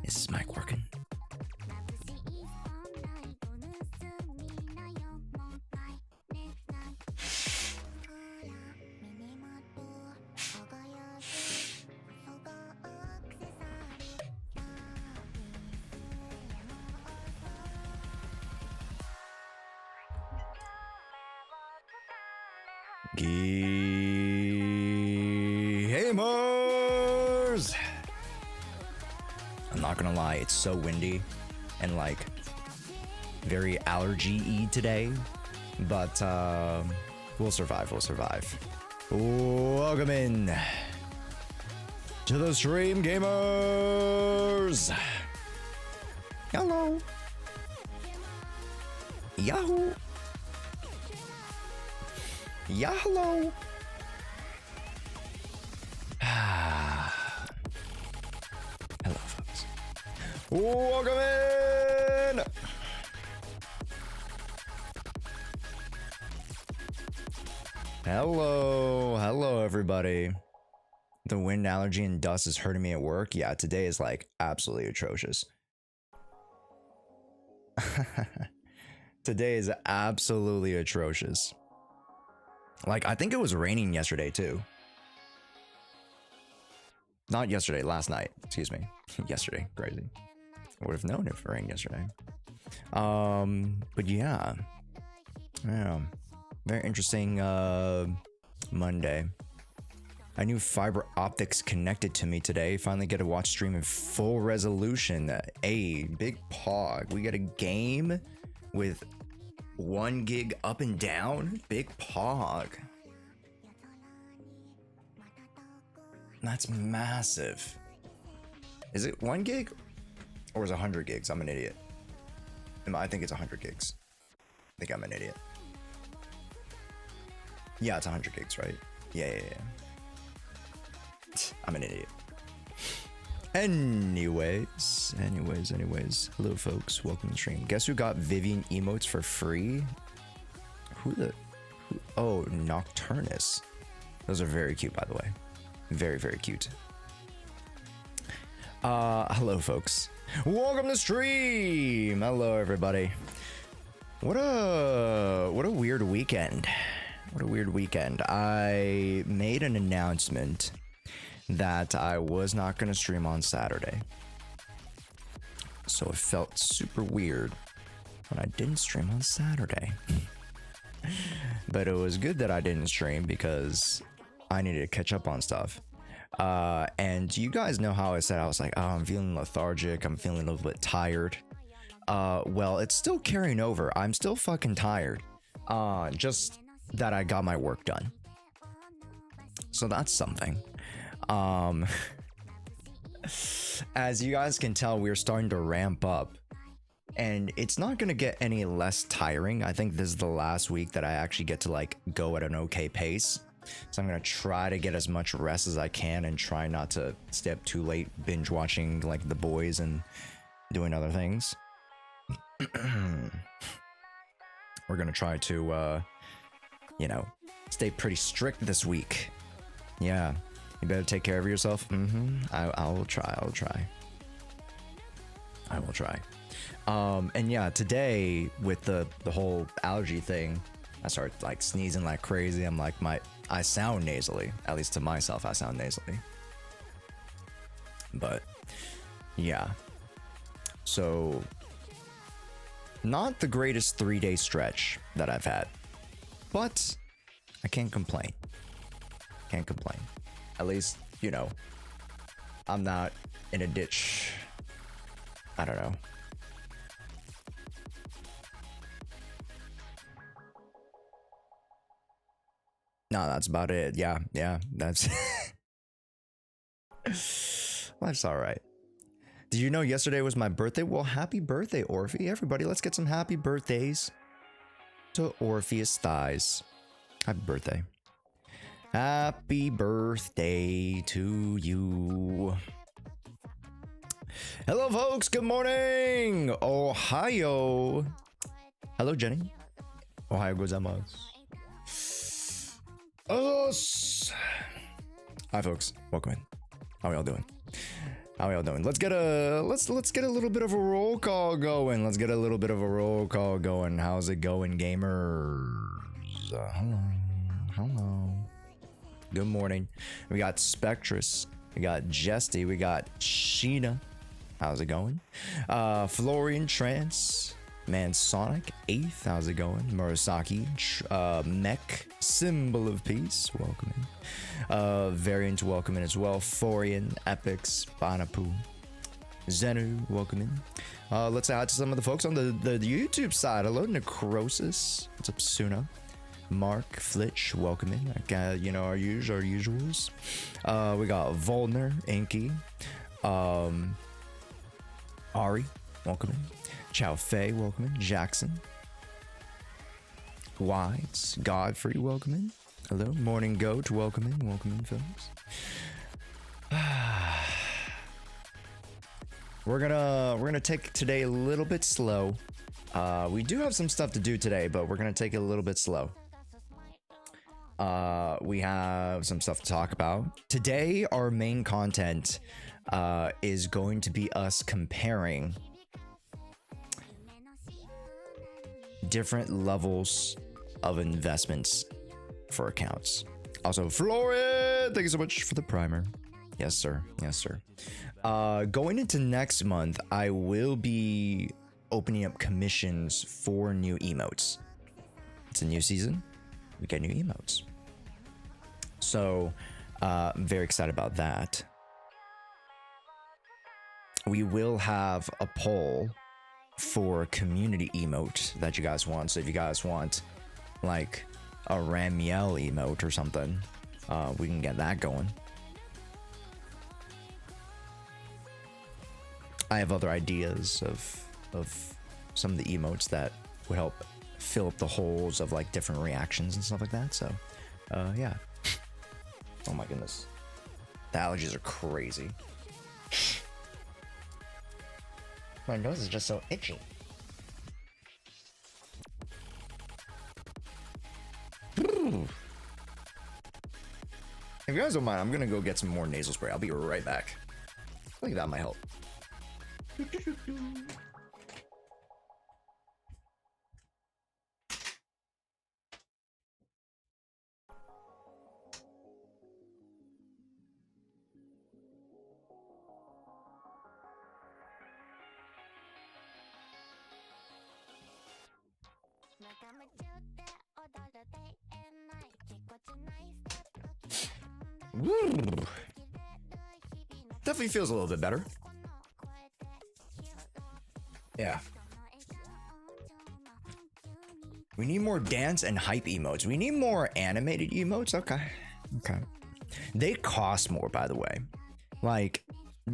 Is this mic working? Gamers! I'm not gonna lie, it's so windy and like very allergy-y today, but we'll survive, Welcome in to the stream, gamers! Hello! Yahoo! Yeah, hello! Hello, folks. Welcome in! Hello, everybody. The wind, allergy, and dust is hurting me at work. Yeah, today is like absolutely atrocious. Today is absolutely atrocious. Like, I think it was raining yesterday, too. Not yesterday, last night. Excuse me. Yesterday. Crazy. I would have known if it rained yesterday. But yeah. Yeah. Very interesting, Monday. I knew fiber optics connected to me today. Finally get to watch stream in full resolution. Hey, big pog. We got a game with 1 gig up and down. Big pog. That's massive. Is it 1 gig or is it 100 gigs? I'm an idiot. I think it's 100 gigs. I think I'm an idiot. Yeah, it's 100 gigs, right? Yeah. I'm an idiot. Anyways. Hello, folks. Welcome to the stream. Guess who got Vivian emotes for free? Who? Oh, Nocturnus. Those are very cute, by the way. Very, very cute. Hello, folks. Welcome to the stream. Hello, everybody. What a weird weekend. What a weird weekend. I made an announcement that I was not going to stream on Saturday. So it felt super weird when I didn't stream on Saturday. But it was good that I didn't stream because I needed to catch up on stuff. And you guys know how I said I was like, oh, I'm feeling lethargic. I'm feeling a little bit tired. Well, it's still carrying over. I'm still fucking tired. Just that I got my work done. So that's something. As you guys can tell, we're starting to ramp up and it's not gonna get any less tiring. I think this is the last week that I actually get to like go at an okay pace. So I'm gonna try to get as much rest as I can and try not to stay up too late binge watching like The Boys and doing other things. We're gonna try to you know, stay pretty strict this week. Yeah, you better take care of yourself. I will try. I will try. And yeah, today with the whole allergy thing, I started like sneezing like crazy. I'm like, I sound nasally. At least to myself, I sound nasally. But yeah, so not the greatest 3-day stretch that I've had, but I can't complain. Can't complain. At least, you know, I'm not in a ditch. I don't know. No, that's about it. Yeah, that's life's all right. Did you know yesterday was my birthday? Well, happy birthday, Orphe. Everybody, let's get some happy birthdays to Orpheus Thighs. Happy birthday. Happy birthday to you. Hello, folks. Good morning. Ohio. Hello, Jenny. Ohio gozaimasu. Hi, folks. Welcome in. How are y'all doing? How are y'all doing? Let's get a little bit of a roll call going. How's it going, gamers? Hello. Good morning. We got Spectrus. We got Jesty. We got Sheena. How's it going? Florian Trance. Mansonic 8th. How's it going? Murasaki. Mech. Symbol of Peace. Welcome in. Variant, welcome in as well. Forian. Epics. Banapu. Zenu, welcome in. Let's say hi to some of the folks on the YouTube side. Hello, Necrosis. What's up, Suna? Mark, Flitch, welcome in. You know, our usuals. We got Volner, Inky. Ari, welcome in. Chow Fei, welcome in. Jackson. Wides, Godfrey, welcome in. Hello, Morning Goat, welcome in, folks. We're gonna take today a little bit slow. We do have some stuff to do today, but we're gonna take it a little bit slow. We have some stuff to talk about today. Our main content is going to be us comparing different levels of investments for accounts. Also, Florian, thank you so much for the primer. Yes, sir. Going into next month, I will be opening up commissions for new emotes. It's a new season. We get new emotes. So, I'm very excited about that. We will have a poll for community emote that you guys want. So if you guys want like a Ramiel emote or something, we can get that going. I have other ideas of some of the emotes that would help fill up the holes of like different reactions and stuff like that. So, yeah. Oh my goodness. The allergies are crazy. My nose is just so itchy. Ooh. If you guys don't mind, I'm gonna go get some more nasal spray. I'll be right back. I think that might help. Woo. Definitely feels a little bit better. Yeah. We need more dance and hype emotes. We need more animated emotes. Okay. They cost more, by the way. Like,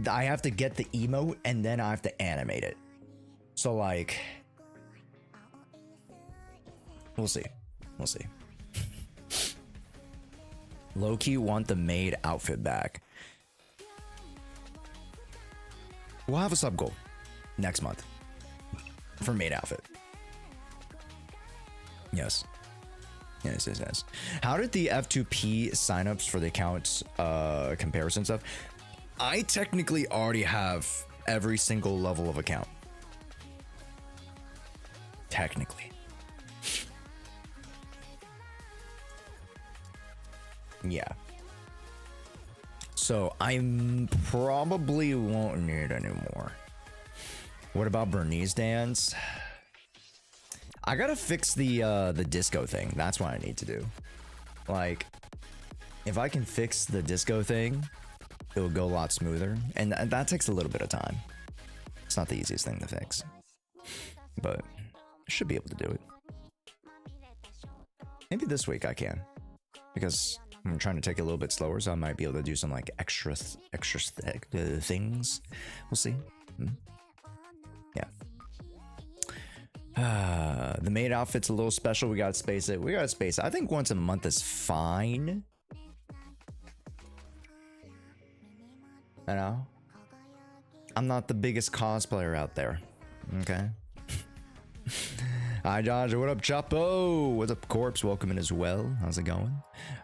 I have to get the emote and then I have to animate it. So like, we'll see. We'll see. Low-key want the maid outfit back. We'll have a sub goal next month for maid outfit. Yes. Yes, yes, yes. How did the F2P signups for the accounts comparison stuff? I technically already have every single level of account. Technically. Yeah. So I probably won't need any more. What about Bernice dance? I gotta fix the disco thing. That's what I need to do. Like, if I can fix the disco thing, it'll go a lot smoother. And that takes a little bit of time. It's not the easiest thing to fix, but I should be able to do it. Maybe this week I can, because I'm trying to take it a little bit slower, so I might be able to do some like extra things. We'll see. Yeah. The maid outfit's a little special. We gotta space it. We gotta space it. I think once a month is fine. I know. I'm not the biggest cosplayer out there. Okay. Hi Josh, what up Chapo? What's up Corpse? Welcome in as well. How's it going?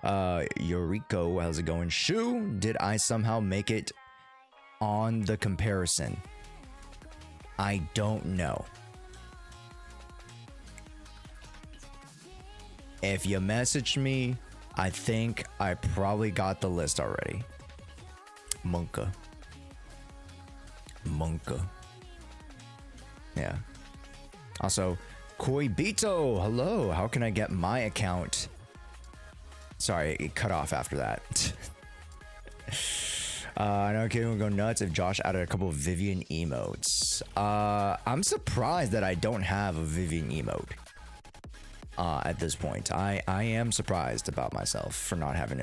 Yoriko, how's it going? Shu, did I somehow make it on the comparison? I don't know. If you messaged me, I think I probably got the list already. Monka. Yeah. Also, Koibito, hello. How can I get my account? Sorry, it cut off after that. I know Kid would go nuts if Josh added a couple of Vivian emotes. I'm surprised that I don't have a Vivian emote. At this point, I am surprised about myself for not having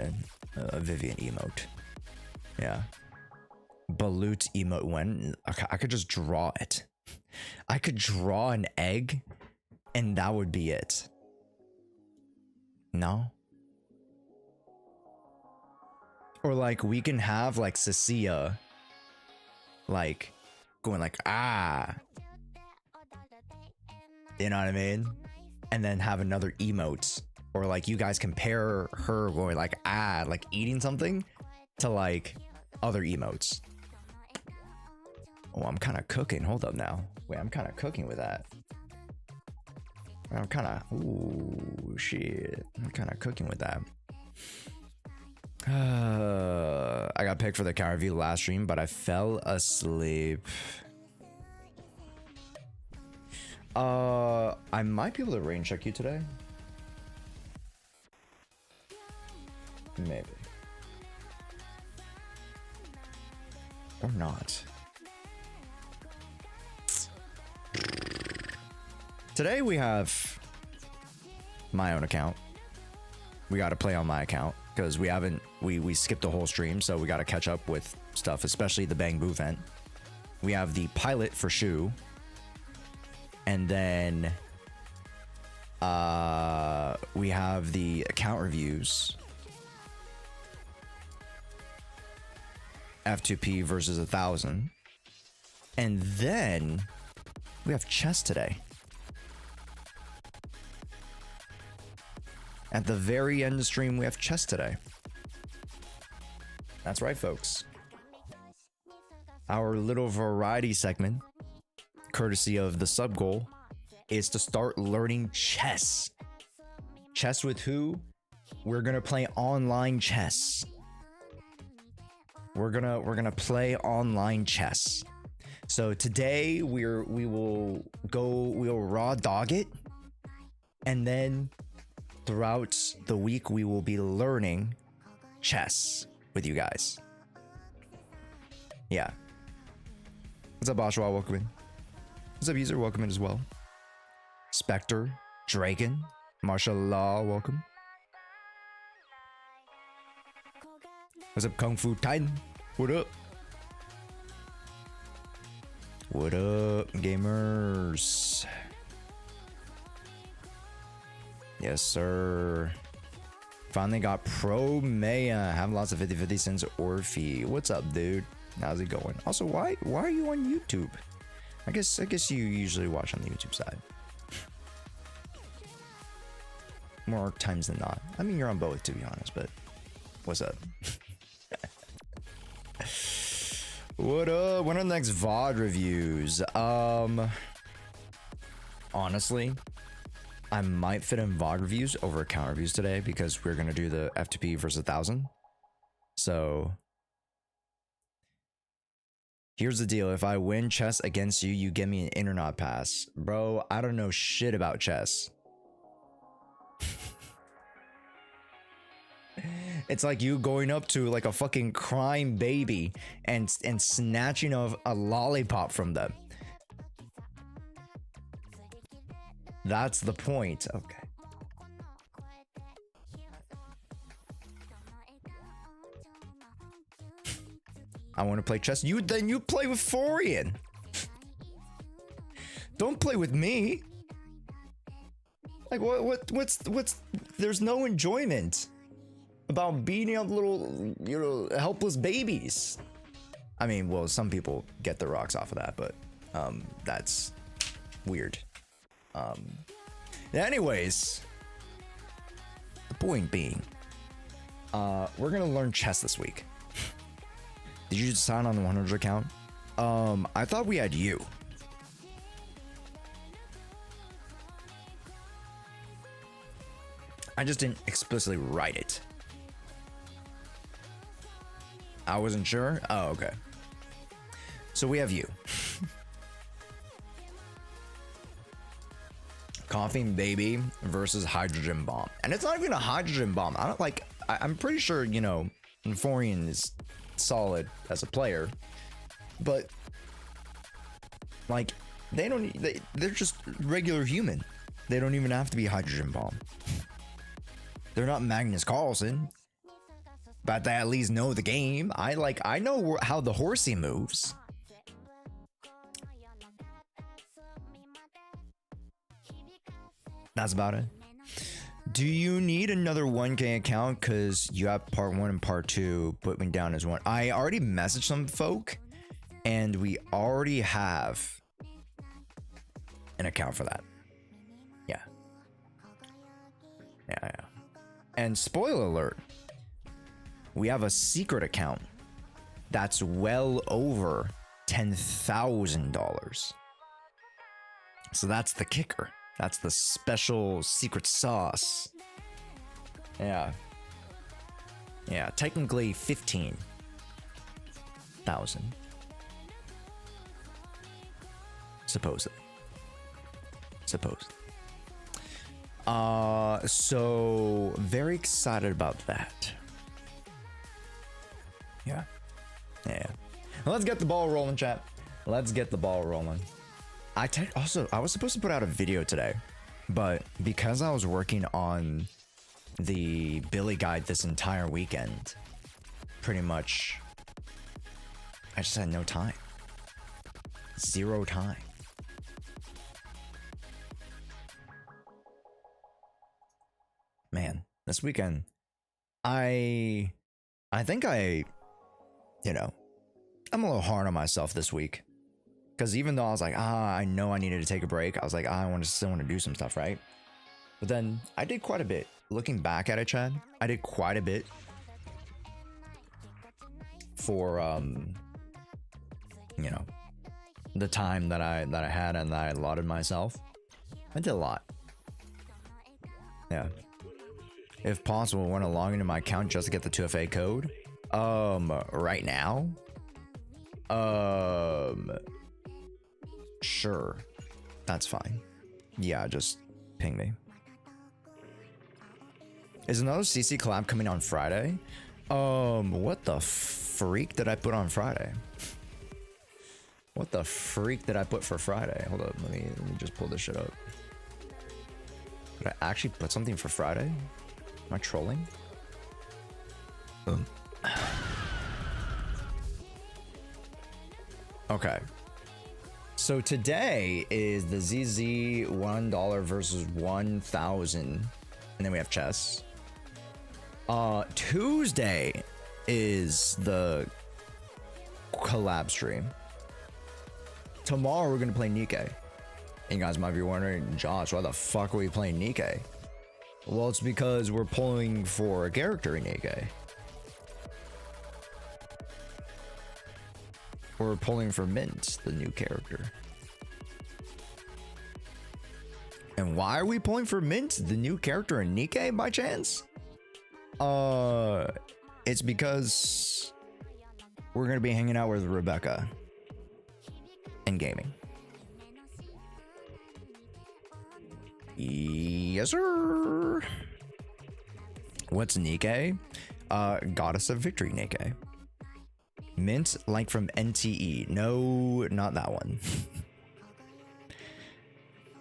a Vivian emote. Yeah. Balut emote when I could just draw it. I could draw an egg and that would be it. No? Or like we can have like Cecilia like going like ah. You know what I mean? And then have another emote. Or like you guys compare her going like ah, like eating something to like other emotes. Oh, I'm kind of cooking. Hold up now. Wait, I'm kind of cooking with that. I'm kind of... Ooh, shit. I'm kind of cooking with that. I got picked for the account review last stream, but I fell asleep. I might be able to rain check you today. Maybe. Or not. Today we have my own account. We got to play on my account because we skipped a whole stream, so we got to catch up with stuff, especially the Bang Boo event. We have the pilot for Shu, and then we have the account reviews. F2P versus 1,000, and then we have chess today. At the very end of the stream, we have chess today. That's right, folks. Our little variety segment, courtesy of the sub goal, is to start learning chess. Chess with who? We're gonna play online chess. We're gonna play online chess. So today we'll raw dog it, and then throughout the week we will be learning chess with you guys. Yeah. What's up, Oshawa? Welcome in. What's up, user? Welcome in as well. Spectre, Dragon, Mashallah, welcome. What's up, Kung Fu Titan? What up? What up, gamers? Yes, sir. Finally got Pro Maya. Have lots of 50-50 cents Orphe. What's up, dude? How's it going? Also, why are you on YouTube? I guess you usually watch on the YouTube side. More times than not. I mean, you're on both, to be honest, but what's up? What up? When are the next VOD reviews? Honestly, I might fit in VOD reviews over account reviews today because we're gonna do the F2P versus 1000. So here's the deal. If I win chess against you, you give me an internet pass. Bro, I don't know shit about chess. It's like you going up to like a fucking crying baby and snatching a lollipop from them. That's the point. Okay. I want to play chess. Then you play with Forian. Don't play with me. Like what's there's no enjoyment about beating up little helpless babies. I mean, well, some people get their rocks off of that, but that's weird. Anyways, the point being, we're gonna learn chess this week. Did you just sign on the 100 account? I thought we had you. I just didn't explicitly write it. I wasn't sure. Oh, okay. So we have you. Coughing baby versus hydrogen bomb, and it's not even a hydrogen bomb. I don't like. I'm pretty sure Forian is solid as a player, but like they're just regular human. They don't even have to be hydrogen bomb. They're not Magnus Carlsen, but they at least know the game. I know how the horsey moves. That's about it. Do you need another 1K account? Because you have part 1 and part 2. Put me down as 1. I already messaged some folk, and we already have an account for that. Yeah. And spoiler alert, we have a secret account that's well over $10,000. So that's the kicker. That's the special secret sauce. Yeah, technically 15,000. Supposedly. So very excited about that. Yeah. Let's get the ball rolling, chat. Let's get the ball rolling. I was supposed to put out a video today, but because I was working on the Billy guide this entire weekend, pretty much I just had no time. Zero time. Man, this weekend I think I'm a little hard on myself this week. Because even though I was like, I know I needed to take a break, I was like, I still want to do some stuff, right? But then I did quite a bit. Looking back at it, Chad, I did quite a bit for the time that I had and that I allotted myself. I did a lot. Yeah. If possible, I want to log into my account just to get the 2FA code. Right now? Sure. That's fine. Yeah, just ping me. Is another CC collab coming on Friday? What the freak did I put on Friday? What the freak did I put for Friday? Hold up, let me just pull this shit up. Did I actually put something for Friday? Am I trolling? Okay. So today is the ZZ $1 versus 1,000, and then we have chess. Tuesday is the collab stream. Tomorrow we're gonna play Nikkei. And you guys might be wondering, Josh, why the fuck are we playing Nikkei? Well, it's because we're pulling for a character in Nikkei. We're pulling for Mint, the new character. And why are we pulling for Mint, the new character in Nikkei, by chance? It's because we're gonna be hanging out with Rebecca and gaming. Yes, sir. What's Nikkei? Goddess of Victory Nikkei. Mint, like from NTE. No, not that one.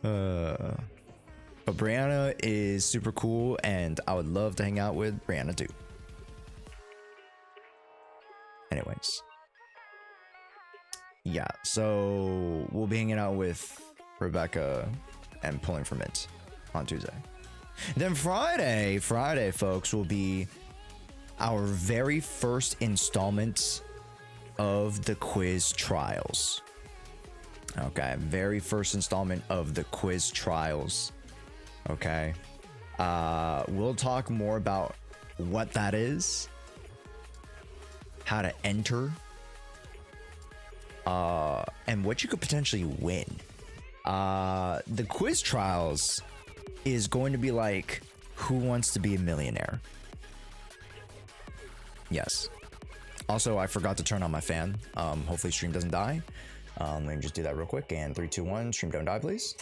But Brianna is super cool, and I would love to hang out with Brianna too. Anyways. Yeah, so we'll be hanging out with Rebecca and pulling for Mint on Tuesday. Then Friday, folks, will be our very first installment of the quiz trials. Okay, very first installment of the quiz trials. Okay, we'll talk more about what that is, how to enter, and what you could potentially win. The quiz trials is going to be like Who Wants to Be a Millionaire? Yes. Also, I forgot to turn on my fan. Hopefully stream doesn't die. Let me just do that real quick. And 3, 2, 1, stream don't die, please.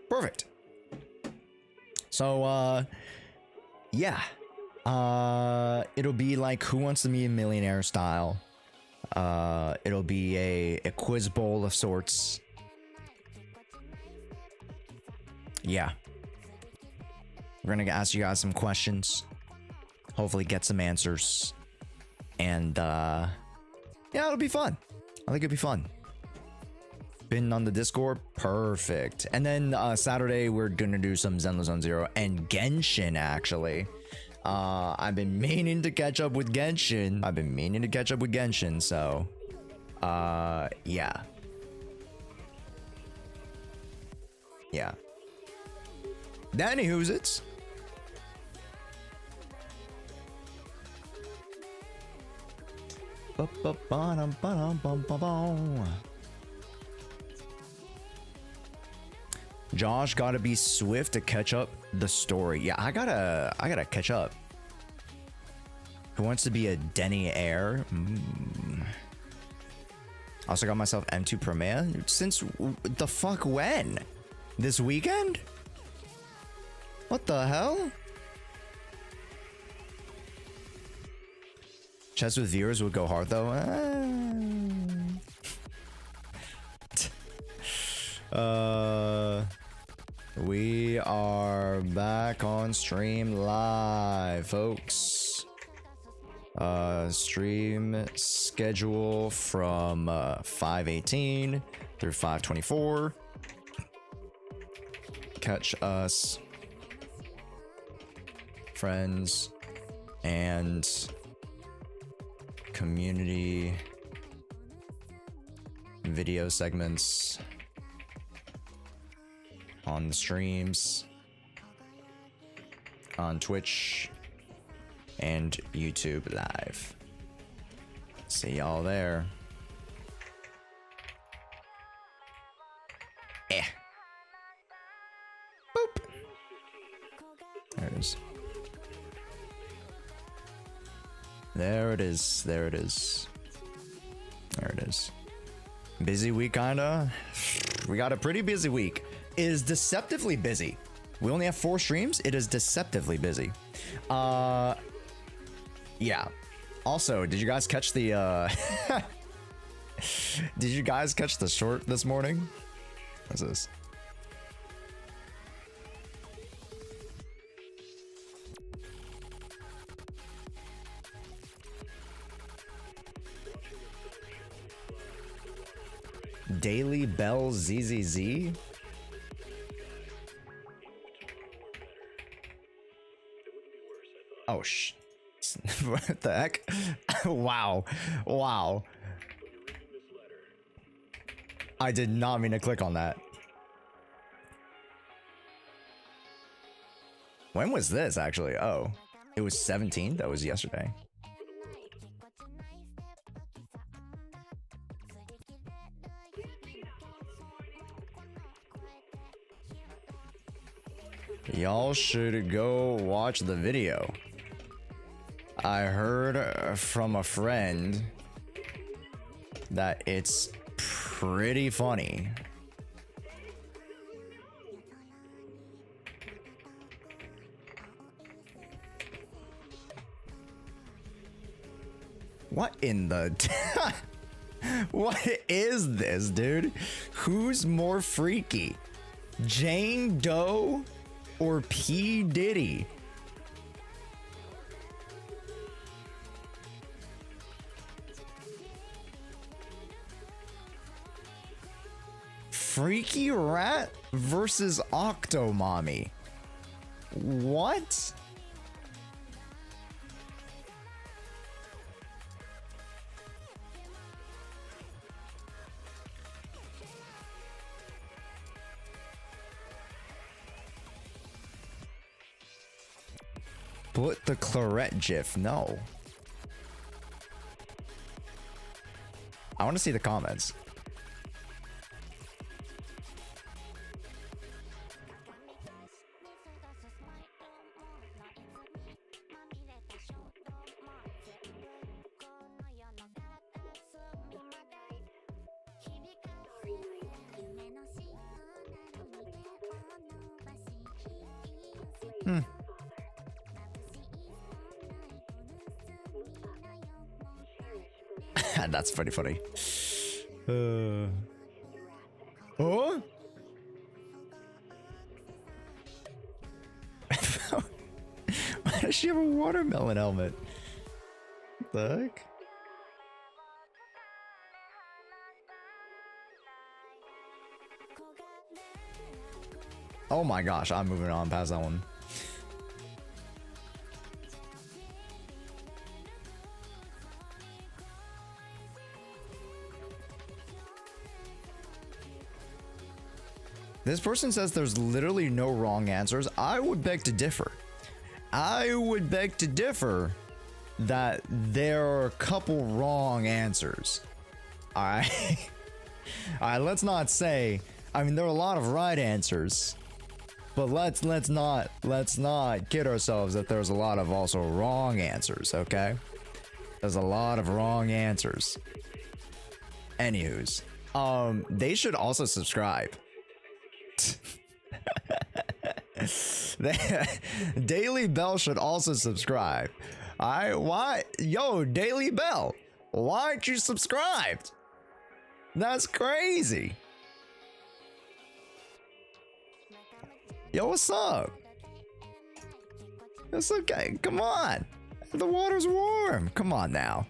Perfect. So, yeah. It'll be like Who Wants to Be a Millionaire style. It'll be a quiz bowl of sorts. Yeah. We're gonna ask you guys some questions. Hopefully get some answers. And yeah, it'll be fun. I think it'll be fun. Been on the Discord, perfect. And then Saturday we're gonna do some Zenless Zone Zero and Genshin actually. I've been meaning to catch up with Genshin. So yeah. Yeah. Danny, who's it? Josh gotta be swift to catch up the story. Yeah, I gotta catch up. Who wants to be a Denny heir? Also got myself M2 Premier. Since the fuck when? This weekend? What the hell? Chess with viewers would go hard though. We are back on stream live, folks. Stream schedule from 5:18 through 5:24. Catch us, friends, and community video segments on the streams on Twitch and YouTube live. See y'all there. Boop. There it is. There it is. There it is. There it is. Busy week, kinda. We got a pretty busy week. It is deceptively busy. We only have 4 streams. It is deceptively busy. Yeah. Also, did you guys catch the did you guys catch the short this morning? What's this? Daily Bell ZZZ? Oh, what the heck? Wow. Wow. I did not mean to click on that. When was this actually? Oh, it was 17th. That was yesterday. Y'all should go watch the video. I heard from a friend that it's pretty funny. What in the... What is this, dude? Who's more freaky? Jane Doe or P. Diddy? Freaky Rat versus Octomommy. What? Put the claret gif. No. I want to see the comments. That's pretty funny. Oh? Why does she have a watermelon helmet? What the heck? Oh my gosh, I'm moving on past that one. This person says there's literally no wrong answers. I would beg to differ. I would beg to differ that there are a couple wrong answers. Alright. Alright, let's not say, I mean, there are a lot of right answers. But let's not kid ourselves that there's a lot of also wrong answers, okay? There's a lot of wrong answers. Anywho's. They should also subscribe. Daily Bell should also subscribe. Alright, why? Yo, Daily Bell, why aren't you subscribed? That's crazy. Yo, what's up? It's okay, come on. The water's warm. Come on now.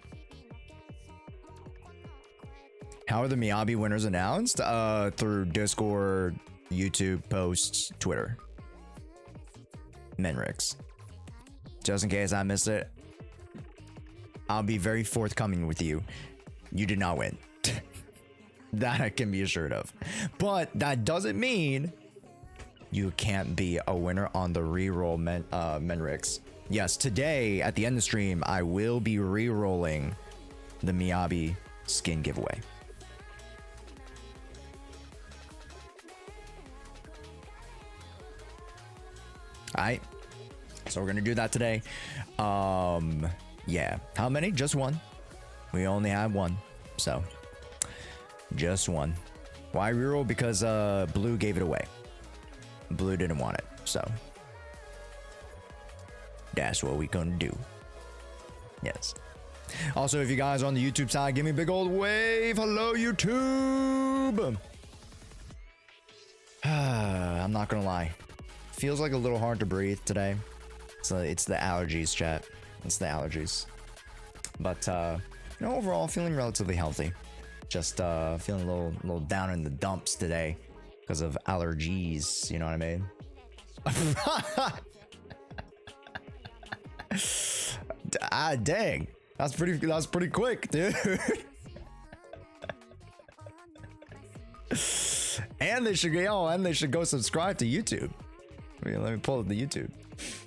How are the Miyabi winners announced? Through Discord, YouTube posts, Twitter. Menrix. Just in case I missed it, I'll be very forthcoming with you. You did not win. That I can be assured of. But that doesn't mean you can't be a winner on the ReRoll Menrix. Yes, today at the end of the stream, I will be re-rolling the Miyabi skin giveaway. Alright, so we're gonna do that today. Yeah, how many? Just one. We only have one, so just one. Why reroll? Because Blue gave it away. Blue didn't want it, so that's what we gonna do. Yes. Also, if you guys are on the YouTube side, give me a big old wave. Hello, YouTube. I'm not gonna lie. Feels like a little hard to breathe today. So it's the allergies, chat. It's the allergies. But you know, overall, feeling relatively healthy. Just feeling a little down in the dumps today because of allergies. You know what I mean? Dang, that's pretty quick, dude. And they should go subscribe to YouTube. Let me pull up the YouTube.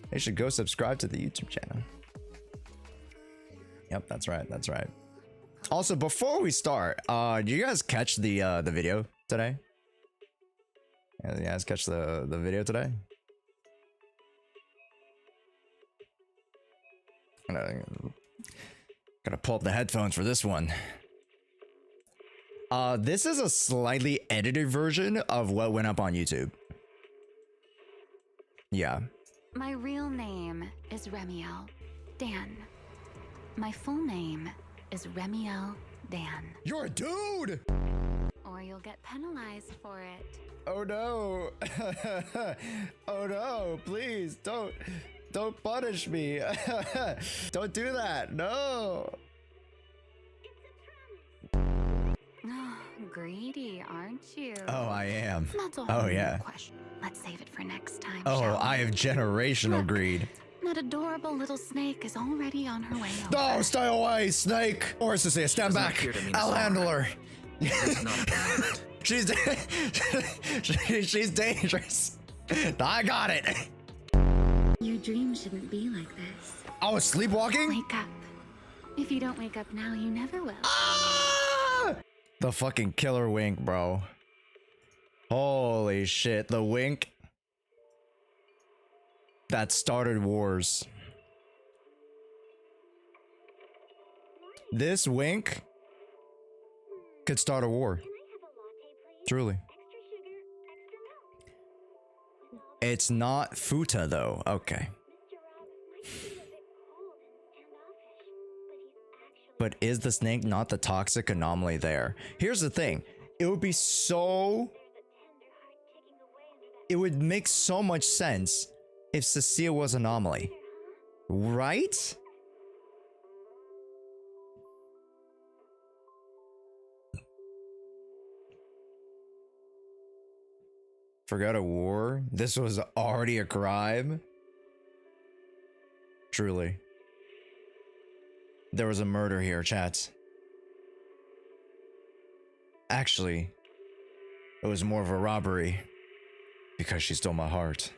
They should go subscribe to the YouTube channel. Yep, that's right. That's right. Also, before we start, did you guys catch the video today? Yeah, you guys catch the video today? Gotta pull up the headphones for this one. This is a slightly edited version of what went up on YouTube. Yeah. My real name is Remiel Dan. My full name is Remiel Dan. You're a dude! Or you'll get penalized for it. Oh no. Oh no, please don't punish me. Don't do that. No. Greedy, aren't you? Oh, I am. That's a Oh whole yeah. new question. Let's save it for next time. Oh, shall I we? have generational Look, greed. That adorable little snake is already on her way over. No, stay away, snake. Or as to say, stand back. I'll handle her. she's she's dangerous. I got it. Your dream shouldn't be like this. I was sleepwalking? Wake up. If you don't wake up now, you never will. Ah! The fucking killer wink, bro. Holy shit, the wink that started wars. This wink could start a war. Truly. It's not Futa though. Okay. But is the snake not the toxic anomaly there? Here's the thing. It would be so... It would make so much sense if Cecile was anomaly. Right? Forgot a war? This was already a crime? Truly. There was a murder here, chat. Actually, it was more of a robbery because she stole my heart.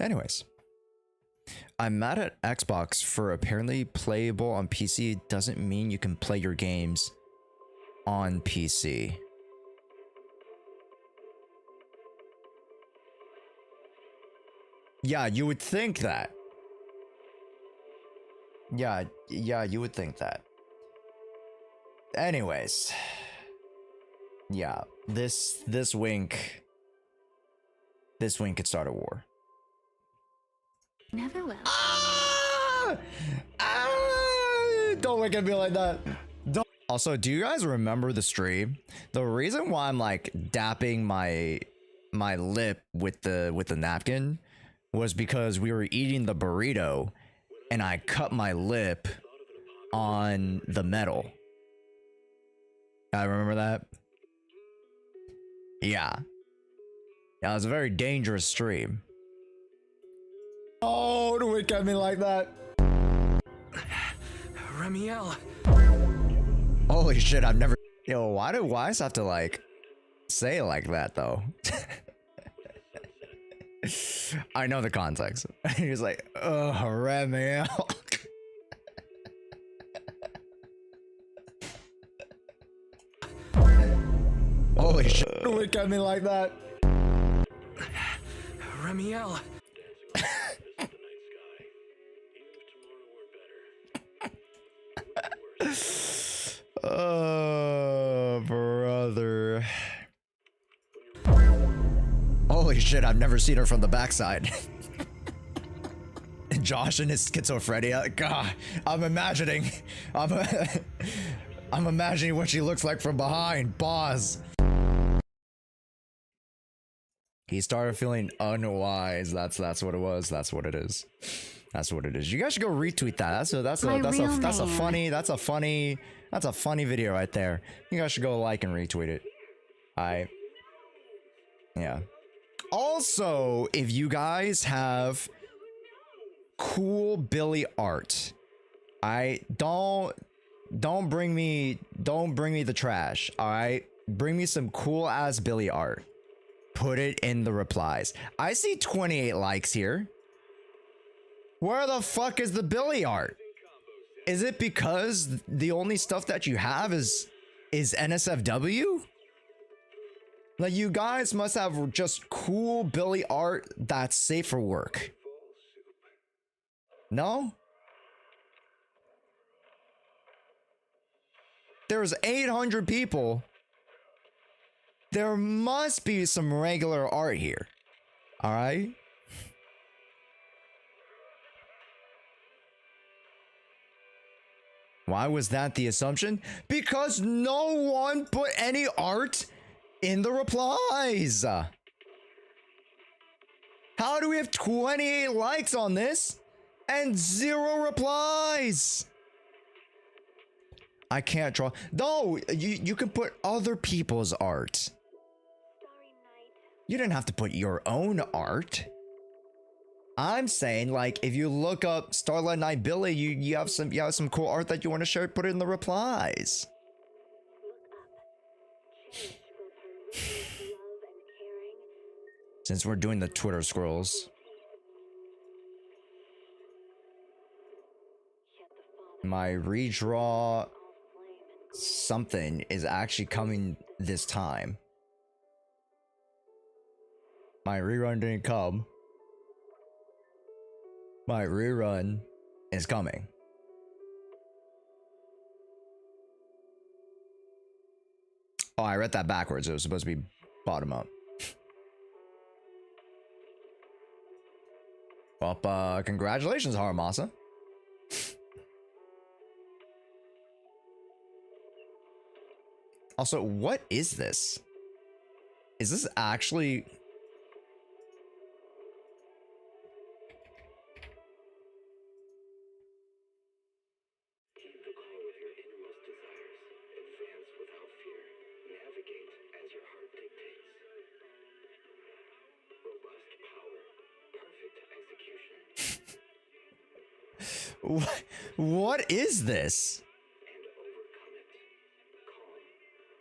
Anyways, I'm mad at Xbox for apparently playable on PC doesn't mean you can play your games on PC. Yeah, you would think that. Yeah, you would think that. Anyways. Yeah, this wink could start a war. Never will. Ah! Ah! Don't look at me like that. Don't. Also, do you guys remember the stream? The reason why I'm like dapping my lip with the napkin was because we were eating the burrito and I cut my lip on the metal. I remember that. Yeah. Yeah, it was a very dangerous stream. Oh, don't look at me like that. Remiel. Holy shit, I've never... Yo, why do Wise have to, like, say it like that, though? I know the context. He was like, oh, Remiel. Holy shit, don't look at me like that. Remiel. Oh, brother. Holy shit, I've never seen her from the backside. Josh and his schizophrenia. God, I'm imagining what she looks like from behind. Pause. He started feeling unwise. That's what it was. That's what it is. That's what it is. You guys should go retweet that. That's a funny video right there. You guys should go like and retweet it. Yeah. Also, if you guys have cool Billy art, don't bring me the trash. All right, bring me some cool ass Billy art. Put it in the replies. I see 28 likes here. Where the fuck is the Billy art? Is it because the only stuff that you have is NSFW? Like, you guys must have just cool Billy art that's safe for work. No? There's 800 people. There must be some regular art here. All right? Why was that the assumption? Because no one put any art in the replies. How do we have 28 likes on this and 0 replies? I can't draw. No, you can put other people's art. You didn't have to put your own art. I'm saying, like, if you look up Starlight Night Billy, you have some cool art that you want to share, put it in the replies. Since we're doing the Twitter scrolls, my redraw something is actually coming this time. My rerun didn't come. My rerun is coming. Oh, I read that backwards. It was supposed to be bottom up. Well, congratulations, Haramasa. Also, what is this? Is this actually... What is this?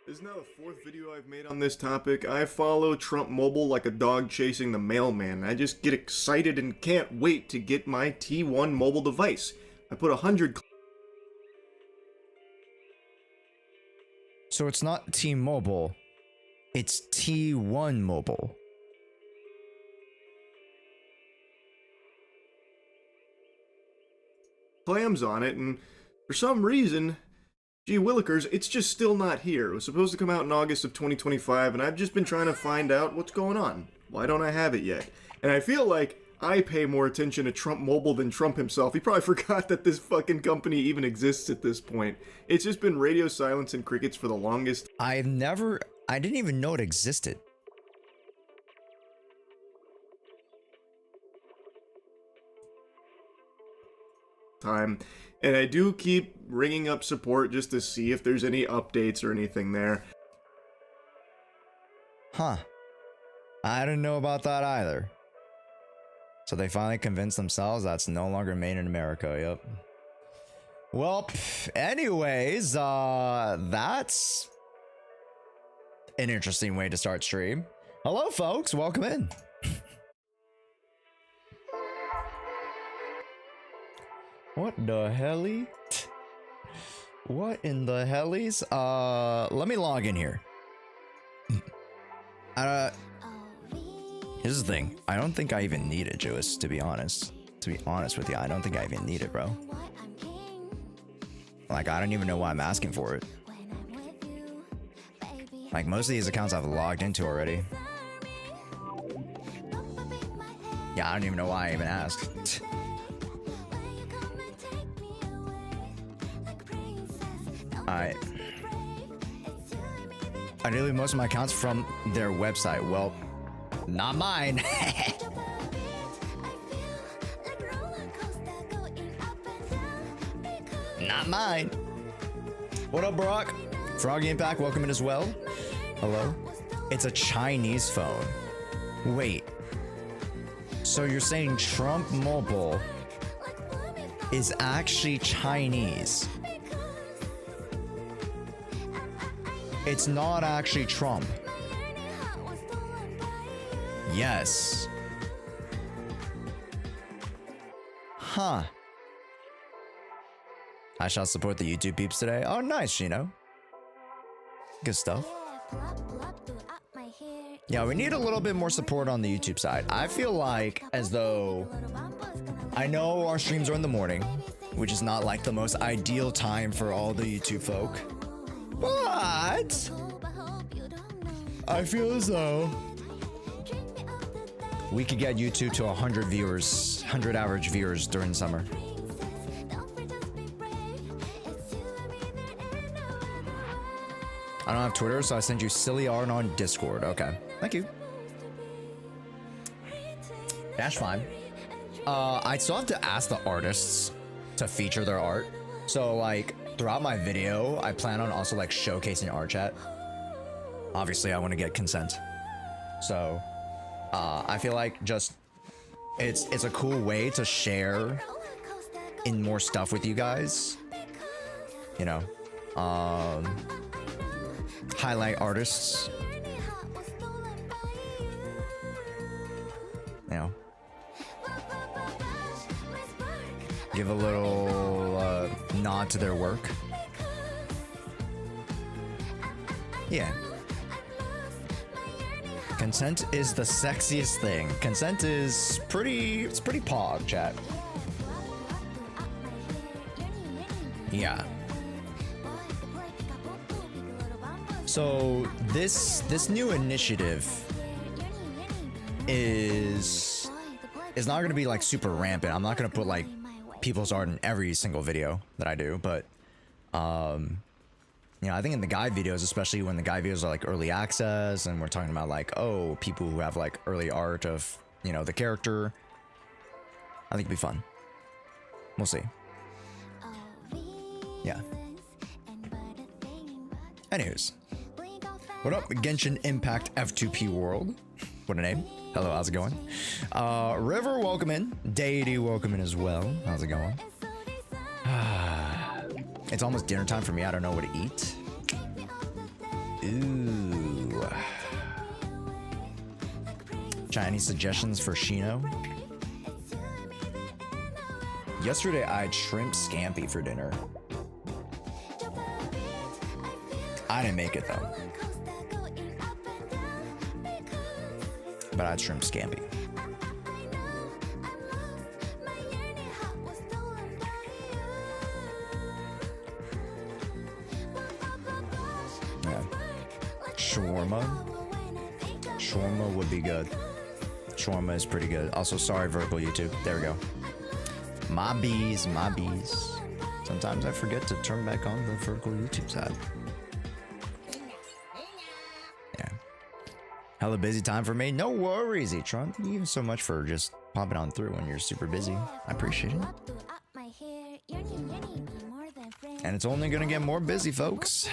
This is now the 4th video I've made on this topic. I follow Trump Mobile like a dog chasing the mailman. I just get excited and can't wait to get my T1 mobile device. I put 100... So it's not T-Mobile, it's T1 Mobile. clams on it, and for some reason, gee willikers, it's just still not here. It was supposed to come out in August of 2025, and I've just been trying to find out what's going on. Why don't I have it yet? And I feel like I pay more attention to Trump Mobile than Trump himself. He probably forgot that this fucking company even exists at this point. It's just been radio silence and crickets for the longest. I didn't even know it existed. Time, and I do keep ringing up support just to see if there's any updates or anything there. Huh. I didn't know about that either. So they finally convinced themselves that's no longer made in America. Yep. Well, anyways, that's an interesting way to start stream. Hello, folks. Welcome in. What the helly? What in the hellies? Let me log in here. Here's the thing. I don't think I even need it, Jewis, to be honest. To be honest with you, I don't think I even need it, bro. Like, I don't even know why I'm asking for it. Like, most of these accounts I've logged into already. Yeah, I don't even know why I even asked. I delete most of my accounts from their website. Well, not mine. Not mine. What up, Brock? Froggy Impact, welcome in as well. Hello. It's a Chinese phone. Wait. So you're saying Trump Mobile is actually Chinese? It's not actually Trump. Yes. Huh. I shall support the YouTube peeps today. Oh, nice, Shino. Good stuff. Yeah, we need a little bit more support on the YouTube side. I feel like as though I know our streams are in the morning, which is not like the most ideal time for all the YouTube folk. But I feel as though we could get YouTube to 100 viewers, 100 average viewers during summer. I don't have Twitter, so I send you silly art on Discord. Okay, thank you. That's fine. I still have to ask the artists to feature their art. So like throughout my video, I plan on also like showcasing art chat. Obviously, I want to get consent. So I feel like just it's a cool way to share in more stuff with you guys. You know, highlight artists. You know, give a little nod to their work. Yeah. Consent is the sexiest thing. Consent is it's pretty pog, chat. Yeah. So this new initiative is not going to be like super rampant. I'm not going to put like people's art in every single video that I do, but you know, I think in the guide videos, especially when the guide videos are like early access and we're talking about like, oh, people who have like early art of, you know, the character, I think it'd be fun. We'll see. Yeah. Anyways, what up, Genshin Impact F2P World? What a name. Hello, how's it going? River, welcome in. Deity, welcome in as well. How's it going? It's almost dinner time for me. I don't know what to eat. Ooh. Chinese suggestions for Shino? Yesterday, I had shrimp scampi for dinner. I didn't make it though. But I had shrimp scampi. Yeah. Shawarma would be good. Shawarma is pretty good. Also, sorry, vertical YouTube. There we go. My bees. Sometimes I forget to turn back on the vertical YouTube side. Yeah. Hella busy time for me. No worries, E-Tron. Thank you so much for just popping on through when you're super busy. I appreciate it. And it's only gonna get more busy, folks.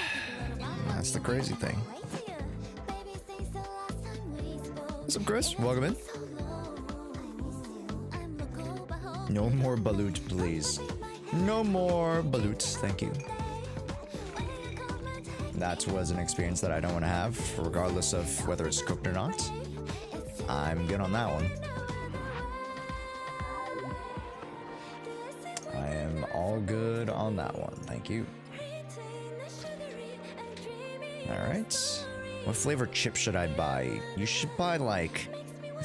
That's the crazy thing. What's up, Chris? Welcome in. No more balut, please. No more baloots, thank you. That was an experience that I don't want to have, regardless of whether it's cooked or not. I'm good on that one. I am all good on that one, thank you. Alright. What flavor chip should I buy? You should buy, like,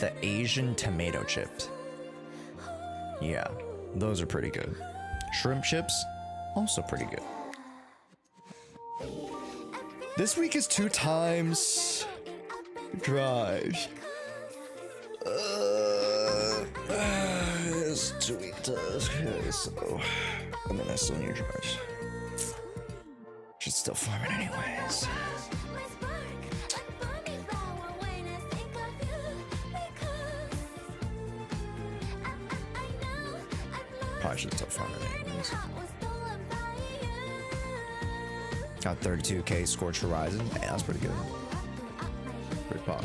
the Asian tomato chip. Yeah, those are pretty good. Shrimp chips, also pretty good. This week is 2 times drive. It's 2 weeks. Okay, so I mean, I still need drives. Should still farm it anyways. Probably should still farm it anyways. Got 32k Scorched Horizon. Hey, that's pretty good. Pretty pog.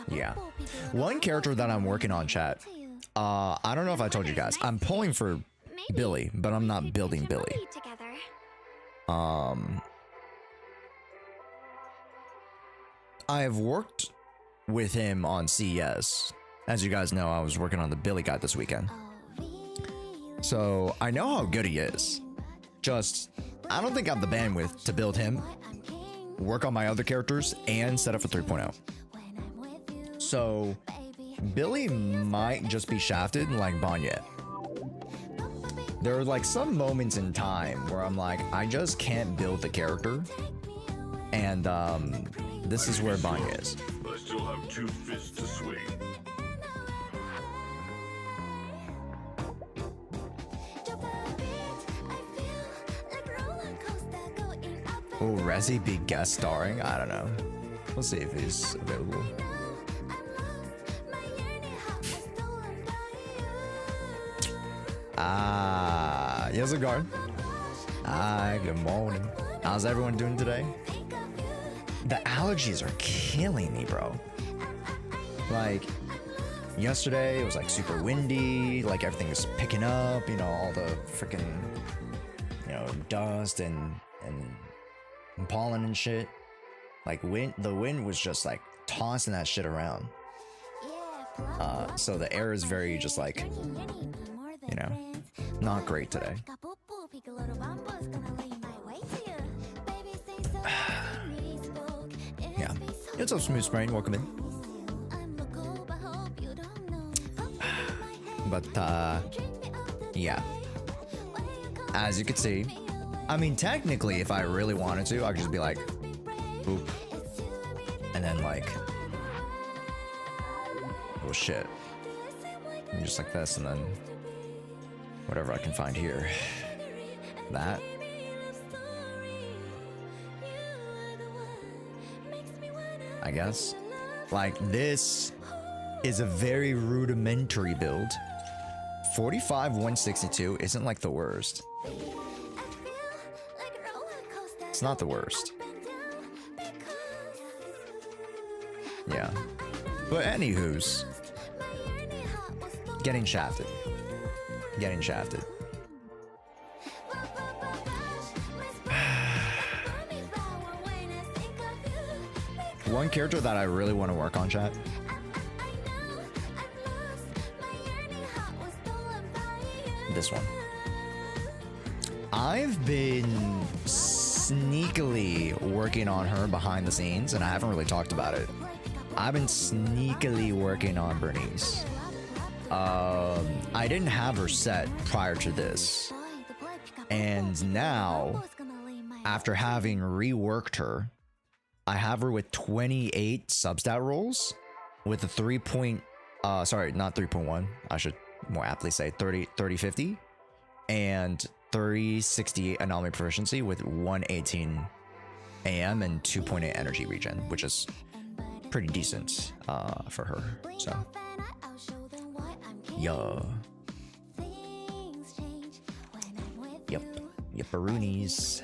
Yeah. One character that I'm working on, chat. I don't know if I told you guys. I'm pulling for Billy, but I'm not building Billy. I've worked with him on CES. As you guys know, I was working on the Billy guide this weekend. So I know how good he is. Just, I don't think I have the bandwidth to build him, work on my other characters, and set up for 3.0. So Billy might just be shafted like Banya. There are like some moments in time where I'm like, I just can't build the character. And this is where Banya is. I still have 2 fists to swing. Will Rezi be guest starring? I don't know. We'll see if he's available. Yes, a guard. Hi, good morning. How's everyone doing today? The allergies are killing me, bro. Like, yesterday it was like super windy, like everything was picking up, you know, all the freaking, you know, dust and pollen and shit. Like the wind was just like tossing that shit around. So the air is very just like, you know, not great today. Yeah. What's up, Smooth Sprain? Welcome in. But yeah. As you can see, I mean, technically, if I really wanted to, I could just be like, boop. And then like, oh shit. And just like this, and then whatever I can find here. That. I guess. Like, this is a very rudimentary build. 45 162 isn't like the worst. It's not the worst. Yeah. But anywho's, getting shafted. Getting shafted. One character that I really want to work on, chat. This one. I've been sneakily working on her behind the scenes, and I haven't really talked about it. I've been sneakily working on Bernice. I didn't have her set prior to this. And now, after having reworked her, I have her with 28 substat rolls with a 3 point, sorry, not 3.1. I should more aptly say 3050 and 3068 anomaly proficiency with 118 AM and 2.8 energy regen, which is pretty decent for her. So, yeah. Yep. Yepperoonies.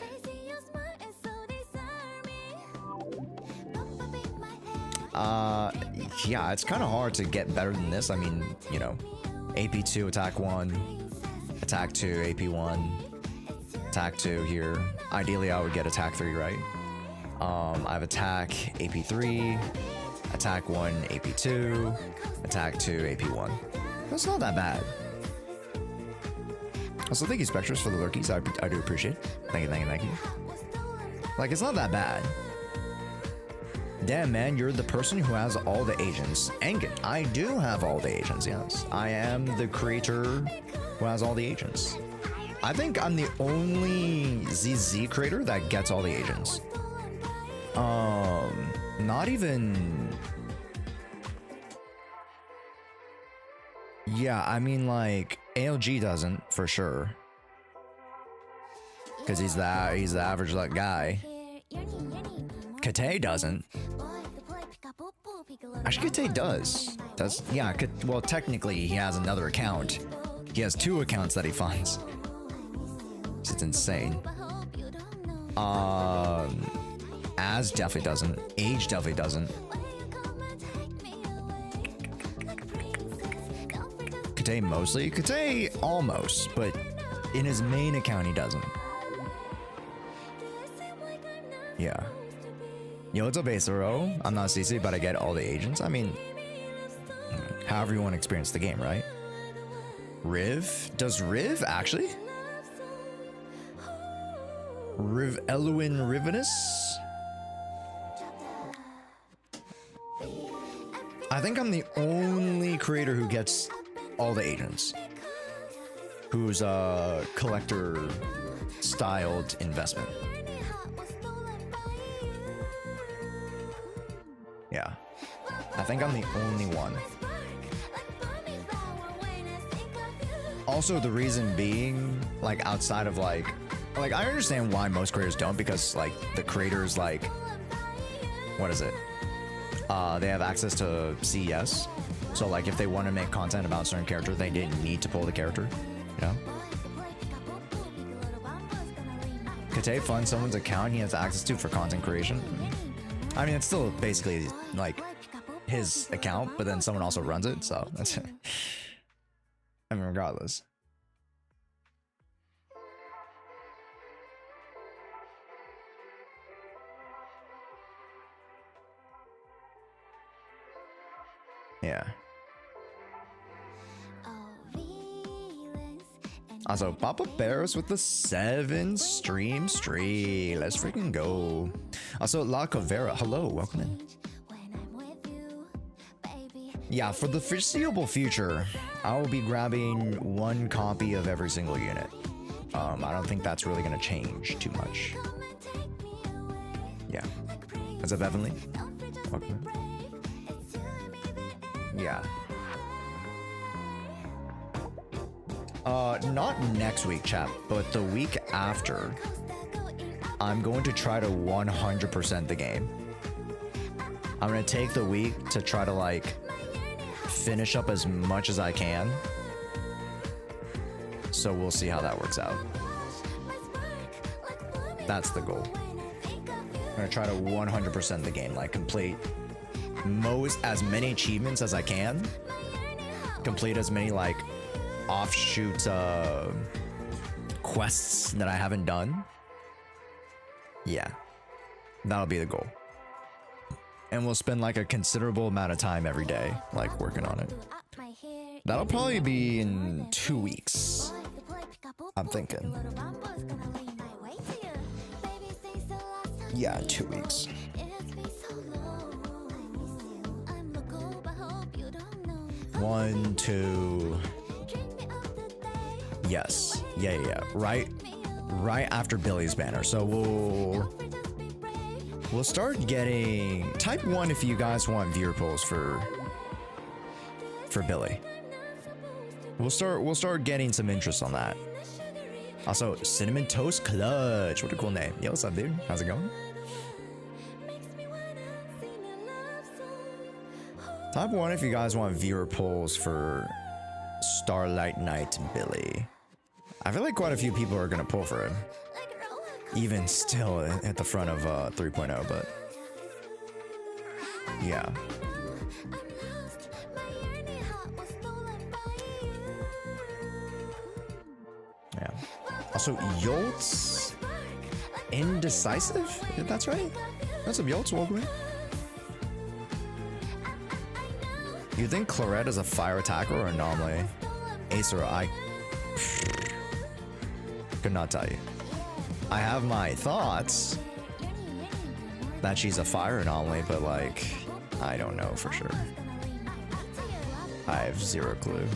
Yeah, it's kind of hard to get better than this. I mean, you know, AP2, attack 1, attack 2, AP1, attack 2 here. Ideally, I would get attack 3, right? I have attack AP3, attack 1, AP2, attack 2, AP1. That's not that bad. Also, thank you, Spectres, for the lurkies. I do appreciate it. Thank you, thank you, thank you. Like, it's not that bad. Damn, man, you're the person who has all the agents. Engen, I do have all the agents, yes. I am the creator who has all the agents. I think I'm the only ZZ creator that gets all the agents. Not even... Yeah, I mean, like, ALG doesn't, for sure. Because he's the average luck guy. Kate doesn't. Actually, Kate does. Yeah, well, technically, he has another account. He has 2 accounts that he funds. It's insane. Az definitely doesn't. Age definitely doesn't. Kate mostly. Kate almost, but in his main account, he doesn't. Yeah. Yo, what's up, Acero? I'm not CC, but I get all the agents. I mean, however you want to experience the game, right? Riv? Does Riv actually? Riv Eluin Rivenus? I think I'm the only creator who gets all the agents. Who's a collector styled investment. Yeah. I think I'm the only one. Also, the reason being, like, outside of like I understand why most creators don't, because like the creators, like, what is it? They have access to CES. So like if they want to make content about a certain character, they didn't need to pull the character, you know? Kate funds someone's account he has access to for content creation. I mean, it's still basically like his account, but then someone also runs it, so that's it. I mean, regardless. Yeah. Also, Papa Bears with the 7 stream. Let's freaking go. Also, La Cavera, hello, welcome in. Yeah, for the foreseeable future, I will be grabbing 1 copy of every single unit. I don't think that's really gonna change too much. Yeah. What's up, Evanly? Welcome in. Yeah. Not next week, chat, but the week after, I'm going to try to 100% the game. I'm gonna take the week to try to, like, finish up as much as I can. So we'll see how that works out. That's the goal. I'm gonna try to 100% the game, like complete as many achievements as I can. Complete as many, like, offshoot quests that I haven't done. Yeah, that'll be the goal. And we'll spend like a considerable amount of time every day, like, working on it. That'll probably be in 2 weeks, I'm thinking. Yeah, 2 weeks. One, two. Yes. Yeah. Right after Billy's banner. So we'll start getting type 1 if you guys want viewer polls for Billy. We'll start getting some interest on that. Also, Cinnamon Toast Clutch. What a cool name. Yo, what's up, dude? How's it going? Type 1 if you guys want viewer polls for Starlight Knight Billy. I feel like quite a few people are gonna pull for him. Even still at the front of 3.0, but yeah. Yeah. Also, Yolt's Indecisive? If that's right? That's some Yolt's, welcome in. You think Clarette is a fire attacker or anomaly? Acer, I could not tell you. I have my thoughts that she's a fire anomaly, but, like, I don't know for sure. I have zero clue.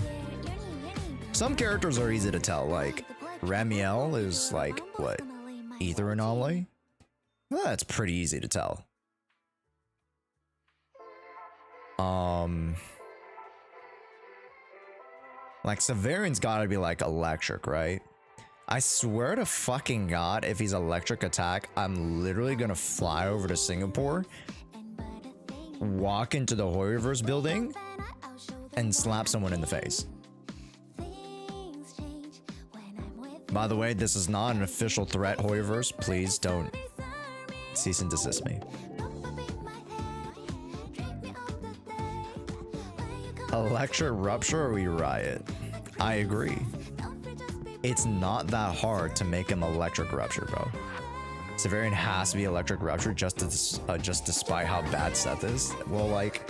Some characters are easy to tell, like Ramiel is, like, what, ether anomaly? Well, that's pretty easy to tell. Like, Severin's gotta be, like, electric, right? I swear to fucking God, if he's electric attack, I'm literally gonna fly over to Singapore walk into the Hoyoverse building and slap someone in the face. By the way, this is not an official threat, Hoyoverse. Please don't cease and desist me. Electric rupture or we riot? I agree. It's not that hard to make him electric rupture, bro. Severian has to be electric rupture just despite how bad Seth is. Well, like,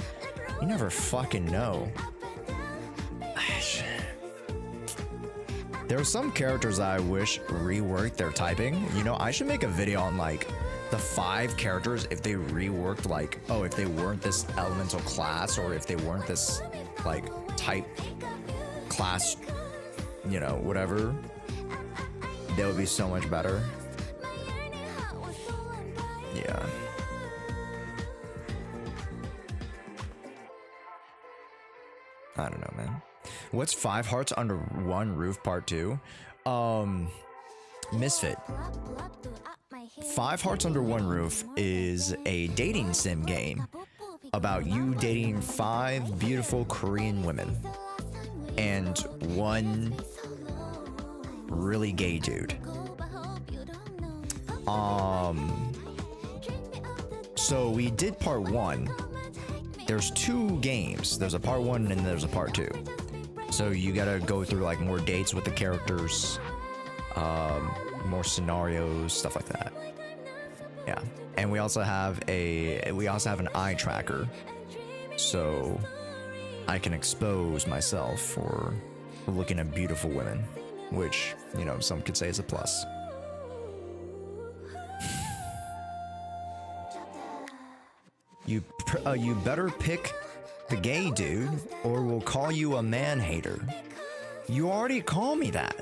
you never fucking know. There are some characters that I wish reworked their typing. You know, I should make a video on like the 5 characters if they reworked, like, oh, if they weren't this elemental class or if they weren't this like type class, you know, whatever, they would be so much better. Yeah. I don't know, man. What's 5 Hearts Under One Roof Part 2? Misfit. 5 Hearts Under One Roof is a dating sim game about you dating 5 beautiful Korean women and 1 really gay dude. So we did part 1. There's 2 games. There's a part 1 and there's a part 2. So you gotta go through like more dates with the characters, more scenarios, stuff like that. Yeah, and we also have an eye tracker, so I can expose myself for looking at beautiful women, which, you know, some could say is a plus. You better pick the gay dude, or we'll call you a man hater. You already call me that.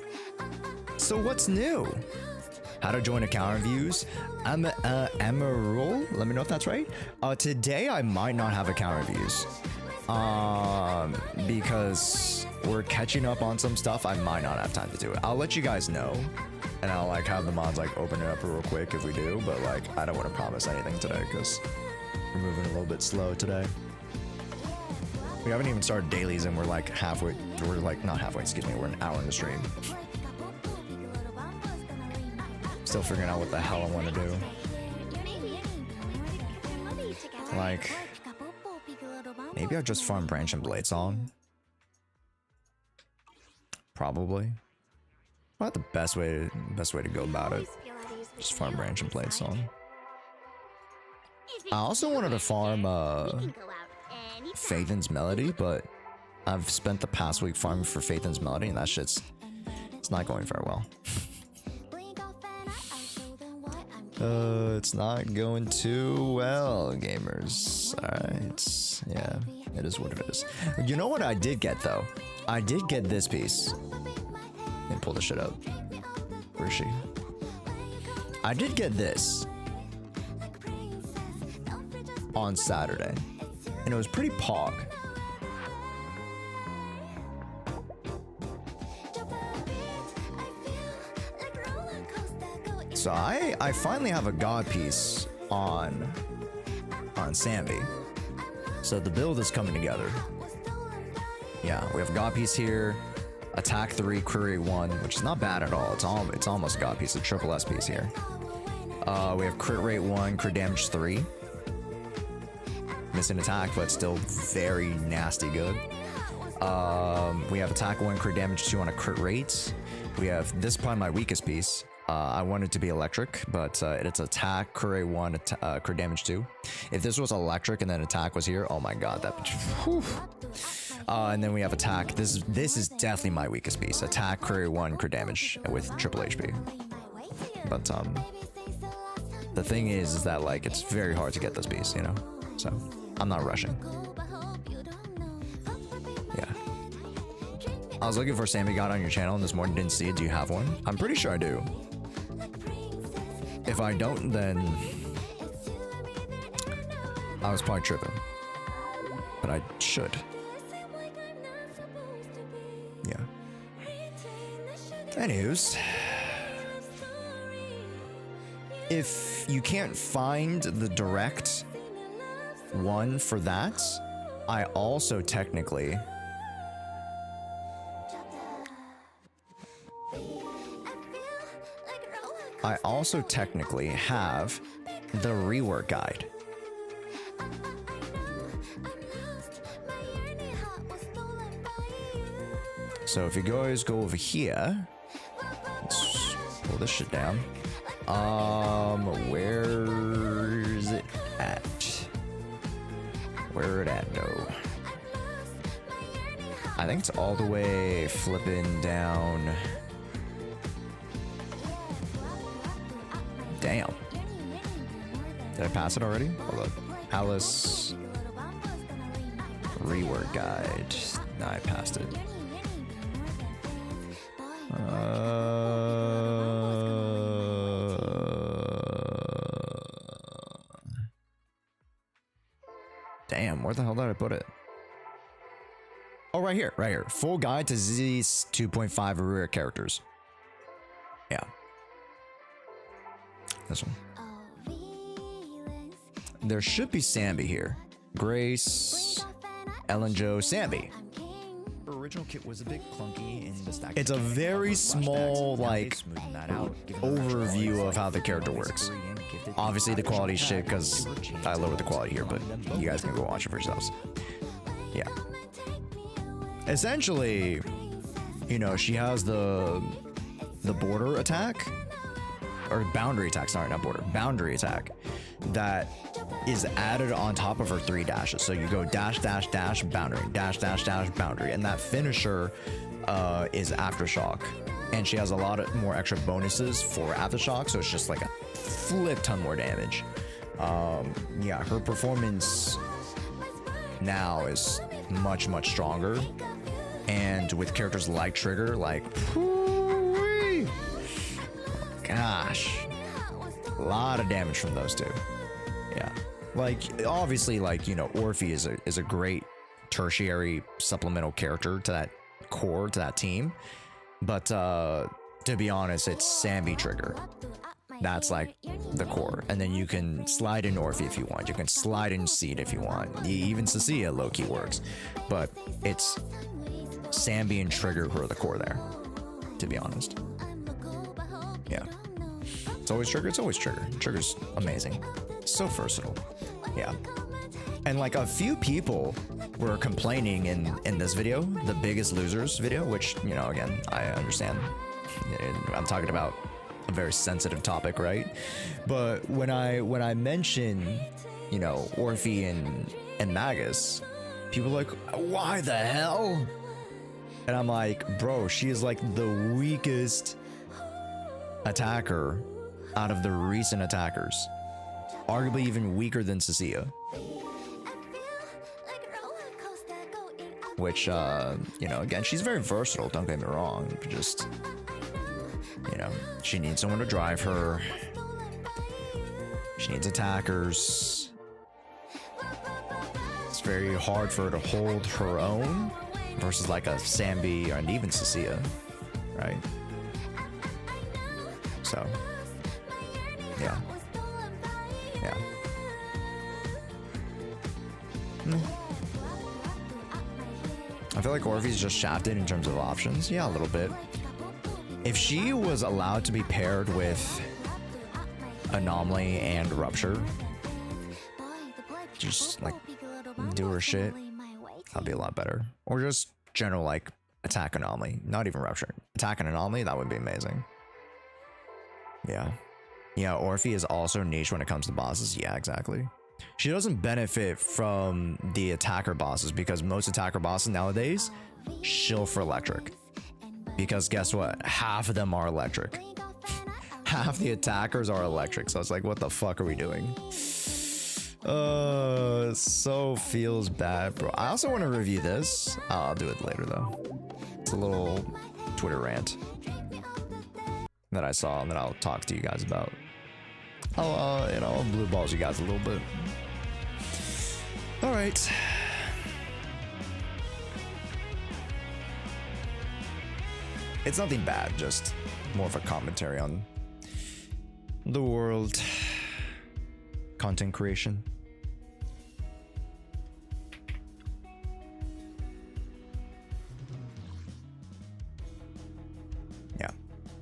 So what's new? How to join account reviews? ReRoll? Let me know if that's right. Today I might not have account reviews. Because we're catching up on some stuff. I might not have time to do it. I'll let you guys know, and I'll like have the mods like open it up real quick if we do. But like, I don't want to promise anything today because we're moving a little bit slow today. We haven't even started dailies and we're like halfway, we're like not halfway, excuse me, we're an hour in the stream. Still figuring out what the hell I want to do. Like, maybe I'll just farm Branch and Blade Song. Probably. Not the best way to go about it. Just farm Branch and Blade Song. I also wanted to farm Phaethon's Melody, but I've spent the past week farming for Phaethon's Melody, and that shit's it's not going very well. It's not going too well, gamers. Alright, yeah, it is what it is. You know what I did get though? I did get this piece. Let me pull this shit up. Where is she? I did get this on Saturday, and it was pretty pog. So I finally have a god piece on Sambi. So the build is coming together. Yeah, we have god piece here, attack 3, crit rate 1, which is not bad at all. It's almost a god piece, a triple S piece here. We have crit rate 1, crit damage 3. Missing attack, but still very nasty good. We have attack 1, crit damage 2 on a crit rate. We have, this is probably my weakest piece. I want it to be electric, but it's attack, crit rate 1, crit damage 2. If this was electric and then attack was here, oh my god, that bitch. Whew. And then we have attack. This is definitely my weakest piece. Attack, crit rate 1, crit damage with triple HP. But the thing is that like it's very hard to get this piece, you know. So I'm not rushing. Yeah. I was looking for Sammy God on your channel and this morning didn't see it. Do you have one? I'm pretty sure I do. If I don't, then I was probably tripping. But I should. Yeah. Anyways, if you can't find the direct one for that. I also technically have the rework guide. So if you guys go over here, let's pull this shit down. Where is it at? Where it at though? I think it's all the way flipping down. Damn. Did I pass it already? Hold up. Alice rework guide. No, I passed it. Damn, where the hell did I put it? Oh, right here, right here. Full guide to Z's 2.5 rare characters. Yeah. This one. There should be Sambi here. Grace, Ellen Jo, Sambi. Her original kit was a bit clunky in the stack. It's a very small, like, overview of how the character works. Obviously, the quality is shit because I lowered the quality here, but you guys can go watch it for yourselves. Yeah. Essentially, you know, she has the border attack, or boundary attack, sorry, not border, boundary attack, that is added on top of her 3 dashes. So you go dash, dash, dash, boundary, dash, dash, dash, boundary, and that finisher is Aftershock. And she has a lot of more extra bonuses for Aftershock, so it's just like a flip ton more damage. Yeah, her performance now is much, much stronger. And with characters like Trigger, like, gosh, a lot of damage from those two. Yeah, like obviously, like, you know, Orphe is a great tertiary supplemental character to that core, to that team. But to be honest, it's Sambi Trigger. That's like the core. And then you can slide in Orphe if you want. You can slide in Seed if you want. Even Cecilia low-key works. But it's Sambi and Trigger who are the core there, to be honest. Yeah. It's always Trigger. It's always Trigger. Trigger's amazing. So versatile. Yeah. And like a few people were complaining in this video, the Biggest Losers video, which, you know, again, I understand. I'm talking about a very sensitive topic, right? But when I mention, you know, Orphe and Magus, people are like, why the hell? And I'm like, bro, she is like the weakest attacker out of the recent attackers. Arguably even weaker than Cecilia. Which, you know, again, she's very versatile, don't get me wrong. But just, you know, she needs someone to drive her. She needs attackers. It's very hard for her to hold her own versus like a Sambi and even Cecilia, right? So, yeah. Yeah. I feel like Orphe's just shafted in terms of options. Yeah, a little bit. If she was allowed to be paired with Anomaly and Rupture, just like do her shit, that'd be a lot better. Or just general like attack Anomaly, not even Rupture. Attack an Anomaly, that would be amazing. Yeah. Yeah, Orphe is also niche when it comes to bosses. Yeah, exactly. She doesn't benefit from the attacker bosses because most attacker bosses nowadays shill for electric. Because guess what? Half of them are electric. Half the attackers are electric. So it's like, what the fuck are we doing? So feels bad, bro. I also want to review this. I'll do it later though. It's a little Twitter rant that I saw and that I'll talk to you guys about. I'll, you know, blue balls you guys a little bit. All right. It's nothing bad, just more of a commentary on the world, content creation.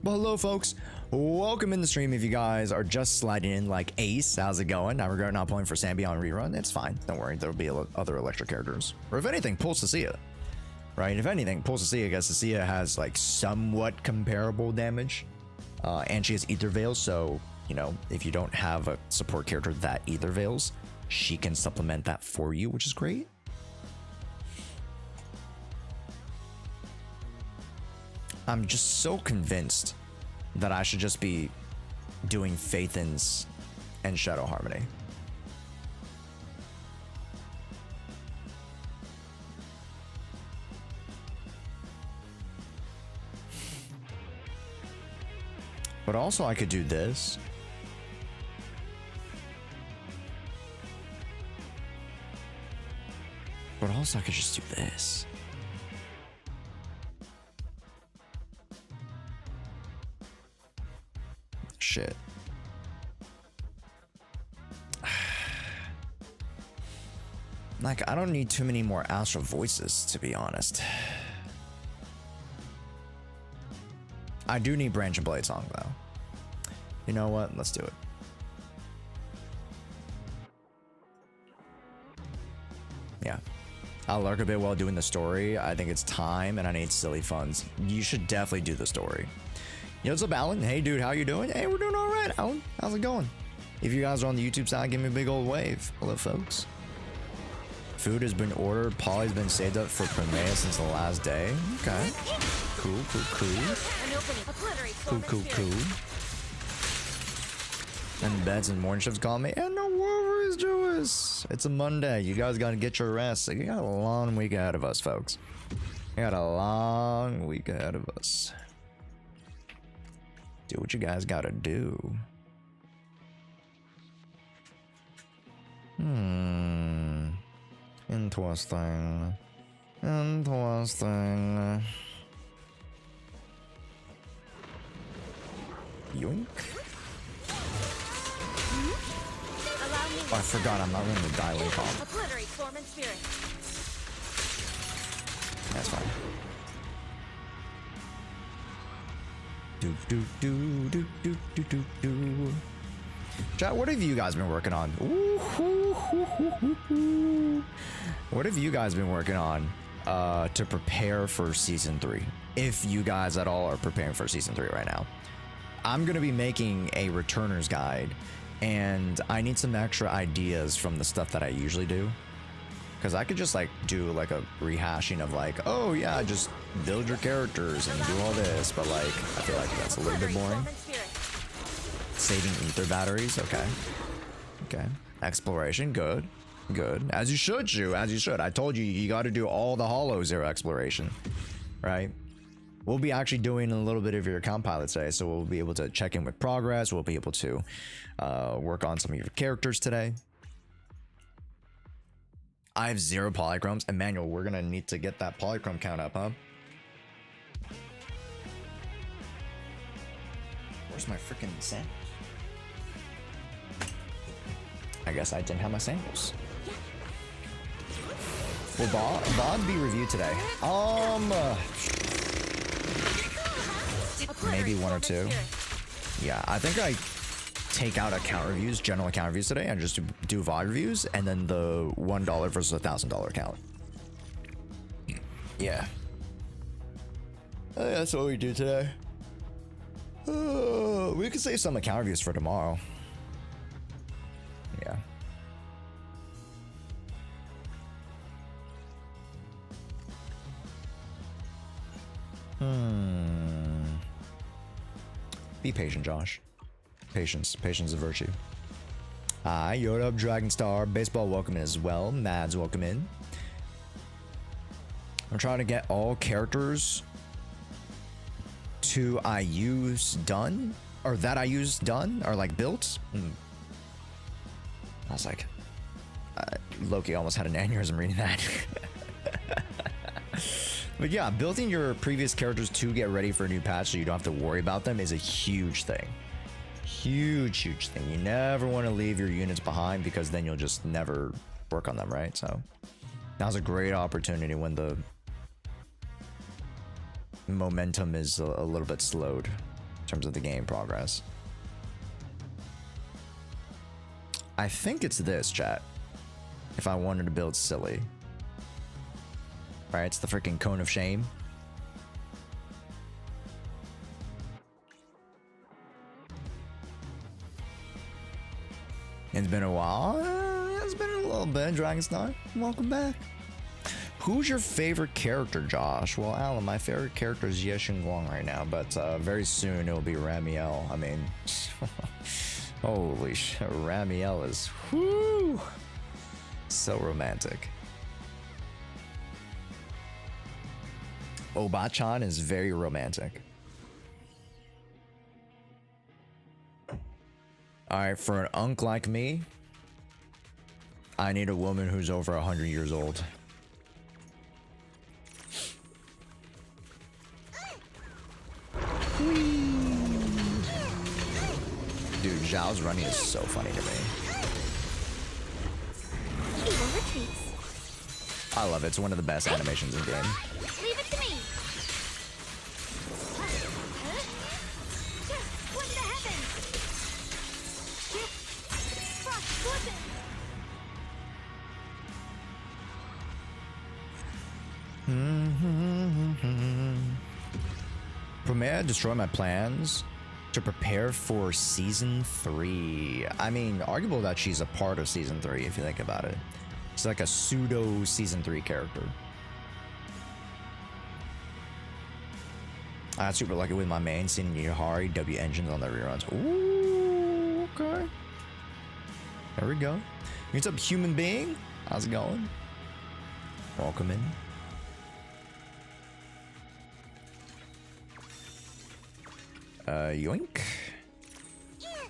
Well, hello, folks. Welcome in the stream. If you guys are just sliding in like Ace, how's it going? I regret not playing for Sambi on rerun. It's fine. Don't worry. There'll be other electric characters. Or if anything, Pulse Cecilia. Right? If anything, Pulse Cecilia, because Cecilia has like somewhat comparable damage. And she has Ether Veils, so, you know, if you don't have a support character that Ether Veils, she can supplement that for you, which is great. I'm just so convinced that I should just be doing Phaethons and Shadow Harmony. But also I could do this. But also I could just do this. Shit. Like, I don't need too many more Astral Voices, to be honest. I do need Branch and Blade Song, though. You know what? Let's do it. Yeah. I'll lurk a bit while doing the story. I think it's time, and I need silly funds. You should definitely do the story. Yo, what's up, Alan? Hey, dude, how you doing? Hey, we're doing all right, Alan. How's it going? If you guys are on the YouTube side, give me a big old wave. Hello, folks. Food has been ordered. Polly's been saved up for Primea since the last day. Okay. Cool, cool, cool. Cool, cool, cool. And beds and morning shifts call me. And no worries, Jewis. It's a Monday. You guys gotta get your rest. You got a long week ahead of us, folks. You got a long week ahead of us. Do what you guys gotta do. Interesting. Interesting. Yoink. Oh, I forgot I'm not running the dialing call. That's fine. Do do do do do do do do. Chat, what have you guys been working on? Ooh, hoo, hoo, hoo, hoo, hoo. What have you guys been working on to prepare for season 3? If you guys at all are preparing for season 3 right now. I'm gonna be making a returner's guide, and I need some extra ideas from the stuff that I usually do. Because I could just like do like a rehashing of like, oh yeah, just build your characters and do all this, but like I feel like that's a little bit boring. Saving ether batteries, okay. Okay. Exploration, good. Good. As you should, Jew, as you should. I told you, you got to do all the Hollow Zero exploration, right? We'll be actually doing a little bit of your account pilot today, so we'll be able to check in with progress. We'll be able to work on some of your characters today. I have 0 polychromes. Emmanuel, we're gonna need to get that polychrome count up, huh? Where's my freaking samples? I guess I didn't have my samples. Will VOD be reviewed today? Maybe 1 or 2. Yeah, I think I take out account reviews, general account reviews today, and just do VOD reviews, and then the $1 versus $1,000 account. Yeah. That's what we do today. We could save some account reviews for tomorrow. Yeah. Be patient, Josh. Patience is a virtue. Hi, Yoda, Dragonstar, Baseball, welcome in as well. Mads, welcome in. I'm trying to get all characters to I use done, or that I use done, or like built. I was like, Loki almost had an aneurysm reading that. But yeah, building your previous characters to get ready for a new patch so you don't have to worry about them is a huge thing. Huge thing. You never want to leave your units behind, because then you'll just never work on them, right? So now's a great opportunity when the momentum is a little bit slowed. in terms of the game progress. I think it's this, chat. If I wanted to build silly. Right, it's the freaking cone of shame. It's been a while. It's been a little bit. Dragonstar, welcome back. Who's your favorite character, Josh? Well, Alan, my favorite character is Yeshin Guang right now, but very soon it will be Ramiel. I mean, holy shit, Ramiel is whoo, so romantic. Obachan is very romantic. Alright, for an unk like me, I need a woman who's over 100 years old. Dude, Zhao's running is so funny to me. I love it. It's one of the best animations in the game. Leave it to me. What the heavens? Frost glisten. Promea destroy my plans to prepare for season 3. I mean, arguable that she's a part of season 3 if you think about it. It's like a pseudo season 3 character. I got super lucky with my main seeing Yahari W engines on the reruns. Ooh, okay. There we go. What's up, human being? How's it going? Welcome in. Yoink.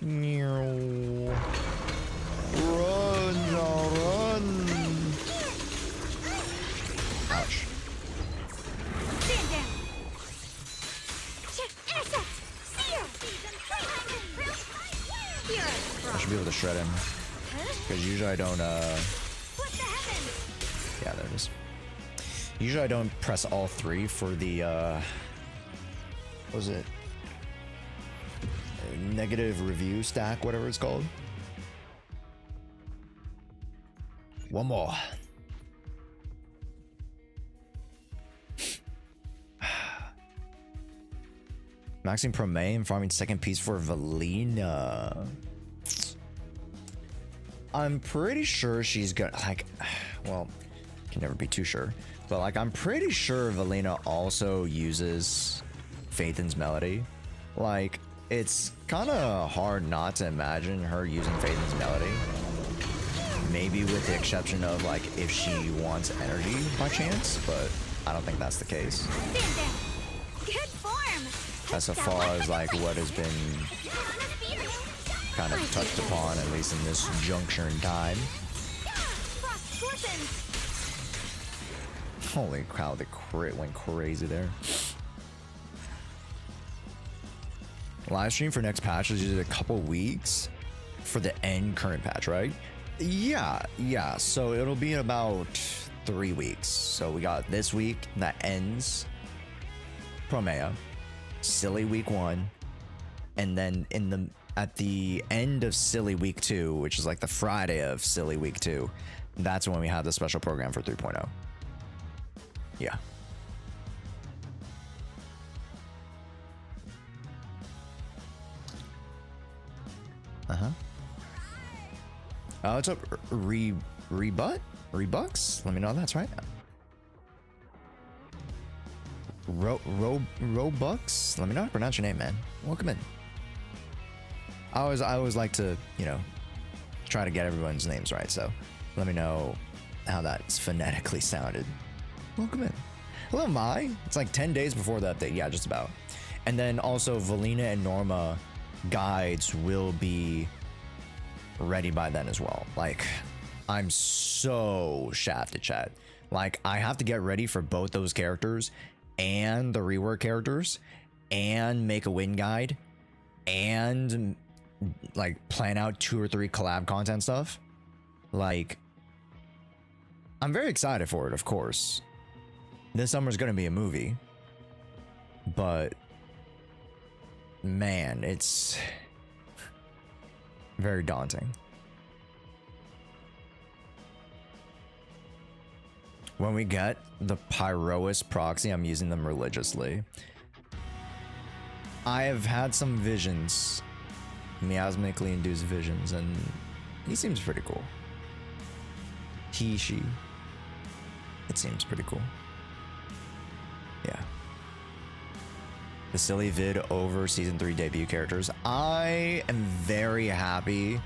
Run, run. Ouch. Stand down. I should be able to shred him. Because usually I don't, What the heavens? yeah, there it is. Usually I don't press all 3 for the, what was it? Negative review stack, whatever it's called. One more. Maxing Promay and farming second piece for Valina. I'm pretty sure she's gonna, like, well, can never be too sure, but like I'm pretty sure Valina also uses Phaethon's Melody. Like, it's kind of hard not to imagine her using Phaethon's Melody. Maybe with the exception of like if she wants energy by chance, but I don't think that's the case. Stand down. Good form. As far as like what has been kind of touched upon, at least in this juncture in time. Frost glistens. Holy cow, the crit went crazy there. Live stream for next patch is usually a couple weeks for the end current patch, right? Yeah. So it'll be about 3 weeks. So we got this week that ends Promea, Silly week 1, and then at the end of Silly week 2, which is like the Friday of Silly week 2, that's when we have the special program for 3.0. Yeah. What's up, Rebucks? Let me know if that's right. Robux? Let me know how to pronounce your name, man. Welcome in. I always like to, you know, try to get everyone's names right, so let me know how that's phonetically sounded. Welcome in. Hello, Mai. It's like 10 days before the update. Yeah, just about. And then also Valina and Norma guides will be ready by then as well. Like, I'm so shafted, chat. Like, I have to get ready for both those characters and the rework characters and make a win guide and like plan out 2 or 3 collab content stuff. Like, I'm very excited for it, of course. This summer's gonna be a movie, but man, it's very daunting. When we get the Pyrois proxy, I'm using them religiously. I have had some visions, miasmically induced visions, and he seems pretty cool. She. It seems pretty cool. Yeah. The silly vid over season 3 debut characters. I am very happy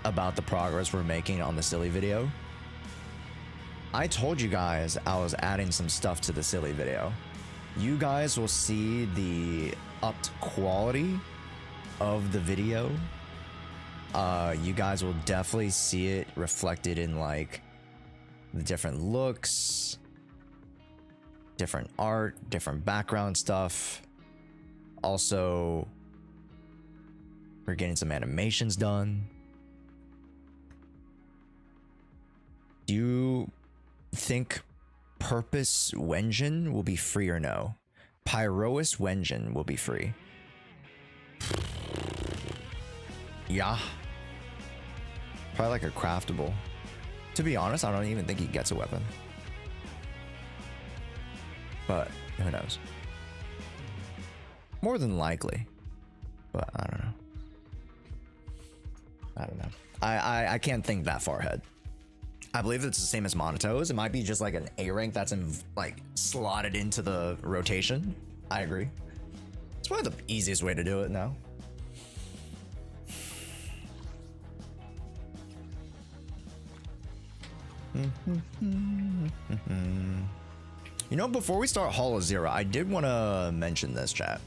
about the progress we're making on the silly video. I told you guys I was adding some stuff to the silly video. You guys will see the upped quality of the video. You guys will definitely see it reflected in like the different looks, different art, different background stuff. Also, we're getting some animations done. Do you think Purpose Wenjin will be free or no? Pyrois Wenjin will be free. Yeah. Probably like a craftable. To be honest, I don't even think he gets a weapon. But who knows? More than likely. But I don't know. I can't think that far ahead. I believe it's the same as Monoto's. It might be just like an A rank that's in, like slotted into the rotation. I agree. It's probably the easiest way to do it now. You know, before we start Hollow Zero, I did want to mention this, chat.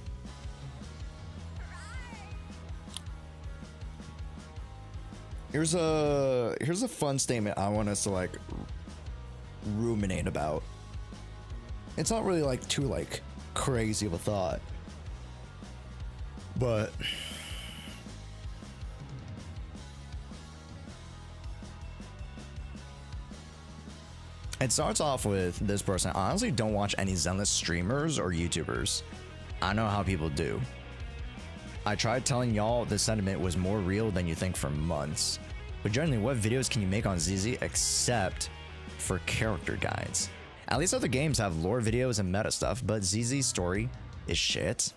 Here's a fun statement I want us to like ruminate about. It's not really like too like crazy of a thought, but it starts off with this person. I honestly don't watch any Zenless streamers or YouTubers. I know how people do. I tried telling y'all this sentiment was more real than you think for months. But generally, what videos can you make on ZZ except for character guides? At least other games have lore videos and meta stuff, but ZZ's story is shit.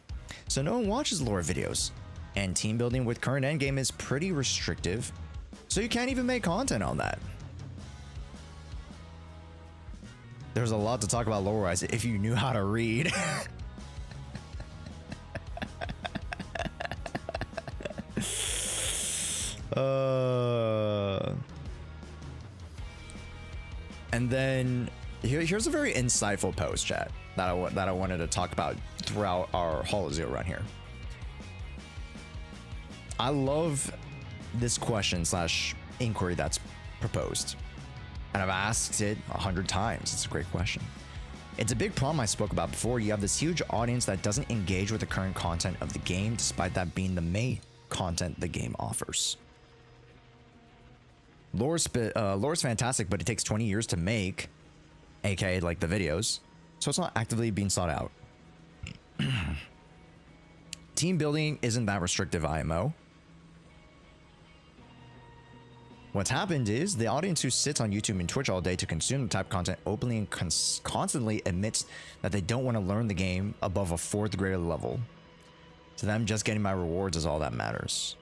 So no one watches lore videos. And team building with current endgame is pretty restrictive. So you can't even make content on that. There's a lot to talk about lore-wise if you knew how to read. And then here's a very insightful post, chat, that I wanted to talk about throughout our Hollow Zero run here. I love this question / inquiry that's proposed, and I've asked it 100 times. It's a great question. It's a big problem I spoke about before. You have this huge audience that doesn't engage with the current content of the game, despite that being the main content the game offers. Lore's fantastic, but it takes 20 years to make, aka like the videos, so it's not actively being sought out. Team building isn't that restrictive, IMO. What's happened is the audience who sits on YouTube and Twitch all day to consume the type of content openly and constantly admits that they don't want to learn the game above a 4th grade level. To them, just getting my rewards is all that matters.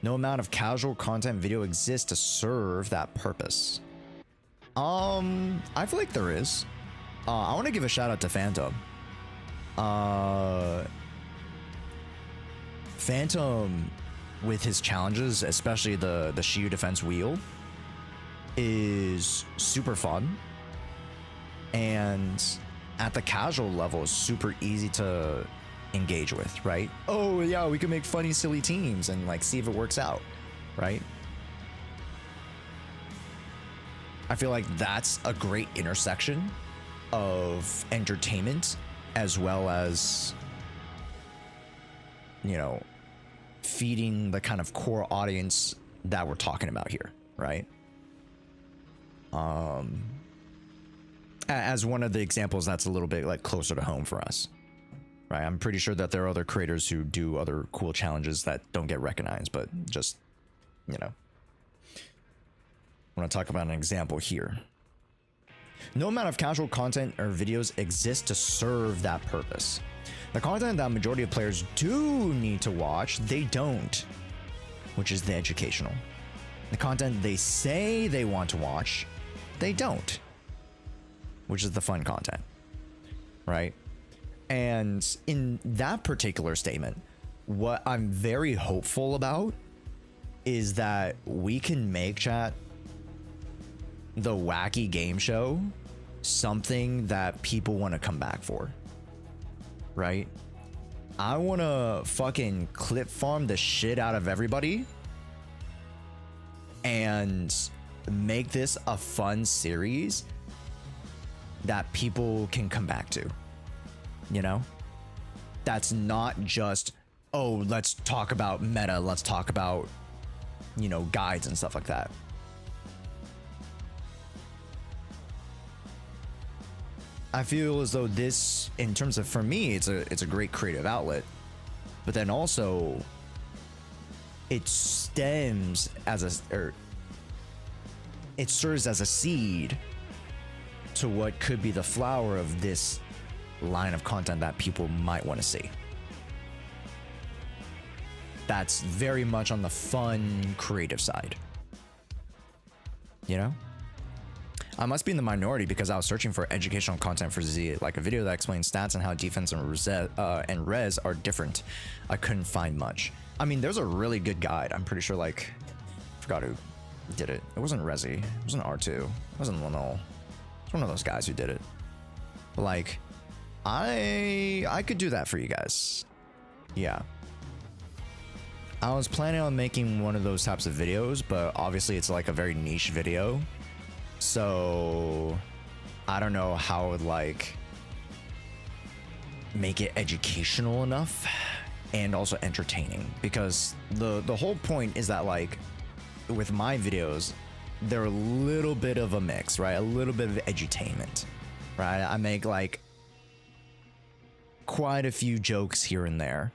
No amount of casual content video exists to serve that purpose. I feel like there is. I want to give a shout out to Phantom. Phantom, with his challenges, especially the Shiyu defense wheel, is super fun. And at the casual level, is super easy to engage with, right? Oh yeah, we can make funny silly teams and like see if it works out, right? I feel like that's a great intersection of entertainment as well as, you know, feeding the kind of core audience that we're talking about here, right? As one of the examples that's a little bit like closer to home for us. right? I'm pretty sure that there are other creators who do other cool challenges that don't get recognized, but just, you know. I want to talk about an example here. No amount of casual content or videos exists to serve that purpose. The content that majority of players do need to watch, they don't, which is the educational. The content they say they want to watch, they don't, which is the fun content, right? And in that particular statement, what I'm very hopeful about is that we can make chat the wacky game show something that people want to come back for, right? I want to fucking clip farm the shit out of everybody and make this a fun series that people can come back to, you know? That's not just, oh, let's talk about meta, let's talk about, you know, guides and stuff like that. I feel as though this, in terms of, for me, it's a great creative outlet, but then also it stems as it serves as a seed to what could be the flower of this line of content that people might want to see. That's very much on the fun, creative side. You know? I must be in the minority because I was searching for educational content for Z, like a video that explains stats and how defense and res are different. I couldn't find much. I mean, there's a really good guide. I'm pretty sure, like, I forgot who did it. It wasn't Resi. It wasn't R2. It wasn't Lenol. It's one of those guys who did it. But, like, I could do that for you guys. Yeah. I was planning on making one of those types of videos, but obviously it's like a very niche video. So I don't know how I would like make it educational enough and also entertaining, because the whole point is that, like, with my videos, they're a little bit of a mix, right? A little bit of edutainment, right? I make like quite a few jokes here and there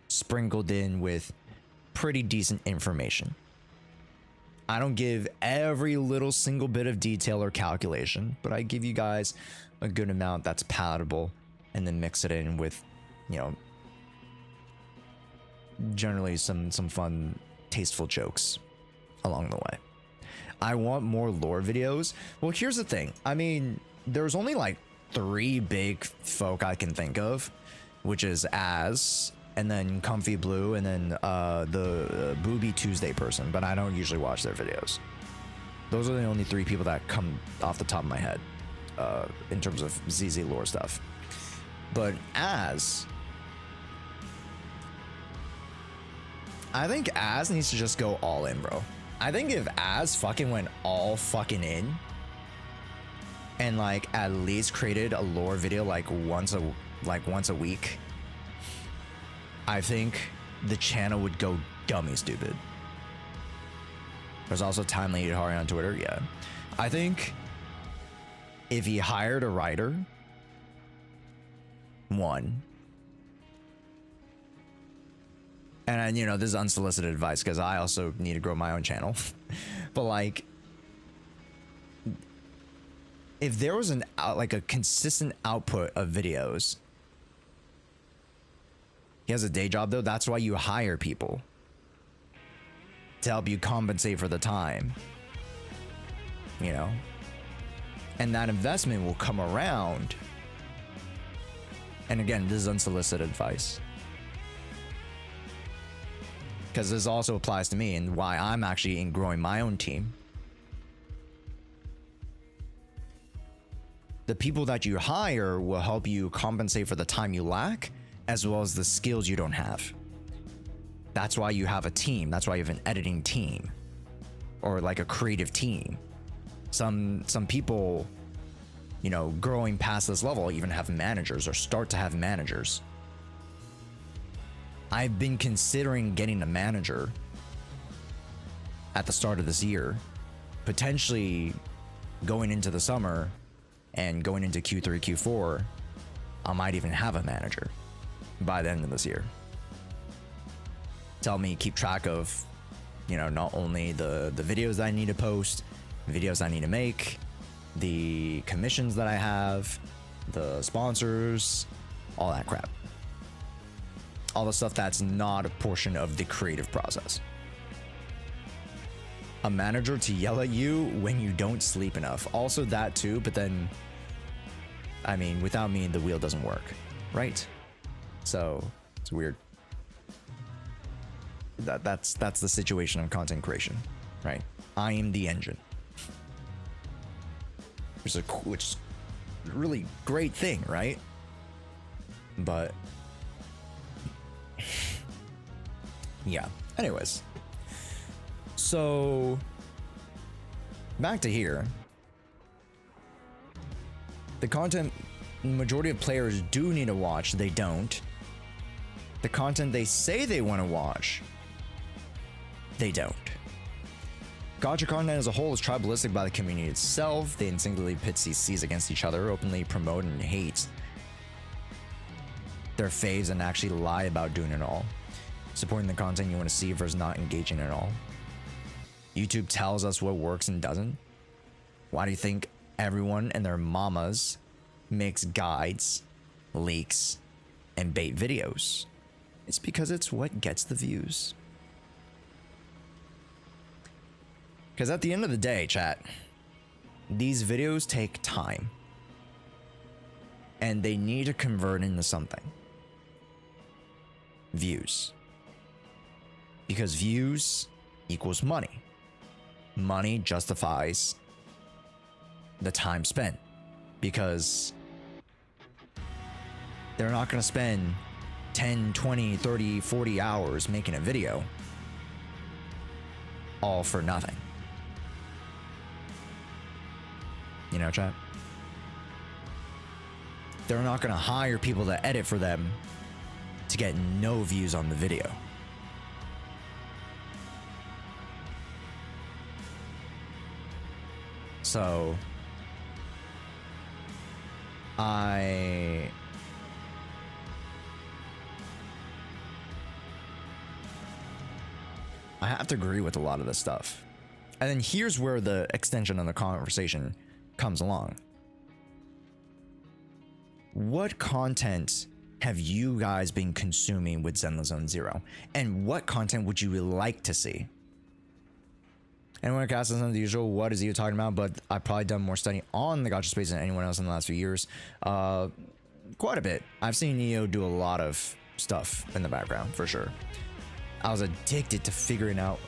sprinkled in with pretty decent information. I don't give every little single bit of detail or calculation, but I give you guys a good amount that's palatable, and then mix it in with, you know, generally some fun, tasteful jokes along the way. I want more lore videos. Well, here's the thing. I mean, there's only like 3 big folk I can think of, which is Az, and then Comfy Blue, and then the Booby Tuesday person, but I don't usually watch their videos. Those are the only 3 people that come off the top of my head in terms of ZZ lore stuff. But Az, I think Az needs to just go all in, bro. I think if Az fucking went all fucking in and like at least created a lore video like once a week, I think the channel would go dummy stupid. There's also Timely Hari on Twitter. Yeah, I think if he hired a writer, and you know, this is unsolicited advice because I also need to grow my own channel, but like, if there was like a consistent output of videos. He has a day job though. That's why you hire people to help you compensate for the time, you know, and that investment will come around. And again, this is unsolicited advice, because this also applies to me and why I'm actually in growing my own team. The people that you hire will help you compensate for the time you lack, as well as the skills you don't have. That's why you have a team. That's why you have an editing team or like a creative team. Some people, you know, growing past this level even have managers or start to have managers. I've been considering getting a manager at the start of this year, potentially going into the summer and going into Q3, Q4, I might even have a manager. by the end of this year. Tell me keep track of, you know, not only the videos that I need to post, videos I need to make, the commissions that I have, the sponsors, all that crap. All the stuff that's not a portion of the creative process. A manager to yell at you when you don't sleep enough. Also that too, but then, I mean, without me, the wheel doesn't work, right? So it's weird. That's the situation of content creation, right? I am the engine, which is a really great thing, right? But yeah. Anyways, so back to here. The content majority of players do need to watch, they don't. The content they say they want to watch, they don't. Gacha content as a whole is tribalistic by the community itself. They instinctively pit CCs against each other, openly promote and hate their faves, and actually lie about doing it all. Supporting the content you want to see versus not engaging at all. YouTube tells us what works and doesn't. Why do you think everyone and their mamas makes guides, leaks, and bait videos? It's because it's what gets the views. Because at the end of the day, chat, these videos take time. And they need to convert into something. Views. Because views equals money. Money justifies the time spent. Because they're not going to spend 10, 20, 30, 40 hours making a video all for nothing. You know, chat? They're not going to hire people to edit for them to get no views on the video. So I have to agree with a lot of this stuff. And then here's where the extension of the conversation comes along. What content have you guys been consuming with Zenless Zone Zero? And what content would you like to see? Anyone cast us on the usual, what is he talking about? But I've probably done more study on the gacha space than anyone else in the last few years. Quite a bit. I've seen Neo do a lot of stuff in the background, for sure. I was addicted to figuring out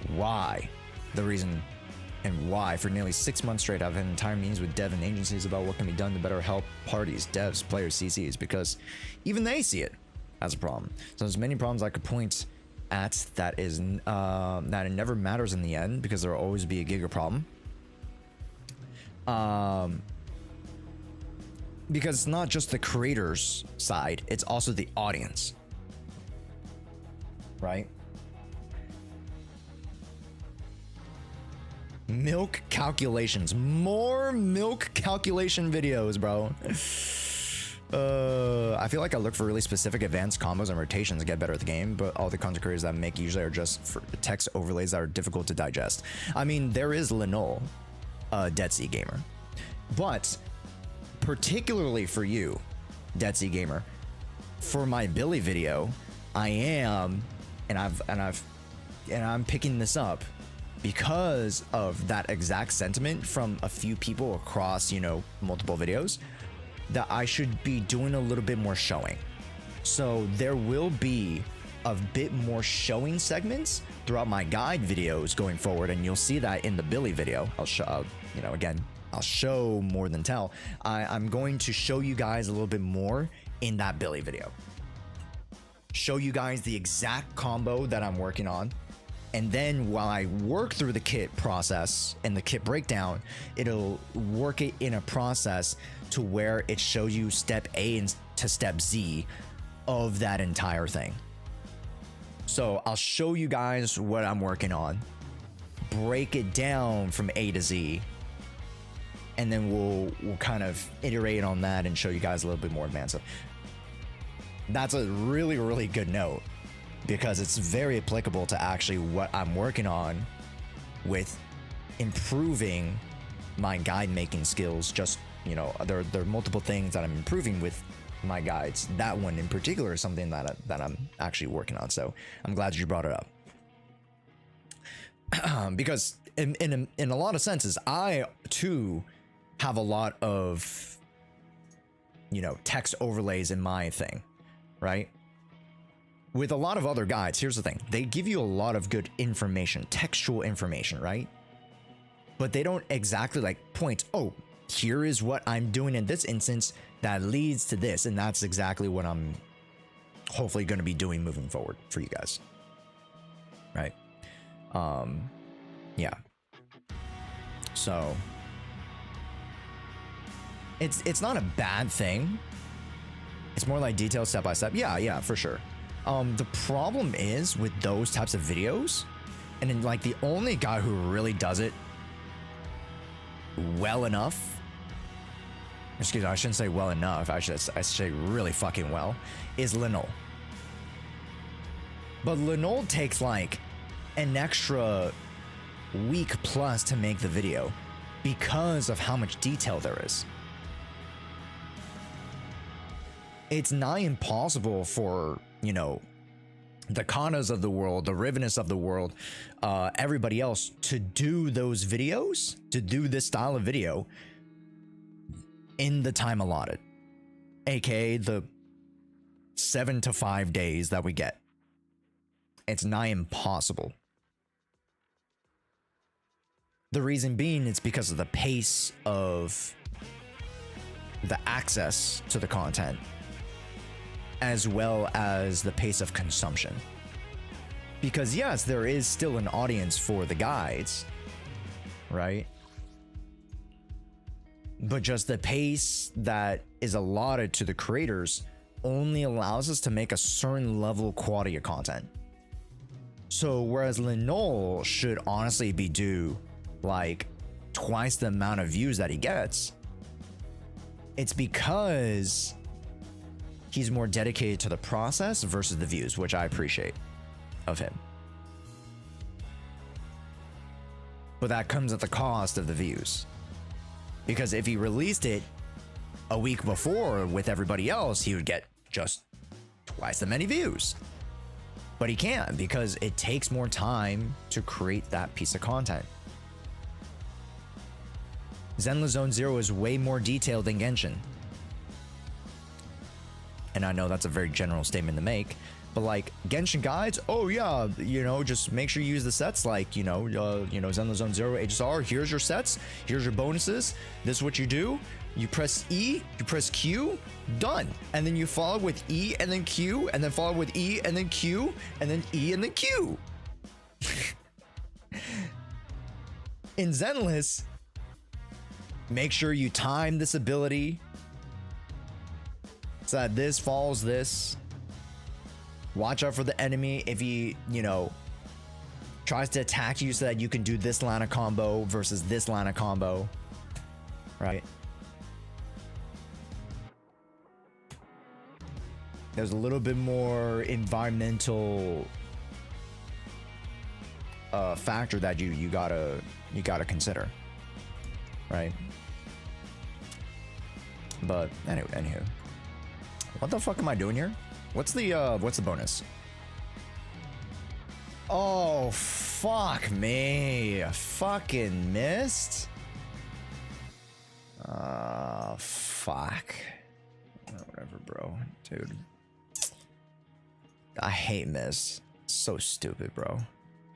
why. The reason and why. For nearly 6 months straight, I've had entire meetings with dev and agencies about what can be done to better help parties, devs, players, CCs, because even they see it as a problem. So there's many problems I could point at that it never matters in the end, because there will always be a giga problem. Because it's not just the creator's side, it's also the audience, right? Milk calculations, more milk calculation videos, bro. I feel like I look for really specific advanced combos and rotations to get better at the game, but all the content creators that I make usually are just for text overlays that are difficult to digest. I mean, there is Lenol, Dead Sea Gamer, but particularly for you, Dead Sea Gamer, for my Billy video, I am, and I'm picking this up because of that exact sentiment from a few people across, you know, multiple videos, that I should be doing a little bit more showing. So there will be a bit more showing segments throughout my guide videos going forward, and you'll see that in the Billy video. I'll show, you know, again, I'll show more than tell. I'm going to show you guys a little bit more in that Billy video. Show you guys the exact combo that I'm working on. And then while I work through the kit process and the kit breakdown, it'll work it in a process to where it shows you step A and to step Z of that entire thing. So I'll show you guys what I'm working on, break it down from A to Z, and then we'll kind of iterate on that and show you guys a little bit more advanced stuff. that's a really, really good note because it's very applicable to actually what I'm working on with improving my guide making skills. Just, you know, there are multiple things that I'm improving with my guides. That one in particular is something that I'm actually working on. So I'm glad you brought it up. Because in a lot of senses, I too have a lot of, you know, text overlays in my thing, right? With a lot of other guides, here's the thing. They give you a lot of good information, textual information, right? But they don't exactly like point, oh, here is what I'm doing in this instance that leads to this. And that's exactly what I'm hopefully going to be doing moving forward for you guys. Right? Yeah. So it's not a bad thing. It's more like detailed step by step. Yeah, for sure. The problem is with those types of videos, and then like the only guy who really does it well enough, excuse me, I shouldn't say well enough, I should say really fucking well, is Lenol. But Lenol takes like an extra week plus to make the video because of how much detail there is. It's nigh impossible for, you know, the Kanas of the world, the Rivenus of the world, everybody else to do those videos, to do this style of video in the time allotted, aka the 7 to 5 days that we get. It's nigh impossible. The reason being, it's because of the pace of the access to the content, as well as the pace of consumption. Because yes, there is still an audience for the guides, right? But just the pace that is allotted to the creators only allows us to make a certain level of quality of content. So whereas Lenol should honestly be due like twice the amount of views that he gets, it's because he's more dedicated to the process versus the views, which I appreciate of him. But that comes at the cost of the views. Because if he released it a week before with everybody else, he would get just twice the many views. But he can't, because it takes more time to create that piece of content. Zenless Zone Zero is way more detailed than Genshin. And I know that's a very general statement to make, but like Genshin guides, oh yeah, you know, just make sure you use the sets like, Zenless Zone Zero HSR, here's your sets, here's your bonuses, this is what you do, you press E, you press Q, done. And then you follow with E and then Q, and then follow with E and then Q, and then E and then Q. In Zenless, make sure you time this ability so that this follows this. Watch out for the enemy if he, tries to attack you so that you can do this line of combo versus this line of combo, right? There's a little bit more environmental factor that you gotta consider, right? But anywho, what the fuck am I doing here? What's the bonus? Oh, fuck me. I fucking missed. Fuck. Whatever, bro. Dude. I hate miss. So stupid, bro.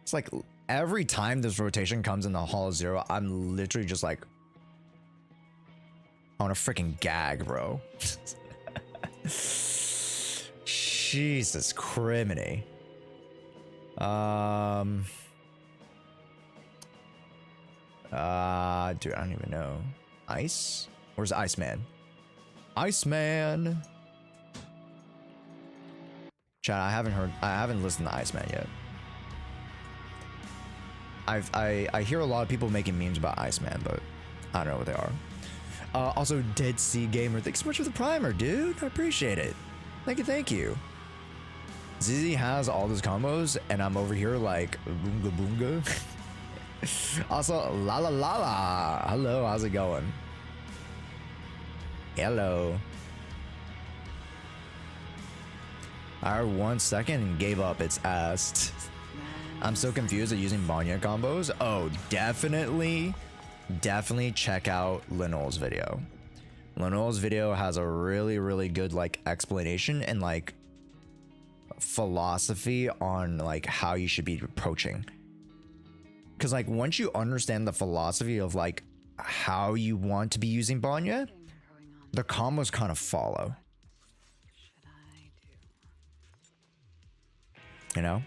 It's like every time this rotation comes in the Hall of Zero, I'm literally just like, I want to freaking gag, bro. Jesus criminy. Dude, I don't even know. Ice? Where's Iceman? Iceman. Chat, I haven't listened to Iceman yet. I hear a lot of people making memes about Iceman, but I don't know what they are. Also, Dead Sea Gamer, thanks so much for the primer, dude. I appreciate it. Thank you, thank you. ZZ has all those combos, and I'm over here like boonga boonga. Also, la la la la. Hello, how's it going? Hello. I heard 1 second and gave up its ass. I'm so confused at using Banya combos. Oh, definitely check out Linol's video. Linol's video has a really good like explanation and like philosophy on like how you should be approaching. Because like once you understand the philosophy of like how you want to be using Banya, the combos kind of follow. You know?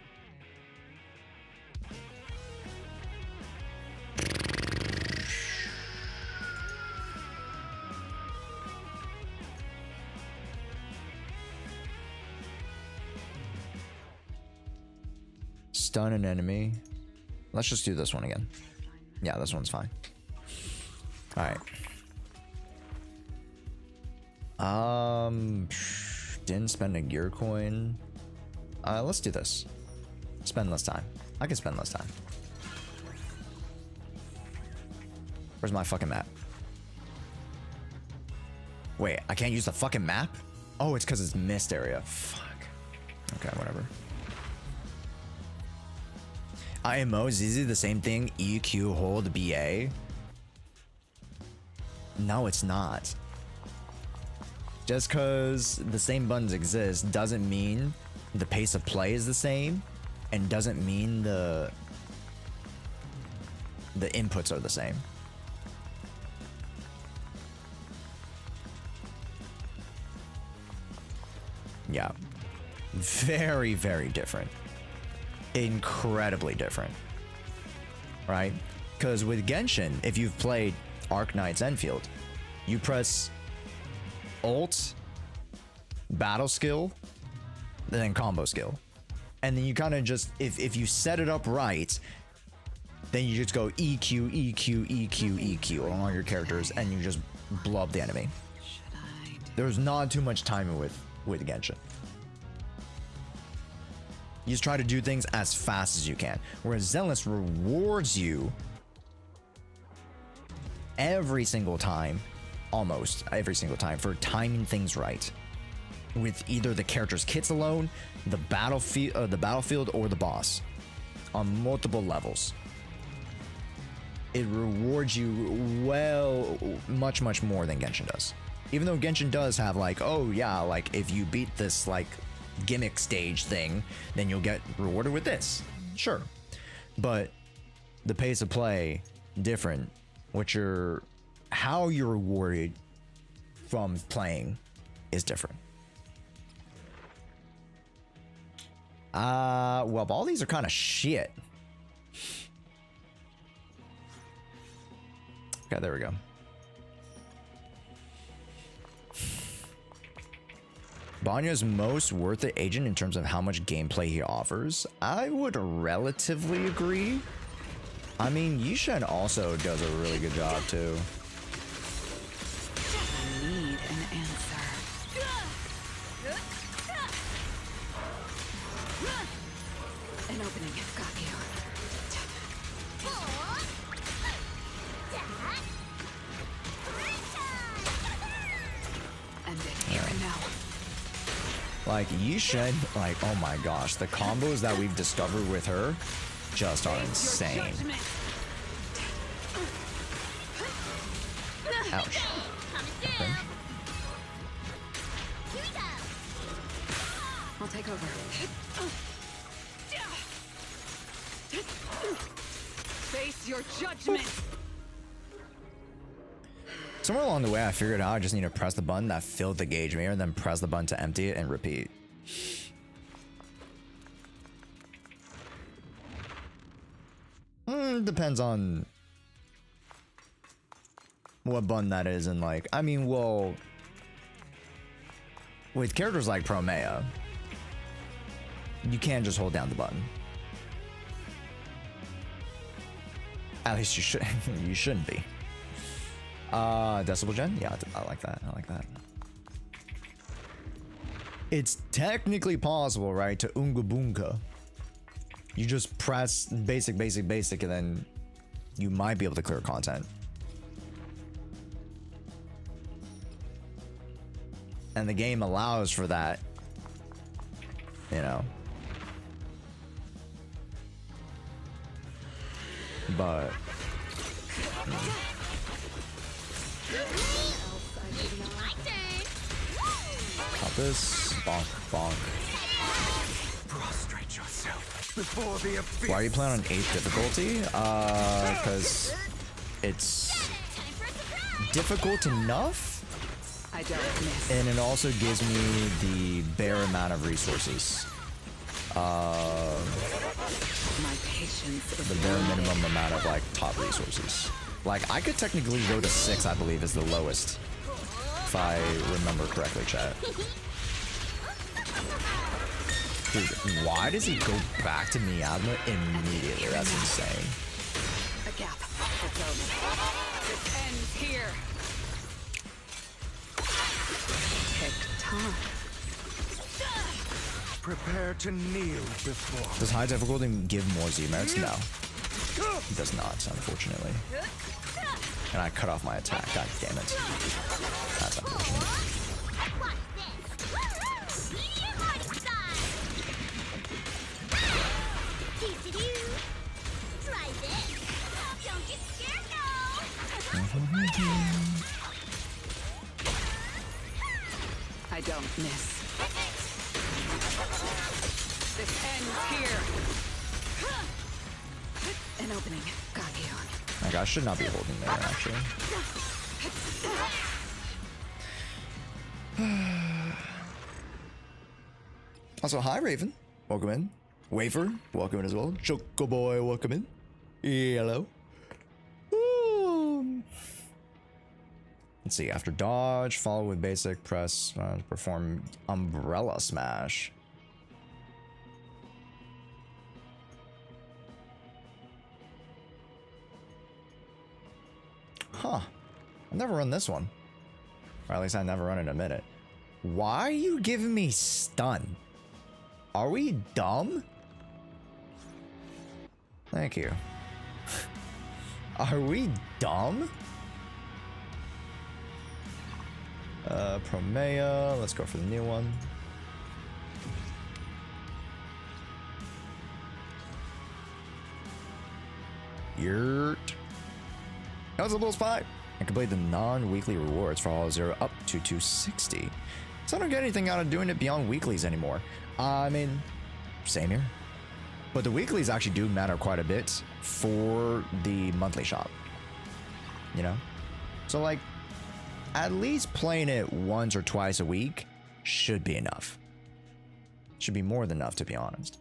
Stun an enemy. Let's just do this one again. Yeah, this one's fine. All right. Didn't spend a gear coin. Let's do this. Spend less time. I can spend less time. Where's my fucking map? Wait, I can't use the fucking map? Oh, it's because it's mist area. Fuck. Okay, whatever. IMO, ZZ the same thing. EQ, hold, BA. No, it's not. Just because the same buttons exist doesn't mean the pace of play is the same, and doesn't mean the inputs are the same. Yeah. Very, very different. Incredibly different. Right? Because with Genshin, if you've played Arc Knight's Enfield, you press ult, battle skill, then combo skill. And then you kind of just, if you set it up right, then you just go EQ, EQ, EQ, EQ on all your characters, and you just blow up the enemy. There's not too much timing with Genshin. You just try to do things as fast as you can. Whereas Zenless rewards you every single time, almost every single time, for timing things right. With either the character's kits alone, the battlefield, or the boss, on multiple levels. It rewards you well, much more than Genshin does. Even though Genshin does have like, oh yeah, like if you beat this like gimmick stage thing, then you'll get rewarded with this. Sure, but the pace of play different. How you're rewarded from playing is different. Well, all these are kind of shit. Okay, there we go. Banya's most worth it agent in terms of how much gameplay he offers. I would relatively agree. I mean, Yishen also does a really good job too. I need an answer. An opening has got you. And then here and now. Like Yishen, like oh my gosh, the combos that we've discovered with her just are insane. Ouch. Okay. I'll take over. Face your judgment. Somewhere along the way, I figured out I just need to press the button that filled the gauge mirror, and then press the button to empty it and repeat. Depends on what button that is, and like, I mean, well, with characters like Promea, you can't just hold down the button. At least you should. You shouldn't be. Decibel Gen? Yeah, I like that. I like that. it's technically possible, right, to Unga Bunga. You just press basic, basic, basic, and then you might be able to clear content. And the game allows for that, you know. But got this. Bonk, bonk. Prostrate yourself before the abyss. Why are you playing on 8th difficulty? Because it's difficult enough. I don't miss. And it also gives me the bare amount of resources. My patience is The bare minimum amount of like top resources. Like I could technically go to 6, I believe, is the lowest. If I remember correctly, chat. Dude, why does he go back to Miyabi immediately? That's insane. a gap. It's over. It ends here. Tick tock. Prepare to kneel before. Does high difficulty give more Z merits? No. It does not, unfortunately. And I cut off my attack. God damn it. That's unfortunate. Watch this. Medium heart style. Doo-doo-doo. Try this. Don't get scared now. I don't miss. This ends here. An opening. Got you. Like, I should not be holding there, actually. Also, hi, Raven. Welcome in. Wafer, welcome in as well. Chocoboy, welcome in. Hello. Let's see. After dodge, follow with basic, press, perform umbrella smash. Huh. I've never run this one. Or at least I've never run it in a minute. Why are you giving me stun? Are we dumb? Thank you. Are we dumb? Promea. Let's go for the new one. Yurt. Eligible spot. And complete the non-weekly rewards for all 0 up to 260. So I don't get anything out of doing it beyond weeklies anymore. I mean, same here. But the weeklies actually do matter quite a bit for the monthly shop. You know? So like, at least playing it once or twice a week should be enough. Should be more than enough, to be honest.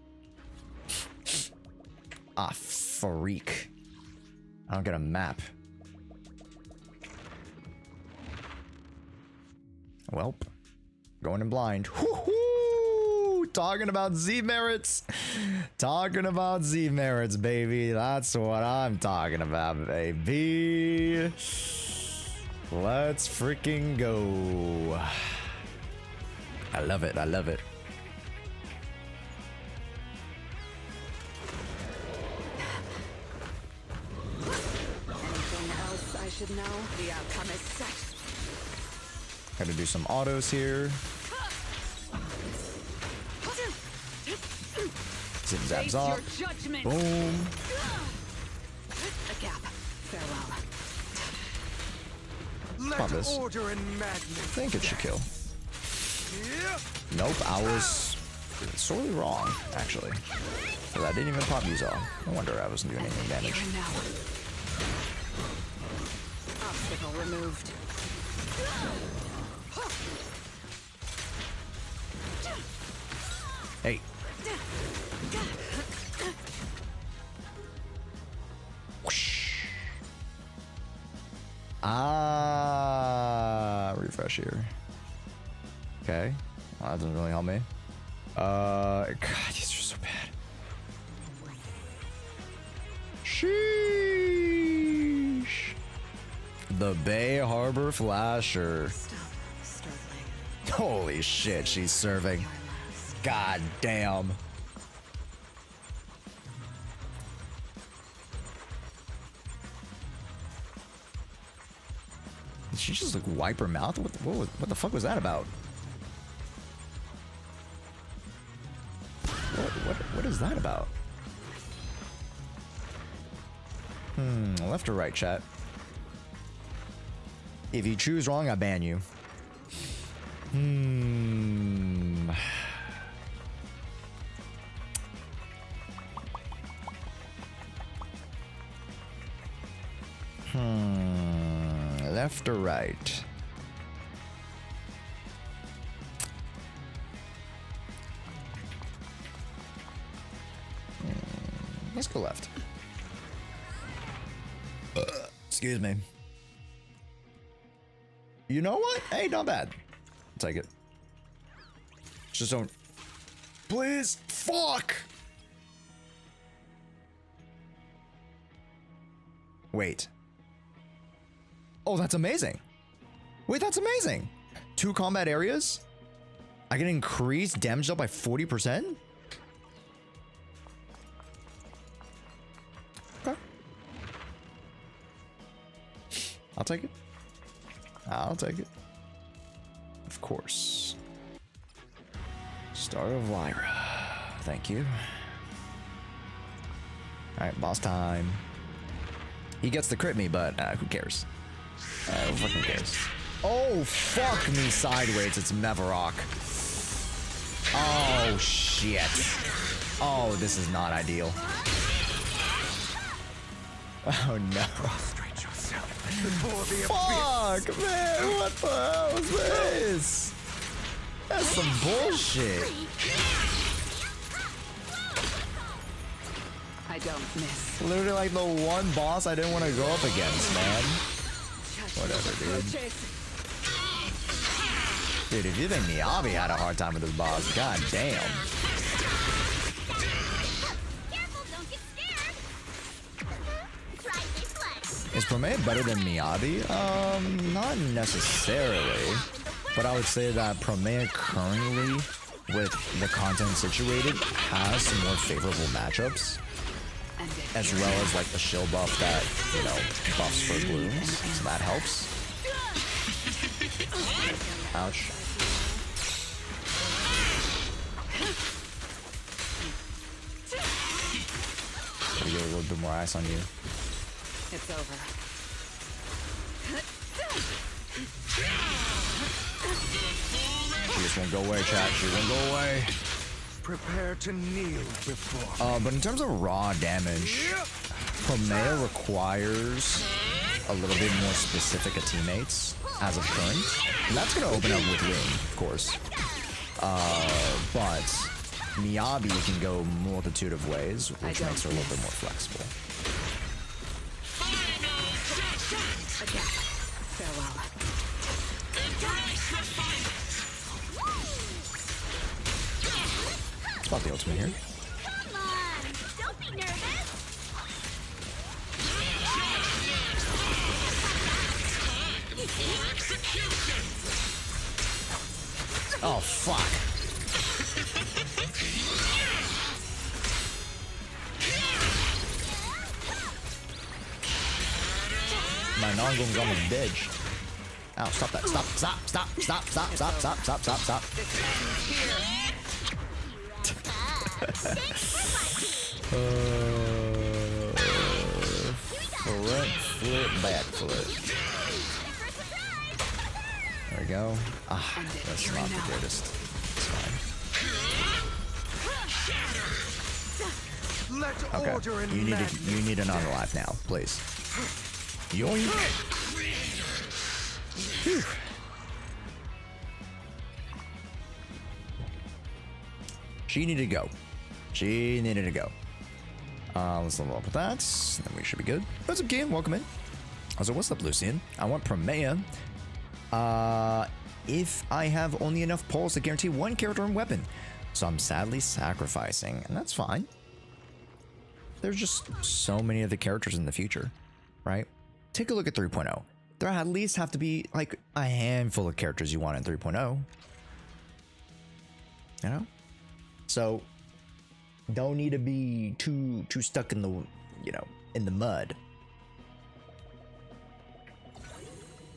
Ah, freak. I don't get a map. Welp. Going in blind. Woohoo! Talking about Z merits. Talking about Z merits, baby. That's what I'm talking about, baby. Let's freaking go. I love it. I love it. Anything else I should know? The outcome is set. Gotta do some autos here. Zip zap Face zop. your judgment. Boom. A gap. Farewell. Let Pop this. order and I madness. think it should kill. Yeah. Nope, I was sorely wrong, actually. Because I didn't even pop these off. No wonder I wasn't doing any damage. Here and now. Obstacle removed. Hey. Whoosh. Ah, refresh here. Okay. Well, that doesn't really help me. God, these are so bad. Sheesh. The Bay Harbor Flasher. Stop struggling. Holy shit, she's serving. God damn. Did she just like wipe her mouth? What the fuck was that about? What is that about? Left or right, chat? If you choose wrong, I ban you. Left or right? Let's go left. Excuse me. You know what? Hey, not bad. I'll take it. Just don't. Please. Fuck. Wait. Oh, that's amazing. Wait, that's amazing. 2 combat areas? I can increase damage up by 40%? Okay. I'll take it. I'll take it. Of course. Star of Lyra. Thank you. Alright, boss time. He gets to crit me, but who cares? Who fucking cares? Oh, fuck me sideways. It's Mevarok. Oh, shit. Oh, this is not ideal. Oh, no. Prostrate yourself before the Fuck, man. What the hell is this? That's some bullshit. I don't miss. Literally like the one boss I didn't want to go up against, man. Whatever, dude. Dude, if you think Miyabi had a hard time with this boss, god damn. Careful, don't get scared. Try this one. Is Promea better than Miyabi? Not necessarily. But I would say that Promea currently, with the content situated, has some more favorable matchups. As well as like the shield buff that, you know, buffs for blooms. So that helps. Ouch. Gotta get a little bit more ice on you. It's over. She just won't go away, chat. She won't go away. Prepare to kneel before. But in terms of raw damage, Promea requires a little bit more specific of teammates as of current. And that's going to open up with Wing, of course. But Miyabi can go multitude of ways, which makes her a little bit more flexible. Farewell. It's about the ultimate here. Come on, don't be nervous. Oh, fuck. My non-gun's on the bitch. Ow, stop that. Stop, stop, stop, stop, stop, stop, stop, stop, stop, stop. Front flip, back flip. There we go. Ah, that's not the greatest. It's fine. Let Okay, order and you need an unalive now, please. Yoink. Phew. She needed to go. She needed to go. Let's level up with that. Then we should be good. What's up, Kian? Welcome in. Also, what's up, Lucian? I want Promea. If I have only enough pulls to guarantee one character and weapon. So I'm sadly sacrificing, and that's fine. There's just so many of the characters in the future, right? Take a look at 3.0. There at least have to be like a handful of characters you want in 3.0. You know? So don't need to be too stuck in the, you know, in the mud.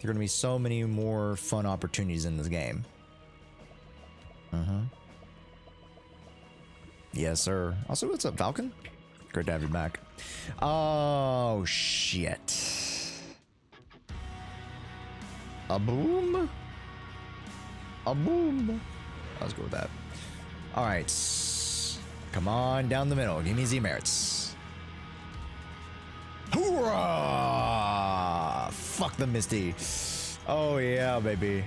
There are gonna be so many more fun opportunities in this game. Yes, sir. Also, what's up, Falcon? Great to have you back. Oh shit. A boom? A boom. Let's go with that. Alright. Come on down the middle. Give me Z merits. Hoorah! Fuck the Misty. Oh yeah, baby.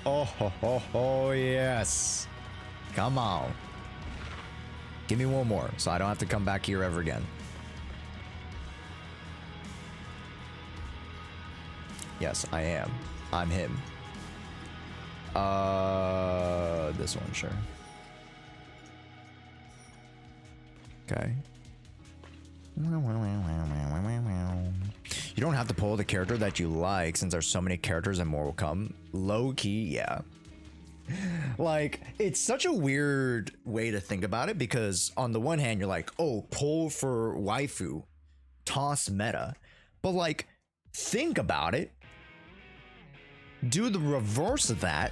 Oh, yes. Come on. Give me one more so I don't have to come back here ever again. Yes, I am. I'm him. This one, sure. Okay. You don't have to pull the character that you like since there's so many characters and more will come. Low key, yeah. Like, it's such a weird way to think about it because on the one hand, you're like, oh, pull for waifu, toss meta. But like, think about it. Do the reverse of that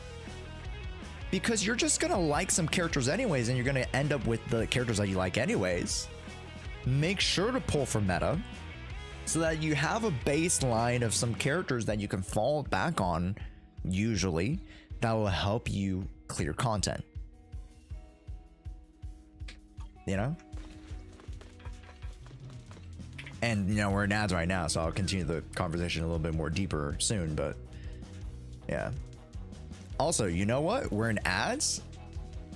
because you're just gonna like some characters anyways and you're gonna end up with the characters that you like anyways. Make sure to pull for meta so that you have a baseline of some characters that you can fall back on usually that will help you clear content. You know? And, you know, we're in ads right now, so I'll continue the conversation a little bit more deeper soon, but yeah. Also, you know what? We're in ads.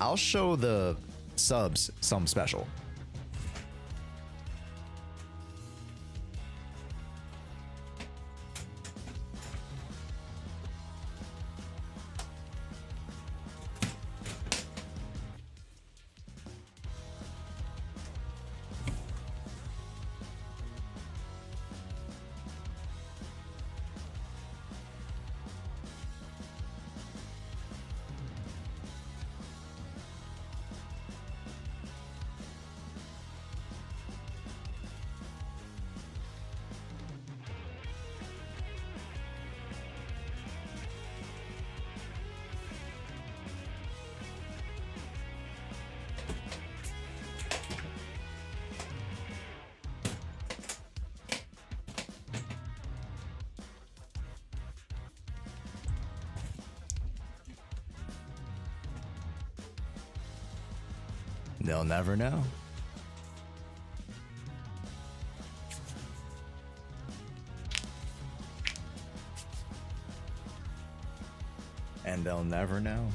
I'll show the subs some special. They'll never know. And they'll never know.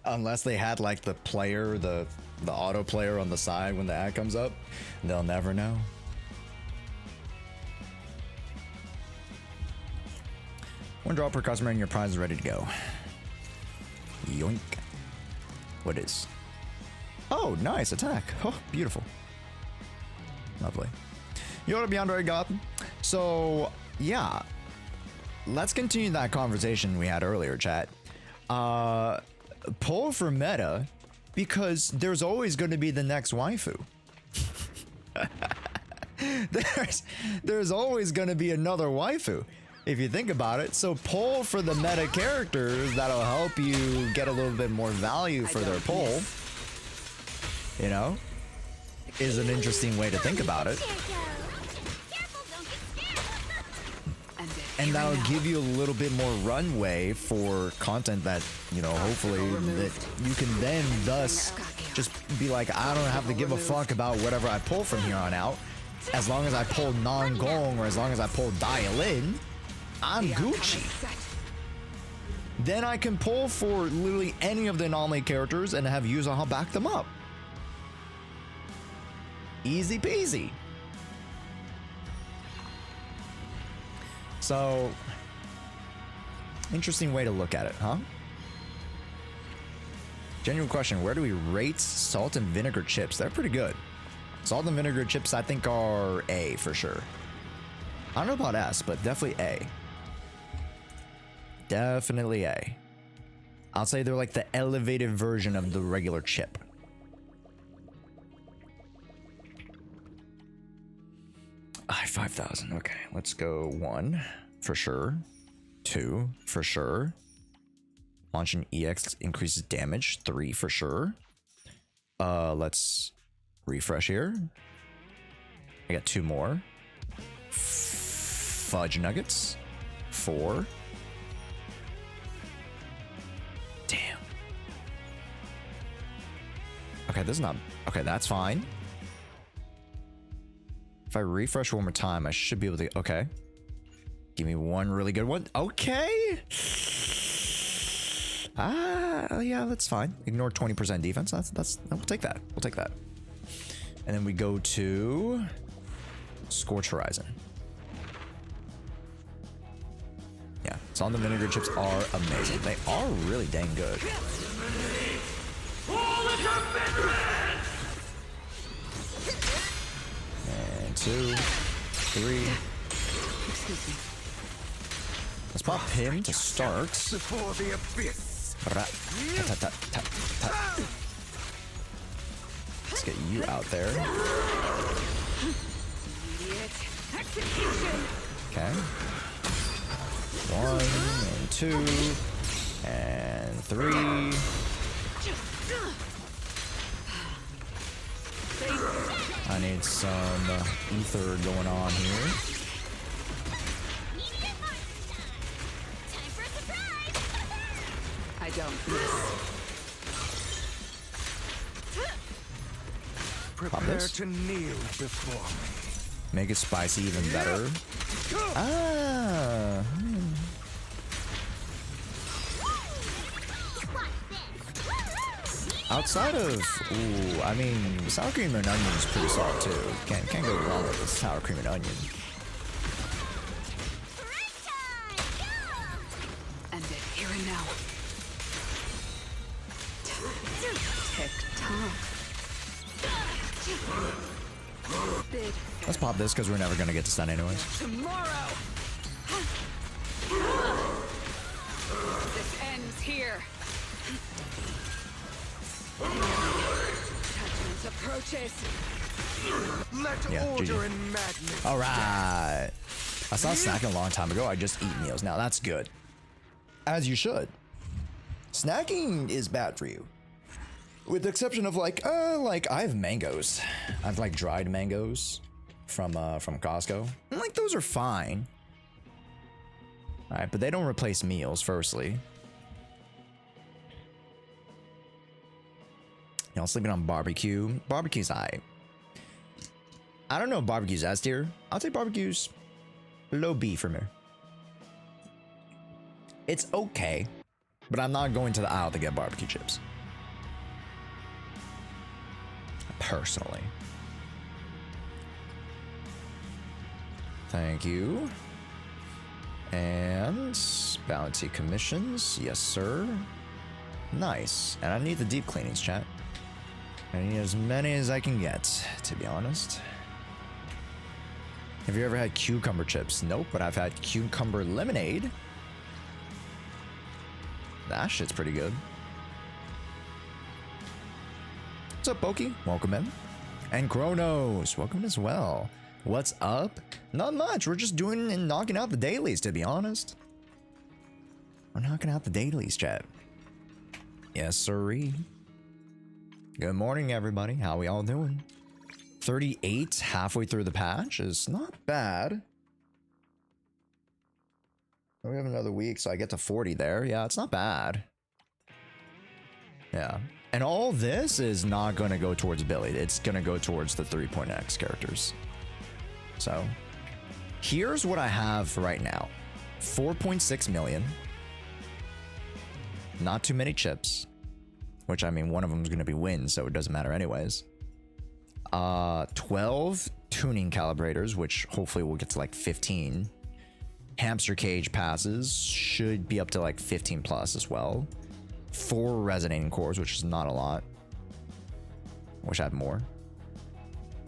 Unless they had like the player, the auto player on the side when the ad comes up, they'll never know. One draw per customer and your prize is ready to go. Yoink. What is? Oh, nice attack. Oh, beautiful. Lovely. Yoda Beyond already got. So, yeah. Let's continue that conversation we had earlier, chat. Pull for meta because there's always going to be the next waifu. there's always going to be another waifu if you think about it. So pull for the meta characters that'll help you get a little bit more value for their pull. You know, is an interesting way to think about it. And that'll give you a little bit more runway for content that, you know, hopefully that you can then thus just be like, I don't have to give a fuck about whatever I pull from here on out. As long as I pull non-gong or as long as I pull dial in, I'm Gucci. Then I can pull for literally any of the anomaly characters and have Yuzaha back them up. Easy peasy. So, interesting way to look at it, huh? Genuine question, where do we rate salt and vinegar chips? They're pretty good. Salt and vinegar chips, I think, are A for sure. I don't know about S, but definitely A. Definitely A. I'll say they're like the elevated version of the regular chip. I 5,000. Okay, let's go 1 for sure. 2 for sure. Launch an EX increases damage. 3 for sure. Let's refresh here. I got 2 more. Fudge nuggets. 4. Damn. Okay, this is not... Okay, that's fine. If I refresh one more time, I should be able to... Okay. Give me one really good one. Okay. Yeah, that's fine. Ignore 20% defense. We'll take that. We'll take that. And then we go to Scorch Horizon. Yeah, Salt and Vinegar chips are amazing. They are really dang good. And 2, 3. Excuse me. Let's pop him to start. Before the abyss. Let's get you out there. Immediate execution. Okay. 1 and 2 and 3. I need some ether going on here. Immediate monster time. Time for a surprise. I don't miss. Prepare this. to kneel before me. Make it spicy even better. Ah. Outside of, ooh, I mean, sour cream and onion is pretty solid too. Can't go wrong with sour cream and onion. End it here and now. Tick tock. Big Let's pop this because we're never gonna get to stun anyways. tomorrow. This ends here. Judgment approaches. Let Yeah, order GG. and madness. All right. I stopped snacking a long time ago. I just eat meals now. That's good. As you should. Snacking is bad for you. With the exception of like I have mangoes. I have like dried mangoes from Costco. And, like those are fine. All right, but they don't replace meals. Firstly, y'all sleeping on barbecue. Barbecue's I don't know if barbecue's S tier. I'll say barbecue's low B for me. It's okay, but I'm not going to the aisle to get barbecue chips. Personally. Thank you. And bounty commissions. Yes, sir. Nice. And I need the deep cleanings, chat. I need as many as I can get, to be honest. Have you ever had cucumber chips? Nope, but I've had cucumber lemonade. That shit's pretty good. What's up, Pokey? Welcome in. And Kronos, welcome as well. What's up? Not much. We're just doing and knocking out the dailies, to be honest. We're knocking out the dailies, chat. Yes, sirree. Good morning, everybody. How we all doing? 38 halfway through the patch is not bad. We have another week, so I get to 40 there. Yeah, it's not bad. Yeah. And all this is not going to go towards Billy. It's going to go towards the 3.x characters. So, here's what I have right now. 4.6 million. Not too many chips. Which, I mean, one of them is going to be wins, so it doesn't matter anyways. 12 tuning calibrators, which hopefully we'll get to like 15. Hamster cage passes should be up to like 15 plus as well. 4 resonating cores, which is not a lot. Wish I had more.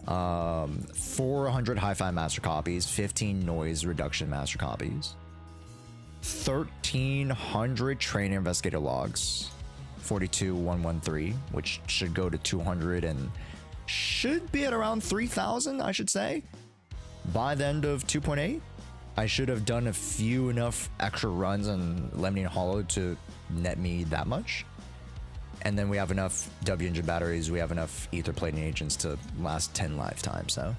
400 hi-fi master copies, 15 noise reduction master copies, 1,300 trainer investigator logs, 42,113, which should go to 200 and should be at around 3,000, I should say, by the end of 2.8. I should have done a few enough extra runs on Lemony Hollow to net me that much. And then we have enough W engine batteries, we have enough ether plating agents to last 10 lifetimes, so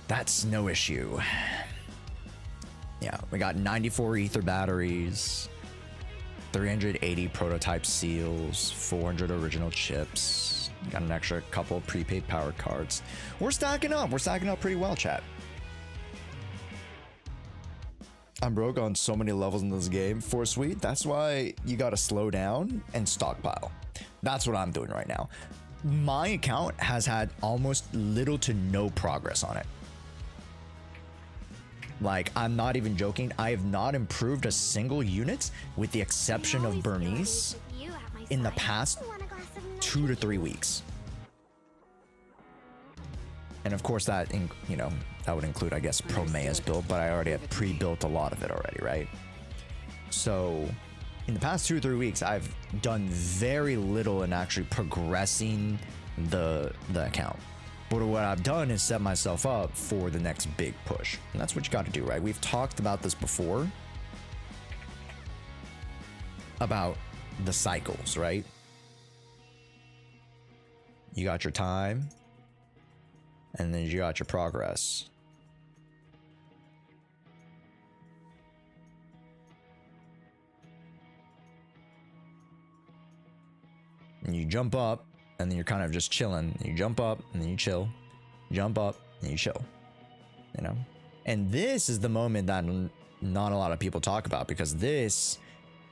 that's no issue. Yeah, we got 94 ether batteries, 380 prototype seals, 400 original chips, got an extra couple of prepaid power cards. We're stacking up pretty well, chat. I'm broke on so many levels in this game. For Sweet, that's why you gotta slow down and stockpile. That's what I'm doing right now. My account has had almost little to no progress on it. Like, I'm not even joking. I have not improved a single unit, with the exception of Bernice, in the past 2 to 3 weeks. And of course that, you know, that would include, I guess, Promea's build, but I already have pre-built a lot of it already, right? So in the past 2 or 3 weeks, I've done very little in actually progressing the account. But what I've done is set myself up for the next big push. And that's what you got to do, right? We've talked about this before, about the cycles, right? You got your time, and then you got your progress. And you jump up, and then you're kind of just chilling. You jump up, and then you chill. Jump up, and you chill. You know? And this is the moment that not a lot of people talk about, because this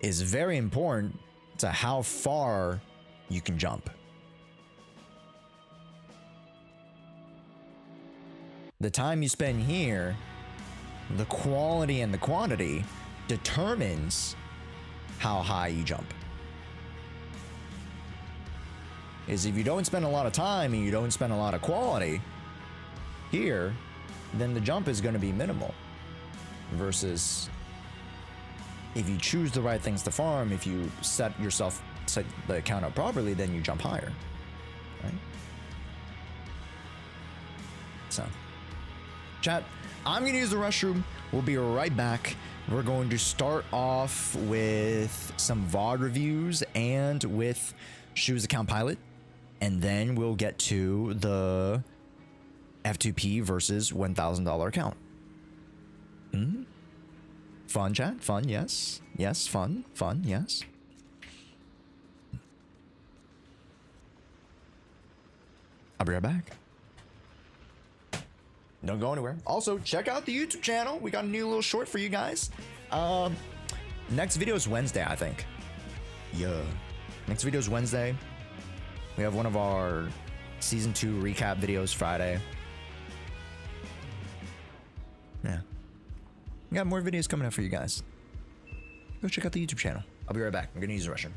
is very important to how far you can jump. The time you spend here, the quality and the quantity determines how high you jump. Is if you don't spend a lot of time and you don't spend a lot of quality here, then the jump is going to be minimal. Versus if you choose the right things to farm, if you set the account up properly, then you jump higher, right? So, chat, I'm going to use the restroom. We'll be right back. We're going to start off with some VOD reviews and with Shu's account pilot. And then we'll get to the F2P versus $1,000 account. Fun, chat? Fun, yes. Yes, fun, yes. I'll be right back. Don't go anywhere. Also, check out the YouTube channel. We got a new little short for you guys. Next video is Wednesday, I think. Yeah. Next video is Wednesday. We have one of our season 2 recap videos Friday. Yeah. We got more videos coming up for you guys. Go check out the YouTube channel. I'll be right back. I'm gonna use the restroom.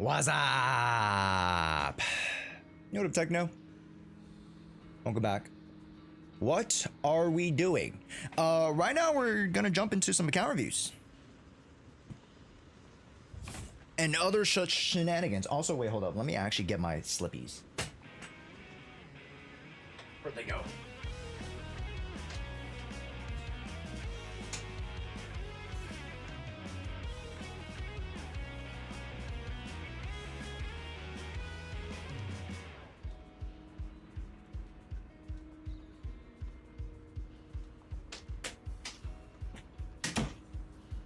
What's up? What up, Techno? Welcome back. What are we doing? Right now we're gonna jump into some account reviews. And other such shenanigans. Also, wait, hold up. Let me actually get my slippies. Where'd they go?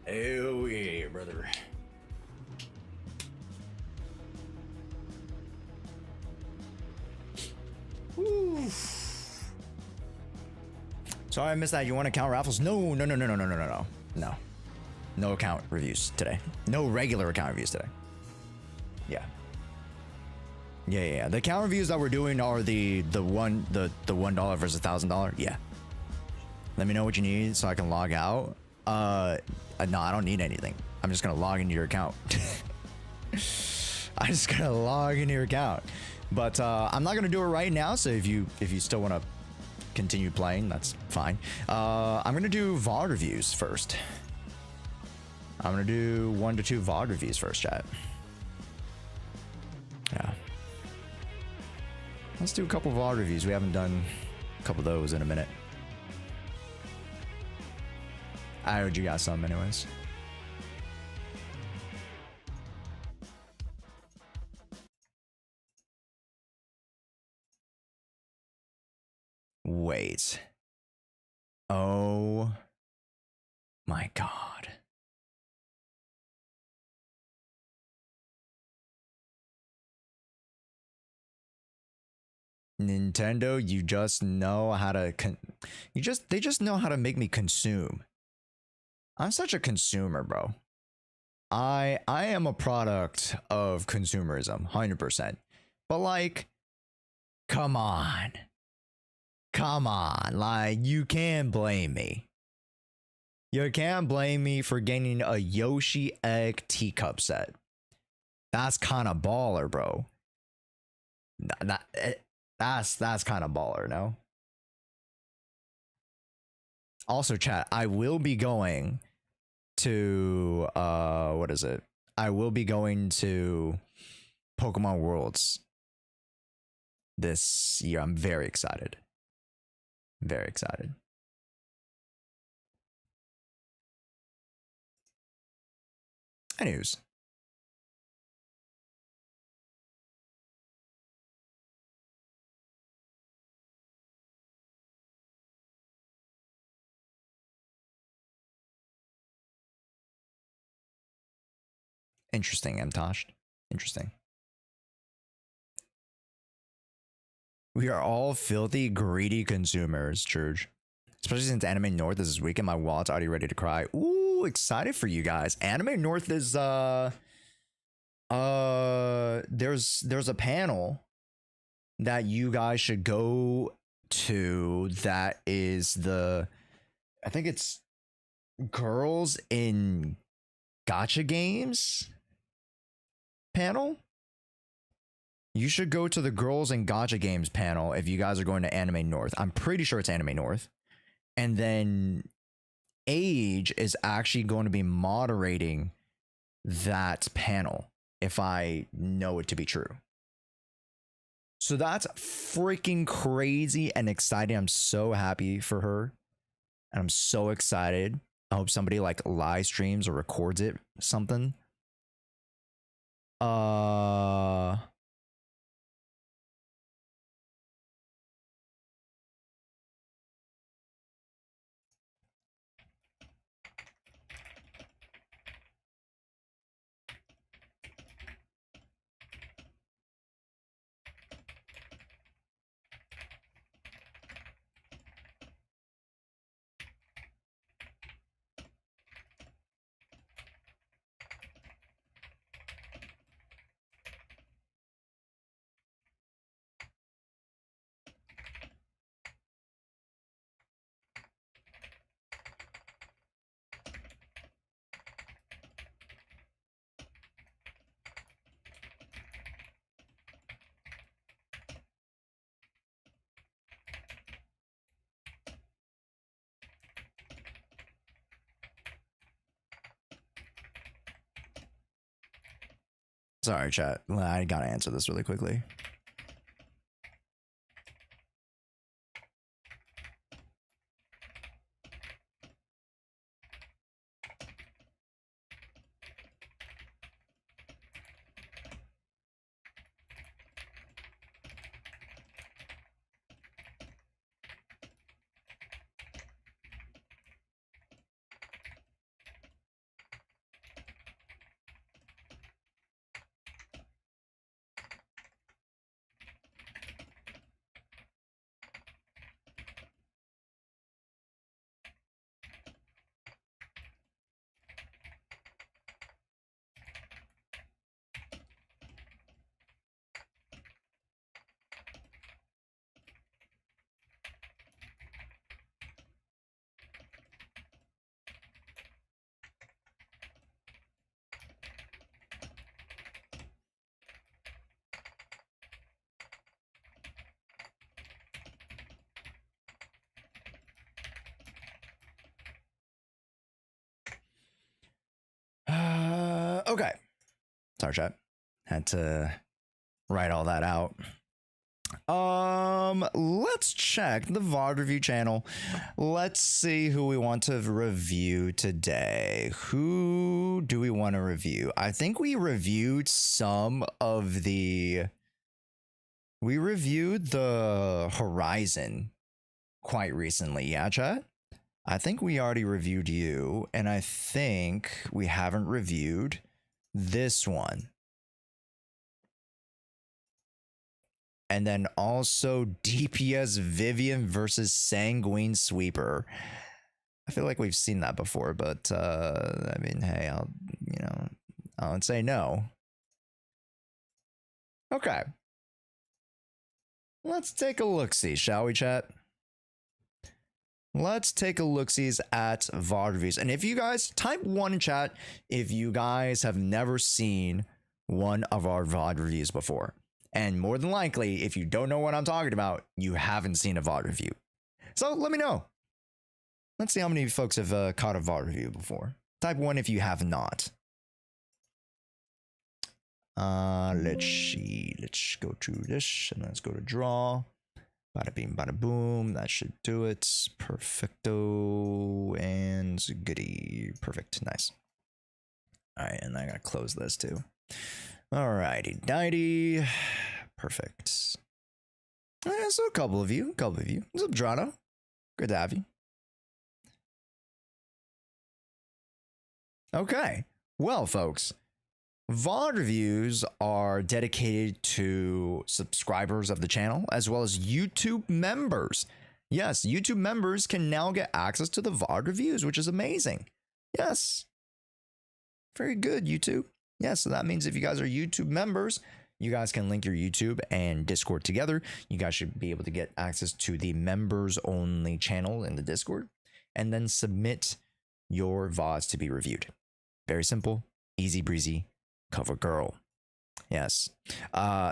Oh yeah, brother. Woo. Sorry I missed that. You want account raffles? No. No account reviews today. No regular account reviews today. Yeah. The account reviews that we're doing are the $1 versus $1,000. Yeah. Let me know what you need so I can log out. No, I don't need anything. I'm just gonna log into your account. I'm just gonna log into your account. But I'm not gonna do it right now. So if you still want to continue playing, that's fine. I'm gonna do VOD reviews first. I'm gonna do 1 to 2 VOD reviews first, chat. Yeah. Let's do a couple VOD reviews. We haven't done a couple of those in a minute. I heard you got some anyways. Wait. Oh my God. Nintendo, you just know how to they just know how to make me consume. I'm such a consumer, bro. I am a product of consumerism, 100%. But like, come on. Like, you can't blame me. You can't blame me for getting a Yoshi egg teacup set. That's kind of baller, bro. That's kind of baller, no? Also, chat, I will be going to what is it? I will be going to Pokemon Worlds this year. I'm very excited. Very excited. Anyways. Interesting, Mtosh. Interesting. We are all filthy, greedy consumers, Church. Especially since Anime North is this weekend, my wallet's already ready to cry. Ooh, excited for you guys. Anime North is there's a panel that you guys should go to that is I think it's girls in gacha games panel. You should go to the girls in gacha games panel if you guys are going to Anime North. I'm pretty sure it's Anime North. And then Age is actually going to be moderating that panel, if I know it to be true. So that's freaking crazy and exciting. I'm so happy for her. And I'm so excited. I hope somebody like live streams or records it, something. Sorry, chat. I gotta answer this really quickly. Okay. Sorry, chat. Had to write all that out. Let's check the VOD review channel. Let's see who we want to review today. Who do we want to review? I think we reviewed some of the... We reviewed the Horizon quite recently. Yeah, chat? I think we already reviewed you, and I think we haven't reviewed this one. And then also DPS Vivian versus Sanguine Sweeper. I feel like we've seen that before, but I mean, hey, I would say no. Okay. Let's take a look-see, shall we, chat? Let's take a look-sees at VOD reviews. And if you guys, type 1 in chat if you guys have never seen one of our VOD reviews before. And more than likely, if you don't know what I'm talking about, you haven't seen a VOD review. So let me know. Let's see how many folks have caught a VOD review before. Type 1 if you have not. Let's see. Let's go to this and let's go to draw. Bada bing, bada boom. That should do it. Perfecto and goody. Perfect. Nice. All right, and I gotta close this too. Alrighty, dighty. Perfect. So a couple of you. What's up, Drano? Good to have you. Okay. Well, folks, VOD reviews are dedicated to subscribers of the channel as well as YouTube members. Yes, YouTube members can now get access to the VOD reviews, which is amazing. Yes. Very good, YouTube. Yeah, so that means if you guys are YouTube members, you guys can link your YouTube and Discord together. You guys should be able to get access to the members only channel in the Discord and then submit your VODs to be reviewed. Very simple, easy breezy, cover girl. Yes.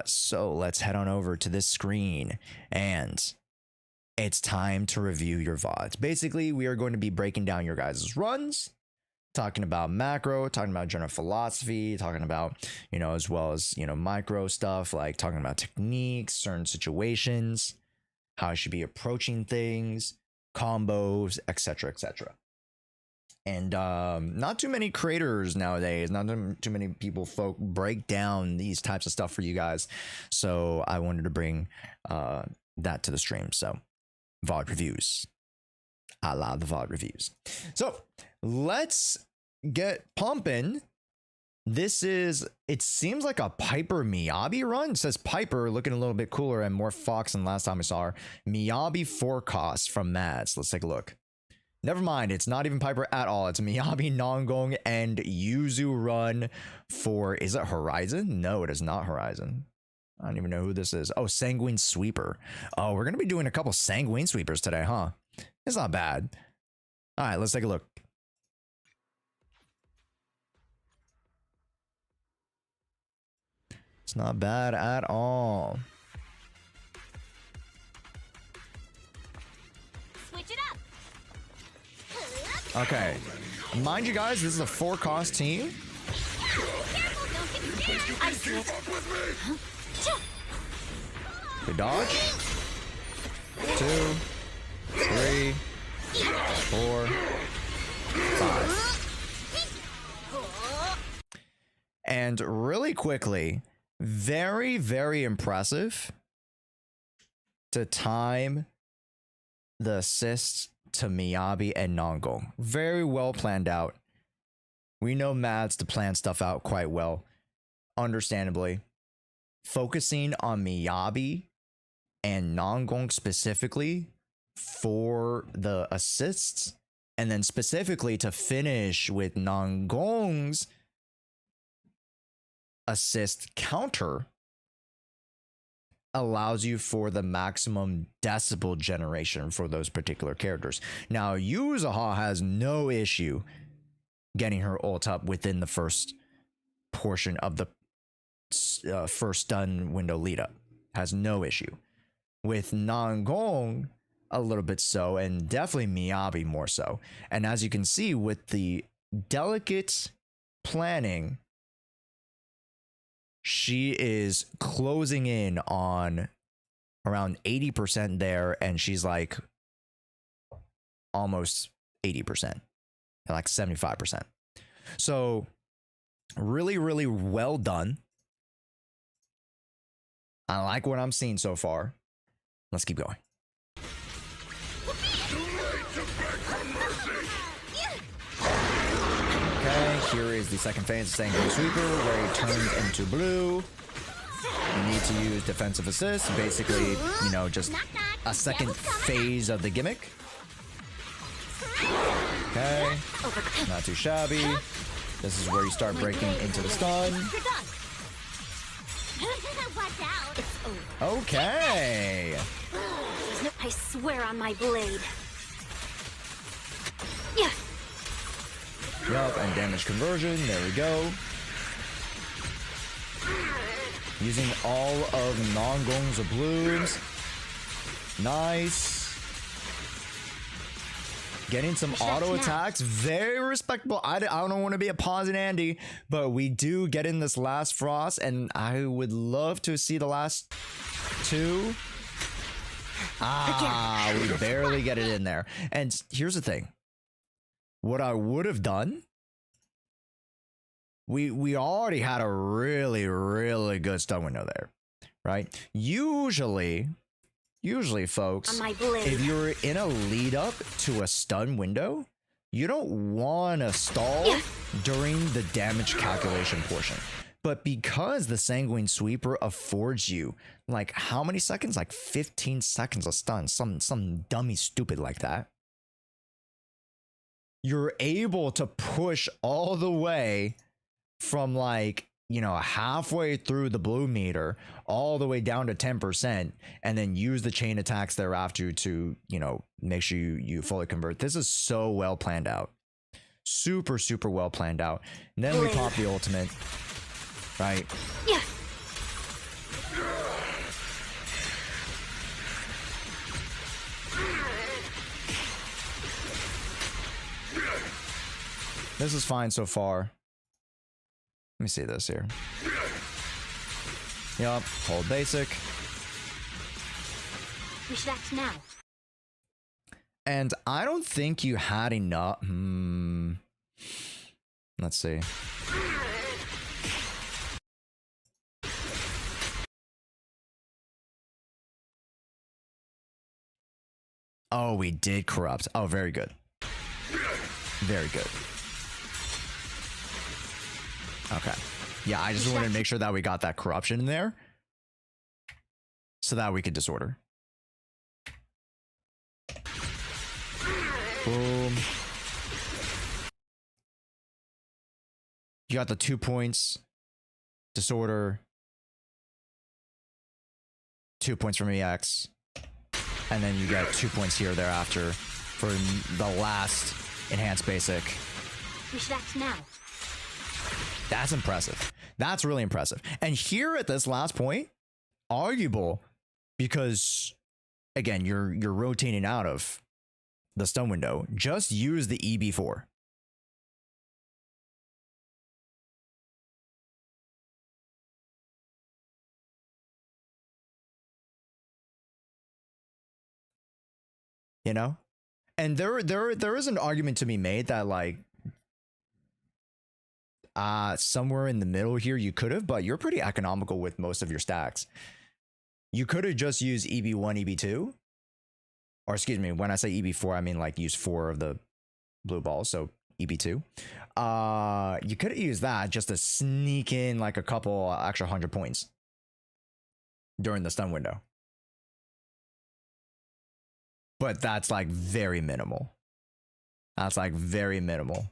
So let's head on over to this screen and it's time to review your VODs. Basically, we are going to be breaking down your guys' runs, talking about macro, talking about general philosophy, talking about, as well as, micro stuff, like talking about techniques, certain situations, how I should be approaching things, combos, etc., etc. And not too many creators nowadays, not too many folk break down these types of stuff for you guys. So I wanted to bring that to the stream. So VOD reviews. I love the VOD reviews. So let's get pumping. This is, it seems like a Piper Miyabi run. It says Piper looking a little bit cooler and more Fox than last time we saw her. Miyabi forecast from Mads. Let's take a look. Never mind, it's not even Piper at all. It's Miyabi, Nongong, and Yuzu run for, is it Horizon? No, it is not Horizon. I don't even know who this is. Oh, Sanguine Sweeper. Oh, we're going to be doing a couple Sanguine Sweepers today, huh? It's not bad. All right, let's take a look. It's not bad at all. Switch it up. Okay. Mind you guys, this is a 4-cost team. Careful, don't get I see it. Good dodge. 2, 3, 4, 5. And really quickly, very, very impressive to time the assists to Miyabi and Nongong. Very well planned out. We know Mads to plan stuff out quite well, understandably. Focusing on Miyabi and Nongong specifically for the assists, and then specifically to finish with Nongong's assist counter allows you for the maximum decibel generation for those particular characters. Now, Yuzuha has no issue getting her ult up within the first portion of the first stun window lead up. Has no issue. With Nongong, a little bit so, and definitely Miyabi more so. And as you can see, with the delicate planning, she is closing in on around 80% there, and she's like almost 80%, like 75%. So really, really well done. I like what I'm seeing so far. Let's keep going. Okay, here is the second phase of Sanguine Sweeper, where he turns into blue. You need to use defensive assist, basically, you know, just a second phase of the gimmick. Okay, not too shabby. This is where you start breaking into the stun. Okay. I swear on my blade. Yeah. Yup, and damage conversion. There we go. Using all of Nongong's blooms. Nice. Getting some auto attacks. Very respectable. I don't want to be a pausing Andy, but we do get in this last frost, and I would love to see the last two. We barely get it in there. And here's the thing. What I would have done, we already had a really, really good stun window there, right? Usually, folks, if you're in a lead up to a stun window, you don't want to stall during the damage calculation portion. But because the Sanguine Sweeper affords you, like, how many seconds? Like 15 seconds of stun, some dummy stupid like that. You're able to push all the way from, like, you know, halfway through the blue meter all the way down to 10%, and then use the chain attacks thereafter to, you know, make sure you fully convert. This is so well planned out. Super, super well planned out. And then we pop the ultimate, right? Yeah. This is fine so far. Let me see this here. Yup, hold basic. We should act now. And I don't think you had enough. Let's see. Oh, we did corrupt. Oh, very good. Very good. Okay. Yeah, I just wanted to make sure that we got that corruption in there so that we could disorder. Boom. You got the 2 points. Disorder. 2 points from EX. And then you get 2 points here thereafter for the last enhanced basic. We should act now. That's impressive. That's really impressive. And here at this last point, arguable, because again, you're rotating out of the stun window. Just use the EB4. you know? And there is an argument to be made that like somewhere in the middle here you could have, but you're pretty economical with most of your stacks. You could have just used EB1, EB2. Or excuse me, when I say EB4, I mean like use 4 of the blue balls, so EB2. You could have used that just to sneak in like a couple extra 100 points during the stun window. But that's like very minimal. That's like very minimal.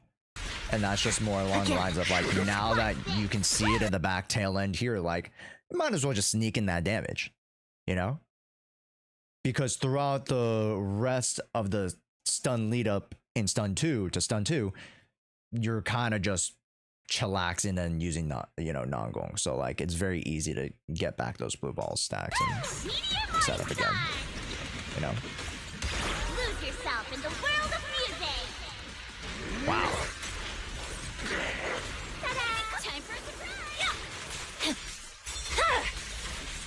And that's just more along the lines of like, now that you can see it in the back tail end here, like, you might as well just sneak in that damage, you know? Because throughout the rest of the stun lead up in stun 2 to stun 2, you're kind of just chillaxing and using non-gong. So like, it's very easy to get back those blue ball stacks and set up again, you know? Lose yourself in the world of music. Wow. Ta-da! Time for a surprise.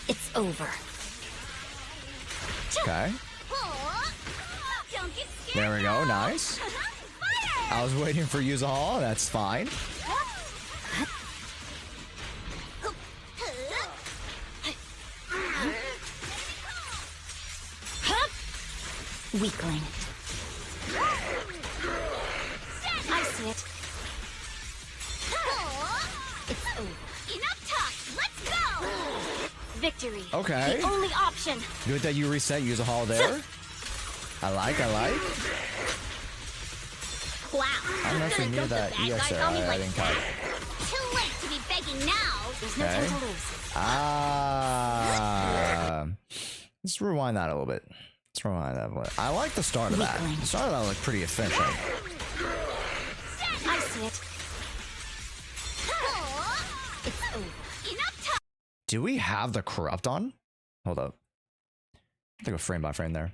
It's over. Okay. Don't get scared. There we go. Nice. Fire! I was waiting for use a haul. That's fine. Weakling. I see it. It's over. Enough talk. Let's go. Victory. Okay. The only option. Good that you reset use a haul there. I like. Wow. I don't know if we knew that EX there. I didn't cut. Too late to be begging now. There's no Okay. time to lose. Let's rewind that a little bit. Let's rewind that a bit. I like the start of that. The start of that looked pretty efficient. I see it. It's over. Enough time. Do we have the corrupt on? Hold up. I have to go frame by frame there.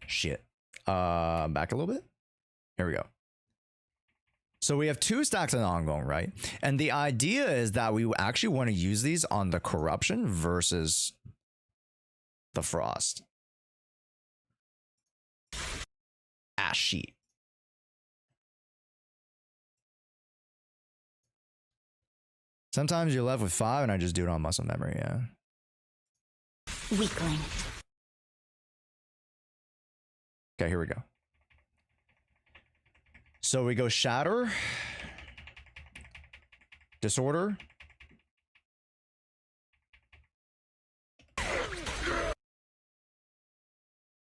Shit. Back a little bit. Here we go. So we have 2 stacks of ongoing, right? And the idea is that we actually want to use these on the corruption versus the frost. Ash sheet. Sometimes you're left with 5 and I just do it on muscle memory, yeah. Weakling. Okay, here we go. So we go shatter, disorder,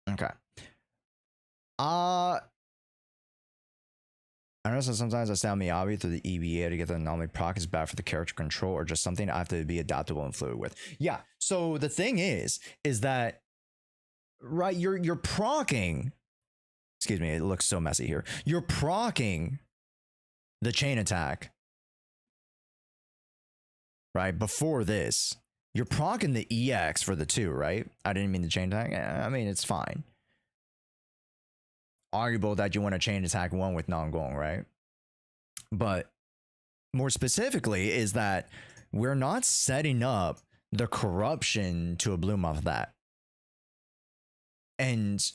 okay. I know sometimes I sound Miyabi through the EBA to get the anomaly proc is bad for the character control or just something I have to be adaptable and fluid with. Yeah. So the thing is that right, you're procking. Excuse me, it looks so messy here. You're procking the chain attack. Right? Before this. You're procking the EX for the 2, right? I didn't mean the chain attack. I mean, it's fine. Arguable that you want to chain attack 1 with non-gong, right? But more specifically is that we're not setting up the corruption to a bloom off of that. And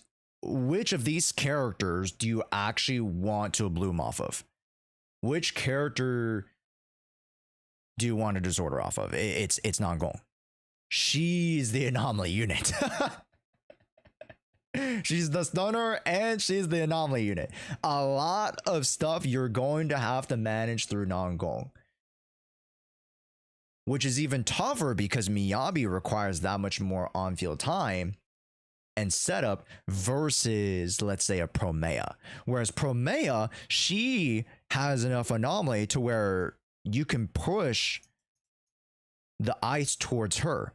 which of these characters do you actually want to bloom off of? Which character do you want to disorder off of? It's non-gong. She's the anomaly unit. She's the stunner and she's the anomaly unit. A lot of stuff you're going to have to manage through non-gong. Which is even tougher because Miyabi requires that much more on-field time and setup versus, let's say, a Promea. Whereas Promea, she has enough anomaly to where you can push the ice towards her.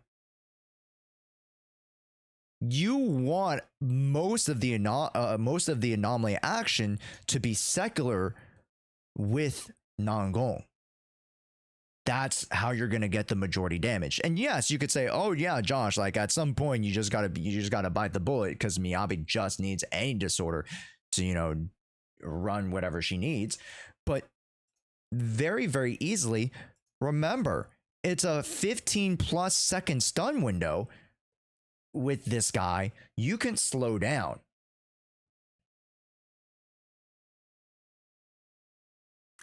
You want most of the anomaly action to be secular with non-gong. That's how you're gonna get the majority damage. And yes, you could say, "Oh yeah, Josh, like at some point you just gotta bite the bullet because Miyabi just needs any disorder to run whatever she needs." But very, very easily, remember, it's a 15+ second stun window with this guy, you can slow down.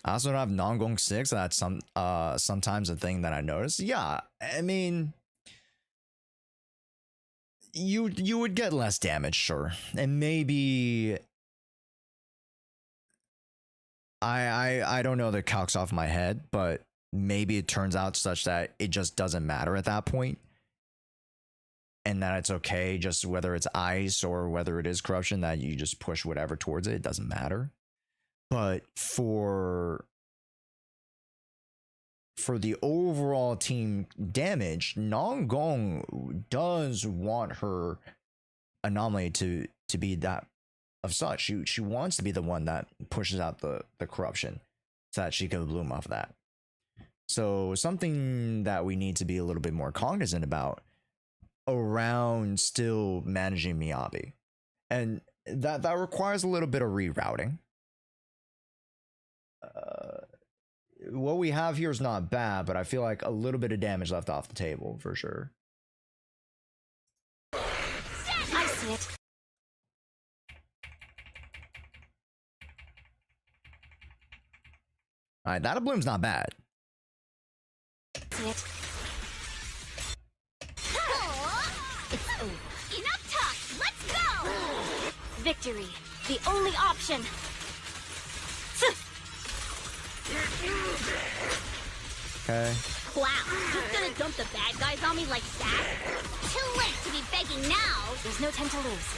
I also don't have non-gong 6. That's sometimes a thing that I notice. Yeah, I mean, you would get less damage, sure, and maybe I don't know the calcs off my head, but maybe it turns out such that it just doesn't matter at that point, and that it's okay, just whether it's ice or whether it is corruption, that you just push whatever towards it. It doesn't matter. But for the overall team damage, Non-Gong does want her anomaly to be that of such. She wants to be the one that pushes out the corruption so that she can bloom off of that. So something that we need to be a little bit more cognizant about around still managing Miyabi. And that requires a little bit of rerouting. What we have here is not bad, but I feel like a little bit of damage left off the table for sure. I see it. All right, that bloom's not bad. See it. It's over. Enough talk. Let's go. Victory, the only option. Okay. Wow, just gonna dump the bad guys on me like that? Too late to be begging now. There's no time to lose.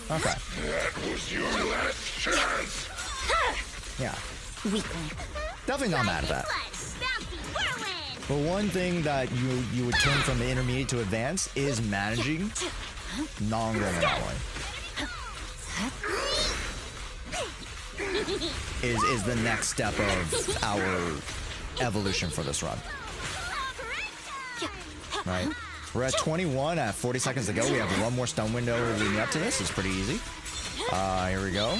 Okay. That was your last chance. Yeah. Weakling. Definitely not mad at that. Bouncy whirlwind. But one thing that you would turn from the intermediate to advanced is managing non-gong anomaly. Is the next step of our evolution for this run. Right? We're at 21 at 40 seconds to go. We have one more stun window leading up to this. It's pretty easy. Here we go.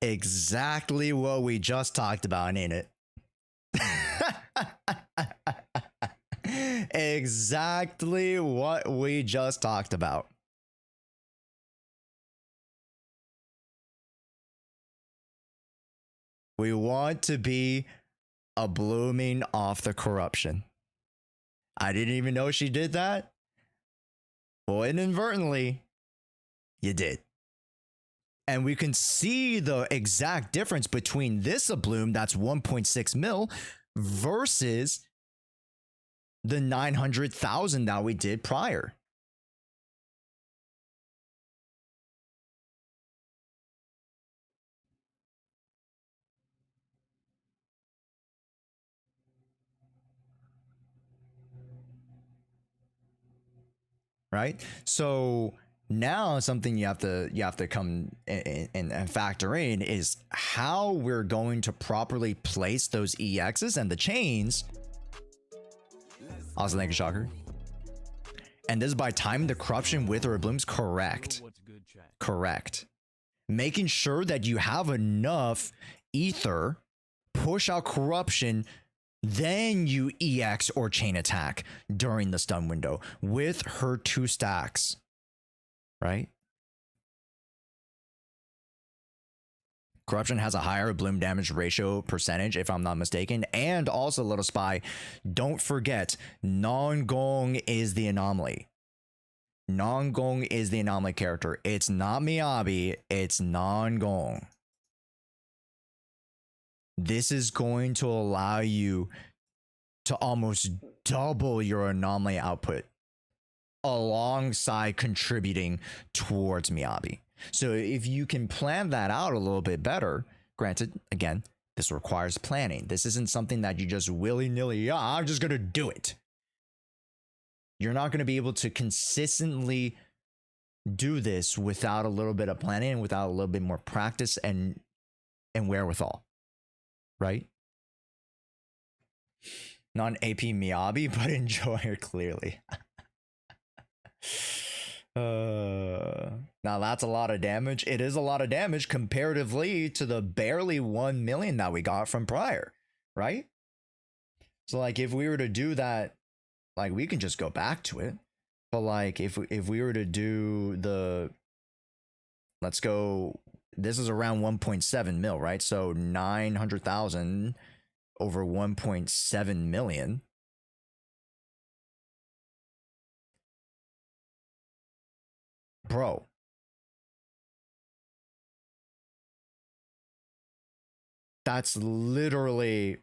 Exactly what we just talked about, ain't it? Exactly what we just talked about. We want to be a blooming off the corruption. I didn't even know she did that. Well, inadvertently, you did. And we can see the exact difference between this bloom that's 1.6 mil versus the 900,000 that we did prior. Right? So now something you have to come and factor in is how we're going to properly place those EXs and the chains. Also, thank you, Shocker. And this is by timing the corruption with or blooms correct. Correct. Making sure that you have enough ether, push out corruption, then you EX or chain attack during the stun window with her 2 stacks. Right? Corruption has a higher bloom damage ratio percentage, if I'm not mistaken. And also, Little Spy, don't forget, Non-Gong is the anomaly. Non-Gong is the anomaly character. It's not Miyabi, it's Non-Gong. This is going to allow you to almost double your anomaly output alongside contributing towards Miyabi. So if you can plan that out a little bit better, granted, again, this requires planning. This isn't something that you just willy-nilly, yeah, I'm just going to do it. You're not going to be able to consistently do this without a little bit of planning and without a little bit more practice and wherewithal, right? Not an AP Miyabi, but enjoyer clearly. Now that's a lot of damage. It is a lot of damage comparatively to the barely 1 million that we got from prior, right? So like if we were to do that, like we can just go back to it. But like if we were to do the, let's go, this is around 1.7 mil, right? So 900,000 over 1.7 million. Bro. That's literally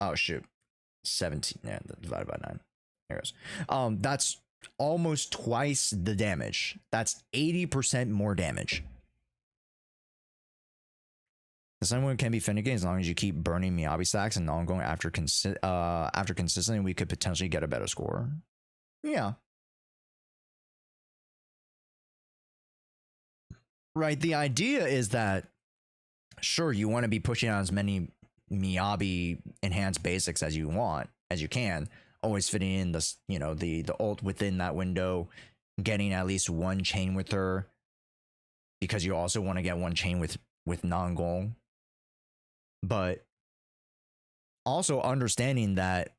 oh shoot. 17 yeah, divided by 9. Here it goes. That's almost twice the damage. That's 80% more damage. The Sunwood can be finicky as long as you keep burning Miyabi stacks and ongoing after consistently we could potentially get a better score. Yeah. Right, the idea is that sure you want to be pushing out as many Miyabi enhanced basics as you want, as you can, always fitting in the the ult within that window, getting at least one chain with her, because you also want to get one chain with non-goal. But also understanding that,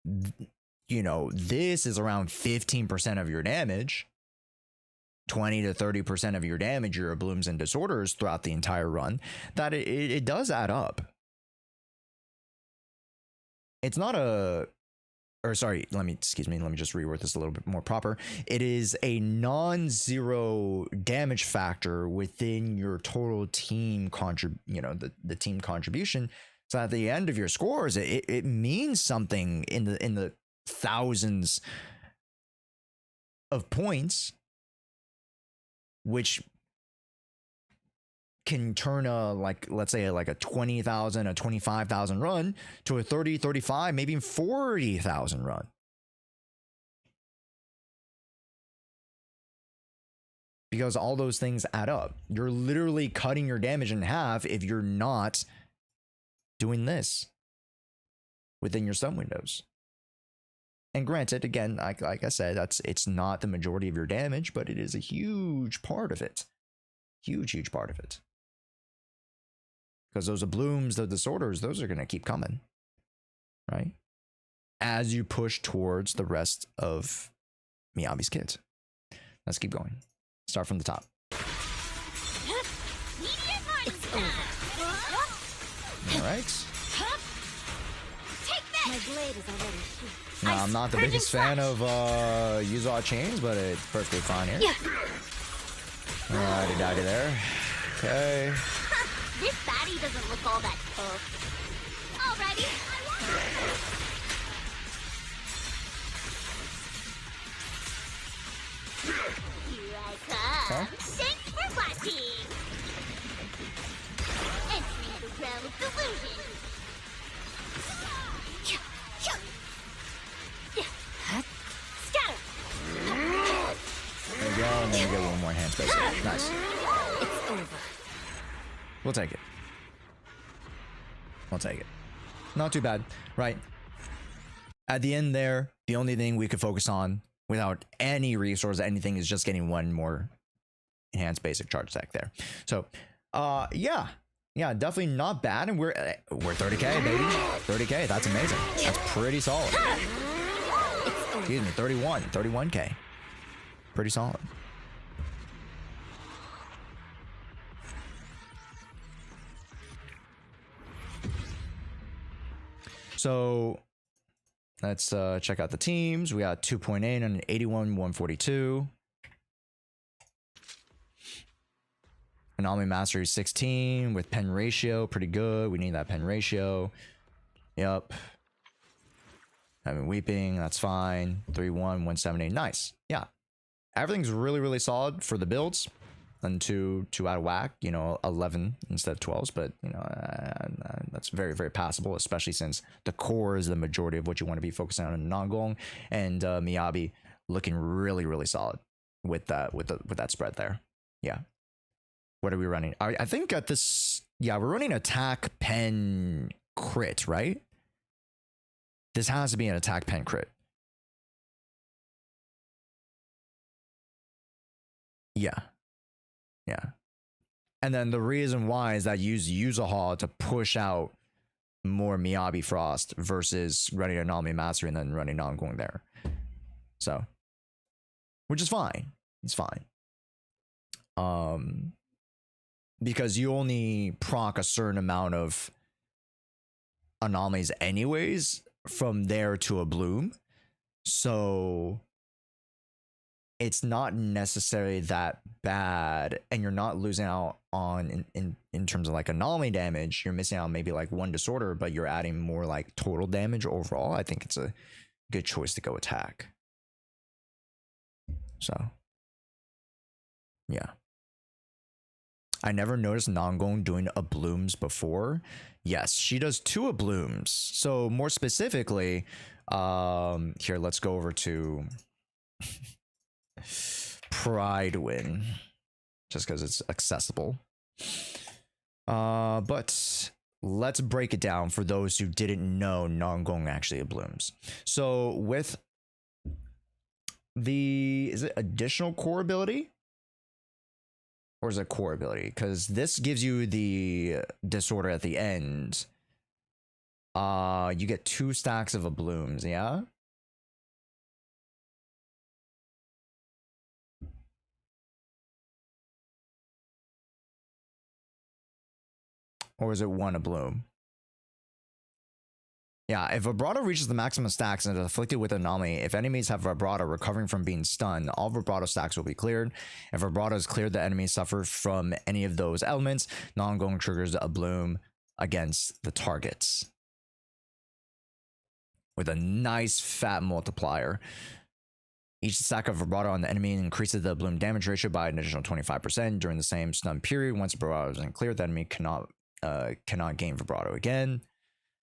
this is around 15% of your damage, 20 to 30% of your damage, your blooms and disorders throughout the entire run, that it does add up. It's not a, or sorry, let me just reword this a little bit more proper. It is a non-zero damage factor within your total team the team contribution. So at the end of your scores, it means something in the thousands of points, which can turn let's say a 20,000, a 25,000 run to a 30, 35, maybe 40,000 run. Because all those things add up. You're literally cutting your damage in half if you're not doing this within your stun windows. And granted, again, like I said, it's not the majority of your damage, but it is a huge part of it. Huge part of it. Because those blooms, the disorders, those are going to keep coming, right? As you push towards the rest of Miyabi's kit. Let's keep going. Start from the top. All right. My blade is already here. Now, I'm not the biggest fan of Yuzawa chains, but it's perfectly fine here. Yeah. Alrighty, doggy there. Okay. This baddie doesn't look all that tough. Alrighty, I want it. Here I come. Okay. Thanks for watching. Entering the realm of delusion. Scatter. There we go, and then we get one more hand space. Nice. It's over. We'll take it. We'll take it. Not too bad, right? At the end there, the only thing we could focus on without any resource, anything, is just getting one more enhanced basic charge stack there. So, yeah, definitely not bad, and we're 30k, baby. 30k, that's amazing. That's pretty solid. Excuse me, 31k. Pretty solid. So let's check out the teams. We got 2.8 and an 81, 142. Anomaly Mastery 16 with pen ratio, pretty good. We need that pen ratio. Yep. Having weeping, that's fine. 3-1, 178, nice. Yeah. Everything's really, really solid for the builds. and two out of whack, you know, 11 instead of 12s, but you know, that's very, very passable, especially since the core is the majority of what you want to be focusing on in Nangong, and Miyabi looking really, really solid with that spread there. Yeah. What are we running? I think at this, yeah, we're running attack pen crit, right? This has to be an attack pen crit. Yeah. Yeah. And then the reason why is that you use Yuzuha to push out more Miyabi Frost versus running Anomaly Mastery and then running Nangong there. So, which is fine. It's fine. Because you only proc a certain amount of anomalies anyways from there to a bloom. So it's not necessarily that bad, and you're not losing out on in terms of like anomaly damage. You're missing out maybe like one disorder, but you're adding more like total damage overall. I think it's a good choice to go attack. So yeah. I never noticed Nangong doing a blooms before. Yes, she does 2 blooms. So more specifically, here, let's go over to Pride Win, just because it's accessible. But let's break it down for those who didn't know Nangong actually blooms. So with the, is it additional core ability? Or is it core ability? Because this gives you the disorder at the end. You get 2 stacks of a blooms, yeah? Or is it 1 a bloom? Yeah, if vibrato reaches the maximum stacks and is afflicted with anomaly, if enemies have vibrato recovering from being stunned, all vibrato stacks will be cleared. If vibrato is cleared, the enemies suffer from any of those elements. Nangong triggers a bloom against the targets with a nice fat multiplier. Each stack of vibrato on the enemy increases the bloom damage ratio by an additional 25% during the same stun period. Once vibrato is cleared, the enemy cannot gain vibrato again.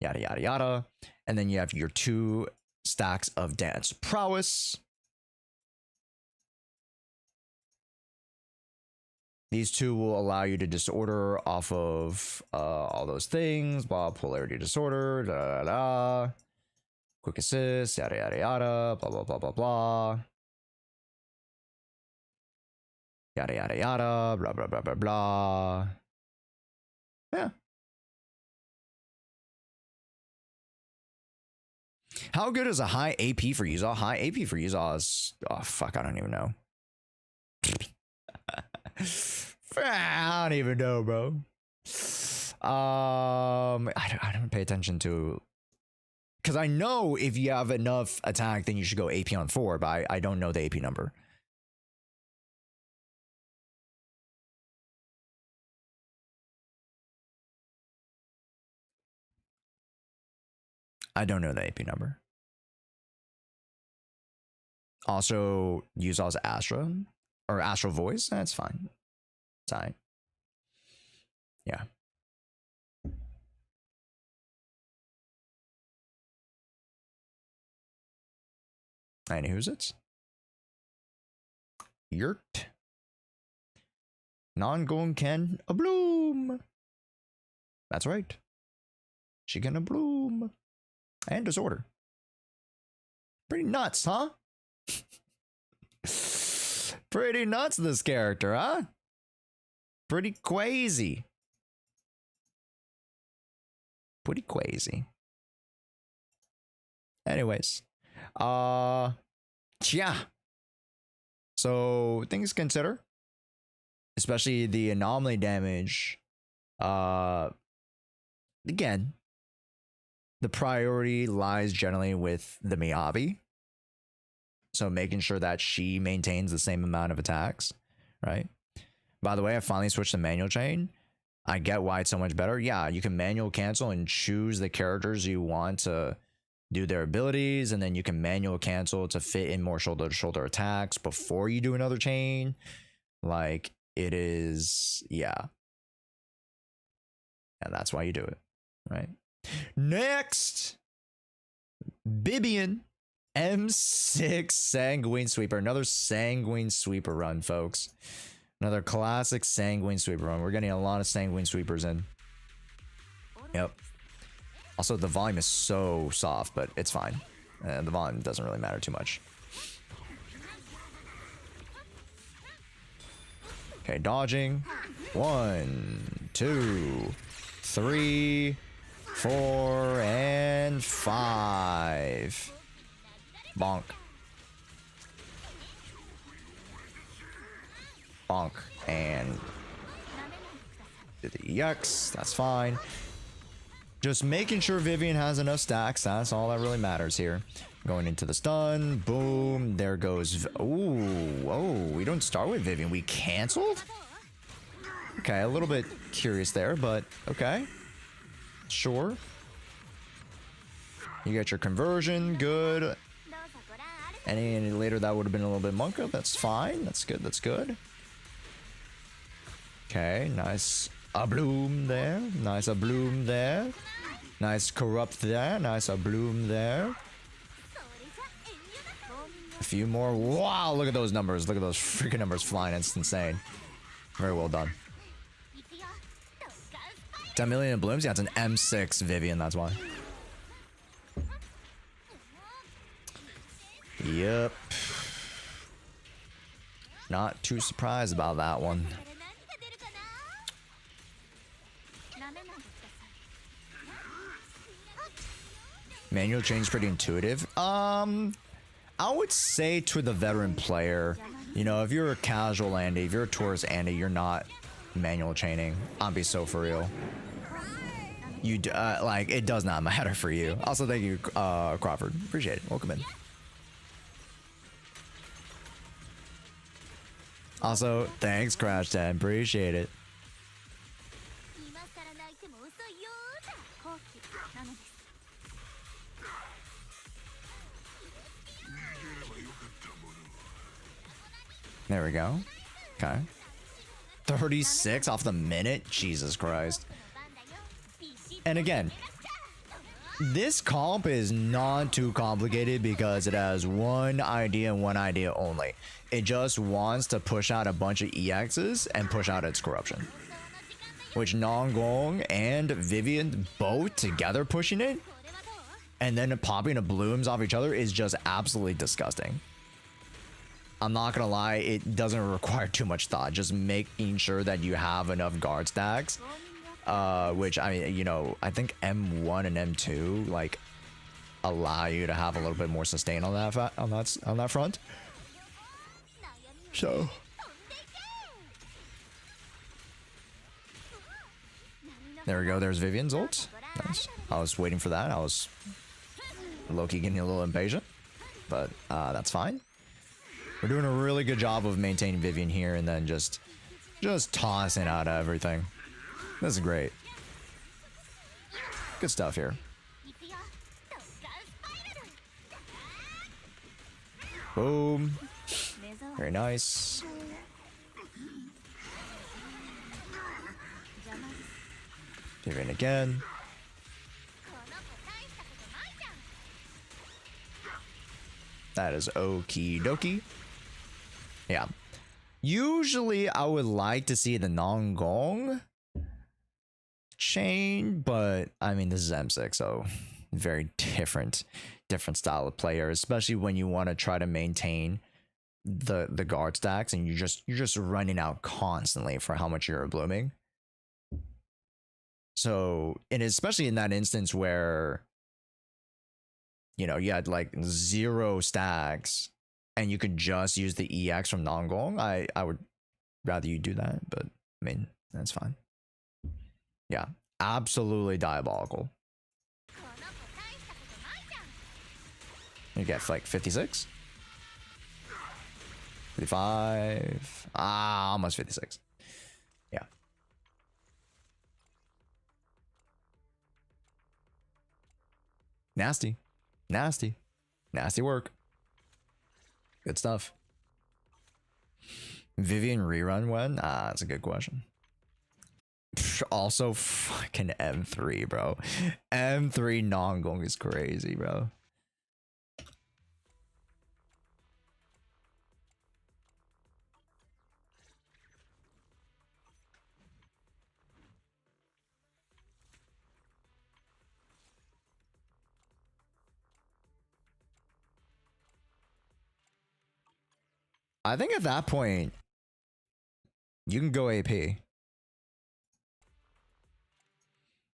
Yada yada yada. And then you have your 2 stacks of dance prowess. These 2 will allow you to disorder off of all those things. Blah, polarity disorder, da da da. Quick assist, yada yada yada, blah blah blah blah blah. Yada yada yada, blah blah blah blah blah. Yeah. How good is a high AP for Yuzuha? High AP for Yuzuha is, oh fuck, I don't even know. I don't even know, bro. I don't pay attention to, because I know if you have enough attack, then you should go AP on 4, but I don't know the AP number. I don't know the AP number. Also, Yuzuha's Astra or Astral Voice. That's fine. It's fine. Yeah. And who's it? Yurt. Nangong can a bloom. That's right. She can a bloom. And disorder. Pretty nuts, huh? Pretty nuts, this character, huh? Pretty crazy. Pretty crazy. Anyways. Yeah. So, things to consider. Especially the anomaly damage. Again, the priority lies generally with the Miyabi. So making sure that she maintains the same amount of attacks, right? By the way, I finally switched to manual chain. I get why it's so much better. Yeah, you can manual cancel and choose the characters you want to do their abilities, and then you can manual cancel to fit in more shoulder-to-shoulder attacks before you do another chain. Like, it is, yeah. And that's why you do it, right? Next, Bibian M6 Sanguine Sweeper. Another Sanguine Sweeper run, folks. Another classic Sanguine Sweeper run. We're getting a lot of Sanguine Sweepers in. Yep. Also, the volume is so soft, but it's fine. The volume doesn't really matter too much. Okay, dodging. 1, 2, 3, 4, and 5. Bonk. Bonk. And did the EX. That's fine. Just making sure Vivian has enough stacks. That's all that really matters here. Going into the stun. Boom. There goes. Ooh. Whoa. We don't start with Vivian. We canceled? Okay. A little bit curious there, but okay. Sure. You got your conversion. Good. Any later that would have been a little bit monk up. That's fine. That's good. That's good. Okay. Nice. A bloom there. Nice a bloom there. Nice corrupt there. Nice a bloom there. A few more. Wow, look at those numbers. Look at those freaking numbers flying. It's insane. Very well done. 10 million in blooms? Yeah, it's an M6 Vivian, that's why. Yep. Not too surprised about that one. Manual change pretty intuitive. I would say to the veteran player, you know, if you're a casual Andy, if you're a tourist Andy, you're not manual chaining. I'll be so for real. You like, it does not matter for you. Also, thank you, Crawford. Appreciate it. Welcome in. Also, thanks, Crash 10. Appreciate it. There we go. Okay. 36 off the minute? Jesus Christ. And again, this comp is not too complicated because it has one idea and one idea only. It just wants to push out a bunch of EXs and push out its corruption. Which Nongong and Vivian both together pushing it and then popping the blooms off each other is just absolutely disgusting. I'm not gonna lie, it doesn't require too much thought. Just making sure that you have enough guard stacks. Which, I mean, you know, I think M1 and M2 like allow you to have a little bit more sustain on that front. So there we go. There's Vivian's ult. Nice. I was waiting for that. I was low-key getting a little impatient, but that's fine. We're doing a really good job of maintaining Vivian here and then just tossing out everything. This is great. Good stuff here. Boom. Very nice. Vivian again. That is okie dokie. Yeah. Usually I would like to see the Nongong chain, but I mean, this is M6, so very different style of player, especially when you want to try to maintain the guard stacks and you're just running out constantly for how much you're blooming. So, and especially in that instance where, you know, you had like 0 stacks and you could just use the EX from Nongong, I would rather you do that, but I mean, that's fine. Yeah, absolutely diabolical. You get like 56, 55, almost 56. Yeah. Nasty work. Good stuff. Vivian rerun when? Ah, that's a good question. Also, fucking M3, bro. M3 non-gong is crazy, bro. I think at that point, you can go AP.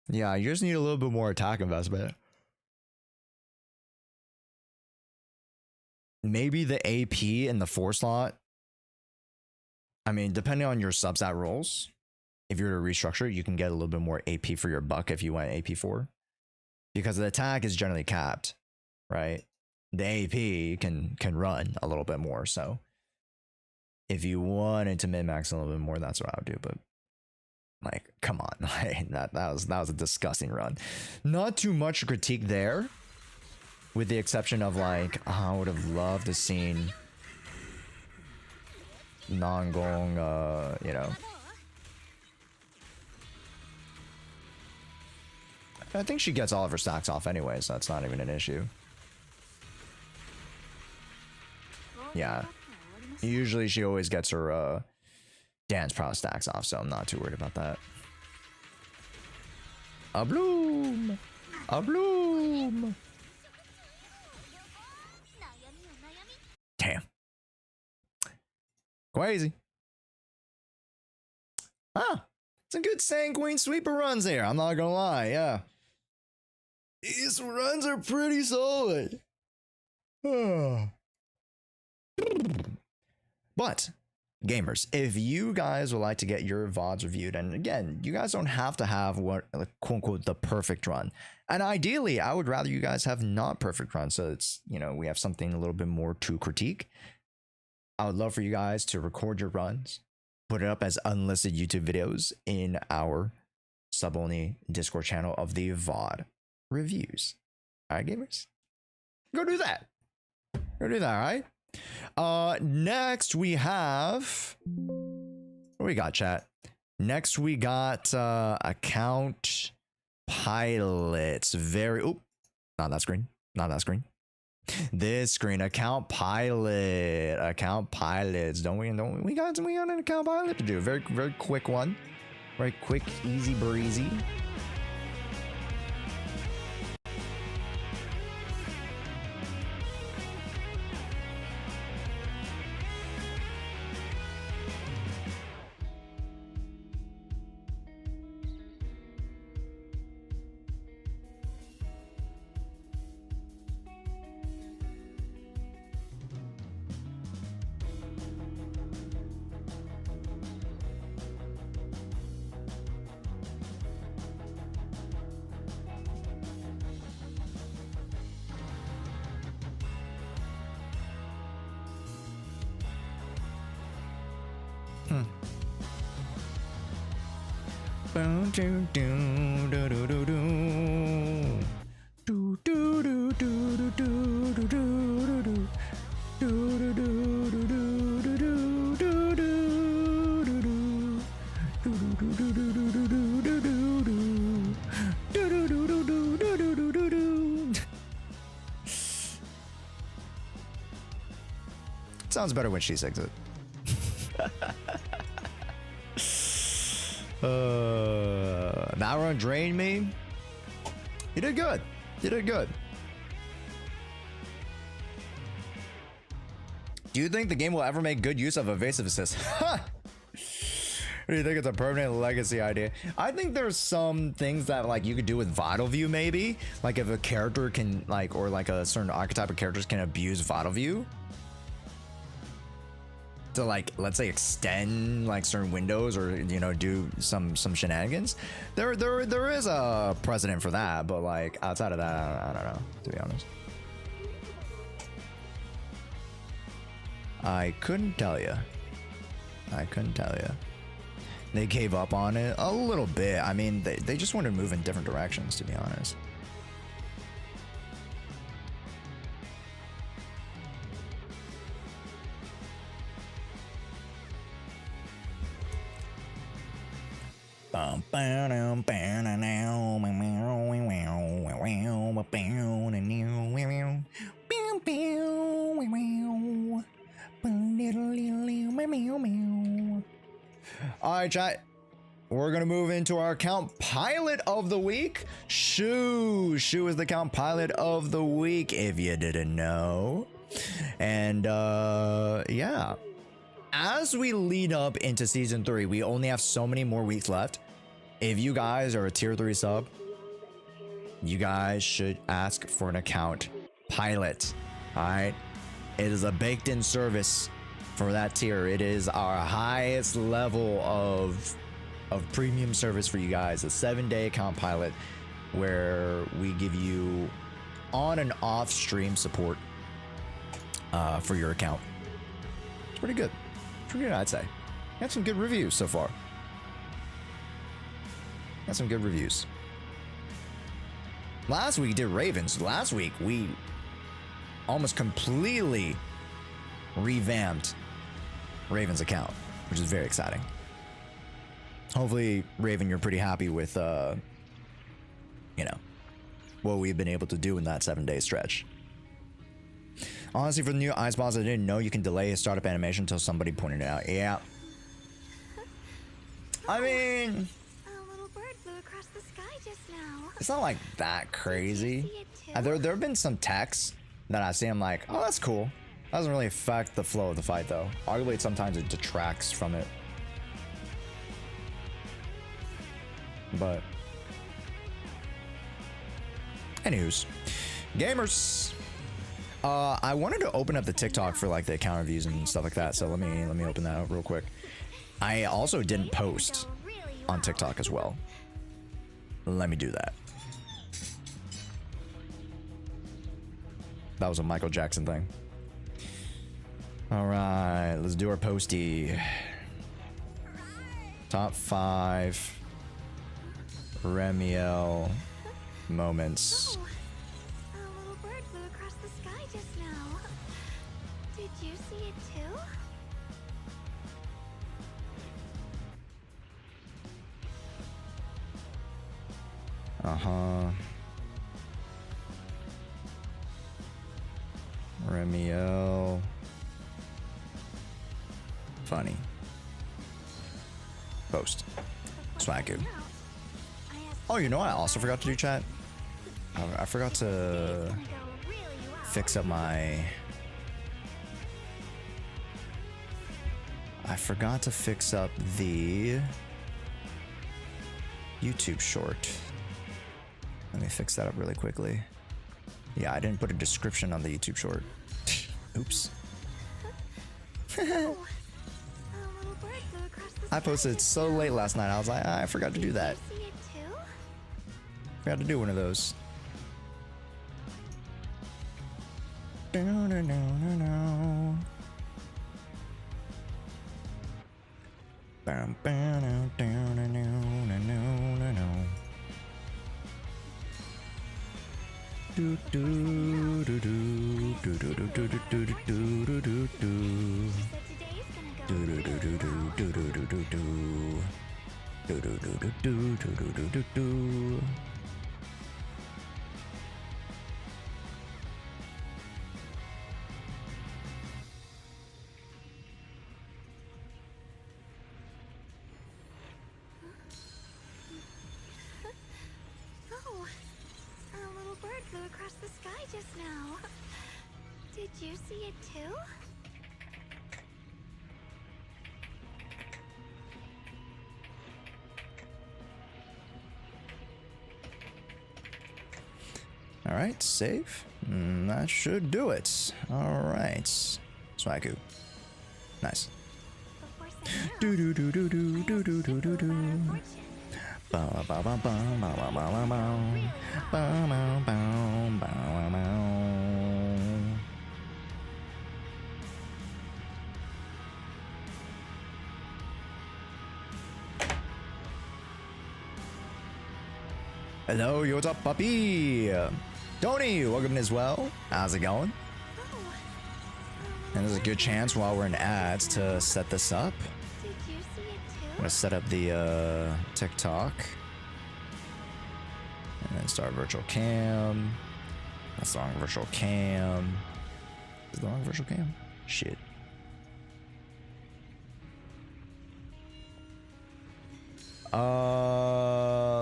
Yeah, you just need a little bit more attack investment. Maybe the AP and the 4 slot. I mean, depending on your substat rolls, if you were to restructure, you can get a little bit more AP for your buck if you went AP4. Because the attack is generally capped, right? The AP can run a little bit more, so if you wanted to min-max a little bit more, that's what I would do. But like, come on, like, that was a disgusting run. Not too much critique there, with the exception of like, I would have loved to seen non-gong, you know. I think she gets all of her stacks off anyway, so that's not even an issue. Yeah. Usually she always gets her dance prowess stacks off, so I'm not too worried about that. A bloom! A bloom! Damn. Crazy. Ah, some good sanguine sweeper runs here, I'm not gonna lie, yeah. These runs are pretty solid. But, gamers, if you guys would like to get your VODs reviewed, and again, you guys don't have to have what, quote unquote, the perfect run. And ideally, I would rather you guys have not perfect runs, so it's, you know, we have something a little bit more to critique. I would love for you guys to record your runs, put it up as unlisted YouTube videos in our sub-only Discord channel of the VOD reviews. All right, gamers? Go do that. Go do that, all right? Next we have, what we got, chat? Next we got account pilots. Very, oh, not that screen, not that screen. This screen, account pilots. Don't we got an account pilot to do. Very quick one, very quick, easy breezy. Sounds better when she sings it. That run drained me. You did good. You did good. Do you think the game will ever make good use of evasive assist? Or do you think it's a permanent legacy idea? I think there's some things that like you could do with Vital View, maybe. Like if a character can like, or like a certain archetype of characters can abuse Vital View to like, let's say, extend like certain windows, or you know, do some shenanigans. There is a precedent for that, but like outside of that, I don't know, to be honest. I couldn't tell you. I couldn't tell you. They gave up on it a little bit. I mean, they just wanted to move in different directions, to be honest. All right, chat. We're gonna move into our account pilot of the week. Shu is the account pilot of the week, if you didn't know. And yeah, as we lead up into season 3, we only have so many more weeks left. If you guys are a tier 3 sub, you guys should ask for an account pilot. All right, it is a baked in service for that tier. It is our highest level of premium service for you guys, a 7-day account pilot where we give you on and off stream support for your account. It's pretty good. Pretty good, I'd say. Had some good reviews so far. Got some good reviews. Last week we did Ravens. Last week we almost completely revamped Raven's account, which is very exciting. Hopefully, Raven, you're pretty happy with, you know, what we've been able to do in that 7-day stretch. Honestly, for the new ice boss, I didn't know you can delay a startup animation until somebody pointed it out. Yeah. I mean, A little bird flew across the sky just now. it's not like that crazy. See it too? There have been some texts that I see. I'm like, oh, that's cool. Doesn't really affect the flow of the fight, though. Arguably, sometimes it detracts from it. But anywho's, gamers. I wanted to open up the TikTok for like the account reviews and stuff like that. So let me open that up real quick. I also didn't post on TikTok as well. Let me do that. That was a Michael Jackson thing. All right, let's do our postie. Top 5 Remiel moments. Oh, a little bird flew across the sky just now. Did you see it too? Remiel. Funny. Post. Swagoo. Oh, you know what I also forgot to do, chat? I forgot to fix up my... I forgot to fix up the YouTube short. Let me fix that up really quickly. Yeah, I didn't put a description on the YouTube short. Oops. I posted so late last night. I was like, I forgot to do that. Forgot to do one of those. Did you see it too? All right, save. That should do it. All right, Swagoo. Nice. Do do do do do do do do do do. Ba ba ba ba ba ba ba ba ba ba ba ba ba. Hello, yo, what's up, puppy? Tony, welcome in as well. How's it going? And there's a good chance while we're in ads to set this up. Did you see it too? I'm gonna set up the TikTok. And then start virtual cam. That's the wrong virtual cam. Is the wrong virtual cam? Shit.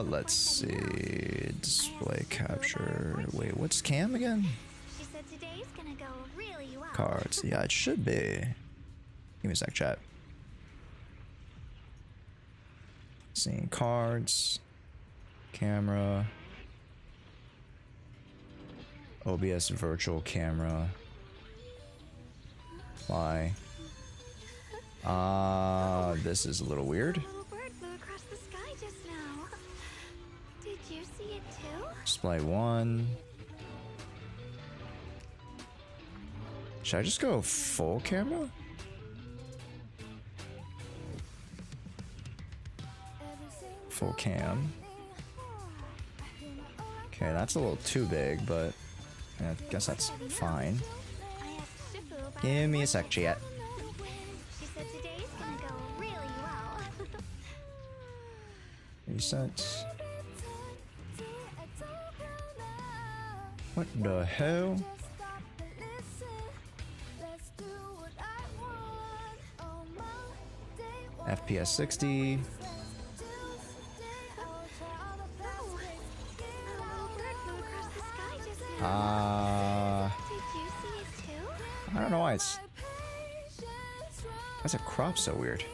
Let's see. Display capture. Wait, what's cam again? She said today's gonna go really well. Cards. Yeah, it should be. Give me a sec, chat. Seeing cards. Camera. OBS virtual camera. Why? This is a little weird. A little bird flew across the sky just now. Did you see it too? Display 1. Should I just go full camera? Full cam. Okay, that's a little too big, but I guess that's fine. I asked Shifu about Give me a sec, chat. She said today's gonna go really well. Reset. What the hell? FPS 60. Did you see it too? I don't know why it's. Why's it crop so weird?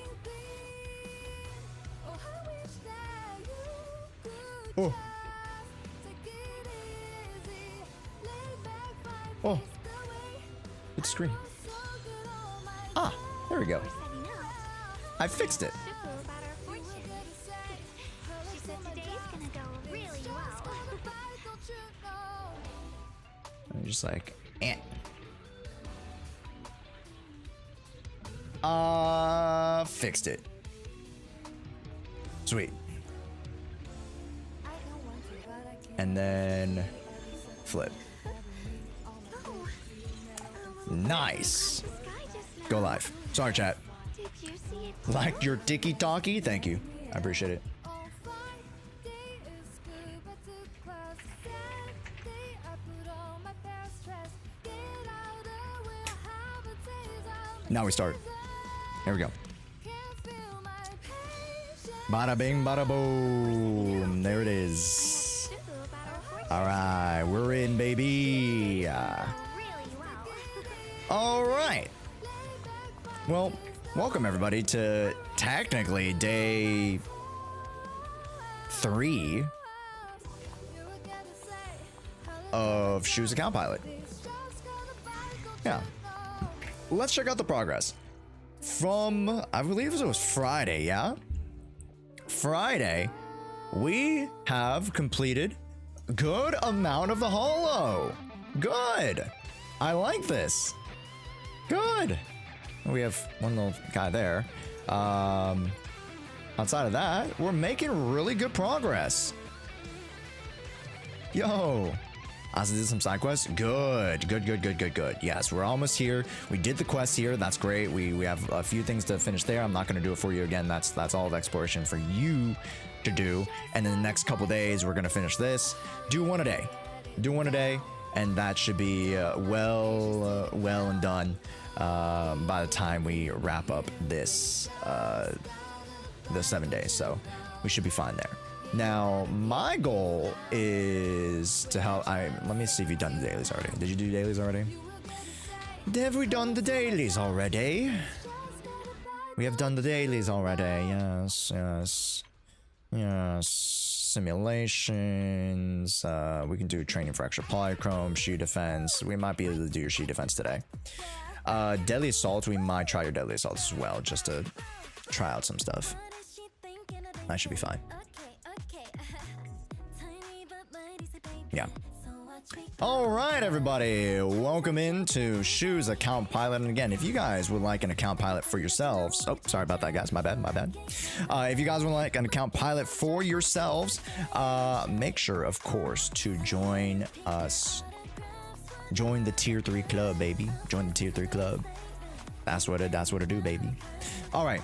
Oh. Oh. It's screen. Ah, there we go. Setting up. I fixed it. Shifu about our fortune. She said today's gonna go really well. I'm just like, eh. Fixed it. Sweet. And then flip. Nice. Go live. Sorry, chat. Did you see it? Like your dicky talkie? Thank you. I appreciate it. Now we start. Here we go. Bada bing, bada boom. There it is. Shifu about our fortune. All right, we're in, baby. Really well. All right. Well, welcome everybody to technically day 3 of Shoes Account Pilot. Yeah. Let's check out the progress. From, I believe it was Friday, yeah? Friday, we have completed a good amount of the holo. Good. I like this. Good. We have one little guy there. Outside of that, we're making really good progress. Yo. I also did some side quests. Good. Yes, we're almost here. We did the quest here. That's great. We have a few things to finish there. I'm not going to do it for you again. That's all of exploration for you to do. And then the next couple days, we're going to finish this. Do one a day. Do one a day. And that should be well and done by the time we wrap up this the 7 days. So we should be fine there. Now, my goal is to help. Let me see if you've done the dailies already. Did you do dailies already? Have we done the dailies already? We have done the dailies already. Yes. Simulations. We can do training for extra polychrome, shoe defense. We might be able to do your shoe defense today. Deadly assault. We might try your deadly assault as well, just to try out some stuff. That should be fine. Yeah. All right, everybody. Welcome into Shoes Account Pilot. And again, if you guys would like an account pilot for yourselves. Oh, sorry about that, guys. My bad. If you guys would like an account pilot for yourselves, make sure, of course, to join us. Join the tier 3 club, baby. Join the tier 3 club. That's what it do, baby. All right.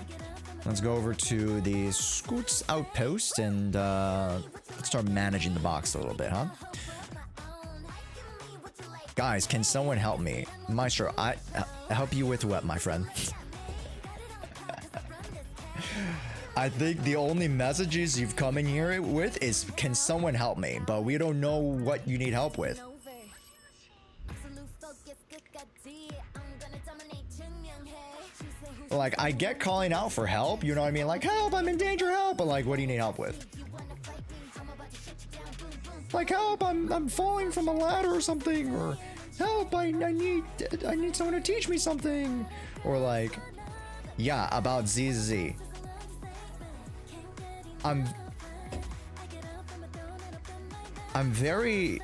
Let's go over to the Scoots outpost and let's start managing the box a little bit, huh? Guys, can someone help me? Maestro, I help you with what, my friend? I think the only messages you've come in here with is, can someone help me? But we don't know what you need help with. Like, I get calling out for help, you know what I mean? Like, help, I'm in danger, help! But like, what do you need help with? Like, help, I'm falling from a ladder or something, or help, I need someone to teach me something, or like, yeah, about ZZZ. I'm very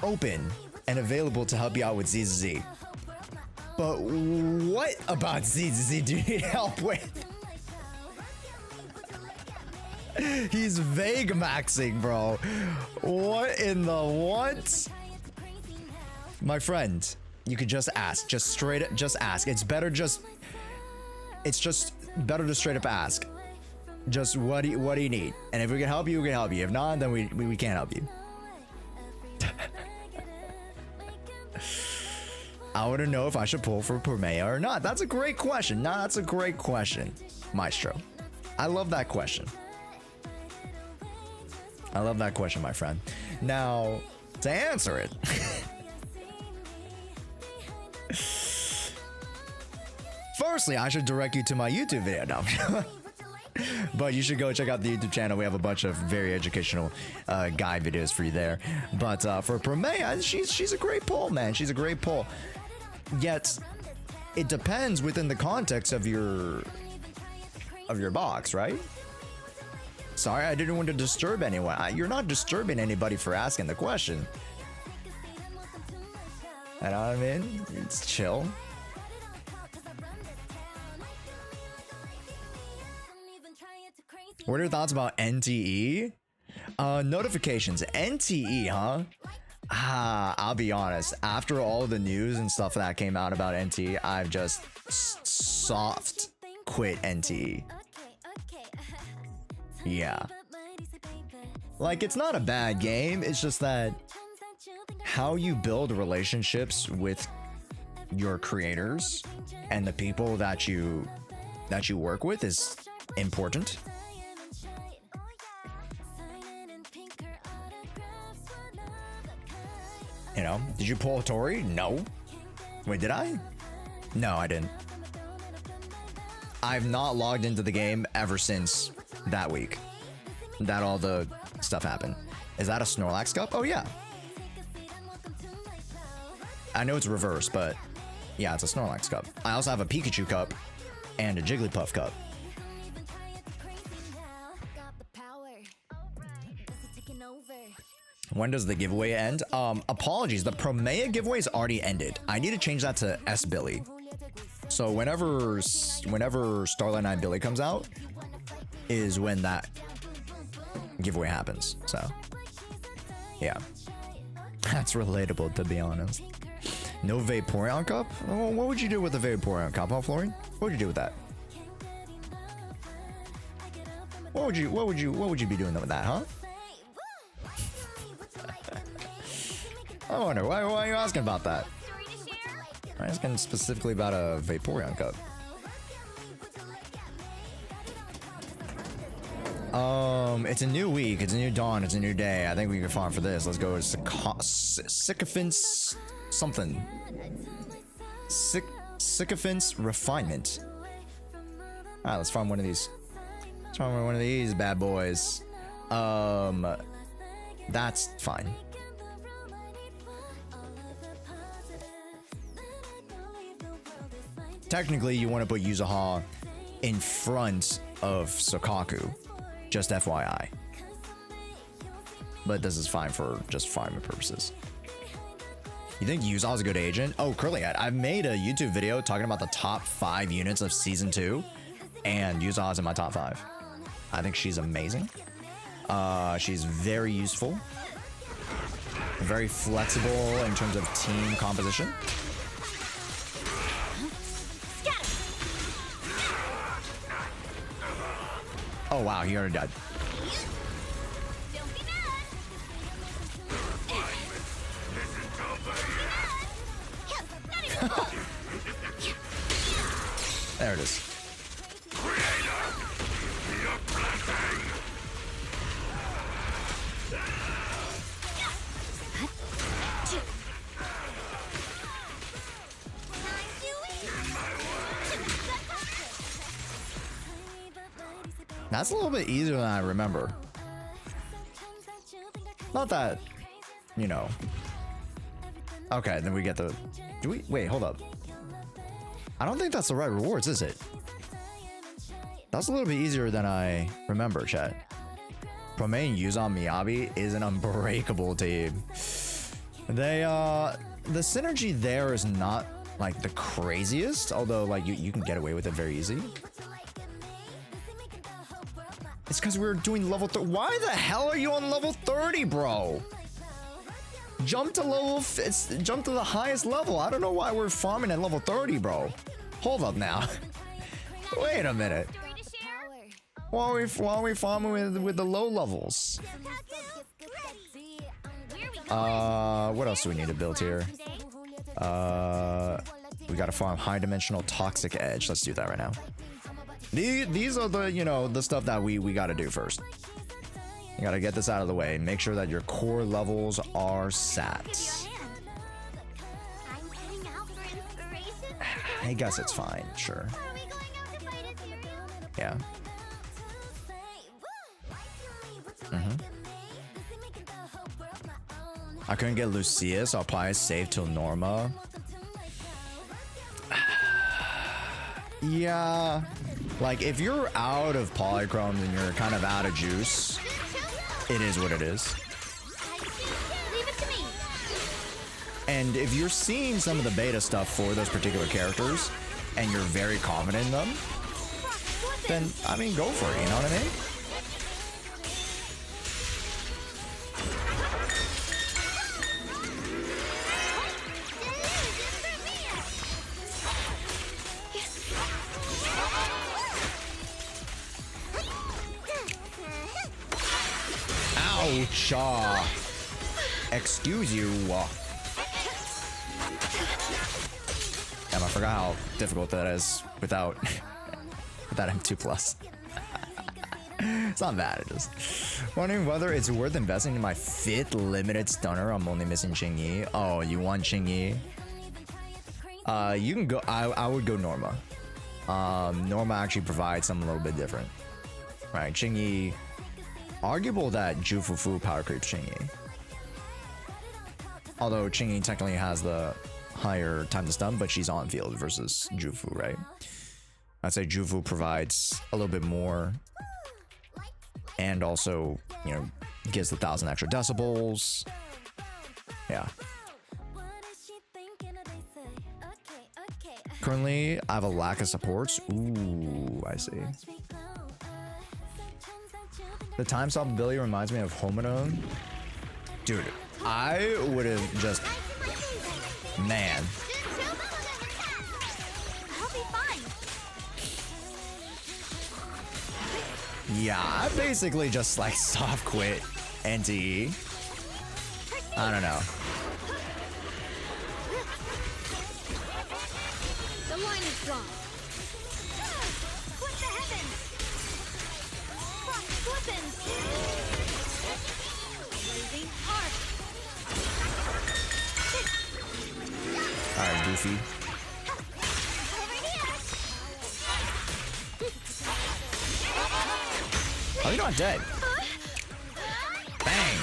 open and available to help you out with ZZZ. But what about ZZZ do you need help with? He's vague maxing, bro. What in the what? My friend, you could just ask. Just straight up, just ask. It's just better to straight up ask. Just what do you need? And if we can help you, we can help you. If not, then we can't help you. I want to know if I should pull for Permea or not. That's a great question. Nah, that's a great question, Maestro. I love that question. I love that question, my friend. Now, to answer it. Firstly, I should direct you to my YouTube video. No. But you should go check out the YouTube channel. We have a bunch of very educational guide videos for you there. But for Permea, she's a great pull, man. She's a great pull. Yet, it depends within the context of your box, right? Sorry, I didn't want to disturb anyone. You're not disturbing anybody for asking the question. You know what I mean? It's chill. What are your thoughts about NTE? Notifications. NTE, huh? I'll be honest. After all the news and stuff that came out about NTE, I've just soft quit NTE. Yeah. Like, it's not a bad game. It's just that how you build relationships with your creators and the people that you work with is important. You know, did you pull Tori? No. Wait, did I? No, I didn't. I've not logged into the game ever since that week that all the stuff happened. Is that a Snorlax cup? Oh, yeah. I know it's reverse, but yeah, it's a Snorlax cup. I also have a Pikachu cup and a Jigglypuff cup. When does the giveaway end? Apologies, the Permea giveaway's already ended. I need to change that to S Billy. So whenever Starlight 9 Billy comes out is when that giveaway happens. So yeah. That's relatable, to be honest. No Vaporeon cup? Oh, what would you do with a Vaporeon cup, huh, Florian? What would you do with that? What would you be doing with that, huh? I wonder, why are you asking about that? I'm asking specifically about a Vaporeon cup. It's a new week, it's a new dawn, it's a new day. I think we can farm for this. Let's go to Sycophant's something. Sycophant's Refinement. Alright, let's farm one of these. Let's farm one of these bad boys. That's fine. Technically, you want to put Yuzuha in front of Sokaku, just FYI. But this is fine for just farming purposes. You think Yuzuha's a good agent? Oh, Curly Head. I've made a YouTube video talking about the top 5 units of Season 2, and Yuzuha's in my top 5. I think she's amazing. She's very useful. Very flexible in terms of team composition. Oh wow, he already died. Don't be mad. Not even close. There it is. That's a little bit easier than I remember. Not that, you know. Okay, then we get the... Do we... Wait, hold up. I don't think that's the right rewards, is it? That's a little bit easier than I remember, chat. Promain Yuzan Miyabi is an unbreakable team. They, the synergy there is not, like, the craziest, although, like, you can get away with it very easy. It's because we were doing level 30. Why the hell are you on level 30, bro? Jump to jump to the highest level. I don't know why we're farming at level 30, bro. Hold up now. Wait a minute. Why are we farming with the low levels? What else do we need to build here? We gotta farm high dimensional toxic edge. Let's do that right now. These are the, you know, the stuff that we gotta do first. You gotta get this out of the way. Make sure that your core levels are sat. I guess it's fine, sure. Yeah. I couldn't get Lucia, so I'll probably save till Norma. Yeah. Like, if you're out of polychromes and you're kind of out of juice, it is what it is. Leave it to me. And if you're seeing some of the beta stuff for those particular characters, and you're very confident in them, then, I mean, go for it, you know what I mean? Ouch! Excuse you. Damn, I forgot how difficult that is without M2 plus. It's not bad. It is. Wondering whether it's worth investing in my 5th limited stunner. I'm only missing Qingyi. Oh, you want Qingyi? You can go. I would go Norma. Norma actually provides something a little bit different, right? Qingyi. Arguable that Jufufu power creeps Qingyi. Although Qingyi technically has the higher time to stun, but she's on field versus Jufu, right? I'd say Jufu provides a little bit more and also, you know, gives the 1,000 extra decibels. Yeah. Currently, I have a lack of supports. Ooh, I see. The time stop ability reminds me of Homino. Dude, I would have just... Man. Yeah, I basically just like soft quit NTE. I don't know. The line is drawn. What the heavens? Frost weapons. Blazing arc. Alright, Goofy. Oh, you're not dead. Bang.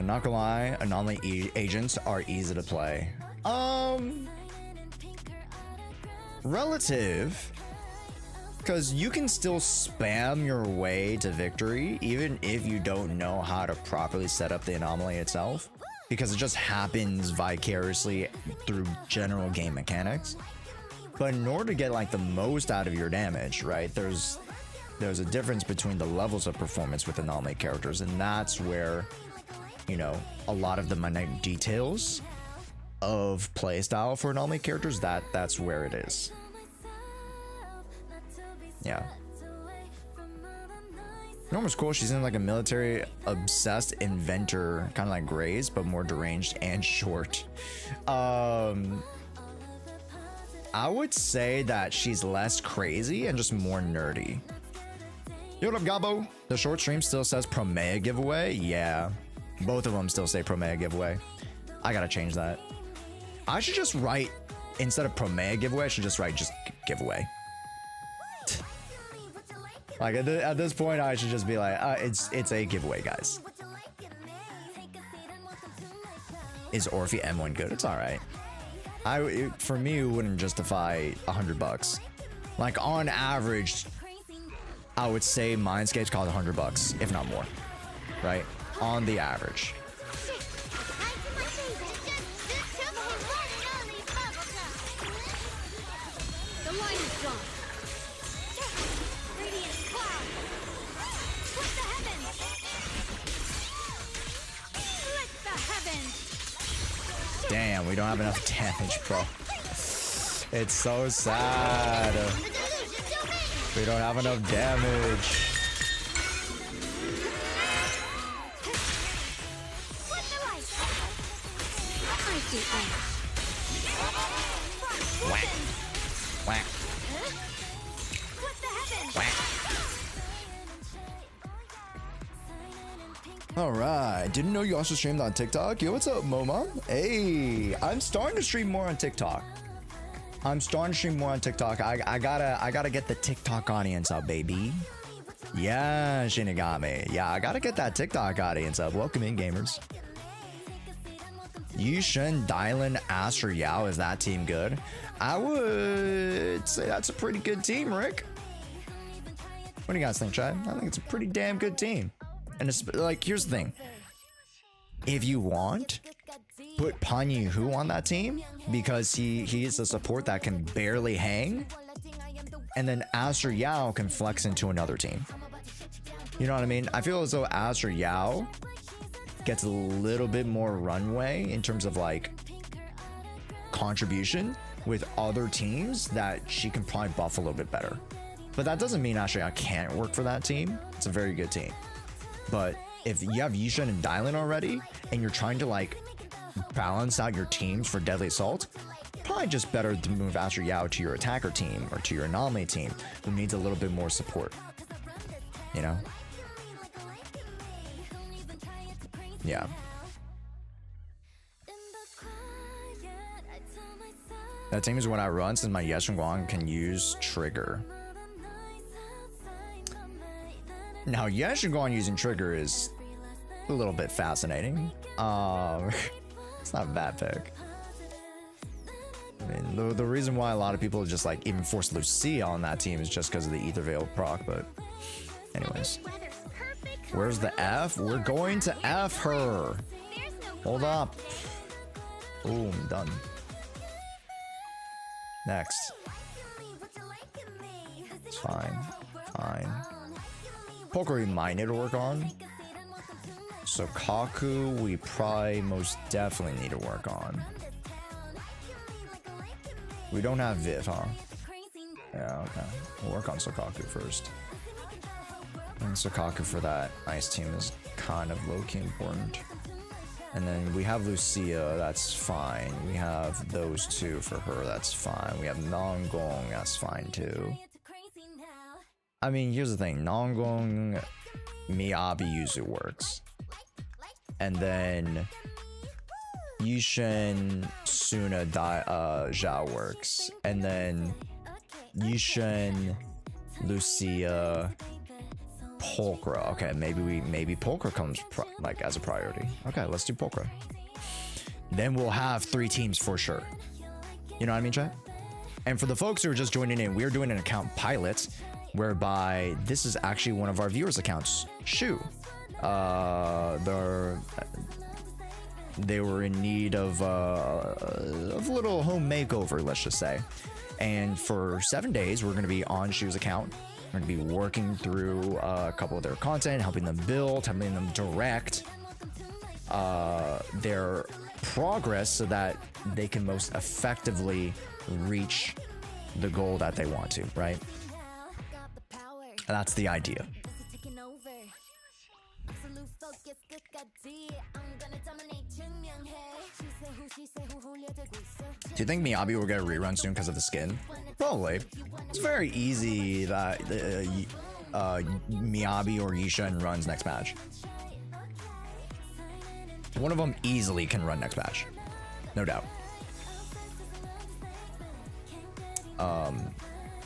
Not gonna lie, anomaly agents are easy to play. Relative. Because you can still spam your way to victory, even if you don't know how to properly set up the anomaly itself. Because it just happens vicariously through general game mechanics. But in order to get like the most out of your damage, right, there's a difference between the levels of performance with anomaly characters, and that's where, you know, a lot of the minute details of playstyle for anomaly characters, that's where it is. Yeah. Norma's cool. She's in like a military obsessed inventor, kind of like Grace, but more deranged and short. I would say that she's less crazy and just more nerdy. Yo, what up, Gabo? The short stream still says Promea giveaway. Yeah, both of them still say Promea giveaway. I gotta change that. I should just write, instead of Promea giveaway, I should just write just giveaway. Like at this point, I should just be like, it's a giveaway, guys. Is Orphe M1 good? It's all right. For me, it wouldn't justify $100. Like on average, I would say Mindscape's cost $100, if not more, right? On the average. The line is gone. Radiant cloud. Split the heavens. Split the heavens. Damn, we don't have enough damage, bro. It's so sad. We don't have enough damage. Split the light. I see ice. Whack. Whack. Split the heavens. Whack. Alright, didn't know you also streamed on TikTok. Yo, what's up, Moma? Hey, I'm starting to stream more on TikTok. I gotta get the TikTok audience up, baby. Yeah, Shinigami. Yeah, I gotta get that TikTok audience up. Welcome in, gamers. Yushin, Dylan, Aster, Yao. Is that team good? I would say that's a pretty good team, Rick. What do you guys think, Chad? I think it's a pretty damn good team. And it's like, here's the thing. If you want, put Panyu Hu on that team because he is a support that can barely hang, and then Aster Yao can flex into another team. You know what I mean? I feel as though Aster Yao gets a little bit more runway in terms of like contribution with other teams that she can probably buff a little bit better. But that doesn't mean Aster Yao can't work for that team. It's a very good team. But if you have Yushin and Dylan already and you're trying to like balance out your teams for Deadly Assault, probably just better to move Aster Yao to your attacker team or to your anomaly team who needs a little bit more support. You know? Yeah. That team is what I run since my Yeshun Guang can use Trigger. Now, Yeshun Guang using Trigger is a little bit fascinating. It's not a bad pick. I mean, the reason why a lot of people just like even force Lucia on that team is just because of the Ether Veil proc, but anyways. Where's the F? We're going to F her. Hold up. Boom, done. Next. It's fine. Fine. Poker we might need to work on. So Kaku we probably most definitely need to work on. We don't have Viv, huh? Yeah, okay. We'll work on Sokaku first. And Sokaku for that ice team is kind of low-key important. And then we have Lucia, that's fine. We have those two for her, that's fine. We have Nongong, that's fine too. I mean, here's the thing. Nongong, Miyabi usually works. And then Yushin, Suna, Zhao works. And then Yushin, Lucia, Polkra. Okay, maybe Polkra comes like as a priority. Okay, let's do Polkra. Then we'll have 3 teams for sure. You know what I mean, chat? And for the folks who are just joining in, we're doing an account pilot whereby this is actually one of our viewers' accounts, Shu. They were in need of a little home makeover, let's just say. And for 7 days, we're going to be on Shu's account. We're going to be working through a couple of their content, helping them build, helping them direct their progress so that they can most effectively reach the goal that they want to, right? That's the idea. Do you think Miyabi will get a rerun soon because of the skin? Probably. It's very easy that Miyabi or Yisha runs next match. One of them easily can run next match. No doubt.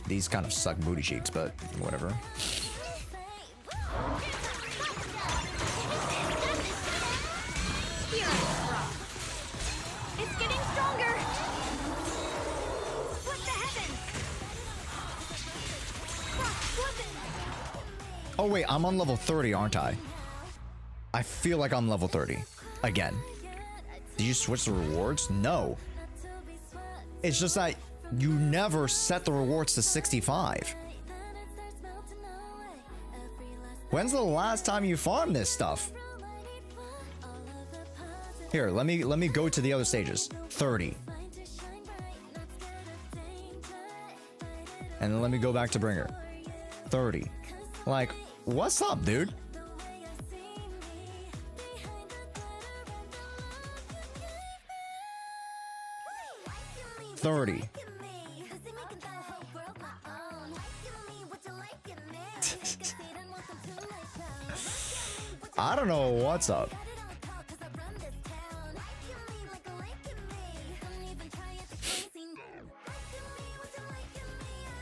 These kind of suck booty cheeks, but whatever. It's getting stronger. What the heavens? Oh wait, I'm on level 30, aren't I? I feel like I'm level 30. Again. Did you switch the rewards? No. It's just that you never set the rewards to 65. When's the last time you farmed this stuff? Here, let me go to the other stages. 30. And then let me go back to Bringer. 30. Like, what's up, dude? I don't know what's up.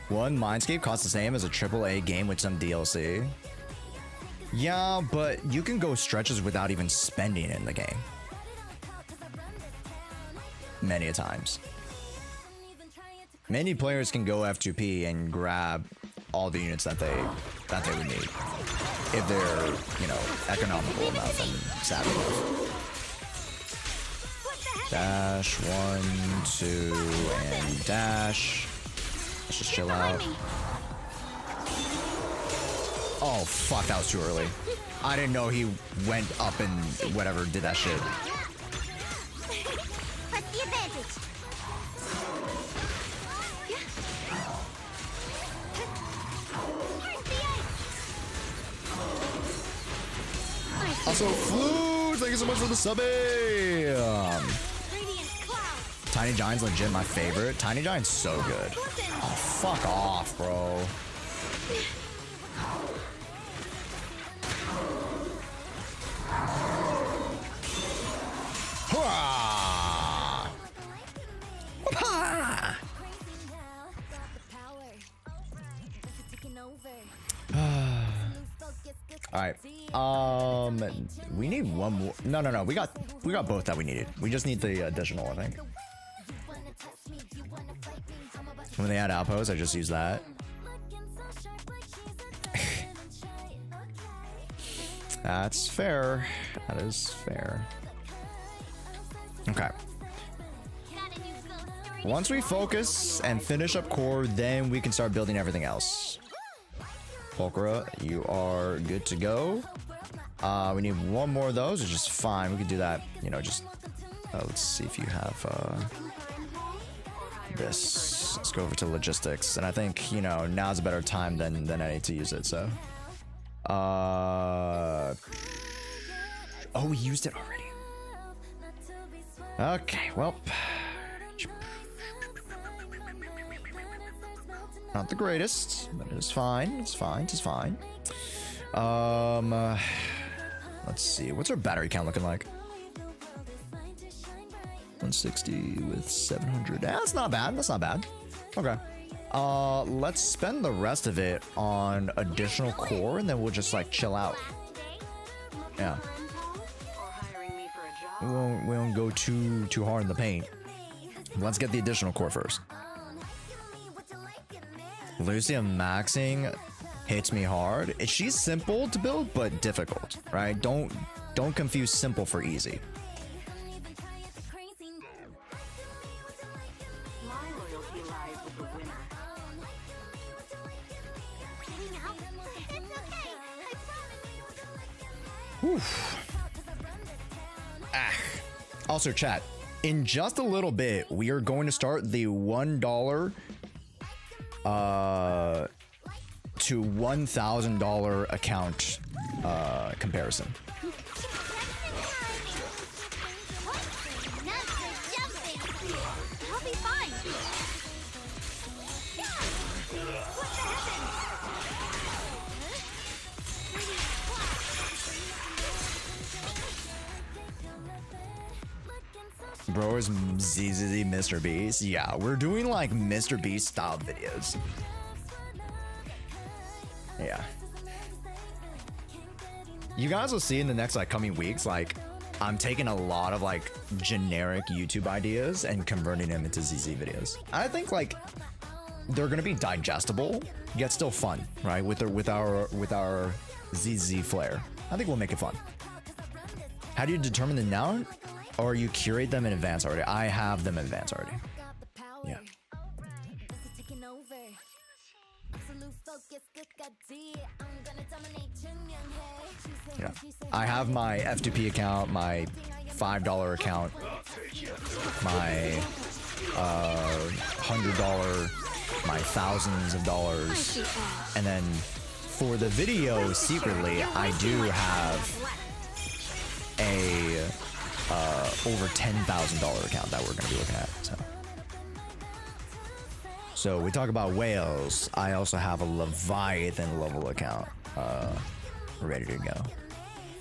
One Mindscape costs the same as a AAA game with some DLC. Yeah, but you can go stretches without even spending in the game. Many a times. Many players can go F2P and grab all the units that they would need if they're, you know, economical enough and savvy enough. Dash, 1, 2, and dash. Let's just chill out. Oh fuck, that was too early. I didn't know he went up and whatever did that shit. Press the advantage. Also, Flute, thank you so much for the sub. Tiny Giant's legit my favorite. Tiny Giant's so good. Oh, fuck off, bro. Hurrah! Whoop-ha! All right. We need one more. No. We got both that we needed. We just need the additional, I think. When they add outposts, I just use that. That's fair. That is fair. Okay. Once we focus and finish up core, then we can start building everything else. Pulchra, you are good to go. We need one more of those, which is fine. We can do that, you know, just... let's see if you have this. Let's go over to logistics. And I think, you know, now's a better time than any to use it, so... oh, we used it already. Okay, well... Not the greatest, but it is fine. It's fine. It's fine. Let's see. What's our battery count looking like? 160 with 700. That's not bad. That's not bad. Okay. Let's spend the rest of it on additional core, and then we'll just like chill out. Yeah. We won't go too hard in the paint. Let's get the additional core first. Lucia maxing hits me hard. She's simple to build, but difficult, right? Don't confuse simple for easy. Oof. Also, chat, in just a little bit, we are going to start the $1 to $1,000 account comparison. I'll be fine. What the heavens? Bro is ZZZ Mr. Beast. Yeah, we're doing like Mr. Beast style videos. Yeah. You guys will see in the next like coming weeks, like I'm taking a lot of like generic YouTube ideas and converting them into ZZ videos. I think like they're gonna be digestible, yet still fun, right? With our ZZ flair. I think we'll make it fun. How do you determine the noun? Or you curate them in advance already? I have them in advance already. Yeah. Yeah. I have my F2P account, my $5 account, my $100, my thousands of dollars, and then for the video secretly, I do have a over $10,000 account that we're going to be looking at. So we talk about whales. I also have a Leviathan level account ready to go.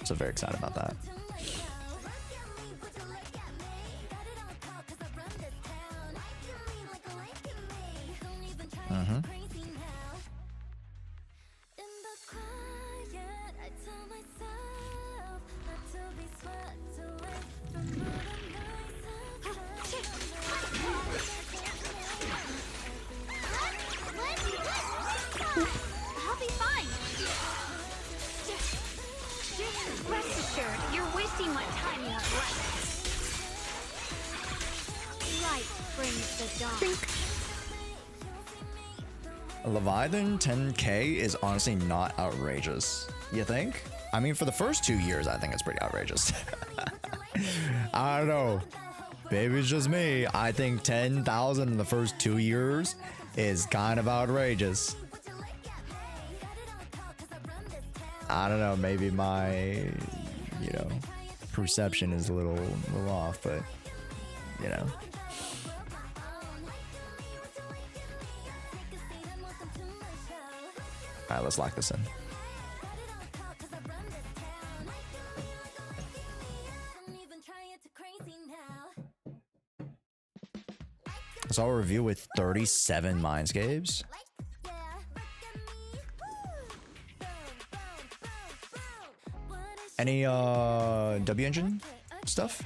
So very excited about that. I'll be fine. Rest assured, you're wasting my time in athletics. Light brings the dawn. A Leviathan 10K is honestly not outrageous. You think? I mean, for the first 2 years, I think it's pretty outrageous. I don't know. Maybe it's just me. I think 10,000 in the first 2 years is kind of outrageous. I don't know. Maybe my, perception is a little off, but, All right, let's lock this in. So I'll review with 37 Mindscapes. Any W engine stuff?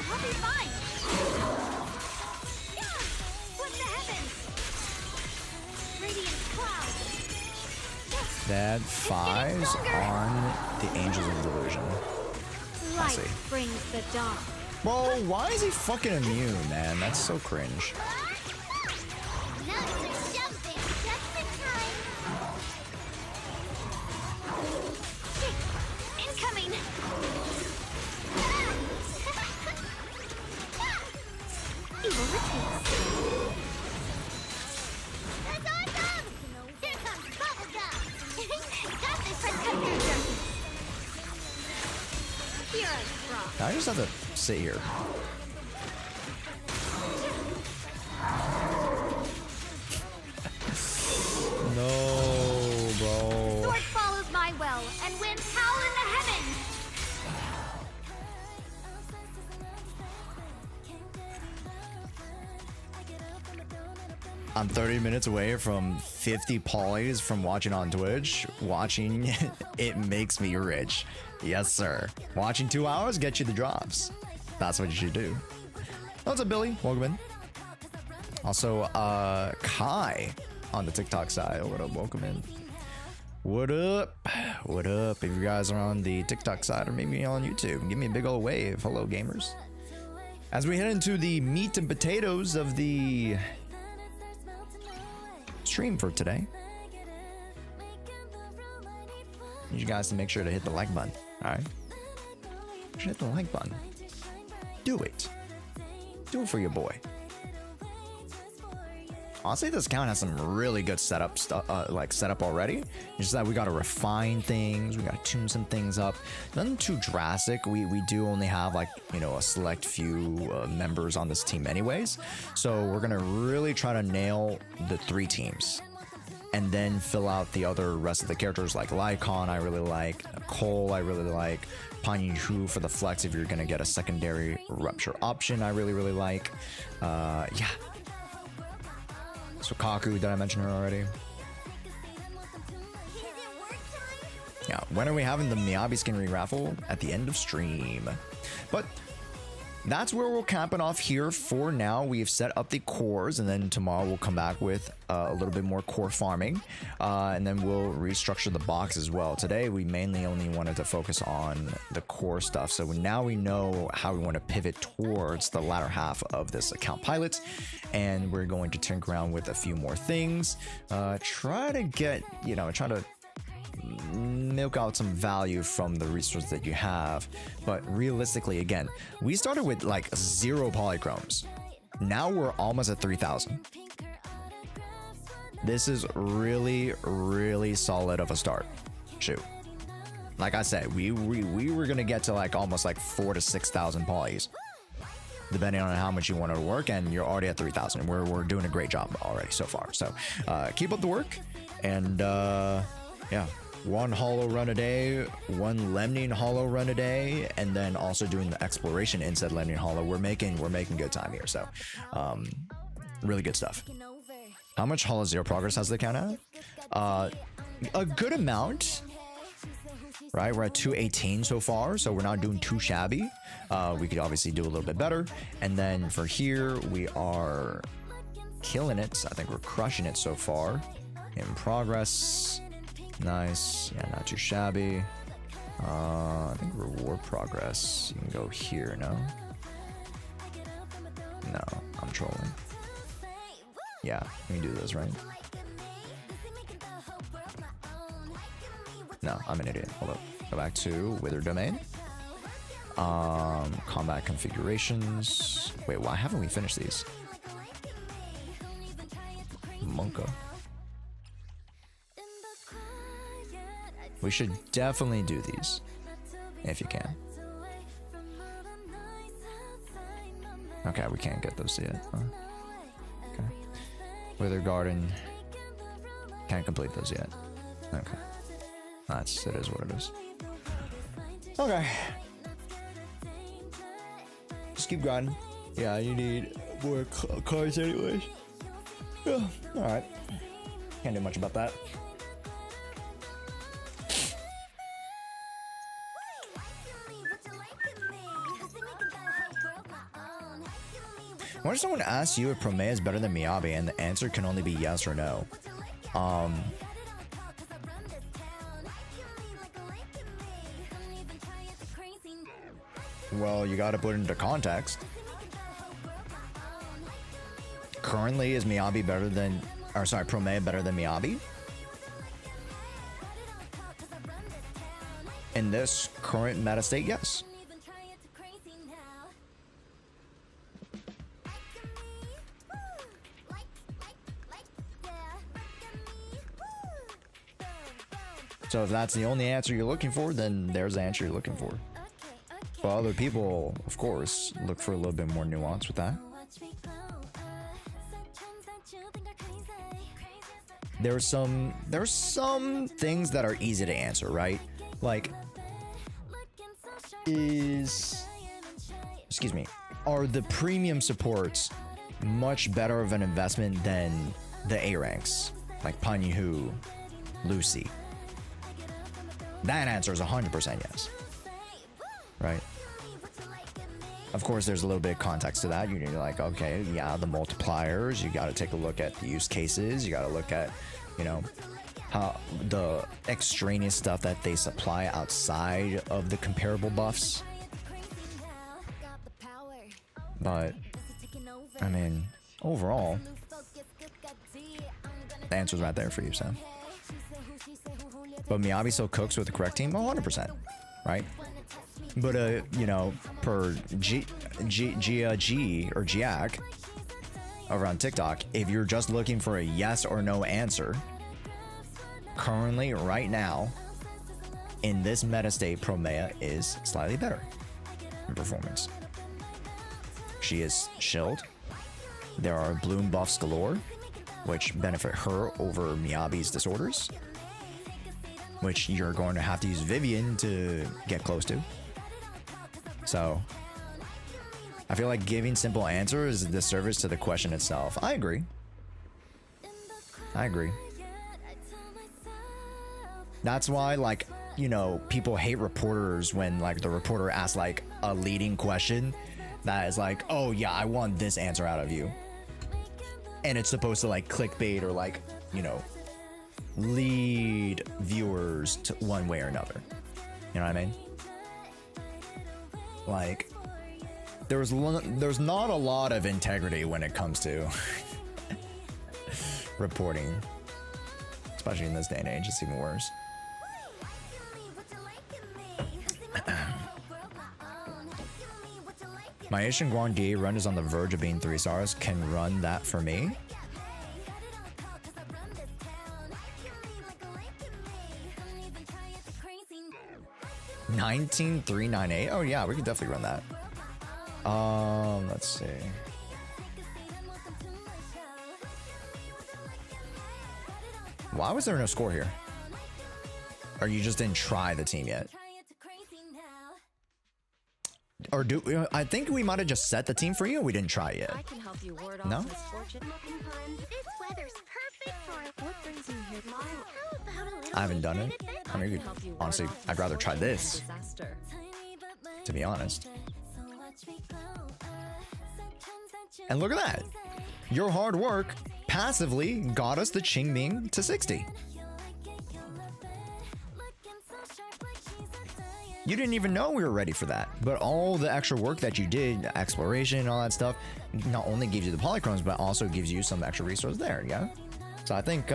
I'll be fine. What the heavens? Radiant cloud. That 5's on the Angels of Delusion. Light see. brings the dawn. Bro, why is he fucking immune, man? That's so cringe. Nuts are jumping just in time. Incoming. Evil retreats. That's awesome! Here comes bubblegum. Got this. Press cut through darkness. Here I drop. I just have to sit here. No, bro. Sword follows my well, and winds howl in the heavens. I'm 30 minutes away from 50 polys from watching on Twitch. Watching, it makes me rich. Yes, sir. Watching 2 hours gets you the drops. That's what you should do. What's up, Billy? Welcome in. Also, Kai on the TikTok side. What up? Welcome in. What up? What up? If you guys are on the TikTok side or maybe on YouTube, give me a big old wave. Hello, gamers. As we head into the meat and potatoes of the stream for today. Need you guys to make sure to hit the like button. All right, hit the like button. Do it. Do it for your boy. Honestly, this account has some really good setup stuff, setup already. It's just that we gotta refine things, we gotta tune some things up. Nothing too drastic. We do only have like, you know, a select few members on this team anyways. So we're gonna really try to nail the 3 teams, and then fill out the other rest of the characters like Lycon, I really like, Cole, I really like, Panyu Hu for the flex if you're gonna get a secondary rupture option, I really like. Yeah. So Kaku, did I mention her already? Yeah, when are we having the Miyabi skin re-raffle? At the end of stream. But that's where we're capping off here for now. We've set up the cores, and then tomorrow we'll come back with a little bit more core farming, and then we'll restructure the box as well. Today we mainly only wanted to focus on the core stuff, so now we know how we want to pivot towards the latter half of this account pilot, and we're going to tinker around with a few more things, try to get, you know, try to milk out some value from the resources that you have. But realistically, again, we started with like 0 polychromes. Now we're almost at 3,000. This is really solid of a start. Shoot, like I said, we were gonna get to like almost like 4,000 to 6,000 polys, depending on how much you want it to work, and you're already at 3,000. We're doing a great job already so far. So keep up the work, and yeah, 1 hollow run a day, 1 Lemnian hollow run a day, and then also doing the exploration inside Lemnian hollow. We're making good time here. So really good stuff. How much hollow 0 progress has the account at? A good amount, right? We're at 218 so far, so we're not doing too shabby. We could obviously do a little bit better. And then for here, we are killing it. I think we're crushing it so far. In progress. Nice. Yeah, not too shabby. I think reward progress. You can go here, no? No, I'm trolling. Yeah, we can do this, right? No, I'm an idiot. Hold up. Go back to Wither Domain. Combat configurations. Wait, why haven't we finished these? Monka. We should definitely do these, if you can. Okay, we can't get those yet. Huh? Okay. Wither Garden. Can't complete those yet. Okay. It is what it is. Okay. Just keep grinding. Yeah, you need more cards anyways. Yeah, alright. Can't do much about that. What if someone asks you if Promea is better than Miyabi and the answer can only be yes or no? Well, you gotta put it into context. Currently, is Miyabi better than, or sorry, Promea better than Miyabi? In this current meta state, yes. So if that's the only answer you're looking for, then there's the answer you're looking for. But other people, of course, look for a little bit more nuance with that. There's some things that are easy to answer, right? Like, are the premium supports much better of an investment than the A ranks, like Panyu Hu, Lucy? That answer is 100% yes, right? Of course, there's a little bit of context to that. You're like, okay, yeah, the multipliers. You got to take a look at the use cases. You got to look at, you know, how the extraneous stuff that they supply outside of the comparable buffs. But I mean, overall, The answer's right there for you, Sam. But Miyabi still cooks with the correct team? 100%, right? But, you know, per G or Giac over on TikTok, if you're just looking for a yes or no answer, currently, right now, in this meta state, Promea is slightly better in performance. She is shielded. There are bloom buffs galore, which benefit her over Miyabi's disorders, which you're going to have to use Vivian to get close to. So I feel like giving simple answers is a disservice to the question itself. I agree. That's why, like, you know, people hate reporters when, like, the reporter asks, like, a leading question that is like, oh yeah, I want this answer out of you. And it's supposed to, like, clickbait or, like, you know, lead viewers to one way or another. You know what I mean? Like, there's not a lot of integrity when it comes to reporting. Especially in this day and age, it's even worse. My Asian Guangdi run is on the verge of being 3 stars. Can run that for me? $19,398. Oh yeah, we could definitely run that. Let's see. Why was there no score here? Or you just didn't try the team yet? Or do I think we might have just set the team for you and we didn't try it yet? I can help you ward No? off misfortune. This weather's perfect for what brings you here, Mom? How about a little I haven't done it. I mean, Help you ward honestly, off I'd rather try misfortune this, and disaster. to be honest. And look at that. Your hard work passively got us the Qingming to 60. You didn't even know we were ready for that, but all the extra work that you did, exploration and all that stuff, not only gives you the polychromes, but also gives you some extra resources there, yeah? So I think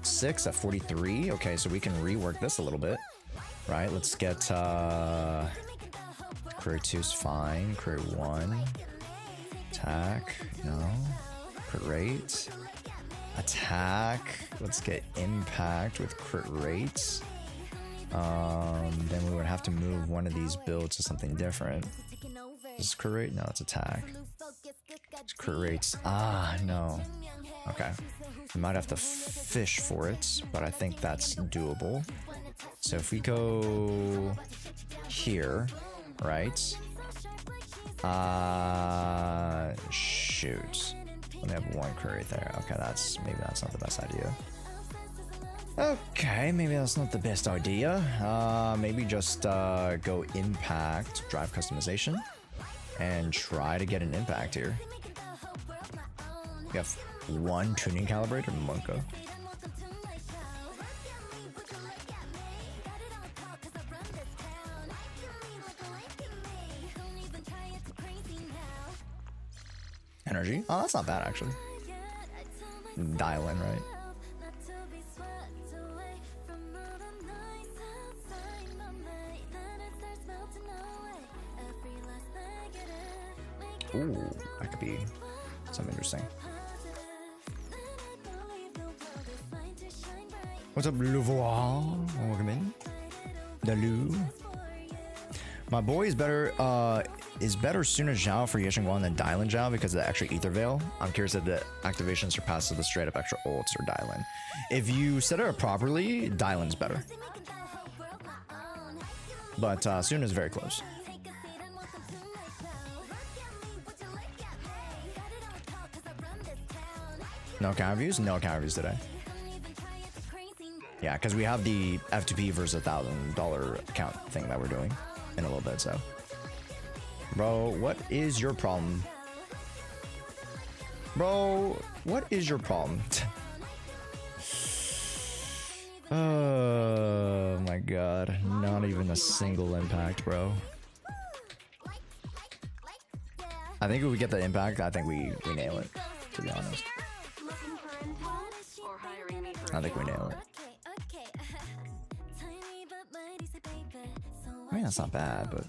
6 at 43. Okay, so we can rework this a little bit, right? Let's get career 2's fine, career 1, attack, no, crit rate, attack, let's get impact with crit rates. Then we would have to move one of these builds to something different. Is this crit rate? No, it's attack. It's crit rates. Ah, no. Okay. We might have to fish for it, but I think that's doable. So if we go here, right? Shoot. Let me have 1 crit rate there. Okay, maybe that's not the best idea. Okay, maybe that's not the best idea. Maybe just go impact, drive customization, and try to get an impact here. We have 1 tuning calibrator, Monka. Energy? Oh, that's not bad actually. Dial in, right? Ooh, that could be something interesting. What's up, Louvois? Welcome in. Daloo. My boy is better Suna Zhao for Yeshinguang than Dylan Zhao because of the extra Ether Veil. I'm curious if the activation surpasses the straight up extra ults or Dylan. If you set it up properly, Dylan's better. But Suna is very close. No counter views? No counter views today. Yeah, because we have the F2P versus $1,000 account thing that we're doing in a little bit, so. Bro, what is your problem? Bro, what is your problem? Oh my god, not even a single impact, bro. I think if we get the impact, I think we nail it, to be honest. Looking for info or I think we nail it. I mean, that's not bad, but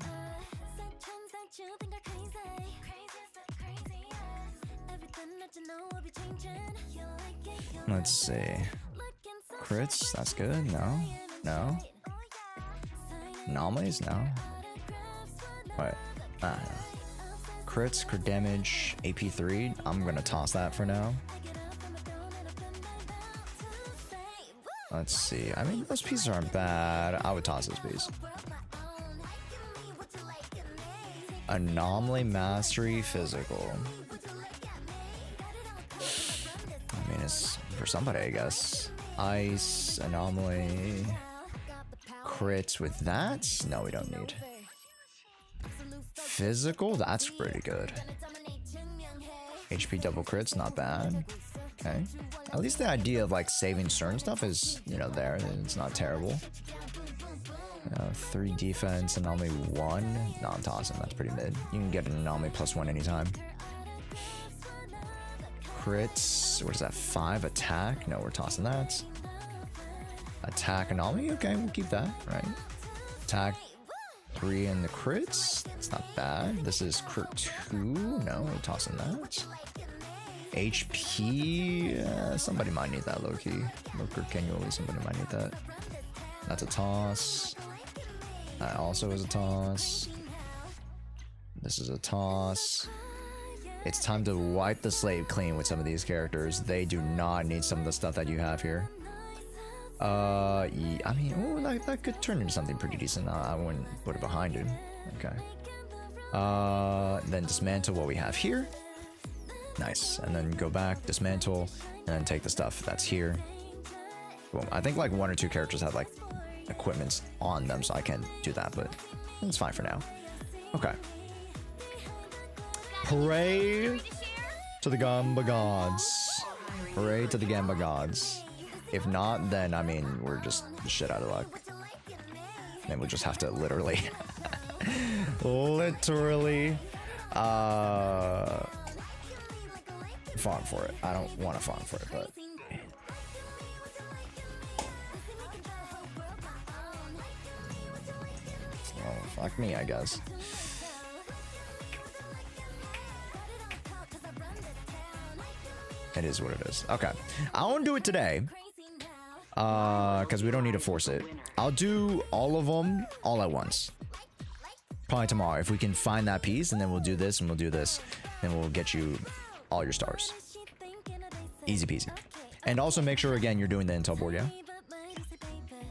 let's see. Crits, that's good. No, no. Anomalies, no. Wait, crits, crit damage, AP3. I'm gonna toss that for now. Let's see. I mean, those pieces aren't bad. I would toss those pieces. Anomaly, mastery, physical. I mean, it's for somebody, I guess. Ice, anomaly, crits with that? No, we don't need. Physical, that's pretty good. HP double crits, not bad. Okay. At least the idea of like saving certain stuff is, you know, there. It's not terrible. 3 defense, anomaly 1. No, I'm tossing. That's pretty mid. You can get an anomaly +1 anytime. Crits. What is that? 5 attack? No, we're tossing that. Attack anomaly. Okay, we'll keep that. Right. Attack 3 in the crits. It's not bad. This is crit 2. No, we're tossing that. HP. Somebody might need that low key. Lurker Kenuli. Somebody might need that. That's a toss. That also is a toss. This is a toss. It's time to wipe the slate clean with some of these characters. They do not need some of the stuff that you have here. Yeah, I mean, oh, that could turn into something pretty decent. I wouldn't put it behind it. Okay. Then dismantle what we have here. Nice. And then go back, dismantle, and then take the stuff that's here. Boom. I think like 1 or 2 characters have like equipments on them, so I can't do that, but it's fine for now. Okay. Pray to the Gamba gods. Pray to the Gamba gods. If not, then I mean, we're just shit out of luck. Then we'll just have to literally, literally, farm for it. I don't want to farm for it, but. Oh, fuck me, I guess. It is what it is. Okay. I won't do it today. Because we don't need to force it. I'll do all of them all at once. Probably tomorrow. If we can find that piece, and then we'll do this and we'll do this. Then we'll get you all your stars. Easy peasy. And also make sure, again, you're doing the intel board, yeah?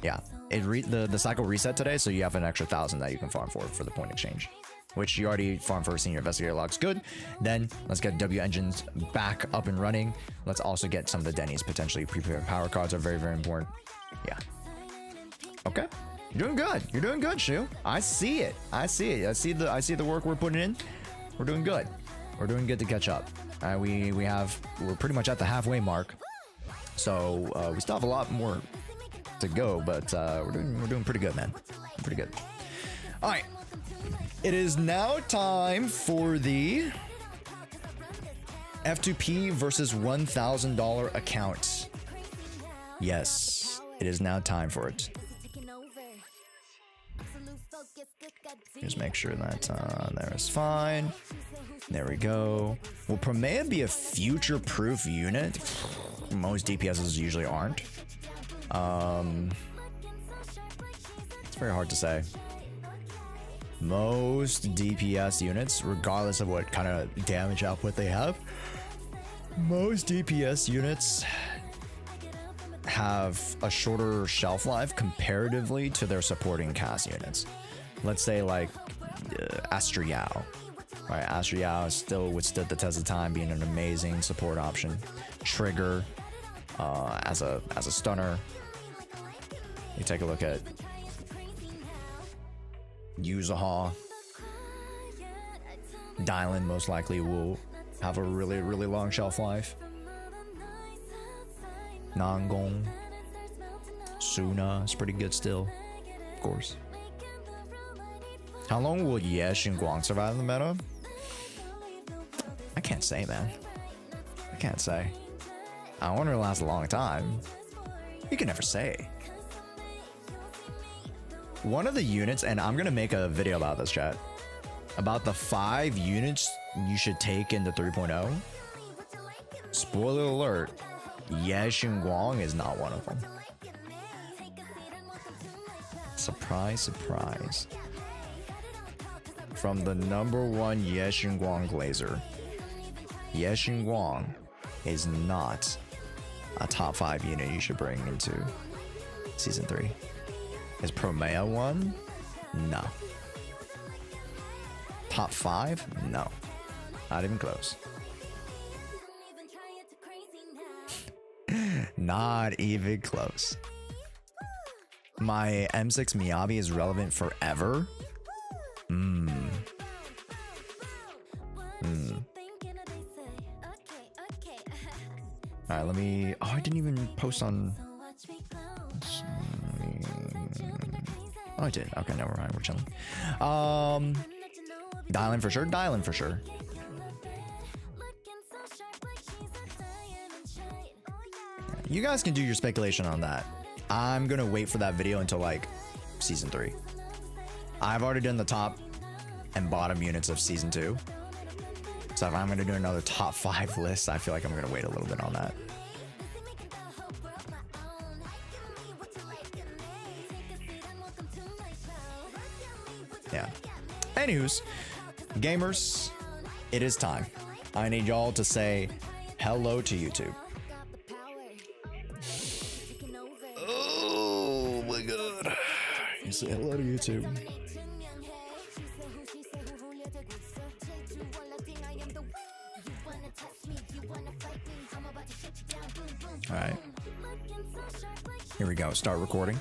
Yeah. The cycle reset today, so you have an extra 1,000 that you can farm for the point exchange. Which you already farmed for senior investigator logs. Good. Then let's get W engines back up and running. Let's also get some of the Denny's potentially prepared power cards are very, very important. Yeah. Okay. You're doing good. You're doing good, Shu. I see it. I see it. I see the work we're putting in. We're doing good. We're doing good to catch up. We're pretty much at the halfway mark. So we still have a lot more to go, but we're doing pretty good, man. Pretty good. All right. It is now time for the F2P versus $1,000 account. Yes, it is now time for it. Just make sure that there is fine. There we go. Will Promea be a future-proof unit? Most DPSs usually aren't. It's very hard to say. Most DPS units, regardless of what kind of damage output they have, most DPS units have a shorter shelf life comparatively to their supporting cast units. Let's say like Astra Yao. Right, Astra Yao still withstood the test of time, being an amazing support option. Trigger as a stunner. You take a look at Yuzaha. Dylan most likely will have a really, really long shelf life. Nangong. Suna is pretty good still, of course. How long will Yesh and Guang survive in the meta? I can't say, man. I can't say. I want her to last a long time. You can never say. One of the units, and I'm gonna make a video about this, chat, about the 5 units you should take into 3.0. Spoiler alert, Ye Xingguang is not one of them. Surprise, surprise. From the #1 Ye Xingguang Glazer, Ye Xingguang is not a top 5 unit you should bring into Season 3. Is Promea one? No. Top 5? No. Not even close. Not even close. My M6 Miyabi is relevant forever? Alright, let me... Oh, I didn't even post on... Oh, I did. Okay, never mind. We're chilling. Dial in for sure. Dial in for sure. You guys can do your speculation on that. I'm gonna wait for that video until like Season 3. I've already done the top and bottom units of Season 2. So if I'm gonna do another top 5 list, I feel like I'm gonna wait a little bit on that. Yeah. Anyways, gamers, it is time. I need y'all to say hello to YouTube. Oh my god. You say hello to YouTube. Alright. Here we go. Start recording.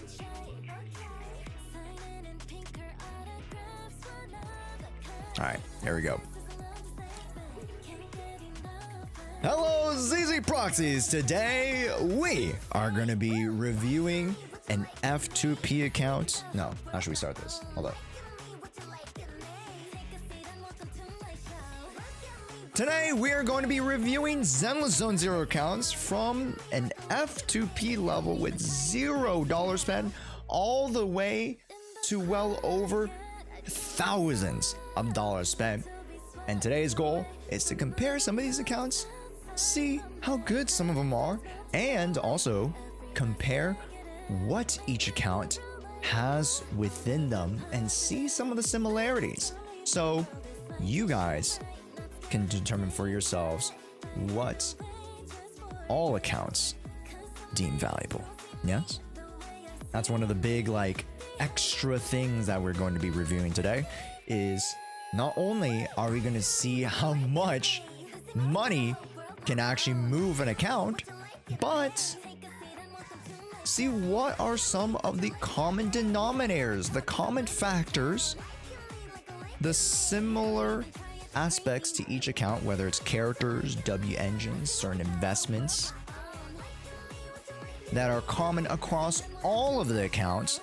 Alright, here we go. Hello, ZZ Proxies! Today, we are going to be reviewing an F2P account. No, how should we start this? Hold up. Today, we are going to be reviewing Zenless Zone Zero accounts from an F2P level with $0 spent all the way to well over thousands of dollars spent. And today's goal is to compare some of these accounts, see how good some of them are, and also compare what each account has within them and see some of the similarities. So you guys can determine for yourselves what all accounts deem valuable. Yes? That's one of the big like extra things that we're going to be reviewing today is not only are we going to see how much money can actually move an account, but see what are some of the common denominators, the common factors, the similar aspects to each account, whether it's characters, W engines, certain investments that are common across all of the accounts,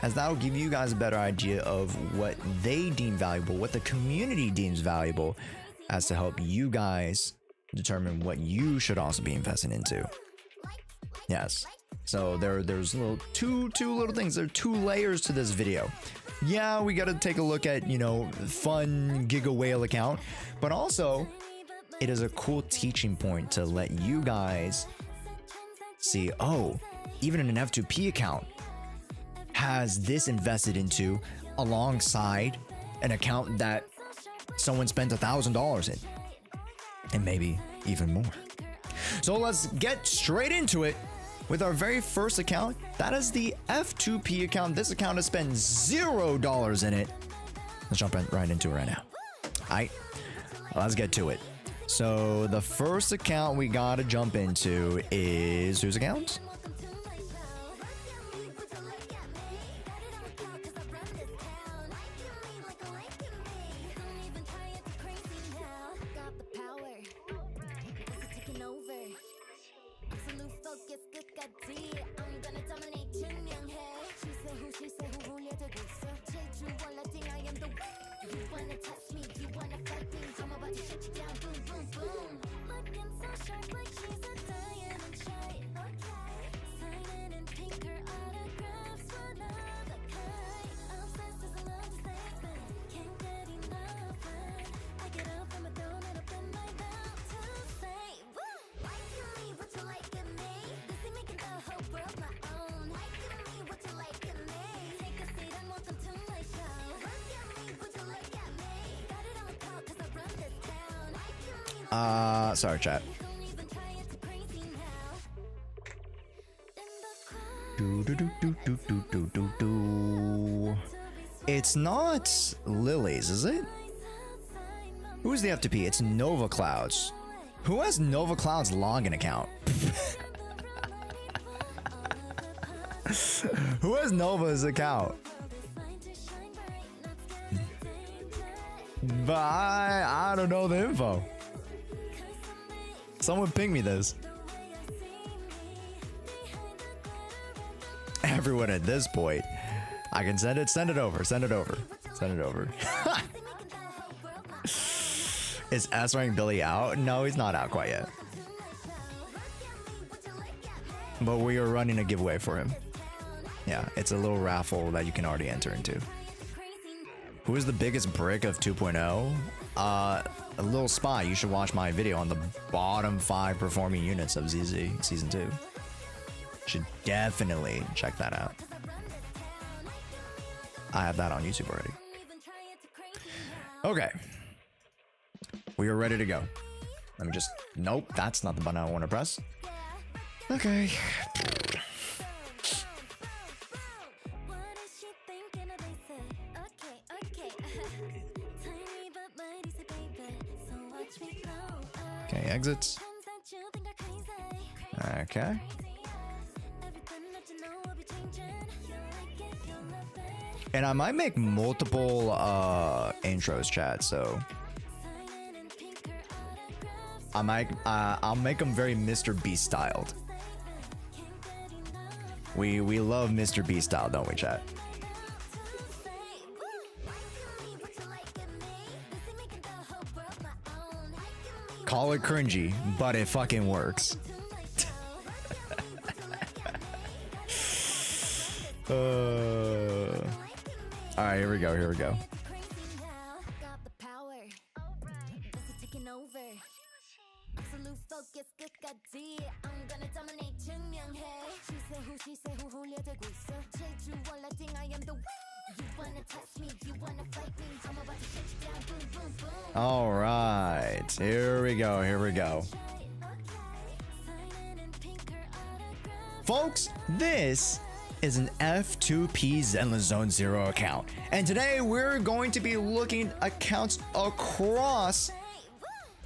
as that will give you guys a better idea of what they deem valuable, what the community deems valuable, as to help you guys determine what you should also be investing into. Yes. So there's two little things. There are 2 layers to this video. Yeah, we got to take a look at, you know, fun Giga Whale account, but also it is a cool teaching point to let you guys see, oh, even in an F2P account has this invested into alongside an account that someone spent $1,000 in, and maybe even more. So let's get straight into it with our very first account. That is the F2P account. This account has spent $0 in it. Let's jump right into it right now. All right, let's get to it. So the first account we gotta jump into is whose account? Sorry, chat. It's not Lilies, is it? Who's the F2P? It's Nova Clouds. Who has Nova Cloud's login account? Who has Nova's account? But I don't know the info. Someone ping me this. Everyone at this point. I can send it over. Send it over. Is S rank Billy out? No, he's not out quite yet. But we are running a giveaway for him. Yeah, it's a little raffle that you can already enter into. Who is the biggest brick of 2.0? A little spy. You should watch my video on the bottom 5 performing units of ZZ Season 2. Should definitely check that out. I have that on YouTube already. Okay. We are ready to go. Let me just... Nope, that's not the button I want to press. Okay. Okay, exits. Okay. And I might make multiple intros, chat, so I might I'll make them very Mr. Beast styled. We love Mr. Beast style, don't we, chat? Call it cringy, but it fucking works. All right, here we go. All right, here we go. Folks, this is an F2P Zenless Zone 0 account. And today we're going to be looking at accounts across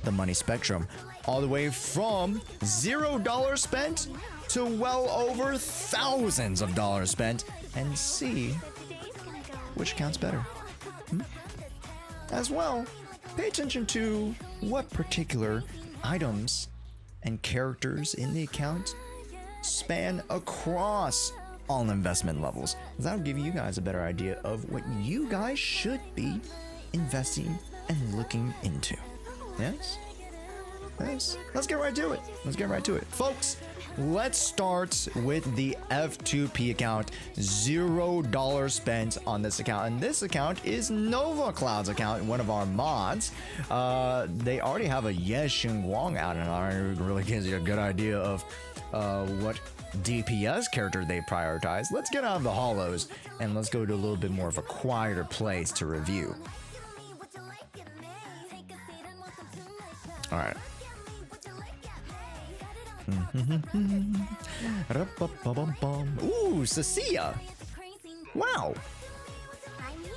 the money spectrum, all the way from $0 spent to well over thousands of dollars spent, and see which account's better. As well, pay attention to what particular items and characters in the account span across all investment levels. That'll give you guys a better idea of what you guys should be investing and looking into. Yes? Let's get right to it. Folks, let's start with the F2P account. $0 spent on this account. And this account is Nova Cloud's account, one of our mods. They already have a Yexing Wong out, and it really gives you a good idea of what DPS character they prioritize. Let's get out of the hollows and let's go to a little bit more of a quieter place to review. All right. Ooh, Cecilia. Wow.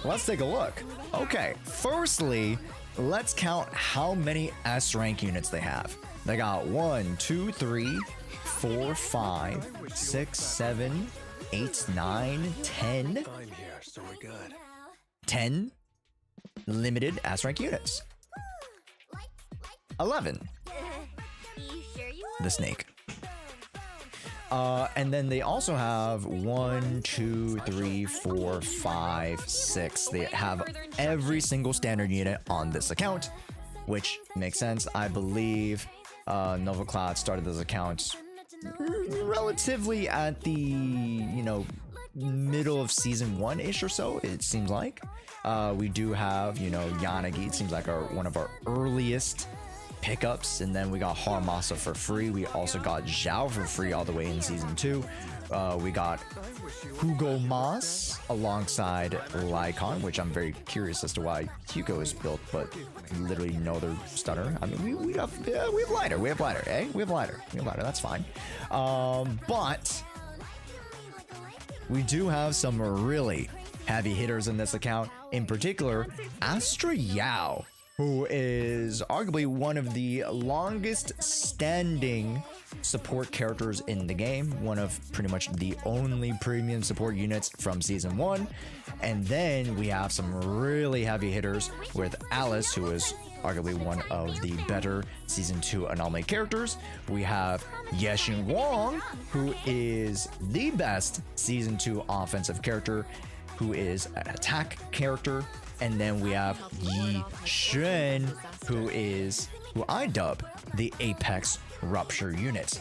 Let's take a look. Okay, firstly, let's count how many S rank units they have. They got 1, 2, 3, 4, 5, 6, 7, 8, 9, 10. I'm here, so we're good. 10 limited S rank units. 11. The snake. And then they also have 1, 2, 3, 4, 5, 6. They have every single standard unit on this account, which makes sense. I believe Nova Cloud started this account relatively at the, middle of season 1-ish or so, it seems like. We do have, Yanagi. It seems like one of our earliest pickups, and then we got Haramasa for free. We also got Zhao for free all the way in season 2. we got Hugo Mas alongside Lycon, which I'm very curious as to why Hugo is built, but literally no other stunner. I mean, we have lighter, we have lighter, eh? We have lighter, that's fine. But we do have some really heavy hitters in this account, in particular, Astra Yao, who is arguably one of the longest standing support characters in the game, one of pretty much the only premium support units from season 1. And then we have some really heavy hitters with Alice, who is arguably one of the better season 2 anomaly characters. We have Yexin Wang, who is the best season 2 offensive character, who is an attack character. And then we have Yi Shen, who I dub the Apex Rupture unit.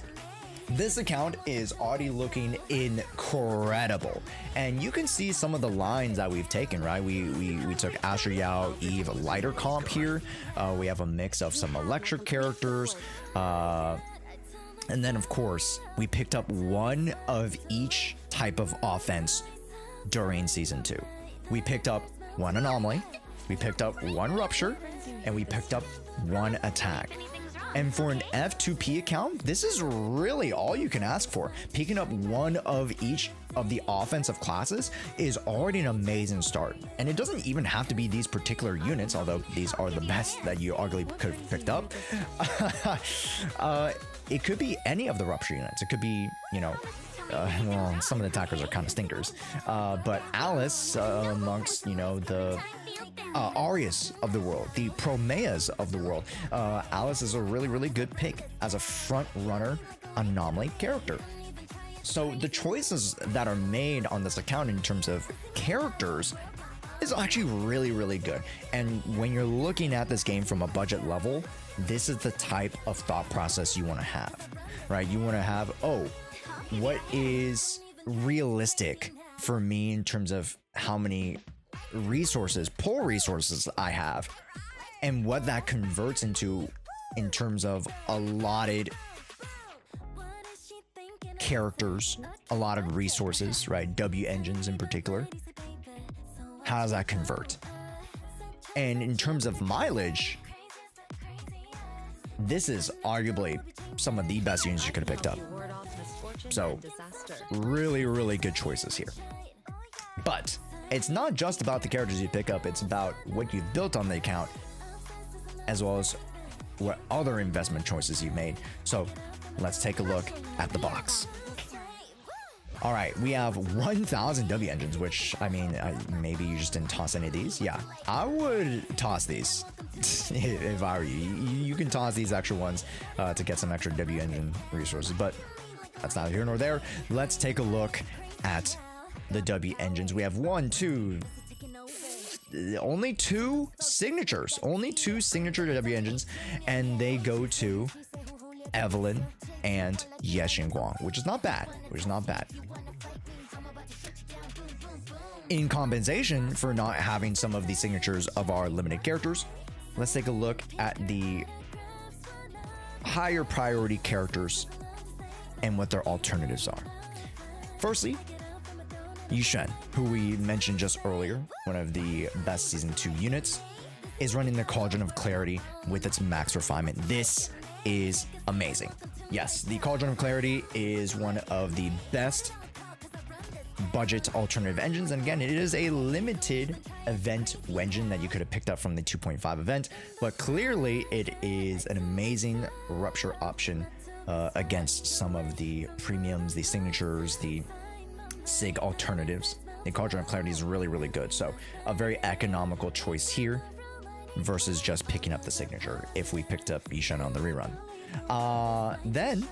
This account is already looking incredible, and you can see some of the lines that we've taken, right? We took Asher Yao, Eve, lighter comp here. We have a mix of some electric characters, and then of course we picked up one of each type of offense during season 2. We picked up one anomaly, we picked up one rupture, and we picked up one attack. And for an F2P account, this is really all you can ask for. Picking up one of each of the offensive classes is already an amazing start. And it doesn't even have to be these particular units, although these are the best that you arguably could have picked up. It could be any of the rupture units. It could be, well, some of the attackers are kind of stinkers. But Alice, amongst, the Arias of the world, the Promeas of the world, Alice is a really, really good pick as a front runner anomaly character. So the choices that are made on this account in terms of characters is actually really, really good. And when you're looking at this game from a budget level, this is the type of thought process you want to have, right? You want to have, what is realistic for me in terms of how many pull resources I have, and what that converts into in terms of allotted characters, allotted resources, right? W engines in particular. How does that convert? And in terms of mileage, this is arguably some of the best units you could have picked up. So really, really good choices here. But it's not just about the characters you pick up, it's about what you've built on the account, as well as what other investment choices you've made. So let's take a look at the box. All right, we have 1,000 W engines, which, I mean, maybe you just didn't toss any of these. Yeah, I would toss these if I were you. You can toss these extra ones to get some extra W engine resources, but that's neither here nor there. Let's take a look at the W engines. We have only two signatures W engines, and they go to Evelyn and Yexin Guang, which is not bad. In compensation for not having some of the signatures of our limited characters, let's take a look at the higher priority characters and what their alternatives are. Firstly, Yi Shen, who we mentioned just earlier, one of the best season 2 units, is running the Cauldron of Clarity with its max refinement. This is amazing. Yes, the Cauldron of Clarity is one of the best budget alternative engines, and again, it is a limited event engine that you could have picked up from the 2.5 event, but clearly it is an amazing rupture option against some of the premiums, the signatures, the SIG alternatives. The Cauldron of Clarity is really, really good, so a very economical choice here versus just picking up the signature if we picked up Yi Shen on the rerun. Then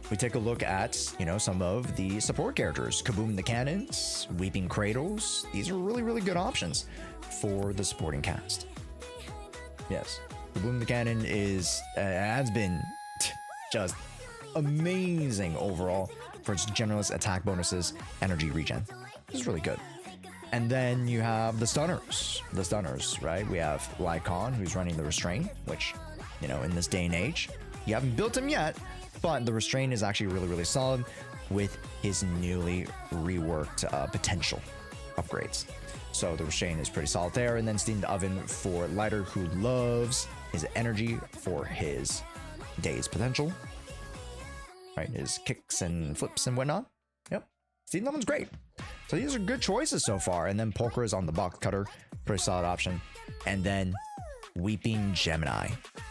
we take a look at, some of the support characters. Kaboom the Cannons, Weeping Cradles. These are really, really good options for the supporting cast. Yes, Kaboom the Cannon has been just amazing overall for its generous attack bonuses, energy regen. This is really good. And then you have the stunners, right? We have Lycon, who's running the Restrain, which, in this day and age, you haven't built him yet, but the Restrain is actually really, really solid. with his newly reworked potential upgrades. So the Shane is pretty solid there. And then Steamed Oven for Lighter, who loves his energy for his Daze potential. Right, his kicks and flips and whatnot. Yep, Steamed Oven's great. So these are good choices so far. And then Polka is on the box cutter, pretty solid option. And then Weeping Gemini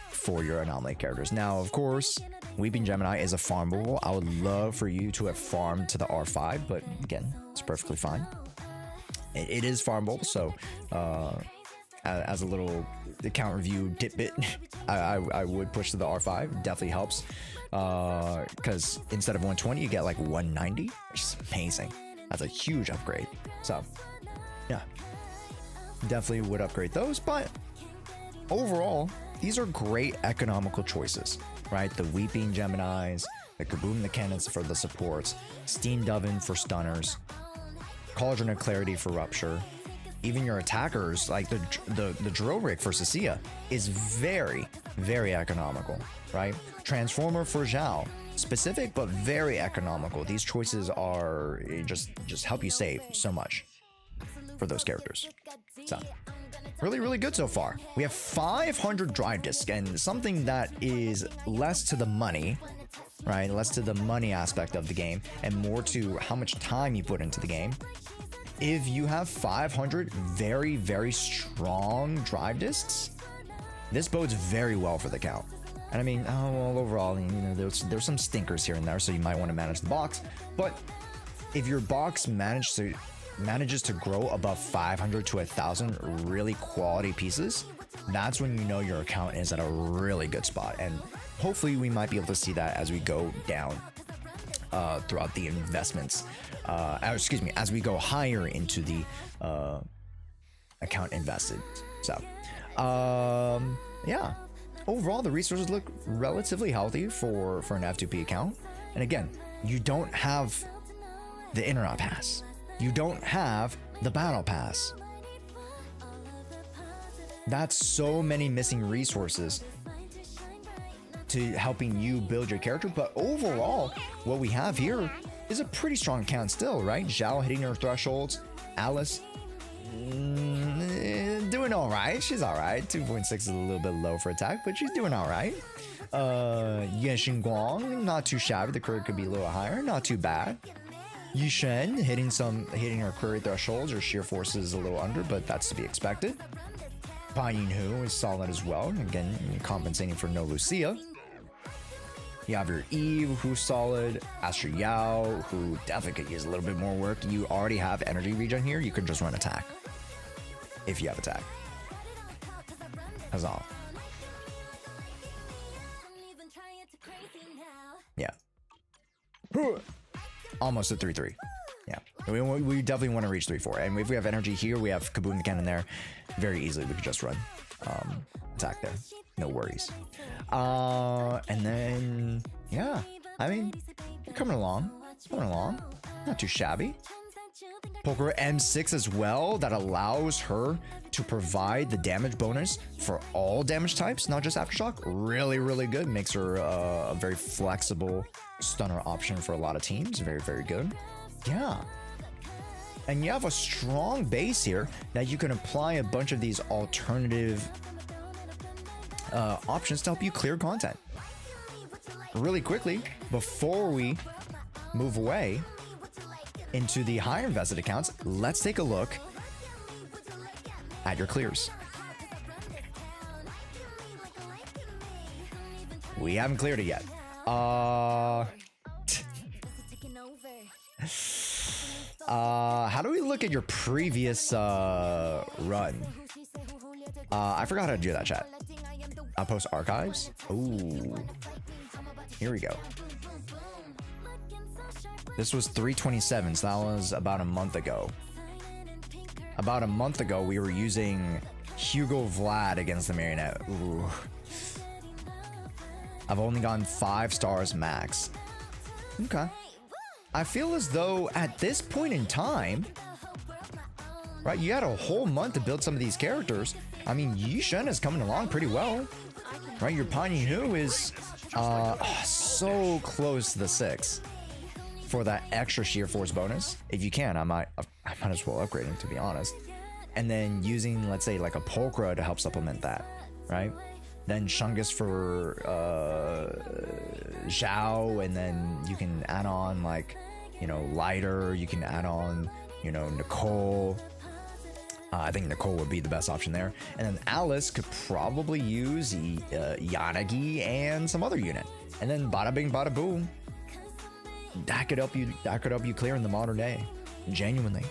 for your anomaly characters. Now, of course, Weeping Gemini is a farmable. I would love for you to have farmed to the R5, but again, it's perfectly fine. It is farmable, so as a little account review tidbit, I would push to the R5. Definitely helps, because instead of 120, you get like 190, which is amazing. That's a huge upgrade. So, yeah, definitely would upgrade those. But overall, these are great economical choices, right? The Weeping Geminis, the Kaboom the Cannons for the supports, Steamed Oven for stunners, Cauldron of Clarity for Rupture. Even your attackers, like the Drill Rig for Cecilia, is very, very economical, right? Transformer for Zhao, specific but very economical. These choices are just help you save so much for those characters. So really, really good so far. We have 500 drive discs, and something that is less to the money, right? Less to the money aspect of the game and more to how much time you put into the game. If you have 500 very, very strong drive discs, this bodes very well for the count. And I mean, well, overall, you know, there's some stinkers here and there, so you might want to manage the box. But if your box manages to grow above 500 to 1,000 really quality pieces, that's when you know your account is at a really good spot. And hopefully we might be able to see that as we go down throughout the investments. As we go higher into the account invested. So, yeah. Overall, the resources look relatively healthy for an F2P account. And again, you don't have the Internet Pass. You don't have the Battle Pass. That's so many missing resources to helping you build your character. But overall, what we have here is a pretty strong count still, right? Zhao hitting her thresholds. Alice doing all right. She's all right. 2.6 is a little bit low for attack, but she's doing all right. Genshin Guang, not too shabby. The career could be a little higher. Not too bad. Yushen hitting her query thresholds. Her sheer force is a little under, but that's to be expected. Pa Yinhu is solid as well. Again, compensating for no Lucia. You have your Eve, who's solid. Astro Yao, who definitely could use a little bit more work. You already have energy regen here. You could just run attack. If you have attack. That's all. Yeah. Almost a 3-3. Yeah. We definitely want to reach 3-4. And if we have energy here, we have Kaboom the Cannon there. Very easily, we could just run attack there. No worries. And then, yeah. I mean, we're coming along. Not too shabby. Poker M6 as well, that allows her to provide the damage bonus for all damage types, not just Aftershock. Really, really good. Makes her a very flexible stunner option for a lot of teams. Very, very good. Yeah. And you have a strong base here that you can apply a bunch of these alternative options to help you clear content. Really quickly, before we move away into the higher invested accounts, let's take a look at your clears. We haven't cleared it yet. How do we look at your previous run? I forgot how to do that, chat. Post archives. Ooh, here we go. This was 327, so that was about a month ago. About a month ago, we were using Hugo Vlad against the Marionette. Ooh. I've only gotten 5 stars max. Okay. I feel as though at this point in time, right, you had a whole month to build some of these characters. I mean, Yushen is coming along pretty well. Right, your Pa Yinhu is so close to the 6. for that extra sheer force bonus. If you can, I might as well upgrade him, to be honest. And then using, let's say, like a Pulchra to help supplement that, right? Then Shungus for Zhao, and then you can add on like, you know, Lighter. You can add on, you know, Nicole. I think Nicole would be the best option there. And then Alice could probably use Yanagi and some other unit. And then bada bing, bada boom. That could help you clear in the modern day. Genuinely.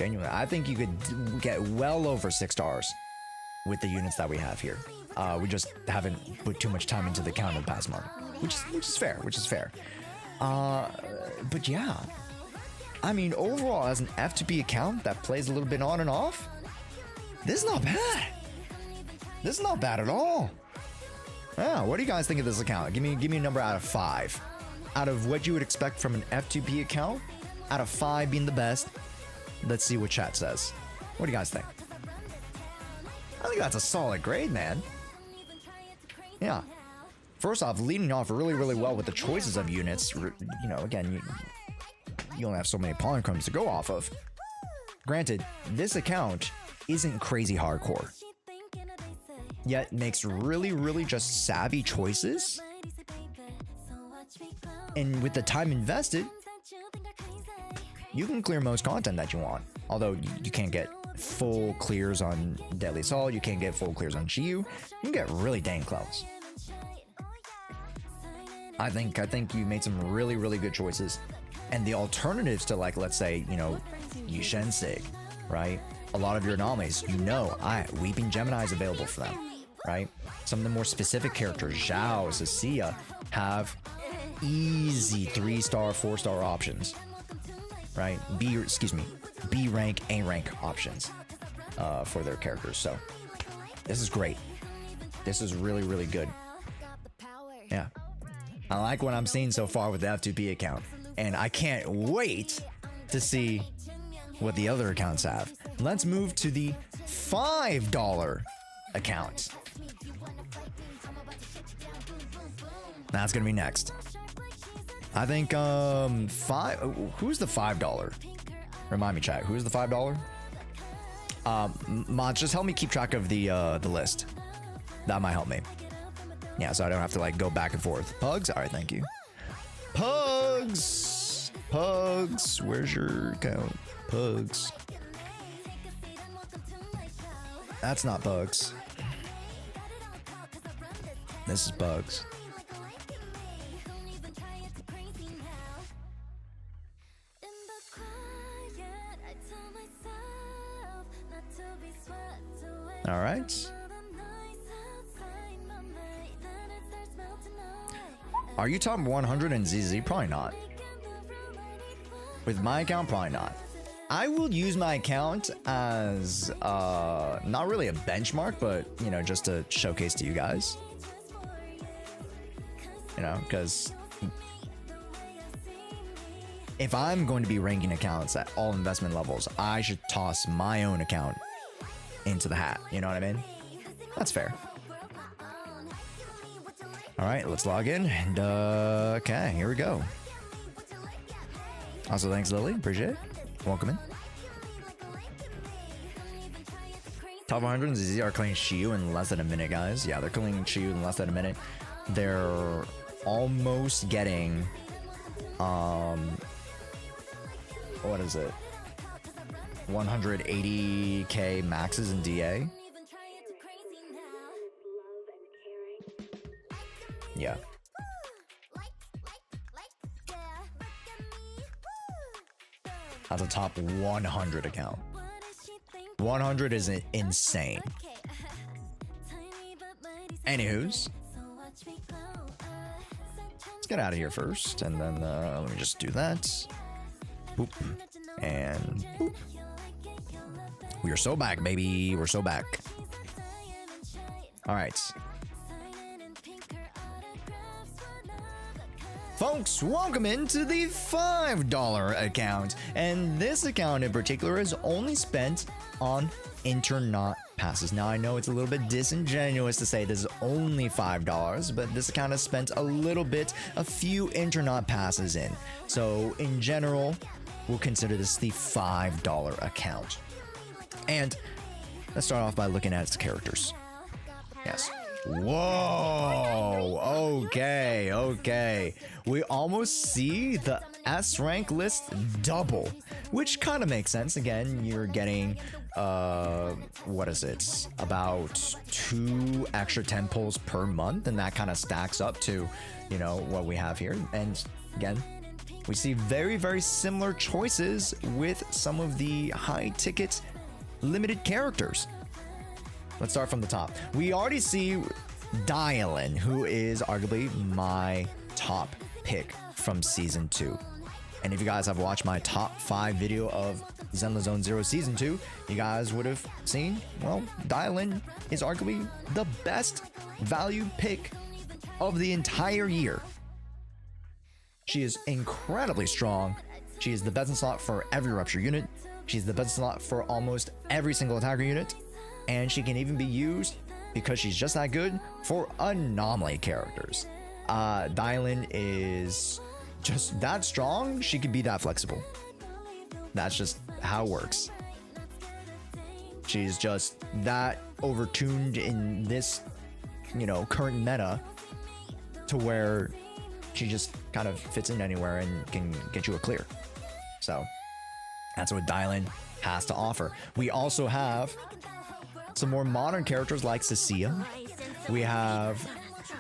I think you could get well over 6 stars with the units that we have here. We just haven't put too much time into the count of the past month, which is fair. But yeah, I mean, overall, as an F2P account that plays a little bit on and off, this is not bad. This is not bad at all. Yeah, what do you guys think of this account? Give me a number out of 5. Out of what you would expect from an F2P account, out of 5 being the best. Let's see what chat says. What do you guys think? I think that's a solid grade, man. Yeah. First off, leading off really, really well with the choices of units. You know, again, you only have so many polychromes to go off of. Granted, this account isn't crazy hardcore, yet makes really, really just savvy choices. And with the time invested, you can clear most content that you want. Although you can't get full clears on Deadly Assault, you can't get full clears on Shiyu. You can get really dang close. I think you made some really, really good choices. And the alternatives to, like, let's say, you know, Yushen Sig, right? A lot of your anomalies, you know, Weeping Gemini is available for them, right? Some of the more specific characters, Zhao, Cecilia, have easy 3-star, 4-star options, right? B rank, A rank options for their characters. So this is great. This is really, really good. Yeah. I like what I'm seeing so far with the F2P account, and I can't wait to see what the other accounts have. Let's move to the $5 account. That's gonna be next. I think who's the $5? Remind me, chat. Who's the $5? Mods, just help me keep track of the list. That might help me. Yeah, so I don't have to like go back and forth. Pugs? All right, thank you. Pugs! Pugs, where's your account? Pugs. That's not Pugs. This is Pugs. All right. Are you top 100 in ZZ? Probably not. With my account, probably not. I will use my account as not really a benchmark, but you know, just to showcase to you guys. You know, because if I'm going to be ranking accounts at all investment levels, I should toss my own account into the hat. You know what I mean? That's fair. All right, let's log in. And okay, here we go. Also, thanks, Lily. Appreciate it. Welcome in. Top 100 ZZ are clearing Shiyu in less than a minute, guys. Yeah, they're clearing Shiyu in less than a minute. They're almost getting what is it? 180k maxes in DA. Yeah. That's a top 100 account. 100 is insane. Anywho's, let's get out of here first, and then let me just do that. Boop. And boop. We are so back, baby. We're so back. All right. Folks, welcome into the $5 account. And this account in particular is only spent on Internet passes. Now, I know it's a little bit disingenuous to say this is only $5, but this account has spent a few Internaut passes in. So, in general, we'll consider this the $5 account. And let's start off by looking at its characters. Yes. Whoa! Okay. We almost see the S rank list double, which kind of makes sense. Again, you're getting, what is it? About 2 extra 10 pulls per month, and that kind of stacks up to, you know, what we have here. And again, we see very, very similar choices with some of the high ticket limited characters. Let's start from the top. We already see Dylan, who is arguably my top pick from Season 2. And if you guys have watched my top 5 video of Zenless Zone 0 Season 2, you guys would have seen, well, Dylan is arguably the best value pick of the entire year. She is incredibly strong. She is the best in slot for every rupture unit. She's the best in slot for almost every single attacker unit. And she can even be used, because she's just that good, for anomaly characters. Dylan is just that strong, she could be that flexible. That's just how it works. She's just that overtuned in this, you know, current meta, to where she just kind of fits in anywhere and can get you a clear. So that's what Dylan has to offer. We also have some more modern characters like Cecilia. We have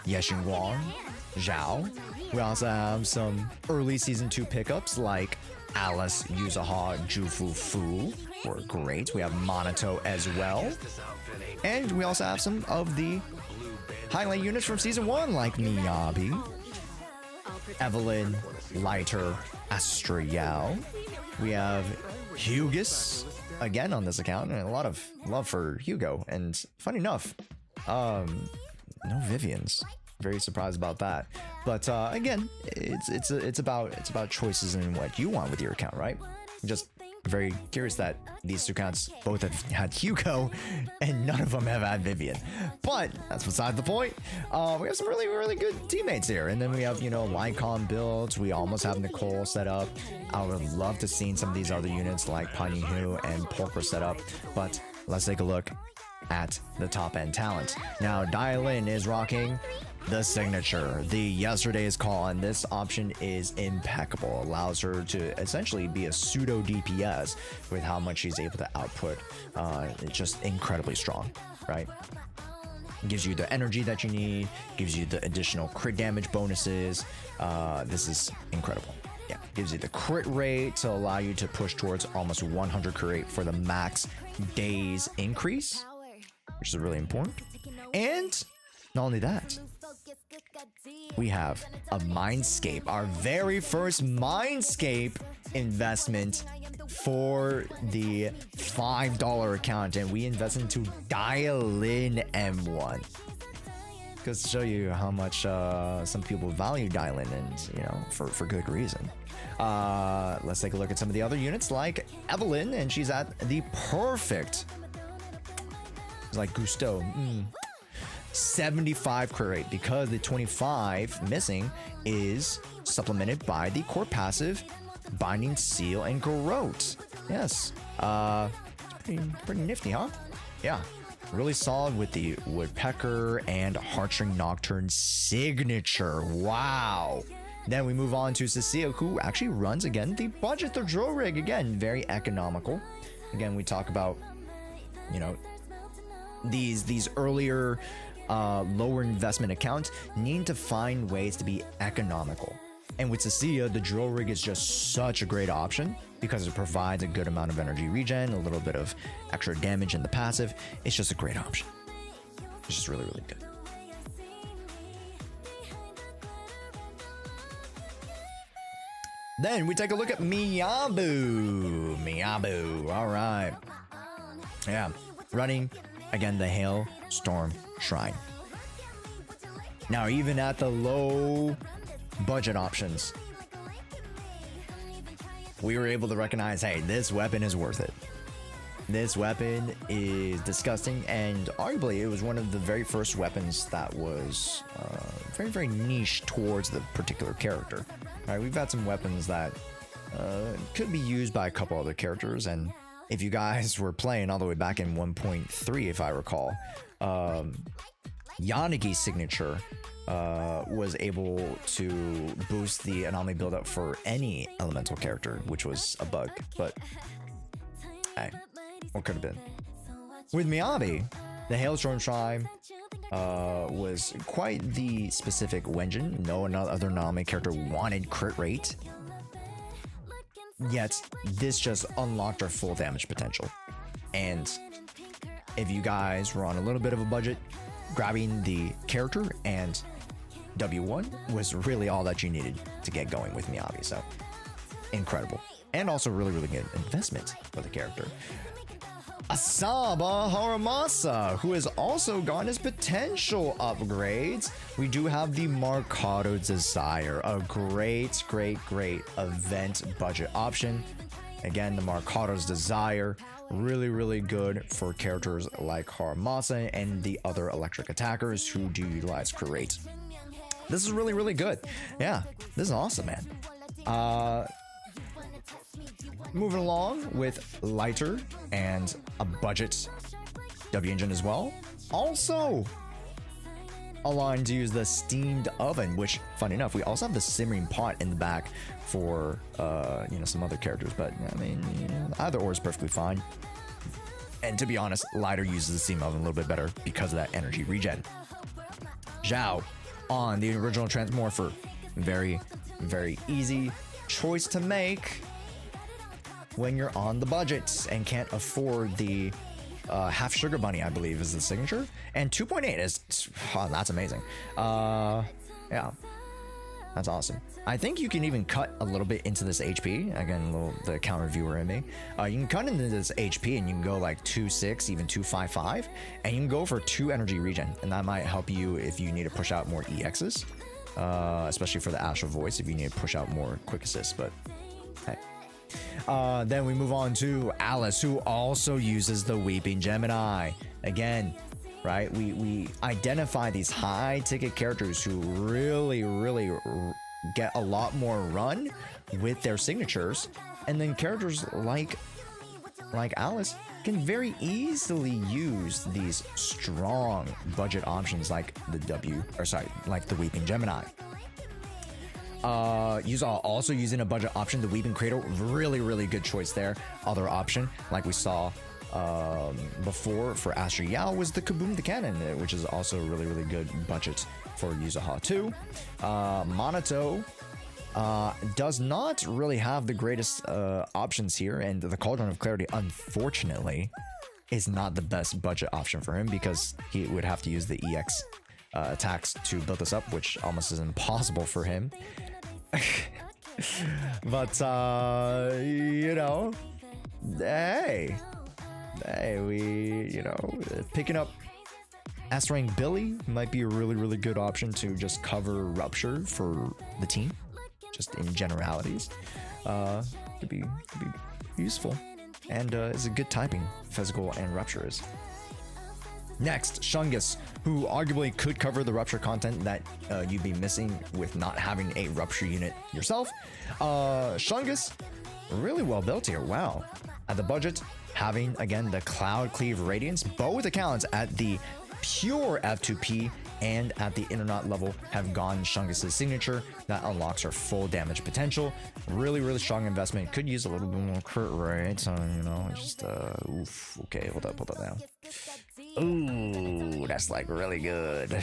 Yexin Wang, Zhao. We also have some early Season 2 pickups like Alice, Yuzaha, Jufu Fu. Were great. We have Monato as well. And we also have some of the highlight units from Season 1 like Miyabi, Evelyn, Lighter, Astriel. We have Hugis again on this account, and a lot of love for Hugo. And funny enough, no Vivians. Very surprised about that. But again, it's about choices and what you want with your account, right? Just very curious that these two accounts both have had Hugo and none of them have had Vivian. But that's beside the point. We have some really good teammates here. And then we have, you know, Lycon builds. We almost have Nicole set up. I would love to see some of these other units like Pani Hu and Porker set up. But let's take a look at the top end talent. Now, Dylan is rocking the signature, the yesterday's call, and this option is impeccable. Allows her to essentially be a pseudo DPS with how much she's able to output. It's just incredibly strong, right? Gives you the energy that you need, gives you the additional crit damage bonuses. This is incredible. Yeah, gives you the crit rate to allow you to push towards almost 100 crit rate for the max days increase, which is really important. And not only that, we have a Mindscape, our very first Mindscape investment for the $5 account, and we invest into Dylan M1. Goes to show you how much some people value Dylan, and you know, for good reason. Let's take a look at some of the other units like Evelyn, and she's at the perfect, it's like Gusto. 75 crit rate, because the 25 missing is supplemented by the core passive Binding Seal and Garrote. Yes, pretty nifty, huh? Yeah, really solid with the Woodpecker and Heartstring Nocturne signature. Wow. Then we move on to Cecilia, who actually runs again the budget, the drill rig, again very economical. Again, we talk about, you know, these earlier lower investment accounts need to find ways to be economical. And with Cecilia, the drill rig is just such a great option because it provides a good amount of energy regen, a little bit of extra damage in the passive. It's just a great option. It's just really good. Then we take a look at Miyabi. All right. Yeah, running again the Hailstorm Shrine. Now, even at the low budget options, we were able to recognize, hey, this weapon is worth it. This weapon is disgusting, and arguably it was one of the very first weapons that was very, very niche towards the particular character. All right, we've had some weapons that could be used by a couple other characters, and if you guys were playing all the way back in 1.3, if I recall, Yanagi's signature was able to boost the anomaly buildup for any elemental character, which was a bug, but hey, what could have been. With Miyabi, the Hailstorm Tribe was quite the specific engine. No other anomaly character wanted crit rate, yet this just unlocked our full damage potential. And if you guys were on a little bit of a budget, grabbing the character and W1 was really all that you needed to get going with Miyabi. So incredible, and also really, really good investment for the character. Asaba Haramasa, who has also gotten his potential upgrades. We do have the Mercado Desire, a great event budget option. Again, the Mercado's Desire, really good for characters like Haramasa and the other electric attackers who do utilize crit rate. This is really good. Yeah, this is awesome, man. Moving along with lighter and a budget W engine as well. Also aligned to use the steamed oven, which, funny enough, we also have the simmering pot in the back for some other characters, but I mean, either or is perfectly fine. And to be honest, lighter uses the steam oven a little bit better because of that energy regen. Zhao on the original Transmorpher, very easy choice to make when you're on the budget and can't afford the half sugar bunny, I believe is the signature, and 2.8 is that's amazing. Yeah, that's awesome. I think you can even cut a little bit into this HP. Again, the counter viewer in me. You can cut into this HP and you can go like 2.6, even 2.55, and you can go for 2 energy regen, and that might help you if you need to push out more EXs, especially for the Astral Voice if you need to push out more quick assists. But hey. Then we move on to Alice, who also uses the Weeping Gemini. Again, right? We identify these high ticket characters who really get a lot more run with their signatures, and then characters like Alice can very easily use these strong budget options like the Weeping Gemini. Also using a budget option, the Weeping Cradle, really good choice there. Other option, like we saw before for Astro Yao, was the Kaboom the Cannon, which is also really good budget for Yuzaha too. Monato does not really have the greatest options here, and the Cauldron of Clarity, unfortunately, is not the best budget option for him because he would have to use the EX attacks to build this up, which almost is impossible for him. But picking up S-Rank Billy might be a really good option to just cover Rupture for the team, just in generalities. Could be useful, and is a good typing, Physical and Rupture is. Next, Shungus, who arguably could cover the Rupture content that you'd be missing with not having a Rupture unit yourself. Shungus, really well built here. Wow. At the budget, having, again, the Cloud Cleave Radiance, both accounts at the pure F2P and at the Internet level have gotten Shungus' signature that unlocks her full damage potential. Really strong investment. Could use a little bit more crit rate, so just oof. Okay, hold up now. Ooh, that's like really good.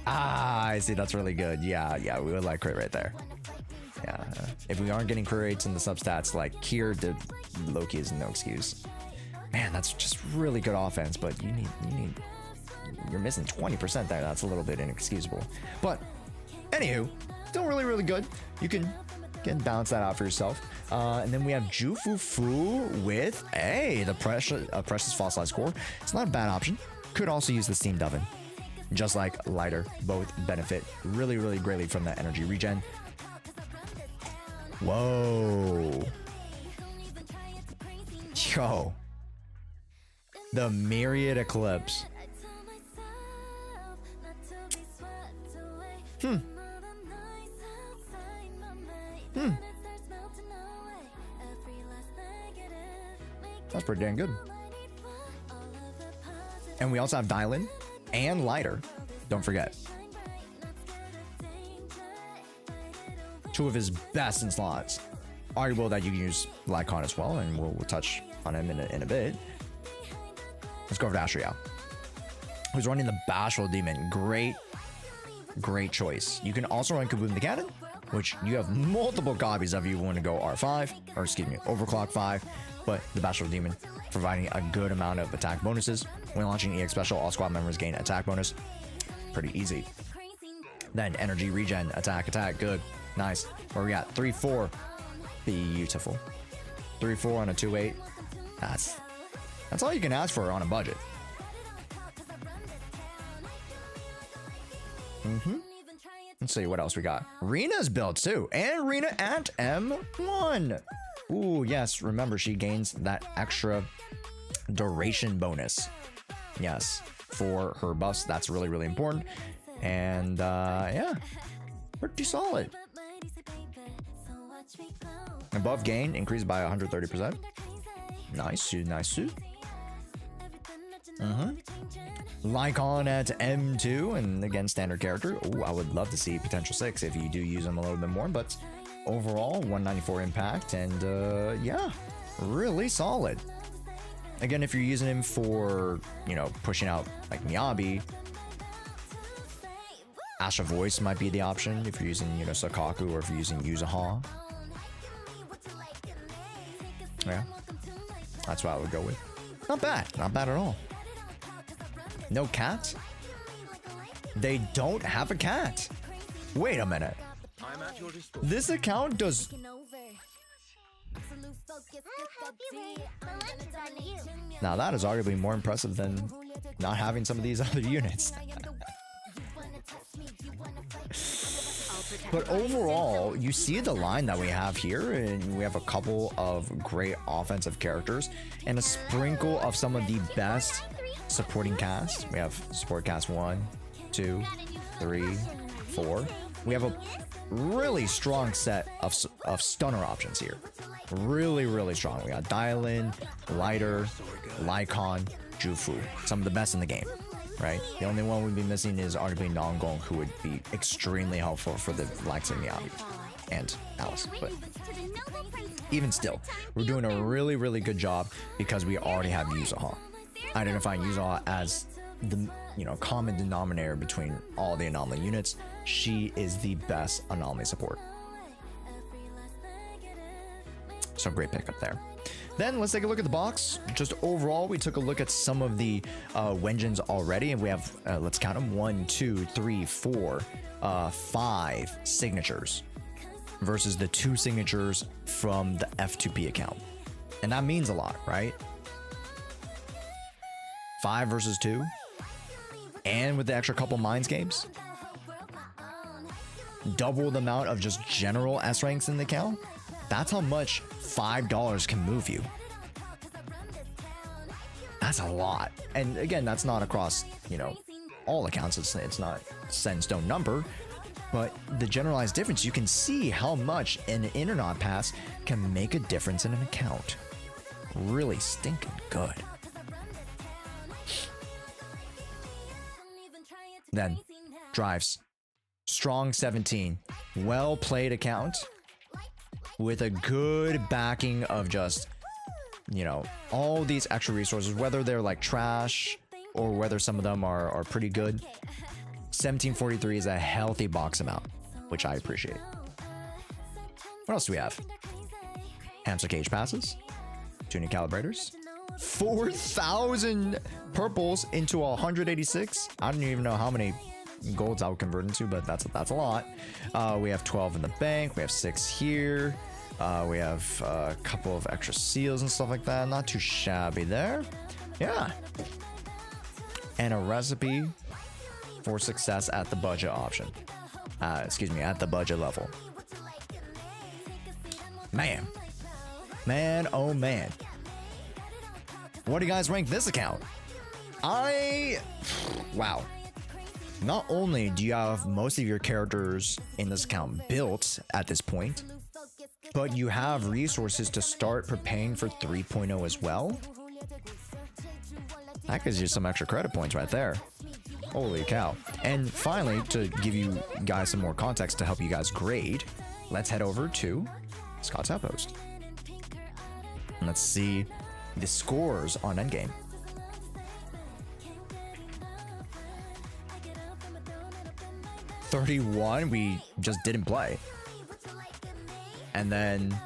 I see, that's really good. Yeah, we would like crit rate there. Yeah, if we aren't getting crit rates in the substats, like Kier, the Loki is no excuse. Man, that's just really good offense, but you're missing 20% there. That's a little bit inexcusable. But anywho, still really good. You can balance that out for yourself. And then we have Jufufu with the precious fossilized core. It's not a bad option. Could also use the steamed oven. Just like lighter, both benefit really greatly from that energy regen. Yo. The Myriad Eclipse. That's pretty dang good. And we also have Dylan and Lighter. Don't forget. Two of his best in slots. Arguable that you can use Lycon as well, and we'll touch on him in a bit. Let's go over to Asriel, who's running the Bashful Demon. Great choice. You can also run Kaboom the Cannon, which you have multiple copies of. You want to go R5, or excuse me, Overclock 5, but the Bashful Demon providing a good amount of attack bonuses. When launching EX Special, all squad members gain attack bonus. Pretty easy. Then Energy Regen, attack, good, nice. Where we at? 3-4. Beautiful. 3-4 on a 2-8. That's all you can ask for on a budget. Let's see what else we got. Rena's built too, and Rena at M1. Ooh, yes. Remember, she gains that extra duration bonus. Yes, for her buffs. That's really important. And yeah, pretty solid. Above gain increased by 130%. Nice. Lycon at M2, and again, standard character. Ooh, I would love to see potential 6 if you do use them a little bit more, but overall 194 impact, and yeah, really solid. Again, if you're using him for, you know, pushing out like Miyabi, Asha Voice might be the option if you're using, you know, Sakaku, or if you're using Yuzaha. Yeah, that's what I would go with. Not bad at all. No cat? They don't have a cat. Wait a minute. This account does... Now that is arguably more impressive than not having some of these other units. But overall, you see the line that we have here, and we have a couple of great offensive characters and a sprinkle of some of the best supporting cast. We have support cast 1, 2, 3, 4. We have a really strong set of stunner options here. Really strong. We got Dylan, Lighter, Lycon, Jufu. Some of the best in the game, right? The only one we'd be missing is arguably Nongong, who would be extremely helpful for the likes of Miyabi and Alice. But even still, we're doing a really good job because we already have Yuzaha. Identifying Yuzaha as the, you know, common denominator between all the anomaly units. She is the best anomaly support. So great pickup there. Then let's take a look at the box. Just overall, we took a look at some of the Wenjins already, and we have, let's count them, 1, 2, 3, 4, 5 signatures versus the 2 signatures from the F2P account. And that means a lot, right? 5 versus 2, and with the extra couple Mindscapes, double the amount of just general S ranks in the account. That's how much $5 can move you. That's a lot. And again, that's not across, you know, all accounts. It's not set in stone number, but the generalized difference, you can see how much an internet pass can make a difference in an account. Really stinking good. Then drives, strong 17, well played account with a good backing of just, you know, all these extra resources, whether they're like trash or whether some of them are pretty good. 1743 is a healthy box amount, which I appreciate. What else do we have? Hamster cage passes, tuning calibrators, 4,000 purples into 186. I don't even know how many golds I would convert into, but that's a lot. We have 12 in the bank. We have 6 here. We have a couple of extra seals and stuff like that. Not too shabby there. Yeah. And a recipe for success at the budget option. At the budget level. Man, oh man. What do you guys rank this account? Wow. Not only do you have most of your characters in this account built at this point, but you have resources to start preparing for 3.0 as well. That gives you some extra credit points right there. Holy cow. And finally, to give you guys some more context to help you guys grade, let's head over to Scott's Outpost. And let's see the scores on Endgame. 31, we just didn't play. And then,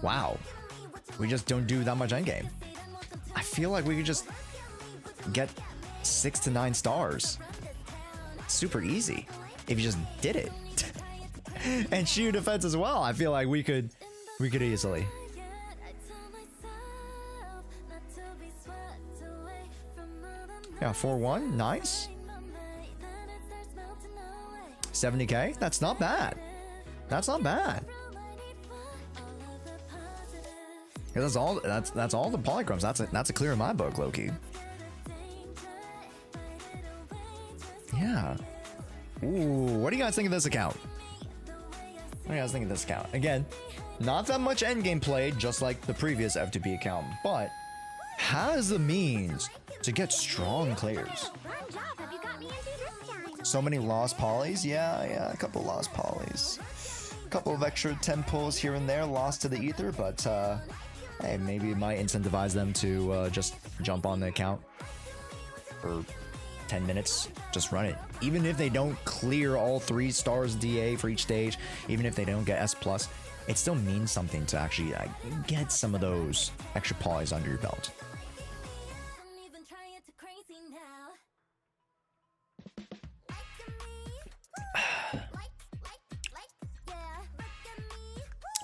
wow, we just don't do that much endgame. I feel like we could just get 6 to 9 stars. Super easy if you just did it. And shoot defense as well. I feel like we could easily. Yeah, 4-1, nice. 70k, that's not bad. That's not bad. That's all the polychromes. That's a clear in my book, Loki. Yeah. Ooh, what do you guys think of this account? What do you guys think of this account? Again, not that much endgame played, just like the previous F2P account, but has the means to get strong players. So many lost polys. Yeah, a couple lost polys. A couple of extra 10 pulls here and there lost to the ether, but hey, maybe it might incentivize them to just jump on the account for 10 minutes, just run it. Even if they don't clear all 3 stars DA for each stage, even if they don't get S+, it still means something to actually get some of those extra polys under your belt.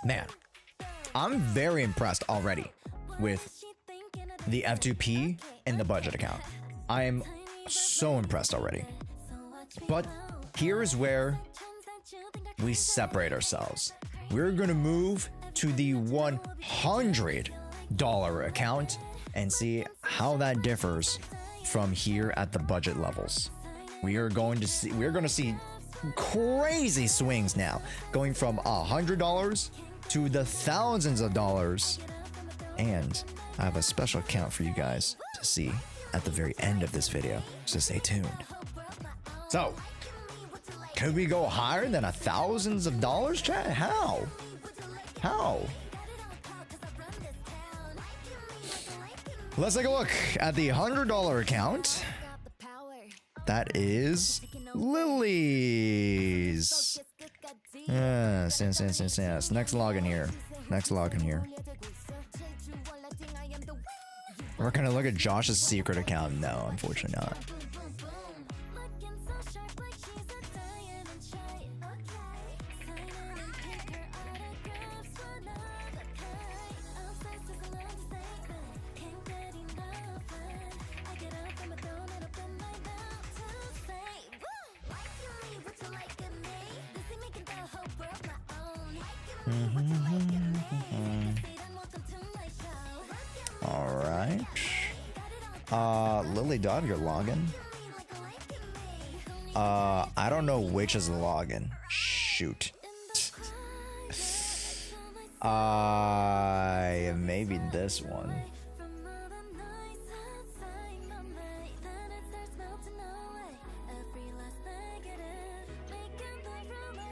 Man, I'm very impressed already with the F2P and the budget account. I am so impressed already. But here's where we separate ourselves. We're gonna move to the $100 account and see how that differs from here at the budget levels. We're gonna see crazy swings now, going from $100 to the thousands of dollars. And I have a special count for you guys to see at the very end of this video, so stay tuned. So, could we go higher than thousands of dollars, chat? How? Let's take a look at the $100 account. That is Lily's. Yes. Next login here. We're gonna look at Josh's secret account. No, unfortunately not. All right. Lily, do I have your login? I don't know which is the login. Shoot. Maybe this one.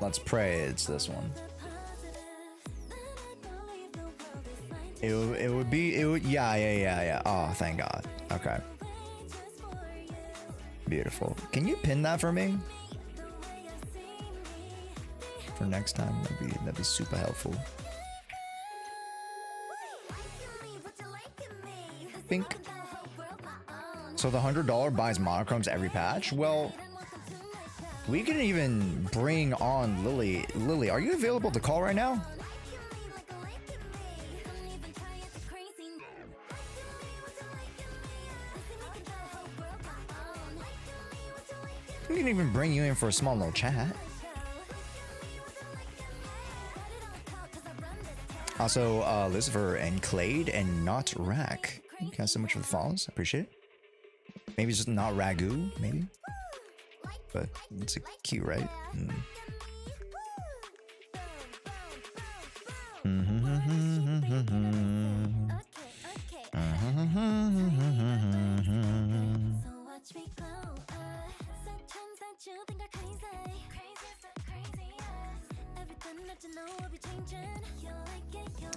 Let's pray it's this one. It would, yeah. Oh, thank God. Okay. Beautiful. Can you pin that for me? For next time, that'd be super helpful. Bink. So the $100 buys monochromes every patch? Well, we can even bring on Lily. Lily, are you available to call right now? We can even bring you in for a small little chat. Also, Lucifer and Clade and not Rack. you guys so much for the follows. I appreciate it. Maybe it's just not ragu, maybe. But it's cute, right?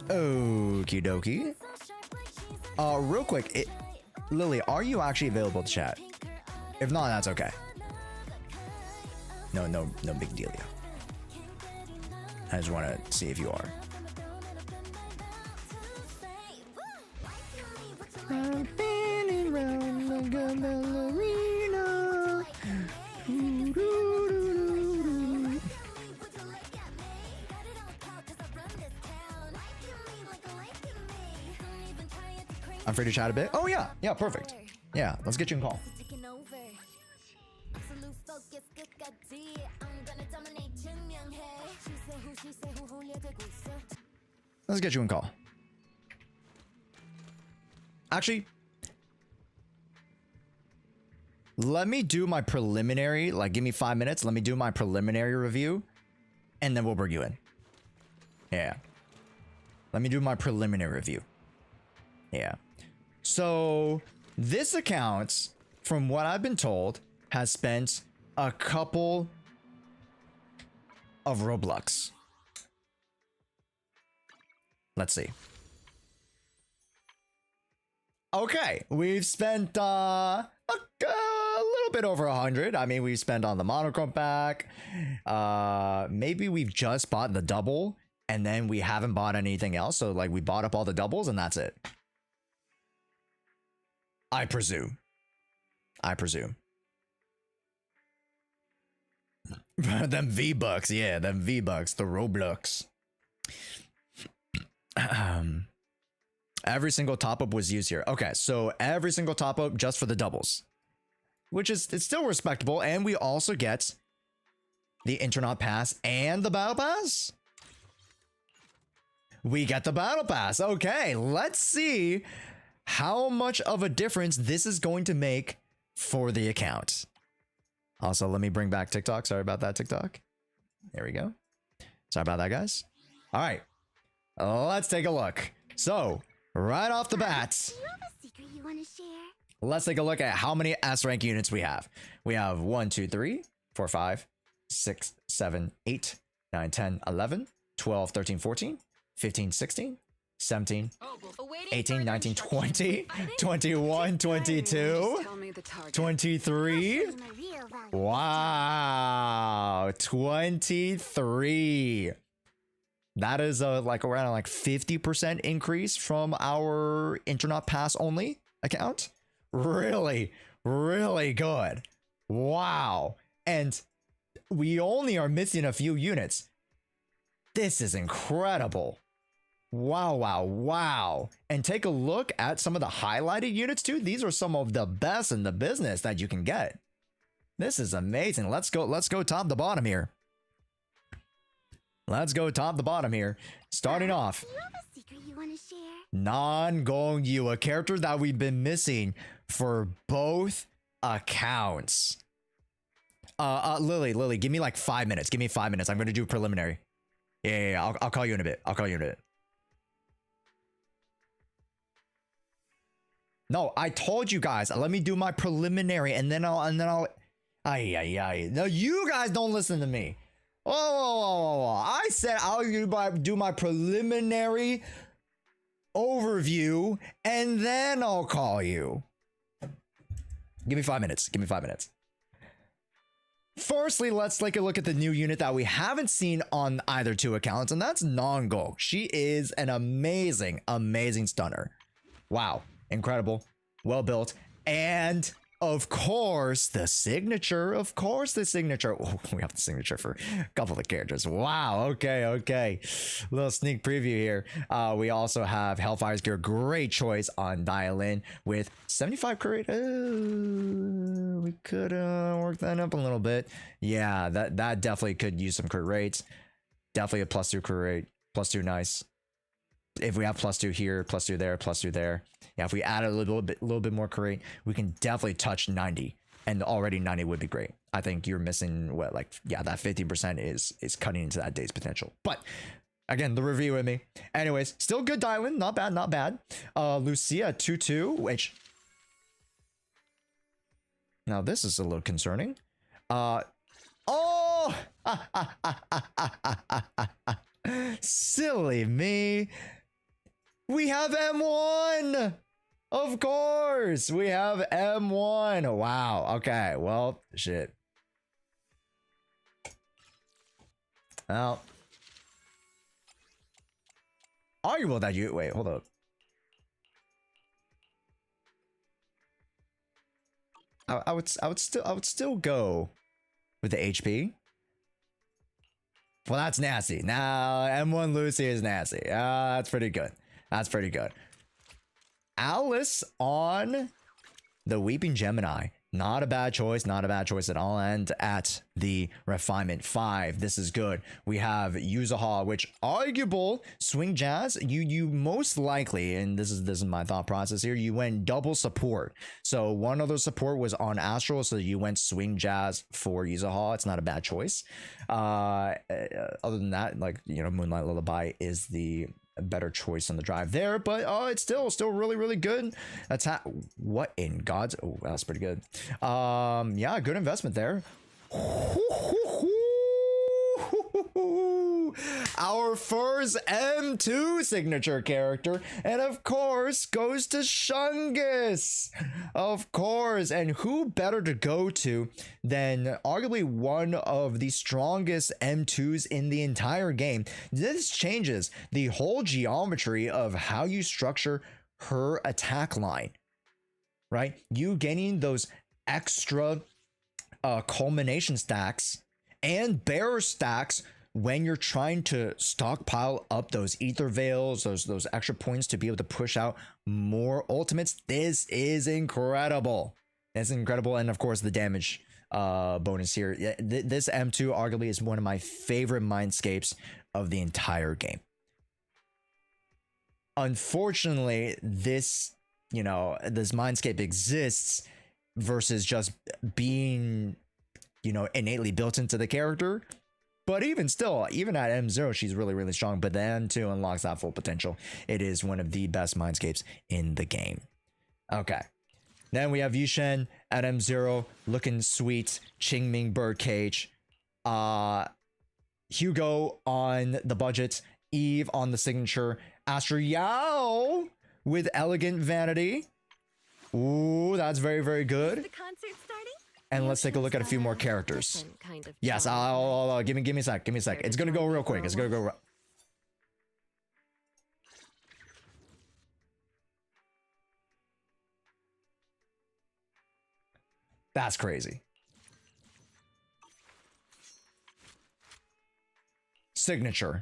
Okie dokie. Real quick, Lily, are you actually available to chat? If not, that's okay. No big deal. I just want to see if you are. I'm free to chat a bit. Oh yeah, perfect. Yeah, let's get you in call. Let's get you in call. Actually, let me do my preliminary, like give me 5 minutes. Let me do my preliminary review and then we'll bring you in. Yeah. Let me do my preliminary review. Yeah. So this account, from what I've been told, has spent a couple of Roblox. Let's see. Okay, we've spent a little bit over 100. I mean, we've spent on the monochrome pack. Maybe we've just bought the double and then we haven't bought anything else. So like we bought up all the doubles and that's it. I presume. Them V-Bucks, yeah, them V-Bucks, the Roblox. Every single top-up was used here. Okay, so every single top-up just for the doubles. Which is, it's still respectable, and we also get the Internet Pass and the Battle Pass. We get the Battle Pass. Okay, let's see how much of a difference this is going to make for the account. Also, let me bring back TikTok. Sorry about that, TikTok. There we go. Sorry about that, guys. All right, let's take a look. So, right off the bat, let's take a look at how many S rank units we have. We have 1, 2, 3, 4, 5, 6, 7, 8, 9, 10, 11, 12, 13, 14, 15, 16, 17, 18, 19, 20, 21, 22, 23. Wow, 23. That is like around like 50% increase from our Internet Pass only account. Really, really good. Wow. And we only are missing a few units. This is incredible. Wow. And take a look at some of the highlighted units too. These are some of the best in the business that you can get. This is amazing. Let's go top to bottom here. Starting off, Non-Gong-Yu, a character that we've been missing for both accounts. Lily, give me like 5 minutes. Give me 5 minutes. I'm going to do preliminary. Yeah. I'll call you in a bit. No, I told you guys. Let me do my preliminary, and then I'll. No, you guys don't listen to me. Whoa. I said I'll do my preliminary overview, and then I'll call you. Give me 5 minutes. Firstly, let's take a look at the new unit that we haven't seen on either two accounts, and that's Non-Gong. She is an amazing stunner. Wow. Incredible. Well built. And of course, the signature. Oh, we have the signature for a couple of characters. Wow. Okay. Little sneak preview here. We also have Hellfire's Gear. Great choice on Dial-In with 75 crit rate. We could work that up a little bit. Yeah, that definitely could use some crit rates. Definitely a +2 crit rate. +2, nice. if we have +2 here, +2 there, +2 there. Yeah, if we add a little bit more crate, we can definitely touch 90. And already 90 would be great. I think you're missing what, like, yeah, that 50% is cutting into that day's potential. But again, the review with me. Anyways, still good dialing. Not bad, not bad. Lucia 2-2, which now this is a little concerning. Oh! Silly me. We have M1. Of course, we have M1. Wow. Okay. Well, shit. Well, arguable that you wait. Hold up. I would still go with the HP. Well, that's nasty. Now M1 Lucy is nasty. That's pretty good. That's pretty good. Alice on the Weeping Gemini. Not a bad choice. Not a bad choice at all. And at the Refinement 5, this is good. We have Yuzuha, which arguable swing jazz. You most likely, and this is my thought process here, you went double support. So one other support was on Astral, so you went swing jazz for Yuzuha. It's not a bad choice. Other than that, like, you know, Moonlight Lullaby is the better choice on the drive there, but it's still really good. That's what in God's, oh, that's pretty good. Yeah, good investment there. Our first M2 signature character, and of course goes to Shungus, of course. And who better to go to than arguably one of the strongest M2s in the entire game. This changes the whole geometry of how you structure her attack line, right? You gaining those extra culmination stacks and bearer stacks when you're trying to stockpile up those ether veils, those extra points to be able to push out more ultimates. This is incredible. It's incredible. And of course the damage bonus here. This M2 arguably is one of my favorite mindscapes of the entire game. Unfortunately, this mindscape exists versus just being, innately built into the character. But even still, even at M0, she's really strong. But then M2 unlocks that full potential. It is one of the best mindscapes in the game. Okay. Then we have Yushen at M0, looking sweet. Qingming Birdcage. Hugo on the budget. Eve on the signature. Astra Yao with Elegant Vanity. Ooh, that's very good. The concert starting? And let's take a look at a few more characters. Yes, I'll give me a sec. It's gonna go real quick. It's gonna go. That's crazy. Signature.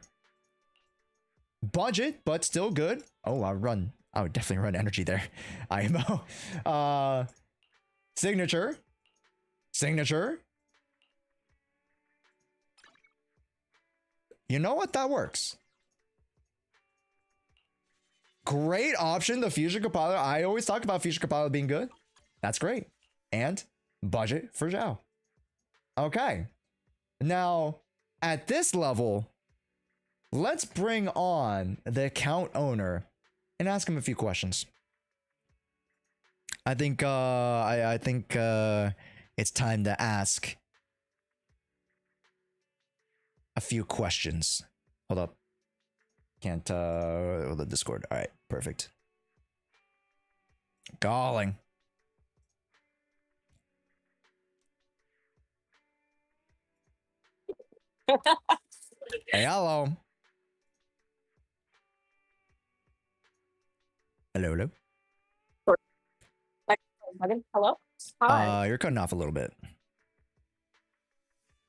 Budget, but still good. Oh, I would definitely run energy there. IMO. Signature. You know what? That works. Great option. The Fusion Compiler. I always talk about Fusion Compiler being good. That's great. And budget for Zhao. Okay. Now, at this level, let's bring on the account owner and ask him a few questions. I think it's time to ask a few questions. Hold up. Can't the Discord. All right, perfect. Calling. Hey, hello. Hello. Hello? Hi. You're cutting off a little bit.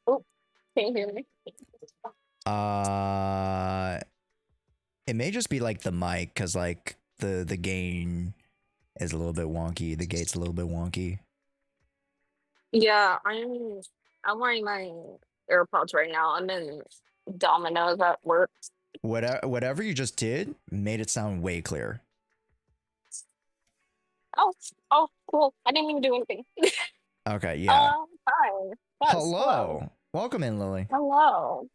Oh, can you hear me? It may just be like the mic, cause like the gain is a little bit wonky. The gate's a little bit wonky. Yeah, I'm wearing my AirPods right now. I'm in Domino's at work. whatever you just did made it sound way clearer. Oh, cool. I didn't even do anything. Okay, yeah. Hi. Yes, Hello. Welcome in, Lily. Hello.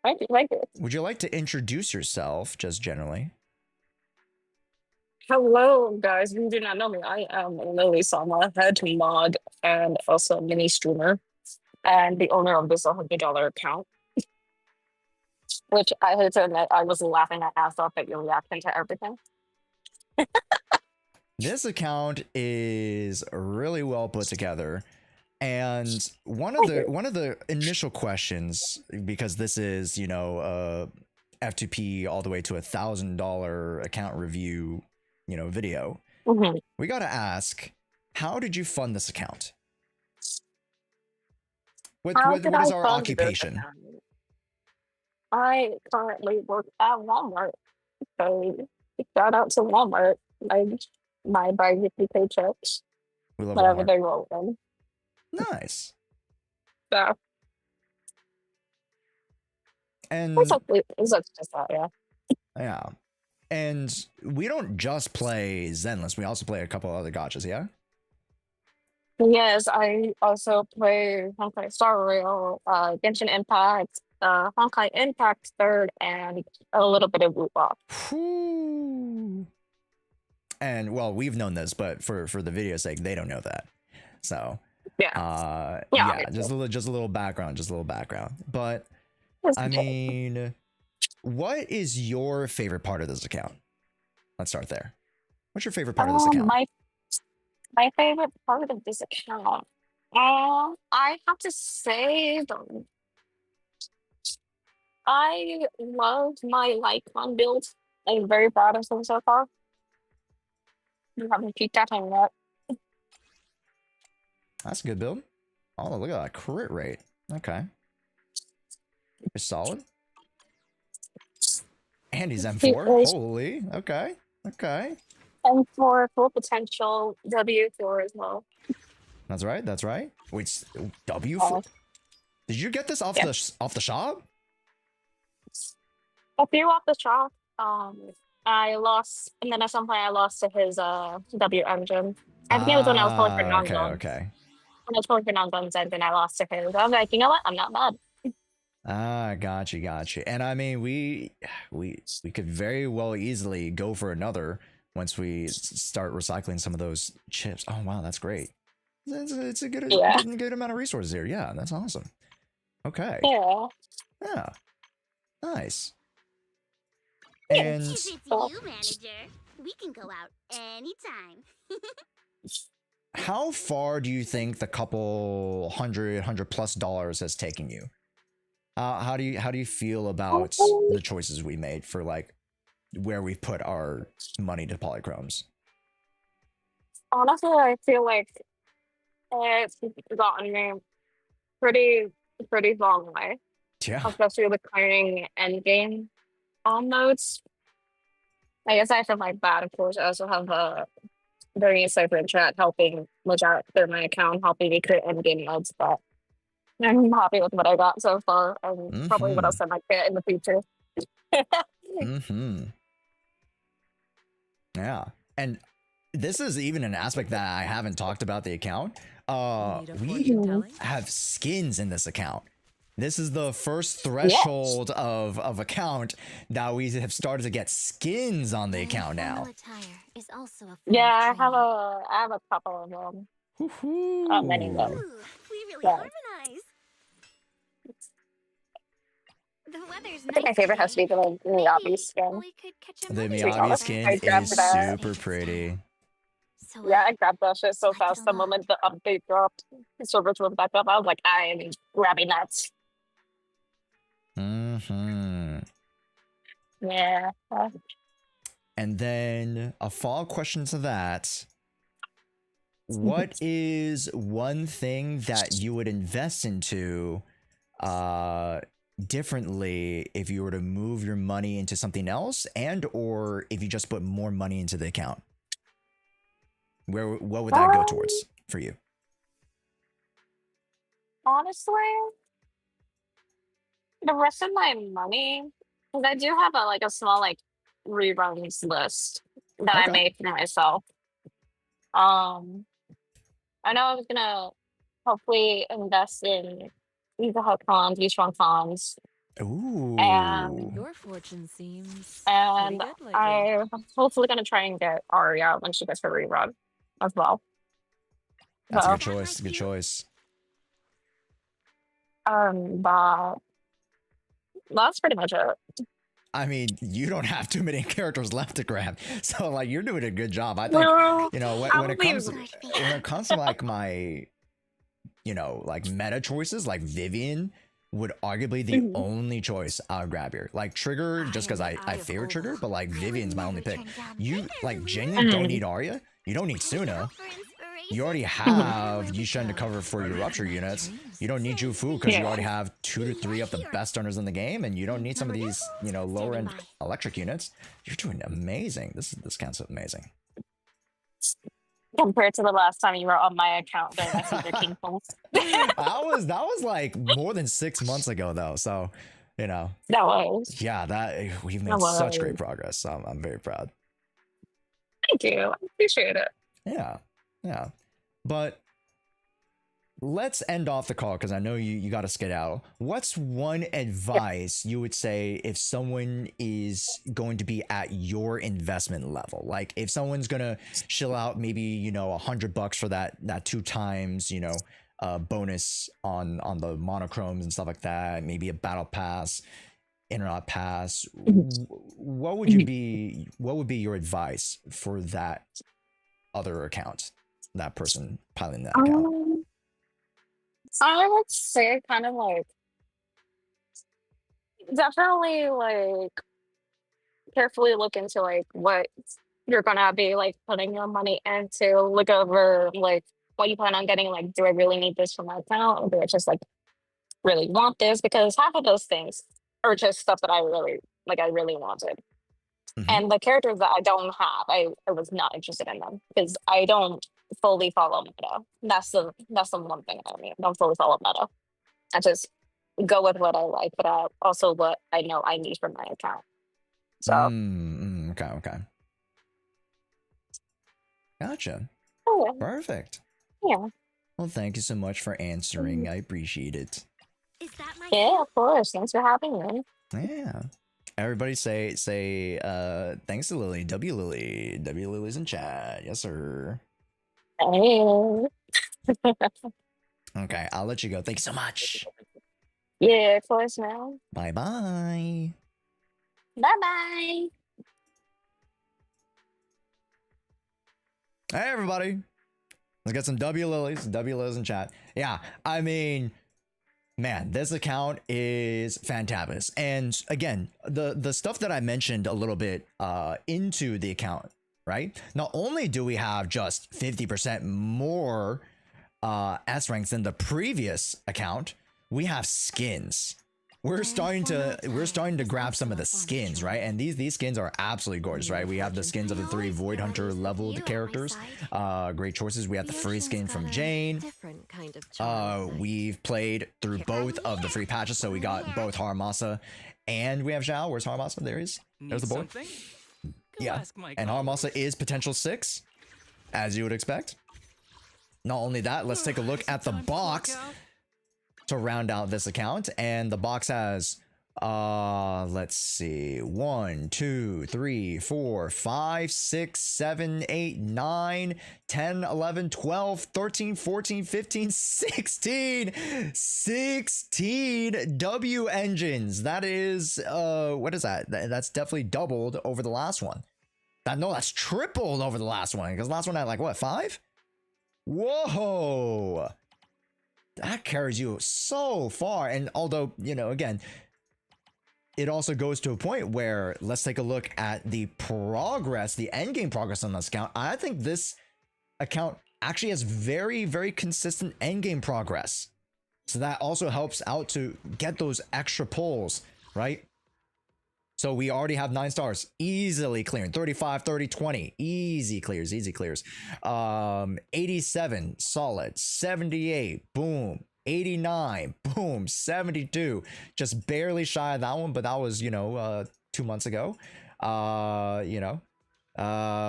Thank you. Thank you. Would you like to introduce yourself, just generally? Hello, guys. Who do not know me? I am Lily Sama, head mod and also mini streamer, and the owner of this $100 account. Which I had to admit, I was laughing my ass off at your reaction to everything. This account is really well put together. And one of the initial questions, because this is, you know, F2P all the way to $1,000 account review, you know, video, we got to ask, how did you fund this account? What is our occupation? I currently work at Walmart. So shout out to Walmart. My bi-weekly paychecks, We love whatever Walmart. they roll in. Nice. So And it's just that, yeah. yeah. And we don't just play Zenless, we also play a couple other gachas, yeah? Yes, I also play Honkai Star Rail, Genshin Impact, Honkai Impact Third, and a little bit of Woot. Whew. And well, we've known this, but for the video's sake, they don't know that. So yeah, just a little background, But I mean, what is your favorite part of this account? Let's start there. What's your favorite part of this account? My favorite part of this account. I have to say, I love my Lycon build. I'm very proud of them so far. You haven't peeked at him yet. That's a good build. Oh, look at that crit rate. Okay. It's solid. And he's M4. Holy. Okay. M4 full potential, W4 as well. That's right. Wait, W4? Did you get this off the shop? I threw off the shop. I lost, and then at some point I lost to his W engine. I think it was when I was pulling for non-guns. Okay. When I was pulling for non-guns, and then I lost to his. I was like, you know what? I'm not mad. Got you. And I mean, we could very well easily go for another once we start recycling some of those chips. Oh wow, that's great. It's a good amount of resources here. Yeah, that's awesome. Okay. Yeah. Nice. And It's you, manager. We can go out anytime. how far do you think the couple $100 plus has taken you? How do you feel about the choices we made for like where we put our money to polychromes? Honestly, I feel like it's gotten me pretty long way. Yeah. Especially with clearing endgame modes. I guess I feel like that. Of course, I also have a very insightful chat helping look out through my account, helping me create endgame modes. But I'm happy with what I got so far, and probably what else I might get in the future. Yeah, and this is even an aspect that I haven't talked about the account. We have skins in this account. This is the first threshold of account that we have started to get skins on the account now. Yeah, I have a couple of them. Many of them. We really harmonize. The weather's I think my favorite has to be the Miyabi skin. The Miyabi skin is super pretty. Yeah, I grabbed that shit so fast the moment the update dropped. The servers went back up. I was like, I am grabbing that. Yeah. And then a follow-up question to that. What is one thing that you would invest into differently if you were to move your money into something else, and or if you just put more money into the account? What would that go towards for you? Honestly, the rest of my money Because I do have a small reruns list that I Okay. made for myself. Um, I know I was gonna hopefully invest in either hot cons, these strong cons, Ooh. and Your fortune seems pretty and good lately. I'm hopefully gonna try and get Arya when she gets her rerun as well. That's a So, good choice. Good choice. but that's pretty much it. I mean, you don't have too many characters left to grab, so like you're doing a good job. I think Well, you know when it probably comes to like my like meta choices, like Vivian would arguably the Mhm. only choice I'll grab here. Like Trigger, just because I favor Trigger, but like Vivian's my only pick. You like genuinely don't need Arya. You don't need Suna. You already have Yushen to cover for your rupture units. You don't need Jufu because you already have 2 to 3 of the best stunners in the game, and you don't need some of these, lower end electric units. You're doing amazing. This counts amazing. compared to the last time you were on my account during my Secret King post. that was like more than 6 months ago though. So, That was. yeah, that we've made That was. such great progress. So I'm very proud. Thank you. I appreciate it. Yeah. Yeah. But let's end off the call because I know you got to skedaddle. What's one advice you would say if someone is going to be at your investment level? Like if someone's gonna shill out maybe $100 for that 2 times bonus on the monochromes and stuff like that, maybe a battle pass, internet pass. What would be your advice for that other account? That person piloting that account? I would say kind of definitely carefully look into what you're gonna be putting your money into. Look over what you plan on getting. Do I really need this for my account, or do I just really want this? Because half of those things are just stuff that I really wanted. Mm-hmm. And the characters that I don't have, I was not interested in them because I don't fully follow meta. That's the one thing I mean. I don't fully follow meta. I just go with what I like, but also what I know I need for my account. So okay. Gotcha. yeah. Perfect. Yeah. Well, thank you so much for answering. I appreciate it. Is that my Yeah, of course. Thanks for having me. Yeah. Everybody say thanks to Lily. W Lily's in chat. Yes, sir. Hey. Okay, I'll let you go. Thank you so much. Yeah, of course now. Bye-bye. Bye-bye. Hey, everybody. Let's get some W Lilies in chat. Yeah, I mean, man, this account is fantabulous. And again, the stuff that I mentioned a little bit into the account, right? Not only do we have just 50% more S ranks than the previous account, we have skins. We're starting to grab some of the skins, right? And these skins are absolutely gorgeous, right? We have the skins of the 3 Void Hunter leveled characters. Great choices. We have the free skin from Jane. We've played through both of the free patches, so we got both Haramasa and we have Zhao. Where's Haramasa? There's the boy. Yeah, and Haramasa is potential 6, as you would expect. Not only that, let's take a look at the box to round out this account, and the box has let's see, 1 2 3 4 5 6 7 8 9 10 11 12 13 14 15 16 W engines. That is what is that? That's definitely doubled over the last one. That's tripled over the last one, because the last one had what, 5? Whoa, that carries you so far. And although, again, it also goes to a point where let's take a look at the progress, the end game progress on this account. I think this account actually has very, very consistent end game progress. So that also helps out to get those extra pulls, right? So we already have 9 stars, easily clearing 35, 30, 20, easy clears. 87, solid. 78, boom. 89, Boom, 72. Just barely shy of that one, but that was, you know, 2 months ago. You know,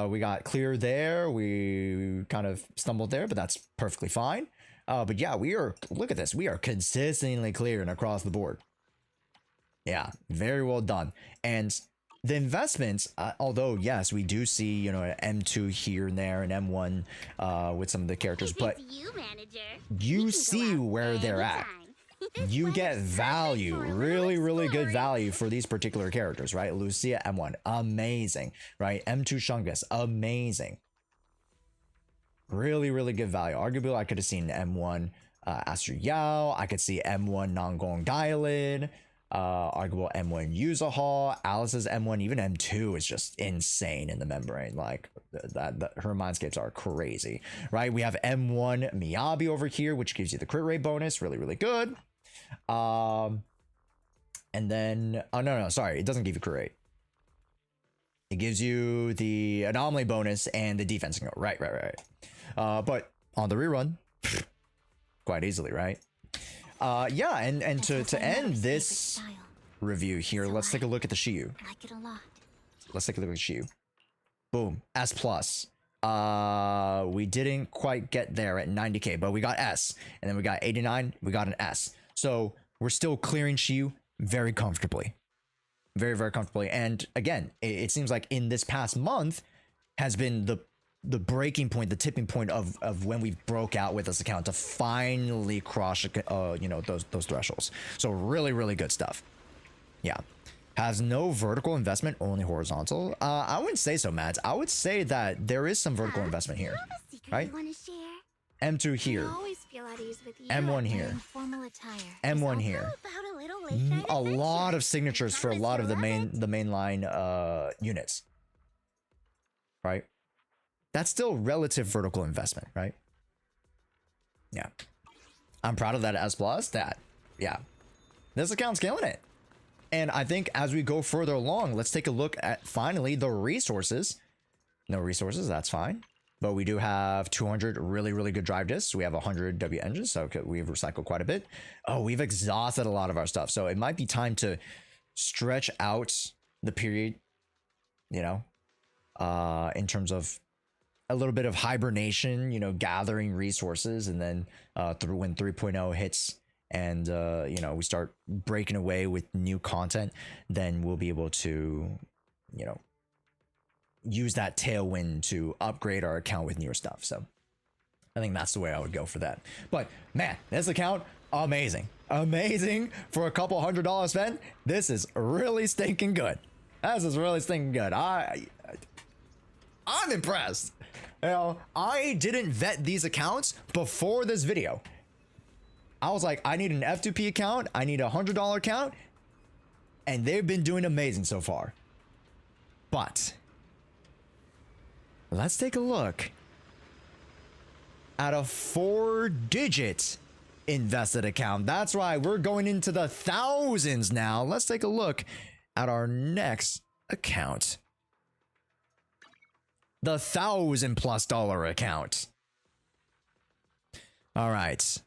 we got clear there. We kind of stumbled there, but that's perfectly fine. But yeah, look at this. We are consistently clearing across the board. Yeah, very well done. And the investments, although yes, we do see, you know, an M2 here and there, and M1 with some of the characters, but you see where they're at. You get value, really good value for these particular characters, right? Lucia, M1, amazing, right? M2 Shungus, amazing. Really good value. Arguably, I could have seen M1 Astro Yao. I could see M1 Nongong Dialin. Arguable M1 Yuzahal, Alice's M1, even M2 is just insane in the membrane. Like her mindscapes are crazy, right? We have M1 Miyabi over here, which gives you the crit rate bonus, really good. And then no, sorry, it doesn't give you crit rate. It gives you the anomaly bonus and the defense. Right. But on the rerun, quite easily, right? Yeah, and to end this review here, let's take a look at the Shiyu. I like it a lot. Let's take a look at the Shiyu. Boom, S plus. We didn't quite get there at 90k, but we got S, and then we got 89. We got an S. So we're still clearing Shiyu very comfortably, very comfortably. And again, it seems like in this past month has been the breaking point, the tipping point of when we broke out with this account to finally cross, you know, those thresholds. So really good stuff. Yeah, has no vertical investment, only horizontal. I wouldn't say so, Matt. I would say that there is some vertical investment here, right? M2 here, M1 here, M1 here. A lot of signatures for a lot of the mainline units, right? That's still relative vertical investment, right? Yeah. I'm proud of that S plus. Yeah. This account's killing it. And I think as we go further along, let's take a look at finally the resources. No resources, that's fine. But we do have 200 really good drive discs. We have 100 W engines, so we've recycled quite a bit. Oh, we've exhausted a lot of our stuff. So it might be time to stretch out the period, you know, in terms of a little bit of hibernation, you know, gathering resources, and then through when 3.0 hits and you know, we start breaking away with new content, then we'll be able to, you know, use that tailwind to upgrade our account with newer stuff. So I think that's the way I would go for that. But man, this account, amazing for a couple $100 spent. This is really stinking good. This is really stinking good. I'm impressed. You know, I didn't vet these accounts before this video. I was like, I need an F2P account. I need a $100 account. And they've been doing amazing so far. But let's take a look at a 4-digit invested account. That's right. We're going into the thousands now. Let's take a look at our next account. The $1,000+ account. All right,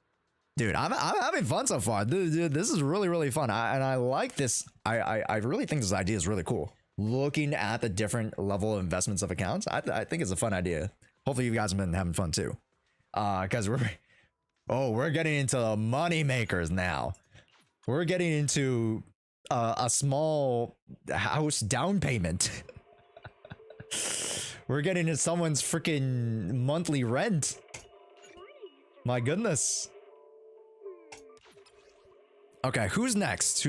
dude, I'm having fun so far. Dude, this is really fun. And I like this. I really think this idea is really cool. Looking at the different level of investments of accounts, I think it's a fun idea. Hopefully you guys have been having fun too. Because we're getting into the money makers now. We're getting into a small house down payment. We're getting into someone's freaking monthly rent. My goodness. Okay, who's next?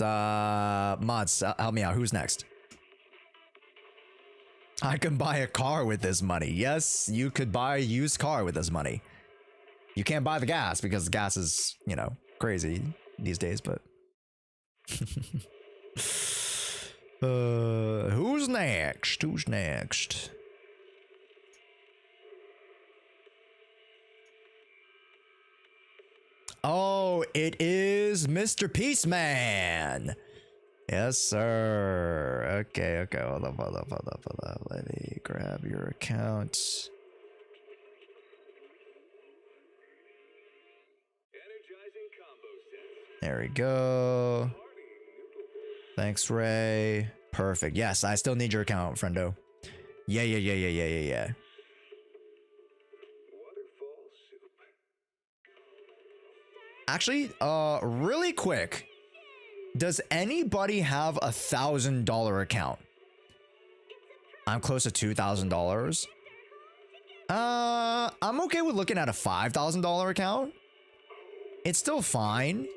Mods, help me out. Who's next? I can buy a car with this money. Yes, you could buy a used car with this money. You can't buy the gas because the gas is, you know, crazy these days, but... who's next? Oh, it is Mr. Peaceman. Yes, sir. Okay. Hold up. Let me grab your account. There we go. Thanks, Ray. Perfect. Yes, I still need your account, friendo. Yeah. Actually, really quick. Does anybody have $1,000 account? I'm close to $2,000. I'm okay with looking at a $5,000 account. It's still fine.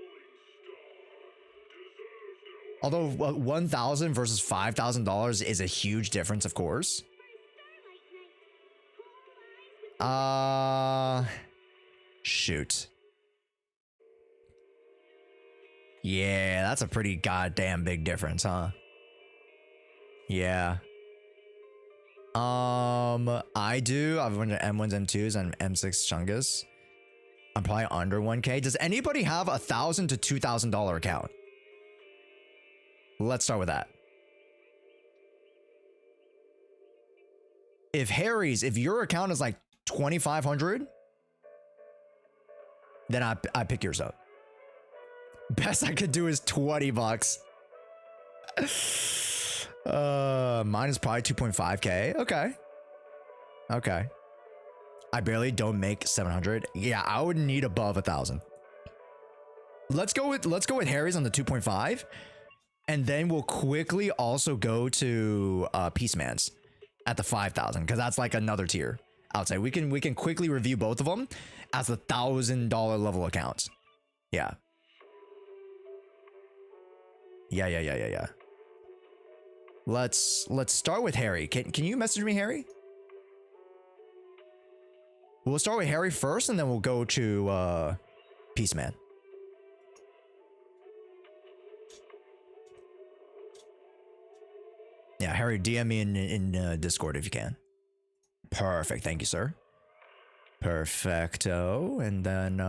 Although 1,000 versus $5,000 is a huge difference, of course. Shoot. Yeah, that's a pretty goddamn big difference, huh? Yeah. I do. I've went to M1s, M2s, and M6 Chungus. I'm probably under 1K. Does anybody have $1,000 to $2,000 account? Let's start with that. If your account is like 2,500, then I pick yours up. Best I could do is 20 bucks. Mine is probably 2.5K. Okay. I barely don't make 700. Yeah, I would need above 1,000. Let's go with Harry's on the 2.5. And then we'll quickly also go to Peaceman's at the 5,000, because that's like another tier. Outside, we can quickly review both of them as the $1,000 level accounts. Yeah. Let's start with Harry. Can you message me, Harry? We'll start with Harry first, and then we'll go to Peaceman. Yeah, Harry, DM me in Discord if you can. Perfect. Thank you, sir. Perfecto. And then,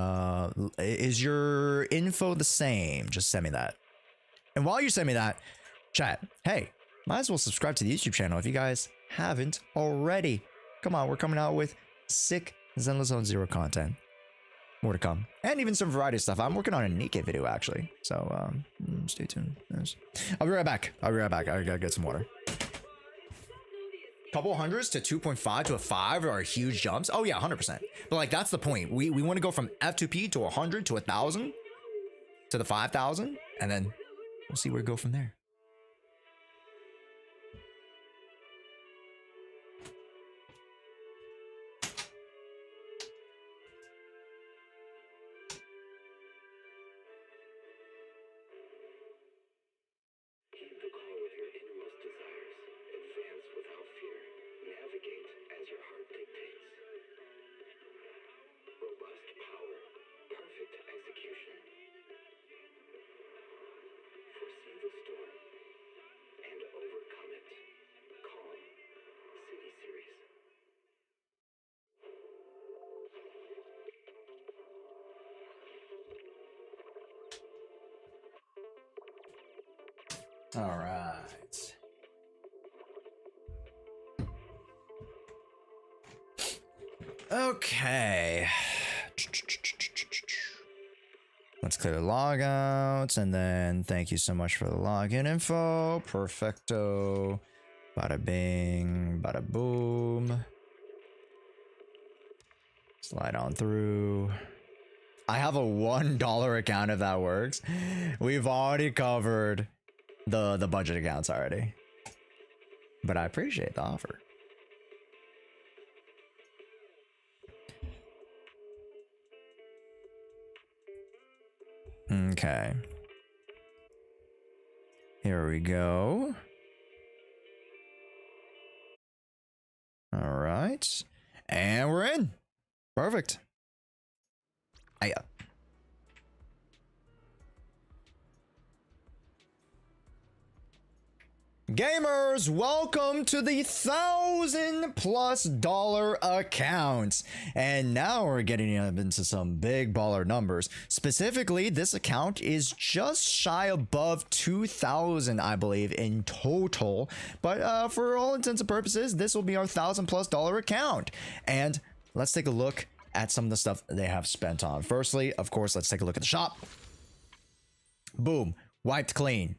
is your info the same? Just send me that. And while you send me that, chat, hey, might as well subscribe to the YouTube channel if you guys haven't already. Come on, we're coming out with sick Zenless Zone Zero content. More to come. And even some variety stuff. I'm working on a Nikkei video, actually. So, stay tuned. I'll be right back. I gotta get some water. Couple hundreds to 2.5 to a 5 are huge jumps. Oh, yeah, 100%. But, like, that's the point. We want to go from F2P to 100 to 1,000 to the 5,000. And then we'll see where we go from there. All right. Okay. Let's clear the logouts, and then thank you so much for the login info. Perfecto. Bada bing, bada boom. Slide on through. I have a $1 account if that works. We've already covered the budget accounts already, but I appreciate the offer. Okay, here we go. All right, and we're in. Perfect. Yeah. Gamers, welcome to the $1,000+ accounts. And now we're getting into some big baller numbers. Specifically, this account is just shy above 2,000, I believe, in total. But for all intents and purposes, this will be our $1,000+ account. And let's take a look at some of the stuff they have spent on. Firstly, of course, let's take a look at the shop. Boom. Wiped clean.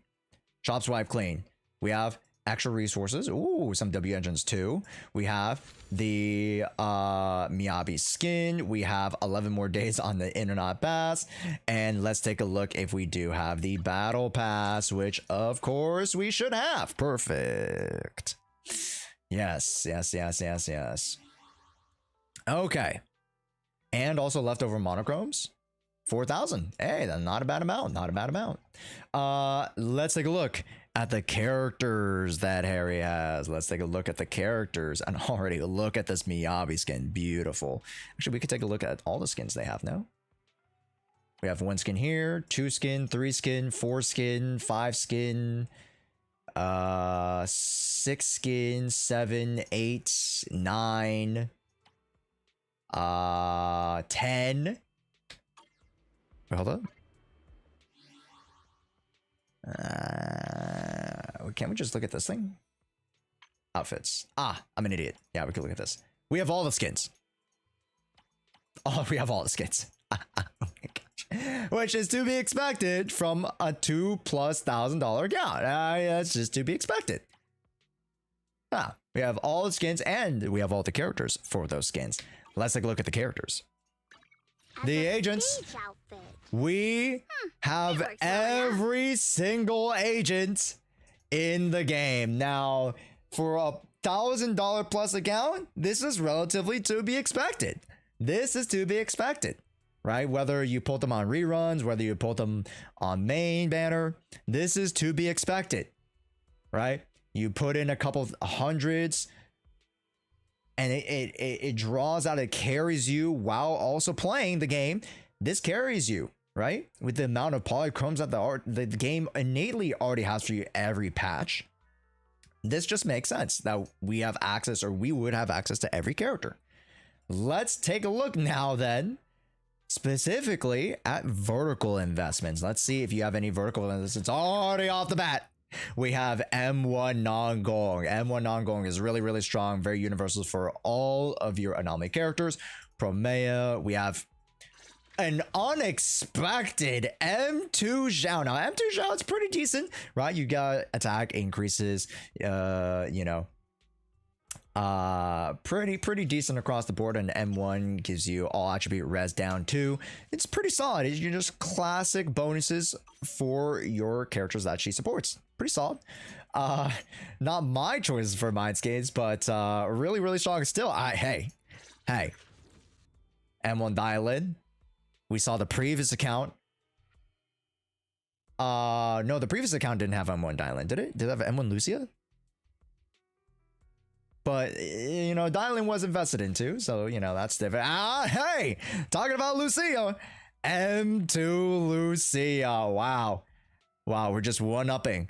Shops wiped clean. We have extra resources. Ooh, some W engines too. We have the Miyabi skin. We have 11 more days on the internet pass. And let's take a look if we do have the battle pass, which of course we should have. Perfect. Yes, yes, yes, yes, yes. Okay. And also leftover monochromes. 4,000. Hey, that's not a bad amount. Not a bad amount. Let's take a look at the characters that Harry has. Let's take a look at the characters. And already look at this Miyabi skin. Beautiful. Actually, we could take a look at all the skins they have now. We have 1 skin here, 2 skin, 3 skin, 4 skin, 5 skin, 6 skin, 7, 8, 9, 10. Wait, hold up. Can't we just look at this thing? Outfits. Ah, I'm an idiot. Yeah, we can look at this. We have all the skins. Oh, we have all the skins. Oh my gosh. Which is to be expected from a $2,000+ account. That's just to be expected. Ah, we have all the skins and we have all the characters for those skins. Let's take a look at the characters. The agents. We have every single agent in the game. Now, for a $1,000+ account, this is relatively to be expected. This is to be expected, right? Whether you put them on reruns, whether you put them on main banner, this is to be expected, right? You put in a couple of hundreds and it draws out, it carries you while also playing the game. This carries you, right? With the amount of polychromes that the game innately already has for you every patch. This just makes sense that we have access, or we would have access to every character. Let's take a look now then, specifically at vertical investments. Let's see if you have any vertical investments already off the bat. We have M1 Non-Gong. M1 Non-Gong is really, really strong, very universal for all of your anomaly characters. Promea, we have an unexpected M2 Zhao. Now, M2 Zhao is pretty decent, right? You got attack increases, pretty decent across the board, and M1 gives you all attribute res down too. It's pretty solid. It's just classic bonuses for your characters that she supports. Pretty solid. Not my choices for mine skates, but really, really strong still. Hey, M1 Dialin. We saw the previous account. No, the previous account didn't have M1 Dialin, did it? Did it have M1 Lucia? But, you know, Dialin was invested into, so, you know, that's different. Hey! Talking about Lucia! M2 Lucia. Wow. Wow, we're just one-upping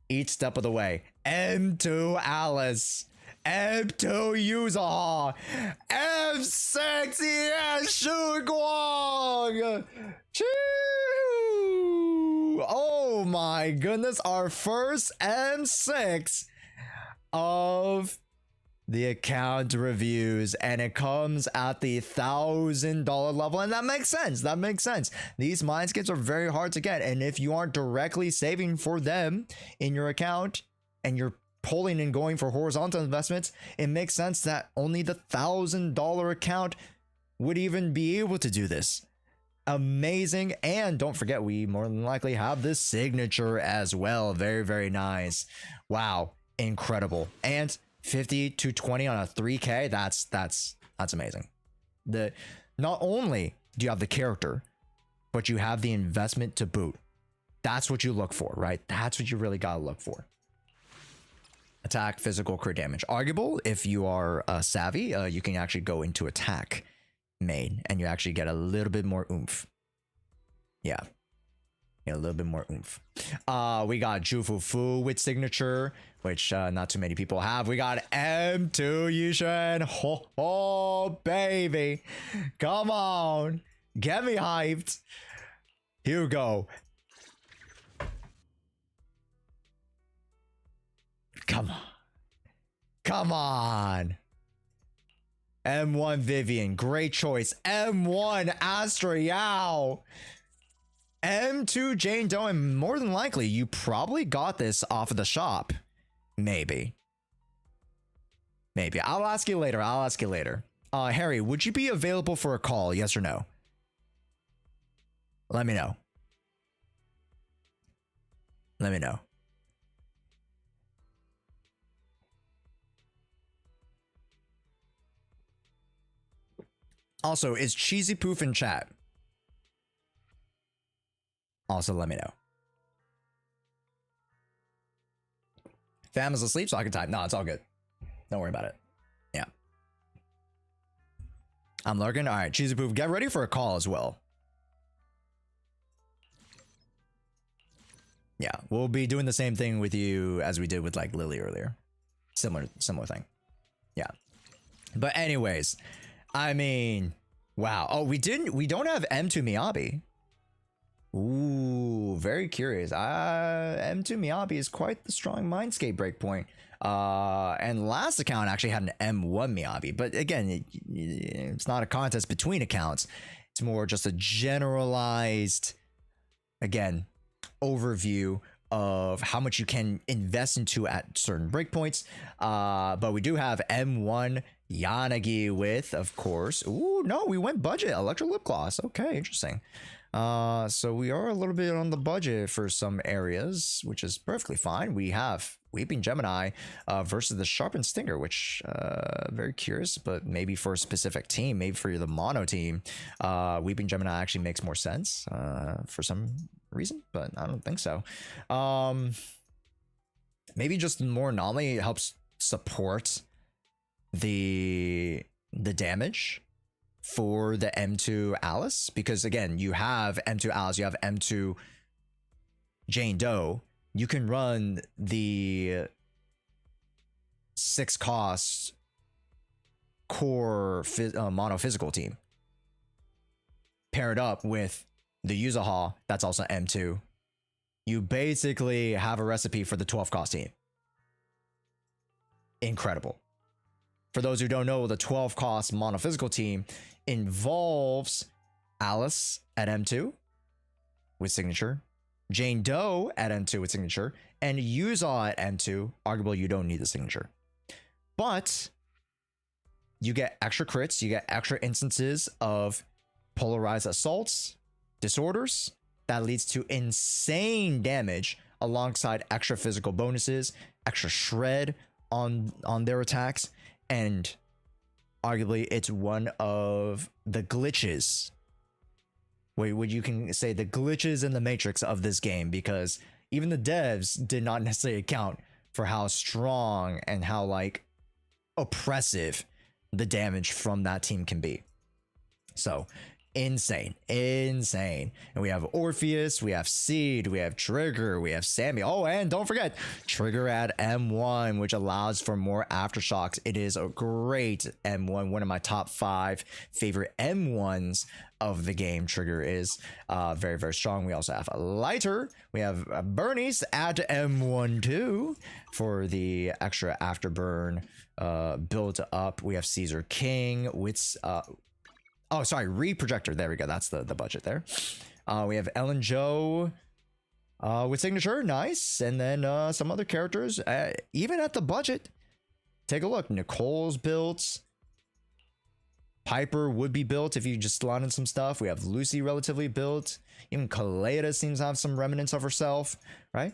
each step of the way. M2 Alice. M2 Yuzaha. M6 Shu Guang. Oh my goodness, our first M6 of the account reviews, and it comes at the $1,000 level, and that makes sense. That makes sense. These mine skins are very hard to get, and if you aren't directly saving for them in your account and you're pulling and going for horizontal investments, it makes sense that only the $1,000 account would even be able to do this. Amazing. And don't forget, we more than likely have this signature as well. Very, very nice. Wow, incredible. And 50 to 20 on a 3K, that's amazing. Not only do you have the character, but you have the investment to boot. That's what you look for, right? That's what you really gotta look for. Attack, physical, crit damage. Arguable, if you are savvy, you can actually go into attack main and you actually get a little bit more oomph. Yeah. A little bit more oomph. We got Jufu Fu with signature, which not too many people have. We got M2 Yushen. Oh, baby. Come on. Get me hyped. Here we go. Come on. Come on. M1 Vivian. Great choice. M1 Astra Yao. M2 Jane Doe, and more than likely, you probably got this off of the shop. Maybe. Maybe. I'll ask you later. I'll ask you later. Harry, would you be available for a call? Yes or no? Let me know. Let me know. Also, is Cheesy Poof in chat? Also, let me know. Fam is asleep, so I can type. No, it's all good. Don't worry about it. Yeah. I'm lurking. All right, Cheesy Poof, get ready for a call as well. Yeah, we'll be doing the same thing with you as we did with like Lily earlier. Similar thing. Yeah. But anyways, I mean, wow. Oh, we don't have M2 Miyabi. Ooh, very curious. M2 Miyabi is quite the strong Mindscape breakpoint. And last account actually had an M1 Miyabi, but again, it's not a contest between accounts. It's more just a generalized, again, overview of how much you can invest into at certain breakpoints. But we do have M1 Yanagi with, of course. Ooh, no, we went budget. Electro Lip Gloss. Okay, interesting. So we are a little bit on the budget for some areas, which is perfectly fine. We have Weeping Gemini versus the Sharpened Stinger, which very curious, but maybe for a specific team, maybe for the mono team, Weeping Gemini actually makes more sense for some reason, but I don't think so. Maybe just more anomaly helps support the damage for the M2 Alice, because again, you have M2 Alice, you have M2 Jane Doe. You can run the 6 cost core mono physical team, pair it up with the Yuzaha, that's also M2. You basically have a recipe for the 12 cost team. Incredible. For those who don't know, the 12 cost mono physical team involves Alice at M2 with signature, Jane Doe at M2 with signature, and Yuza at M2. Arguably, you don't need the signature, but you get extra crits, you get extra instances of polarized assaults, disorders that leads to insane damage alongside extra physical bonuses, extra shred on their attacks, and arguably it's one of the glitches. What you can say, the glitches in the matrix of this game, because even the devs did not necessarily account for how strong and how like oppressive the damage from that team can be. So insane. And we have Orpheus, we have Seed, we have Trigger, we have Sammy. Oh, and don't forget Trigger at M1, which allows for more aftershocks. It is a great M1, one of my top 5 favorite M1s of the game. Trigger is very, very strong. We also have Lighter, we have Bernice at M1 too for the extra afterburn build up. We have Caesar King with oh, sorry, Reprojector. There we go. That's the budget there. We have Ellen Joe with signature. Nice. And then some other characters, even at the budget. Take a look. Nicole's built. Piper would be built if you just slot in some stuff. We have Lucy relatively built. Even Kaleda seems to have some remnants of herself, right?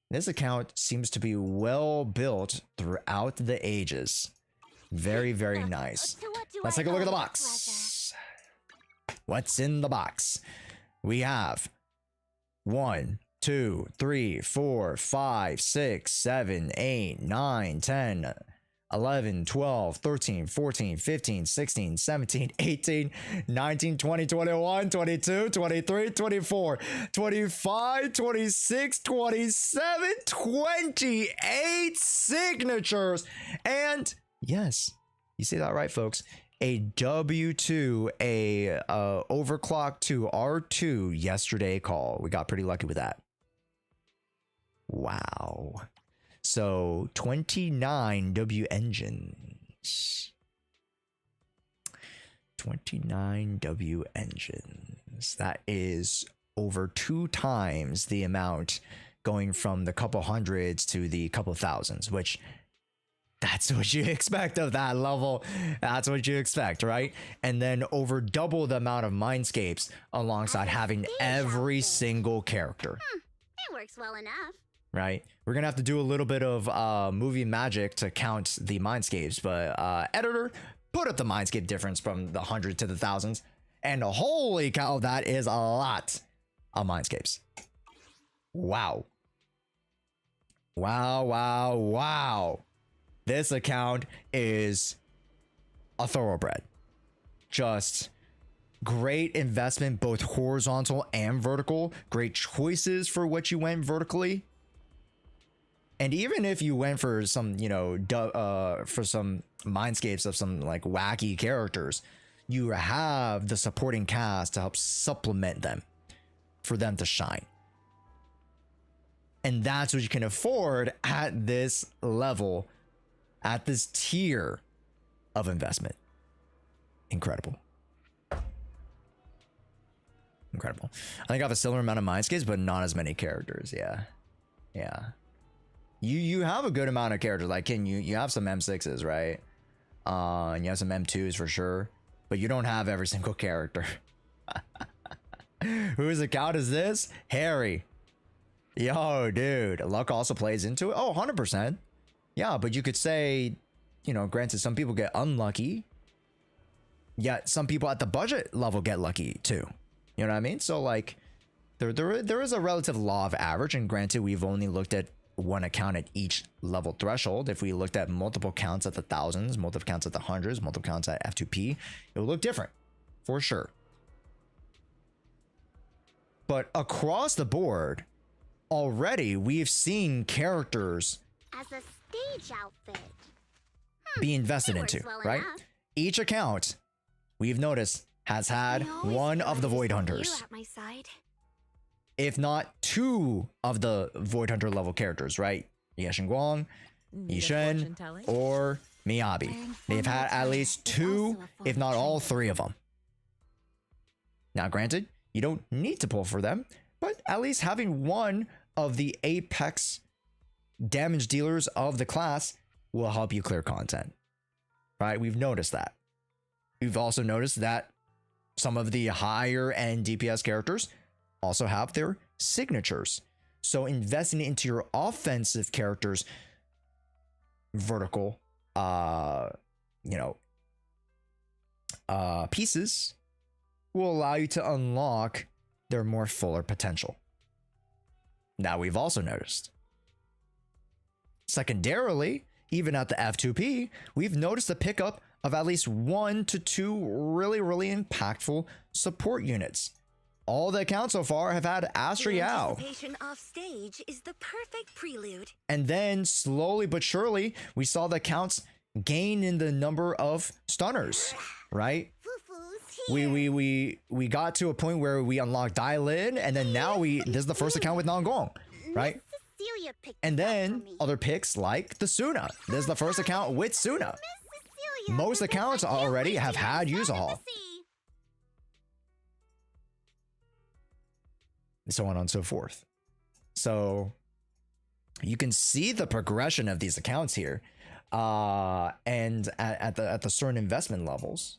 This account seems to be well built throughout the ages. Very, very nice. Let's take a look at the box. What's in the box? We have 1, 2, 3, 4, 5, 6, 7, 8, 9, 10, 11, 12, 13, 14, 15, 16, 17, 18, 19, 20, 21, 22, 23, 24, 25, 26, 27, 28 signatures. And yes, you see that right, folks. A W2, a overclock to R2 yesterday call. We got pretty lucky with that. Wow. So 29 W engines. 29 W engines. That is over 2 times the amount, going from the couple hundreds to the couple thousands, which that's what you expect of that level. That's what you expect, right? And then over double the amount of mindscapes alongside having every single character. It works well enough. Right? We're gonna have to do a little bit of movie magic to count the mindscapes, but editor, put up the mindscape difference from the 100 to the thousands, and holy cow, that is a lot of mindscapes. Wow. Wow, wow, wow. This account is a thoroughbred. Just great investment, both horizontal and vertical. Great choices for what you went vertically. And even if you went for some, you know, for some mindscapes of some like wacky characters, you have the supporting cast to help supplement them for them to shine. And that's what you can afford at this level, at this tier of investment. Incredible. Incredible. I think I have a similar amount of mindscapes, but not as many characters. Yeah. Yeah. You have a good amount of characters. Like, you have some M6s, right? And you have some M2s for sure, but you don't have every single character. Whose account is this? Harry. Yo, dude. Luck also plays into it. Oh, 100%. Yeah, but you could say, you know, granted, some people get unlucky. Yet some people at the budget level get lucky too. You know what I mean? So like, there is a relative law of average, and granted, we've only looked at one account at each level threshold. If we looked at multiple counts at the thousands, multiple counts at the hundreds, multiple counts at F2P, it would look different for sure. But across the board, already we've seen characters As a stage outfit. be invested It works into, well right? enough. Each account we've noticed has had I always one feel of the like Void there's Hunters, you at my side. if not 2 of the Void Hunter level characters, right? Yashin Guang, Yishen, or Miyabi. They've had at least 2, if not all 3 of them. Now, granted, you don't need to pull for them, but at least having one of the apex damage dealers of the class will help you clear content, right? We've noticed that. We've also noticed that some of the higher end DPS characters also have their signatures. So investing into your offensive characters, vertical, pieces will allow you to unlock their more fuller potential. Now, we've also noticed, secondarily, even at the F2P, we've noticed a pickup of at least 1 to 2 really, really impactful support units. All the accounts so far have had Astra Yao. Anticipation off stage is the perfect prelude. And then slowly but surely, we saw the accounts gain in the number of stunners, right? Foo-foo's here. We got to a point where we unlocked Dailin, and then now this is the first account with Nangong, right? Cecilia picked And this up then for me. other picks like the Suna. This is the first account with Suna. Miss Cecilia, Most accounts I can't already wait have to had use Yuza Hall. Embassy. So on and so forth. So you can see the progression of these accounts here, and at the certain investment levels,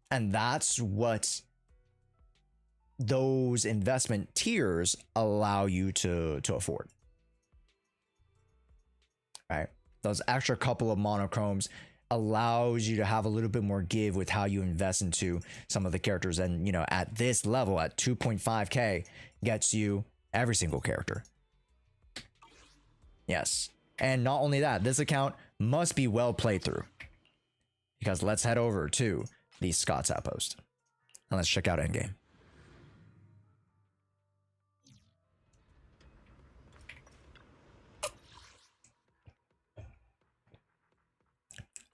and that's what those investment tiers allow you to afford. Right, those extra couple of monochromes allows you to have a little bit more give with how you invest into some of the characters. And you know, at this level, at 2.5k, gets you every single character. Yes, and not only that, this account must be well played through, because let's head over to the Scott's outpost and let's check out endgame.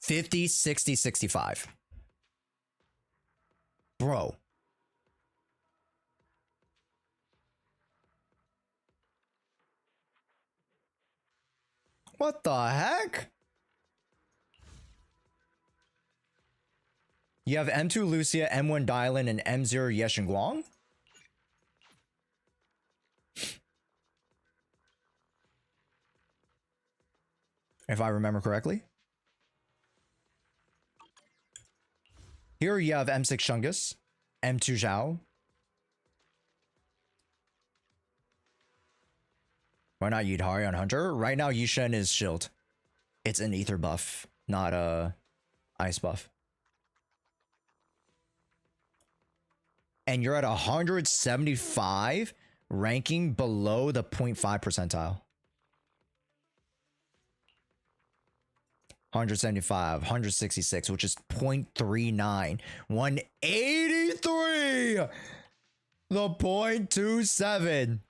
$50, $60, $65. Bro. What the heck? You have M2 Lucia, M1 Dylan, and M0 Yeshin Guang? if I remember correctly. Here you have M6 Chungus, M2 Zhao. Why not Yidhari on Hunter? Right now Yishen is shield. It's an ether buff, not a ice buff. And you're at 175, ranking below the 0.5 percentile. 175, 166, which is 0.39. 183! The 0.27.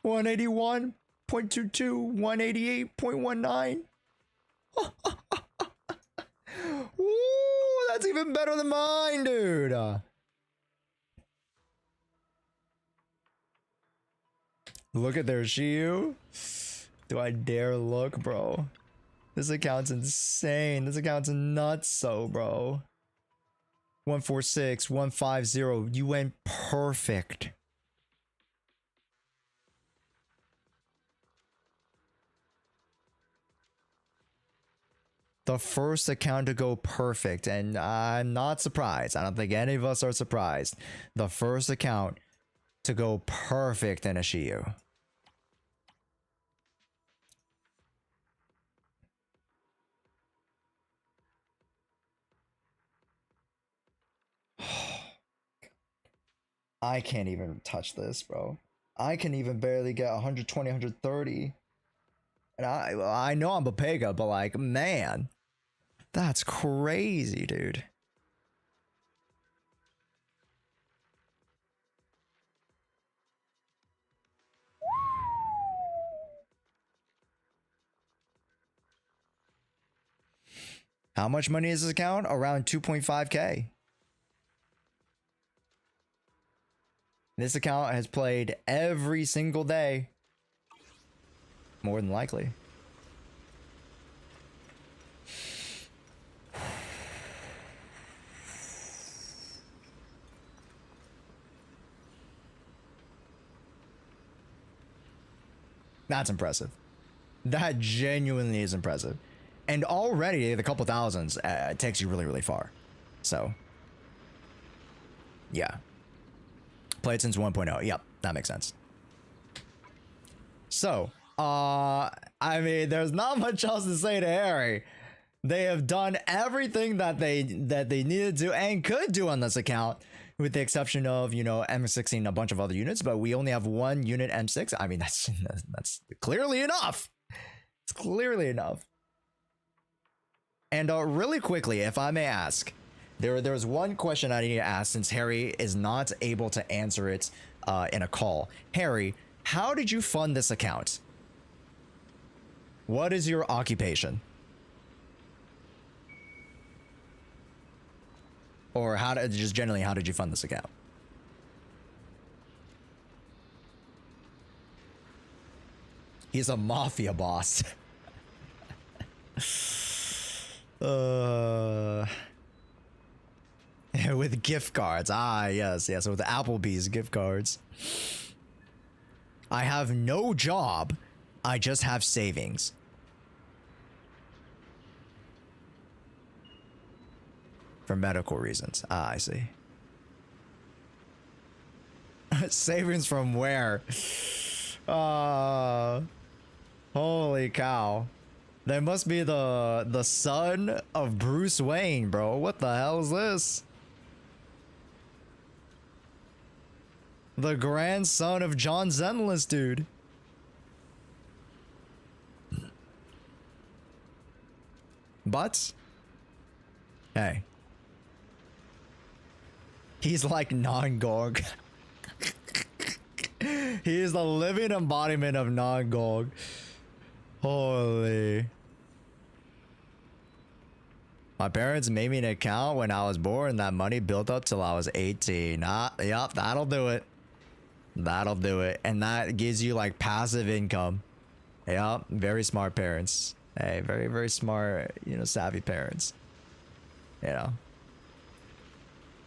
181.22, 188.19. Ooh, that's even better than mine, dude. Look at their Shiyu. Do I dare look, bro? This account's insane. This account's nuts, so, bro. 146, 150. You went perfect. The first account to go perfect, and I'm not surprised. I don't think any of us are surprised. The first account to go perfect in a Shiyu. I can't even touch this, bro. I can even barely get 120, 130. And I know I'm a Pega, but like, man, that's crazy, dude. How much money is this account? Around 2.5K. This account has played every single day. More than likely. That's impressive. That genuinely is impressive. And already the couple thousands takes you really, really far. So, yeah. Played since 1.0. Yep, that makes sense. So, I mean, there's not much else to say to Harry. They have done everything that they needed to and could do on this account, with the exception of, you know, M16 and a bunch of other units, but we only have one unit M6. I mean, that's clearly enough. It's clearly enough. And really quickly, if I may ask, there's one question I need to ask since Harry is not able to answer it in a call. Harry, how did you fund this account? What is your occupation? Or just generally, how did you fund this account? He's a mafia boss. With gift cards. Ah, yes. With the Applebee's gift cards. I have no job. I just have savings. For medical reasons. Ah, I see. Savings from where? Holy cow. They must be the son of Bruce Wayne, bro. What the hell is this? The grandson of John Zenless, dude. But, hey. He's like non-Gog. He is the living embodiment of non-Gog. Holy. My parents made me an account when I was born. That money built up till I was 18. Yup, that'll do it. That'll do it. And that gives you like passive income. Yup, very smart parents. Hey, very, very smart, you know, savvy parents. You know.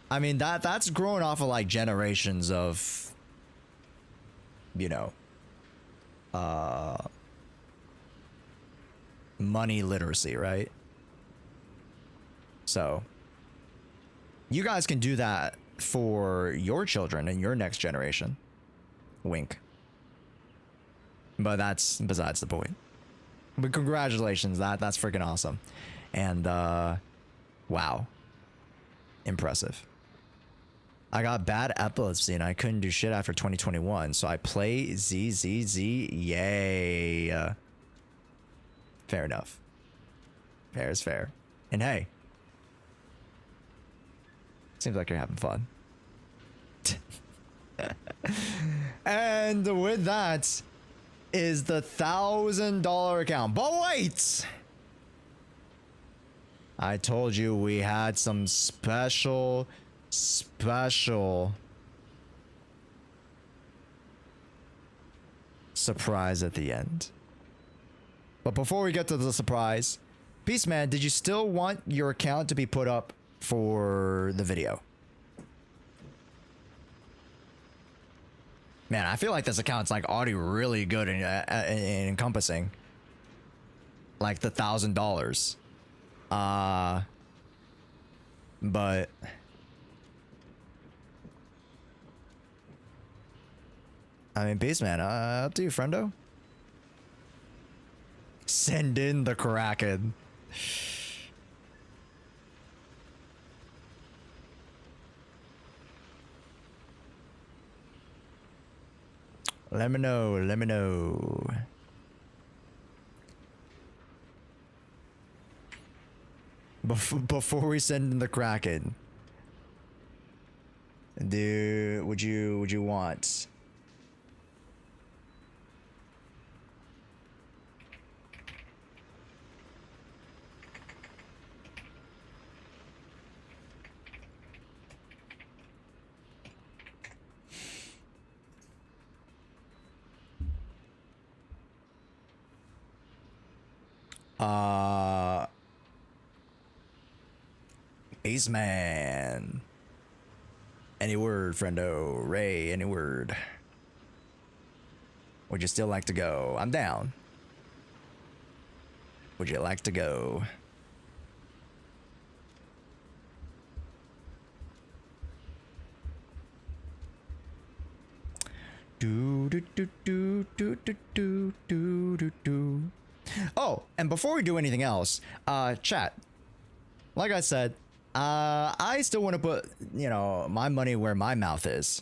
I mean, that's grown off of like generations of, you know, money literacy, right? So you guys can do that for your children and your next generation. Wink. But that's besides the point. But congratulations, that's freaking awesome. And wow. Impressive. I got bad epilepsy and I couldn't do shit after 2021, so I play ZZZ. Yay. Fair enough. Fair is fair. And hey, seems like you're having fun. And with that is the $1,000 account. But wait! I told you we had some special surprise at the end. But before we get to the surprise, Beastman, did you still want your account to be put up for the video? Man, I feel like this account's like already really good in encompassing like the $1,000. But I mean, Beastman, up to you, friendo. Send in the Kraken. Let me know, let me know. Before we send in the Kraken, would you want? Beastman. Any word, friendo? Ray, any word? Would you still like to go? I'm down. Would you like to go? Do do do do do do do do do do. Oh, and before we do anything else, chat. Like I said, I still want to put, you know, my money where my mouth is.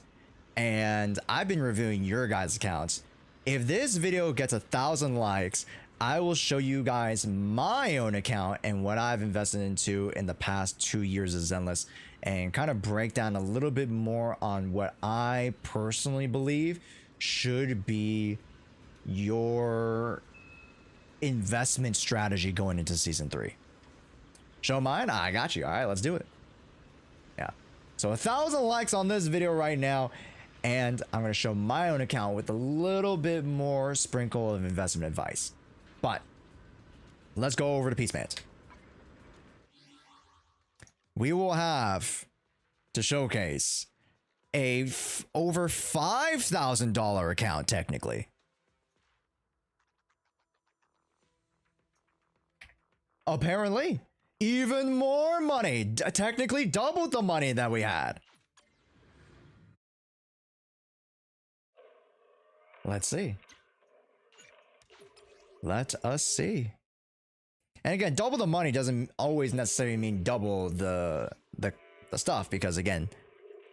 And I've been reviewing your guys' accounts. If this video gets 1,000 likes, I will show you guys my own account and what I've invested into in the past 2 years of Zenless, and kind of break down a little bit more on what I personally believe should be your investment strategy going into season 3. Show mine? I got you. All right, let's do it. Yeah. So 1,000 likes on this video right now, and I'm going to show my own account with a little bit more sprinkle of investment advice. But let's go over to Peaceman. We will have to showcase a over $5,000 account, technically. Apparently, even more money. Technically, doubled the money that we had. Let's see. Let us see. And again, double the money doesn't always necessarily mean double the stuff, because again,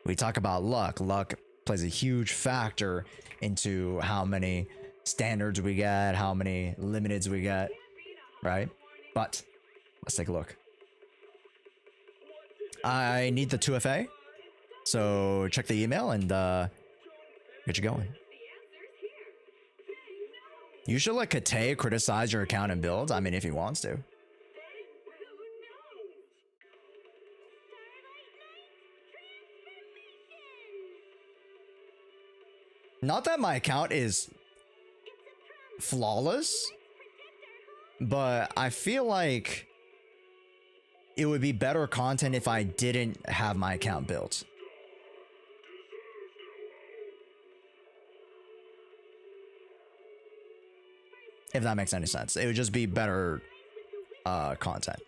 we talk about luck. Luck plays a huge factor into how many standards we get, how many limiteds we get, right? But let's take a look. I need the 2FA, so check the email and get you going. You should let Kate criticize your account and builds. I mean, if he wants to. Not that my account is flawless, but I feel like it would be better content if I didn't have my account built. If that makes any sense. It would just be better content.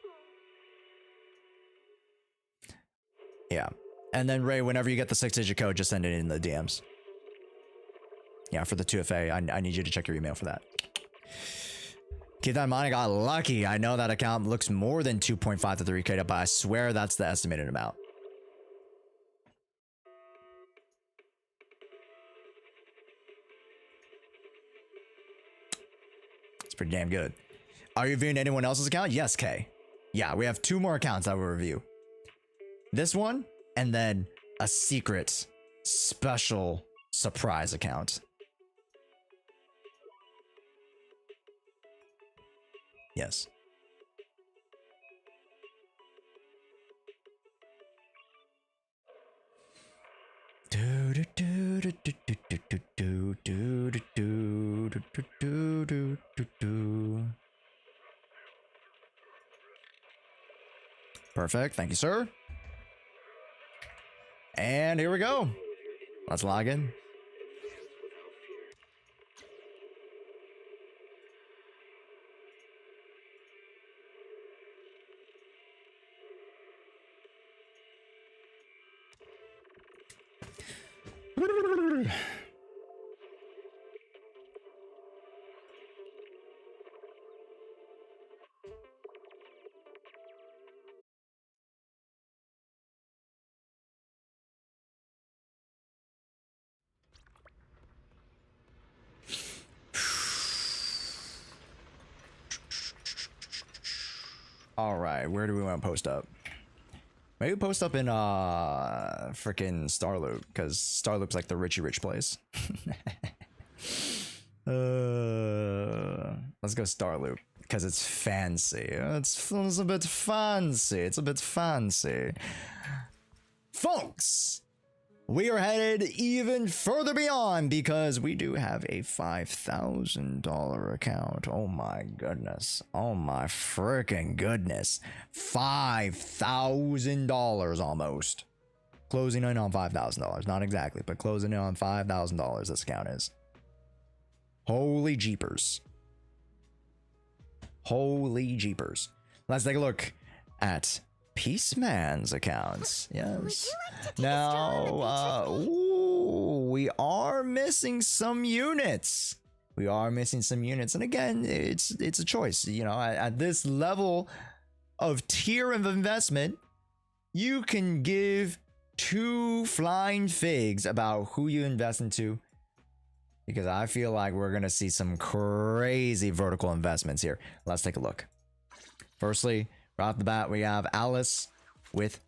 Yeah. And then Ray, whenever you get the 6-digit code, just send it in the DMs. Yeah, for the 2FA, I need you to check your email for that. Keep that in mind, I got lucky. I know that account looks more than 2.5 to 3K, but I swear that's the estimated amount. It's pretty damn good. Are you reviewing anyone else's account? Yes, Kay. Yeah, we have 2 more accounts that we'll review. This one, and then a secret, special, surprise account. Yes. Perfect. Thank you, sir. And here we go. Let's log in. All right, where do we want to post up? Maybe post up in freaking Starloop, because Starloop's like the rich place. Let's go Starloop because it's fancy. It's a bit fancy. It's a bit fancy, folks. We are headed even further beyond because we do have a $5,000 account. Oh my goodness. Oh my freaking goodness. $5,000 almost. Closing in on $5,000. Not exactly, but closing in on $5,000 this account is. Holy jeepers. Holy jeepers. Let's take a look at Peaceman's accounts. Yes. Now, ooh, we are missing some units. We are missing some units, and again, it's a choice. You know, at this level of tier of investment, you can give 2 flying figs about who you invest into, because I feel like we're gonna see some crazy vertical investments here. Let's take a look. Firstly, right off the bat, we have Alice with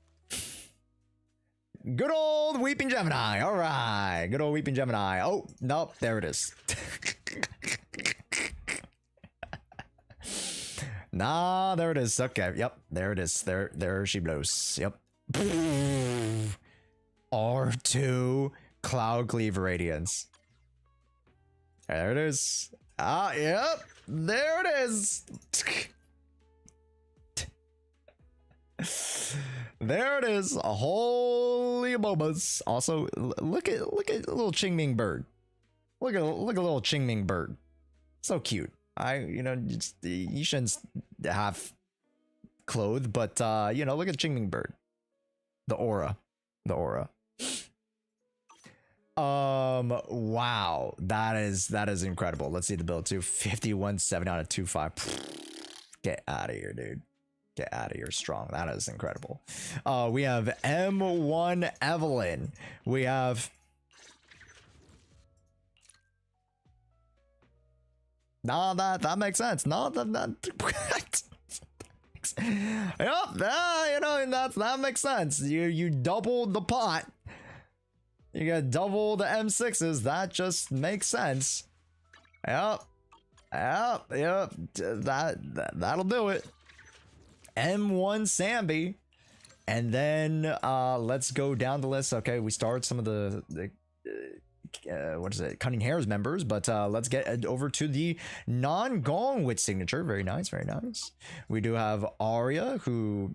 good old Weeping Gemini. All right, good old Weeping Gemini. Oh, nope, there it is. Nah, there it is. Okay, yep, there it is. There she blows. Yep. R2 Cloud Cleave Radiance. There it is. Ah, yep, there it is. There it is. Holy bobas. Also, look at little Qingming bird. Look at little Qingming bird. So cute. You shouldn't have clothes, but look at Qingming bird. The aura. Wow. That is incredible. Let's see the build too. 51.7 out of 2.5. Get out of here, dude. Get out of here strong. That is incredible. We have M1 Evelyn. We have that makes sense. No, that yep, that makes sense. You doubled the pot. You got double the M6s. That just makes sense. Yep. That'll do it. M1 Sambi, and then let's go down the list. Okay, we started some of the what is it, Cutting Hair's members, but let's get over to the non-Gong with signature. Very nice. We do have Arya, who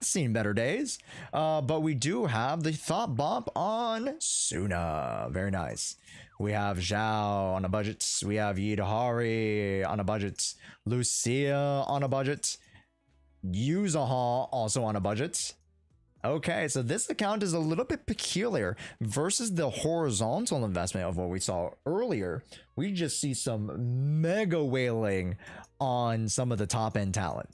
Seen better days. But we do have the thought bump on Suna. Very nice. We have Zhao on a budget. We have Yidahari on a budget. Lucia on a budget. Yuzaha also on a budget. Okay, so this account is a little bit peculiar versus the horizontal investment of what we saw earlier. We just see some mega whaling on some of the top end talent.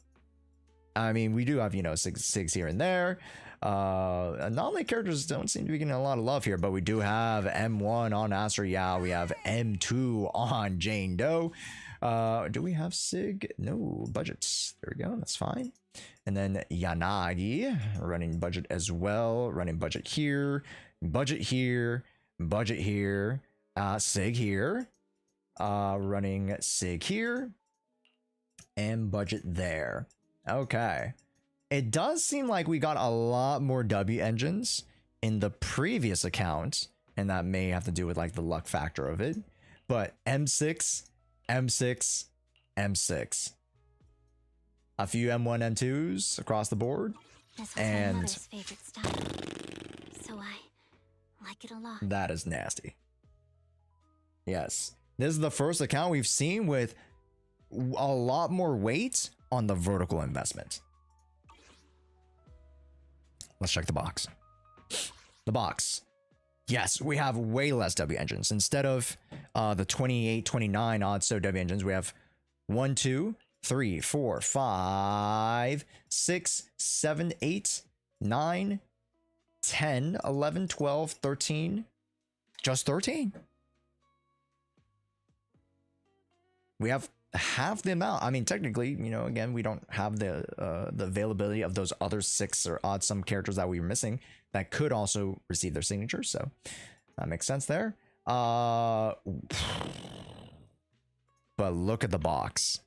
I mean, we do have, you know, six here and there. Anomaly characters don't seem to be getting a lot of love here, but we do have M1 on Astra Yao. We have M2 on Jane Doe. Do we have Sig? No, budgets. There we go. That's fine. And then Yanagi running budget as well. Running budget here, budget here, budget here. Sig here. Running Sig here. And budget there. Okay. It does seem like we got a lot more W engines in the previous account, and that may have to do with like the luck factor of it. But M6, M6, M6. A few M1, M2s across the board. This was my mother's favorite stuff, so I like it a lot. That is nasty. Yes. This is the first account we've seen with a lot more weight on the vertical investment. Let's check the box. The box. Yes, we have way less W engines. Instead of the 28, 29 odd so W engines, we have 1, 2, 3, 4, 5, 6, 7, 8, 9, 10, 11, 12, 13. Just 13. We have half the amount. I mean, technically, you know, again, we don't have the availability of those other 6 or odd some characters that we were missing that could also receive their signatures. So that makes sense there. But look at the box.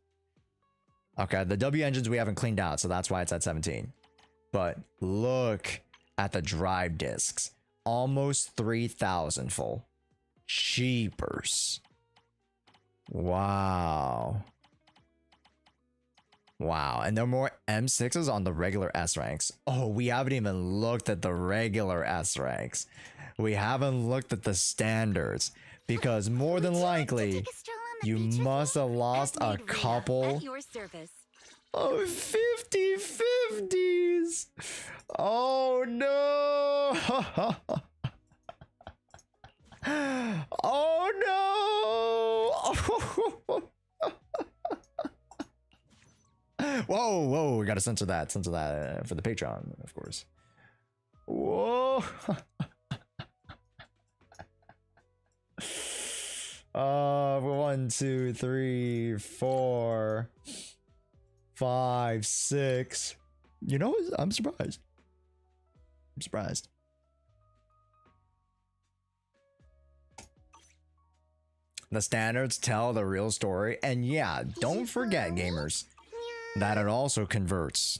Okay, the W engines we haven't cleaned out, so that's why it's at 17. But look at the drive discs. Almost 3,000 full. Cheapers. Wow. Wow. And there are more M6s on the regular S ranks. Oh, we haven't even looked at the regular S ranks. We haven't looked at the standards. Because more than likely, you must have lost a couple of 50/50s. Oh no. Oh no. Whoa, we gotta censor that for the Patreon, of course. Whoa. 1, 2, 3, 4, 5, 6. You know, I'm surprised. The standards tell the real story, and yeah, don't forget, gamers, that it also converts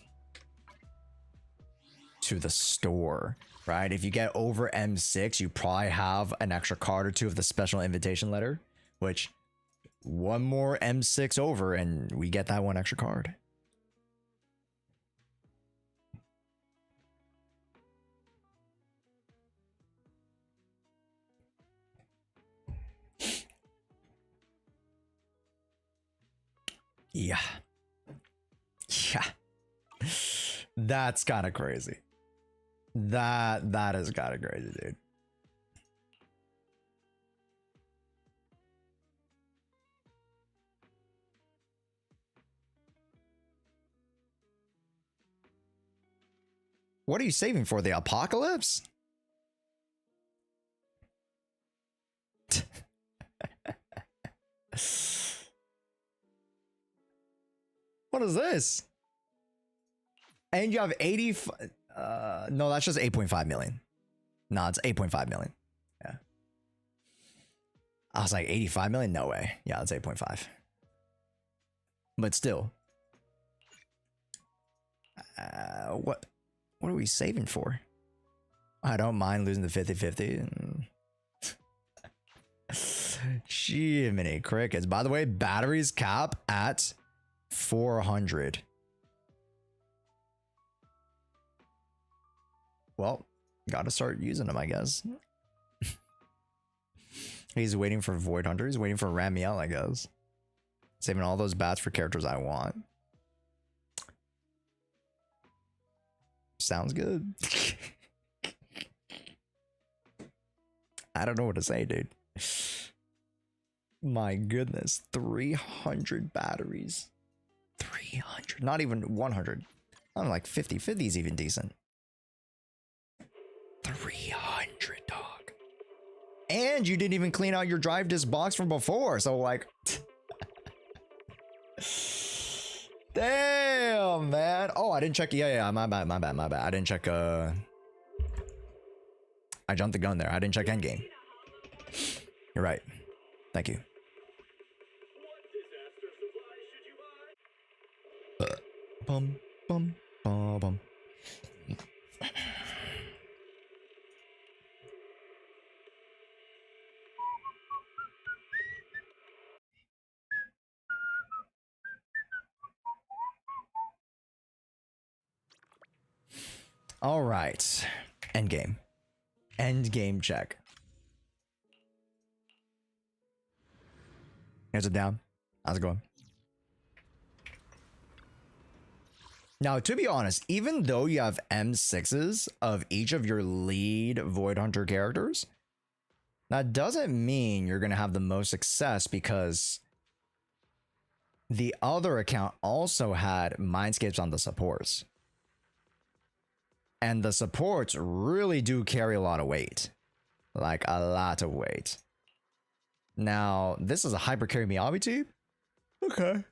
to the store, right? If you get over M6, you probably have an extra card or two of the special invitation letter, which one more M6 over and we get that one extra card. Yeah. That's kind of crazy. That is kind of crazy, dude. What are you saving for? The apocalypse? What is this? And you have 80. No, that's just 8.5 million. No, it's 8.5 million. Yeah. I was like 85 million. No way. Yeah, it's 8.5. But still, what are we saving for? I don't mind losing the 50-50. Jiminy crickets. By the way, batteries cap at 400. well, gotta start using them, I guess. He's waiting for Void Hunter. He's waiting for Ramiel, I guess. Saving all those bats for characters I want. Sounds good. I don't know what to say, dude. My goodness. 300 batteries. 300. Not even 100. I'm like 50. 50 is even decent. 300, dog. And you didn't even clean out your drive disk box from before. So like... Damn, man. Oh, I didn't check. Yeah, my bad. I didn't check. I jumped the gun there. I didn't check endgame. You're right. Thank you. Bum, bum, bum, bum. All right. Endgame. Endgame check. Here's it down. How's it going? Now, to be honest, even though you have M6s of each of your lead Void Hunter characters, that doesn't mean you're going to have the most success, because the other account also had Mindscapes on the supports. And the supports really do carry a lot of weight. Like, a lot of weight. Now, this is a hyper carry Miyabi team? Okay.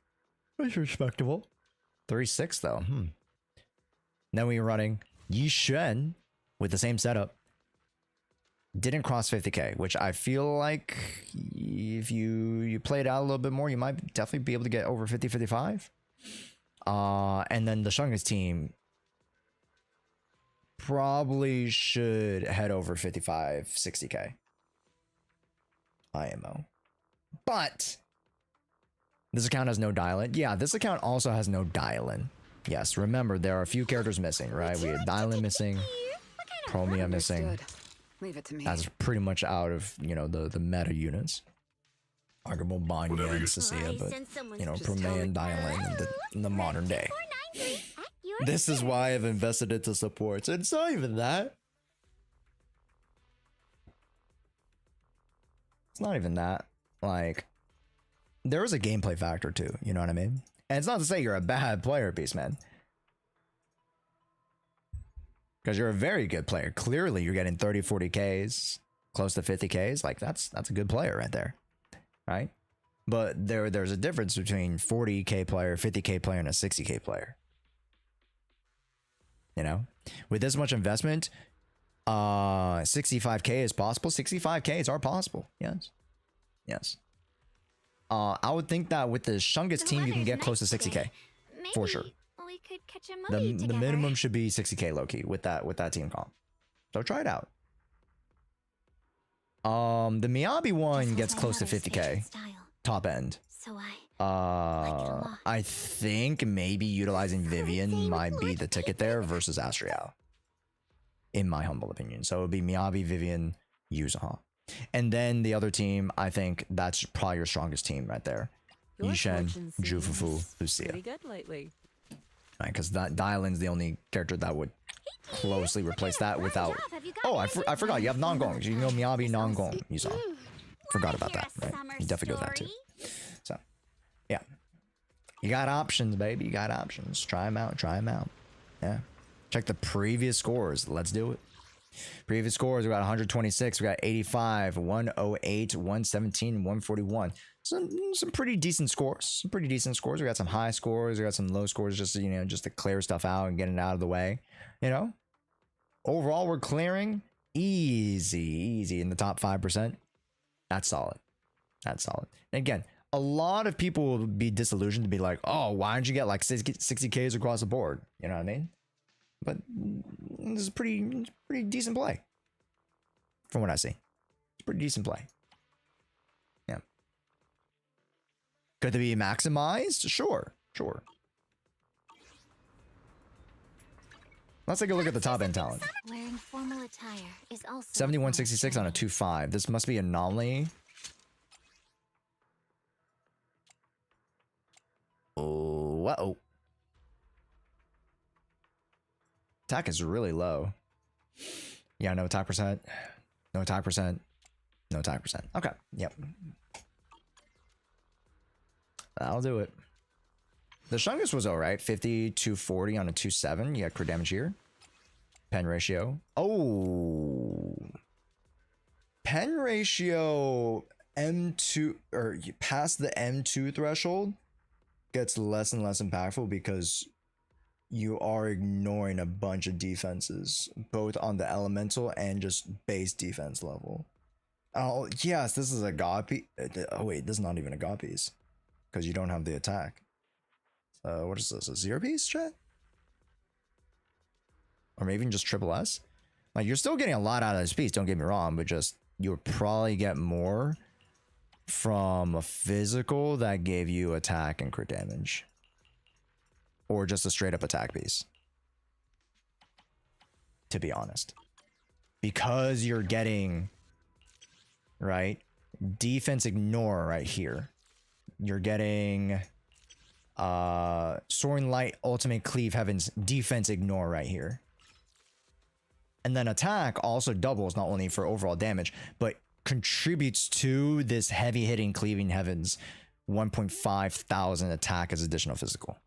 That's respectable. 3-6 though. Then we were running Yishen with the same setup. Didn't cross 50k, which I feel like if you play it out a little bit more, you might definitely be able to get over 50-55. And then the Shunga's team probably should head over 55-60k IMO. But this account has no dial-in. Yeah, this account also has no dial-in. Yes, remember, there are a few characters missing, right? We have dial-in missing, Promia missing. Leave it to me. That's pretty much out of, you know, the meta units. Arguable Banya and Cecilia, but, you know, Promia and dial-in in the modern day. This is why I've invested into supports. It's not even that. It's not even that. Like, there is a gameplay factor too, you know what I mean? And it's not to say you're a bad player, Beastman. Because you're a very good player. Clearly, you're getting 30, 40Ks, close to 50Ks. Like, that's a good player right there, right? But there's a difference between 40K player, 50K player, and a 60K player. You know? With this much investment, 65K is possible. 65Ks are possible. Yes. Yes. I would think that with the Shunga's team, you can get close to 60K. For sure. We could catch a The movie together. minimum should be 60K low-key with that team comp. So try it out. The Miyabi one gets close to 50K. Top end. So I I think maybe utilizing Vivian might be the ticket there versus Astriel. In my humble opinion. So it would be Miyabi, Vivian, Yuzuha. And then the other team, I think that's probably your strongest team right there. Yishen, Jufufu, Lucia. Pretty good lately. Right, because that Dylan's the only character that would closely replace that without... Oh, I forgot. You have non-gong. You can go Miyabi, non-gong, Yuzuha. Forgot about that, right? You definitely go with that too. So, yeah. You got options, baby. You got options. Try them out. Try them out. Yeah. Check the previous scores. Let's do it. Previous scores, we got 126, we got 85, 108, 117, 141. Some pretty decent scores. Some pretty decent scores. We got some high scores, we got some low scores, just, you know, just to clear stuff out and get it out of the way. You know? Overall, we're clearing easy in the top 5%. That's solid. That's solid. And again, a lot of people will be disillusioned to be like, oh, why don't you get like 60Ks across the board? You know what I mean? But this is pretty decent play. From what I see. It's pretty decent play. Yeah. Could they be maximized? Sure. Let's take a look at the top end talent. Wearing formal attire is also 7166 on a 2.5. This must be anomaly. Oh, uh-oh. Attack is really low. Yeah, no attack percent. No attack percent. No attack percent. Okay, yep. That'll do it. The strongest was alright. 50 to 40 on a 2.7. You got crit damage here. Pen ratio. Oh. Pen ratio M2 or past the M2 threshold gets less and less impactful because you are ignoring a bunch of defenses, both on the elemental and just base defense level. Oh, yes, this is a god piece. Oh, wait, this is not even a god piece because you don't have the attack. What is this? A 0 piece, chat? Or maybe even just triple S? Like, you're still getting a lot out of this piece, don't get me wrong, but just you would probably get more from a physical that gave you attack and crit damage. Or just a straight up attack piece. To be honest. Because you're getting, right? Defense ignore right here. You're getting Soaring Light, Ultimate Cleave Heavens, defense ignore right here. And then attack also doubles not only for overall damage, but contributes to this heavy hitting Cleaving Heavens 1.5 thousand attack as additional physical.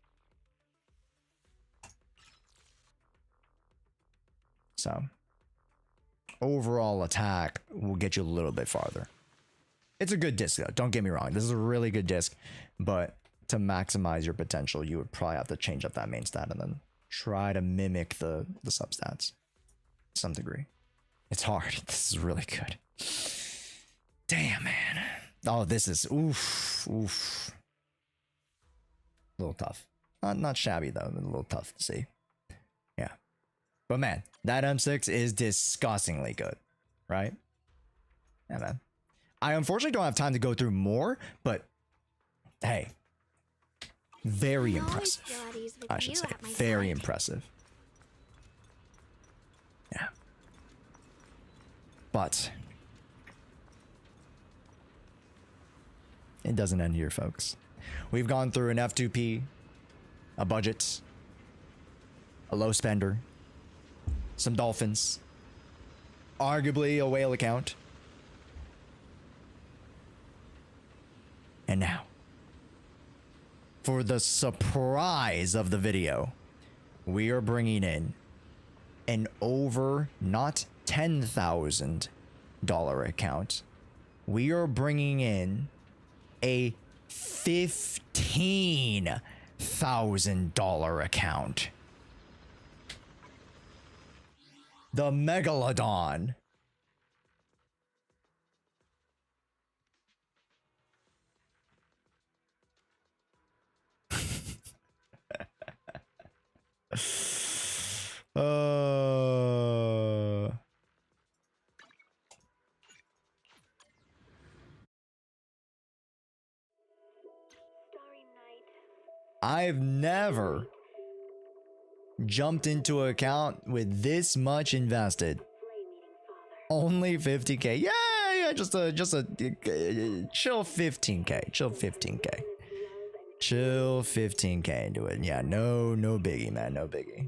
So overall attack will get you a little bit farther. It's a good disc though, don't get me wrong. This is a really good disc, but to maximize your potential, you would probably have to change up that main stat and then try to mimic the substats to some degree. It's hard. This is really good. Damn, man. Oh, this is oof. A little tough. Not shabby though, but a little tough to see. Yeah. But man, that M6 is disgustingly good, right? Yeah, man. I unfortunately don't have time to go through more, but hey, very impressive. I should say, very impressive. Yeah. But it doesn't end here, folks. We've gone through an F2P, a budget, a low spender, some dolphins, arguably a whale account, and now, for the surprise of the video, we are bringing in an over not $10,000 account. We are bringing in a $15,000 account. The Megalodon. I've never jumped into an account with this much invested. Only 50k. Yeah, just a chill 15k. Chill 15k. Chill 15k into it. Yeah, no biggie, man. No biggie.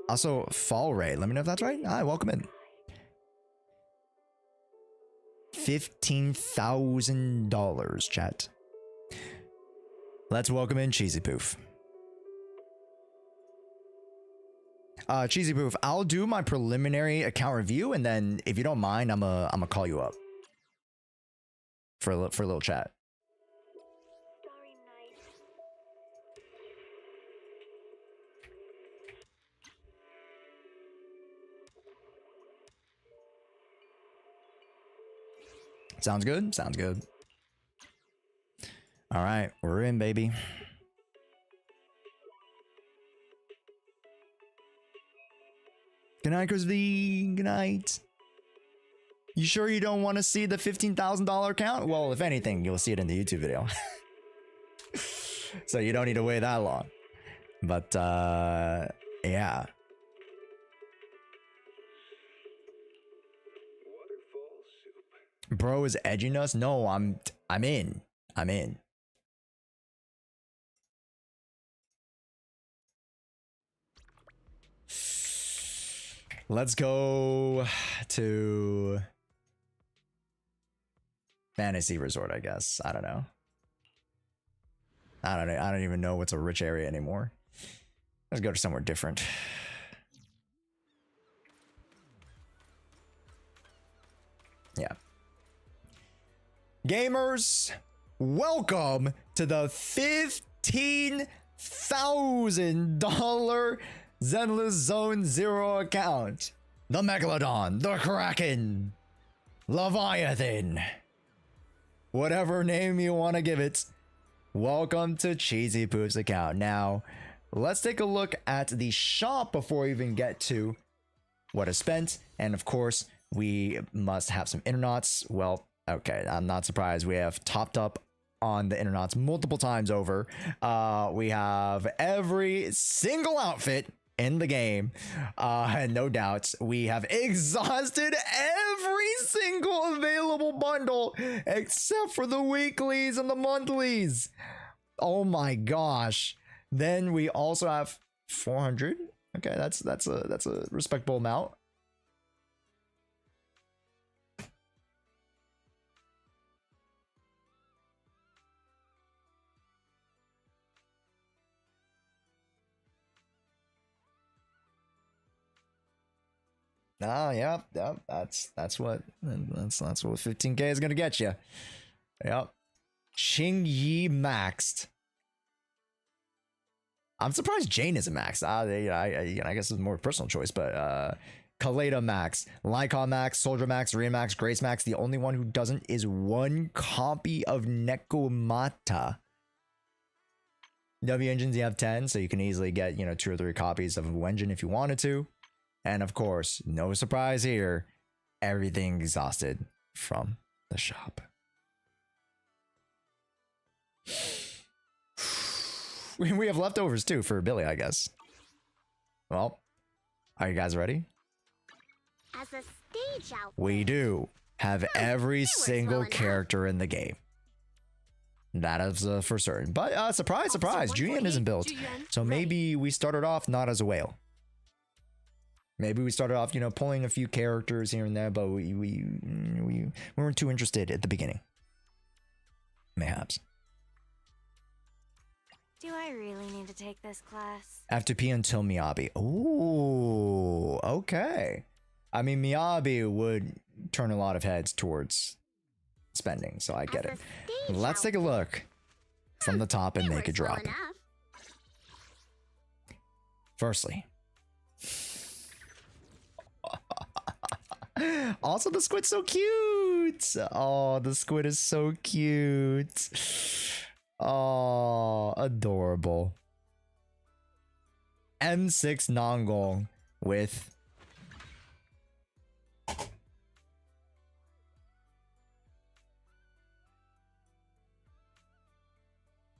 Also, fall rate. Let me know if that's right. Hi, welcome in. $15,000, chat. Let's welcome in Cheesy Poof. Cheesy Poof, I'll do my preliminary account review, and then if you don't mind, I'm gonna call you up for a little chat. Sounds good? Sounds good. All right, we're in, baby. Good night, Chris V. Good night. You sure you don't want to see the $15,000 account? Well, if anything, you'll see it in the YouTube video. So you don't need to wait that long. But yeah. Bro is edging us? No, I'm in. I'm in. Let's go to Fantasy Resort, I guess. I don't know. I don't even know what's a rich area anymore. Let's go to somewhere different. Yeah. Gamers, welcome to the $15,000 Zenless Zone Zero account. The Megalodon, the Kraken, Leviathan, whatever name you want to give it. Welcome to Cheesy Poop's account. Now, let's take a look at the shop before we even get to what is spent. And of course, we must have some internauts. Well, okay, I'm not surprised. We have topped up on the internauts multiple times over. We have every single outfit in the game, and no doubts we have exhausted every single available bundle except for the weeklies and the monthlies. Oh my gosh. Then we also have 400. Okay, that's a respectable amount. Oh, yep. That's what 15K is gonna get you. Yep. Xing Yi maxed. I'm surprised Jane isn't maxed. I guess it's more personal choice, but Kaleda max, Lycon max, Soldier max, Rhea max, Grace max. The only one who doesn't is one copy of Nekomata. W engines, you have 10, so you can easily get 2 or 3 copies of Wenjin if you wanted to. And of course, no surprise here, everything exhausted from the shop. We have leftovers too for Billy, I guess. Well, are you guys ready? As a stage outfit. We do have every single character in the game. That is for certain. But surprise, surprise, Julian isn't built. So maybe we started off not as a whale. Maybe we started off, pulling a few characters here and there, but we weren't too interested at the beginning. Mayhaps. Do I really need to take this class? F2P until Miyabi. Ooh, okay. I mean, Miyabi would turn a lot of heads towards spending, so I get it. Let's take a look from the top and make a drop. Firstly. Also, the squid's so cute. Oh, the squid is so cute. Oh, adorable. M6 Nangong with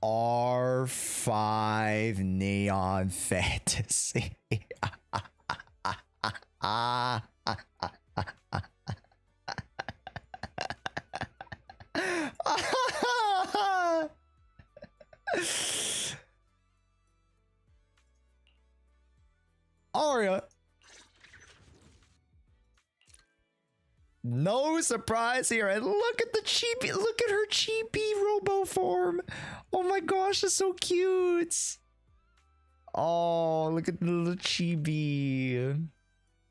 R5 Neon Fantasy. Aria. No surprise here. And look at the cheapie. Look at her cheapie robo form. Oh my gosh, it's so cute. Oh, look at the little chibi.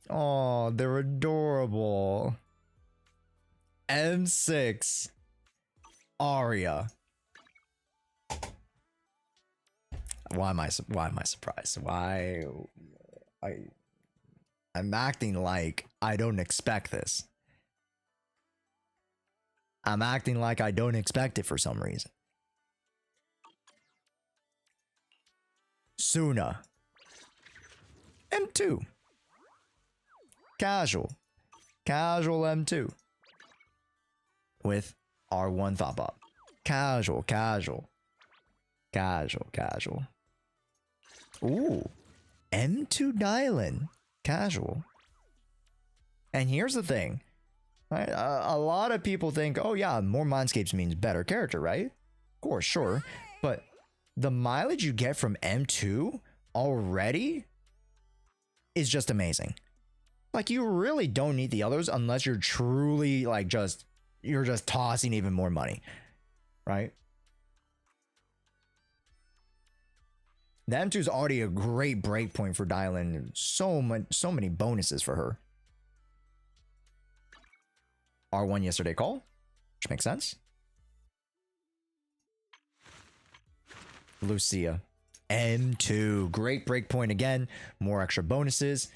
Oh, they're adorable. M6 Aria. Why am I surprised? I'm acting like I don't expect this. I'm acting like I don't expect it for some reason. Suna. M2. Casual M2 with R1 Thop Up. Casual Casual, casual. Ooh. M2 Dylan. Casual. And here's the thing. Right? A lot of people think, oh yeah, more Mindscapes means better character, right? Of course, sure. But the mileage you get from M2 already is just amazing. Like, you really don't need the others unless you're truly like you're just tossing even more money, right? The M2 is already a great breakpoint for Dylan. So many bonuses for her. R1 yesterday call, which makes sense. Lucia. M2. Great breakpoint again. More extra bonuses.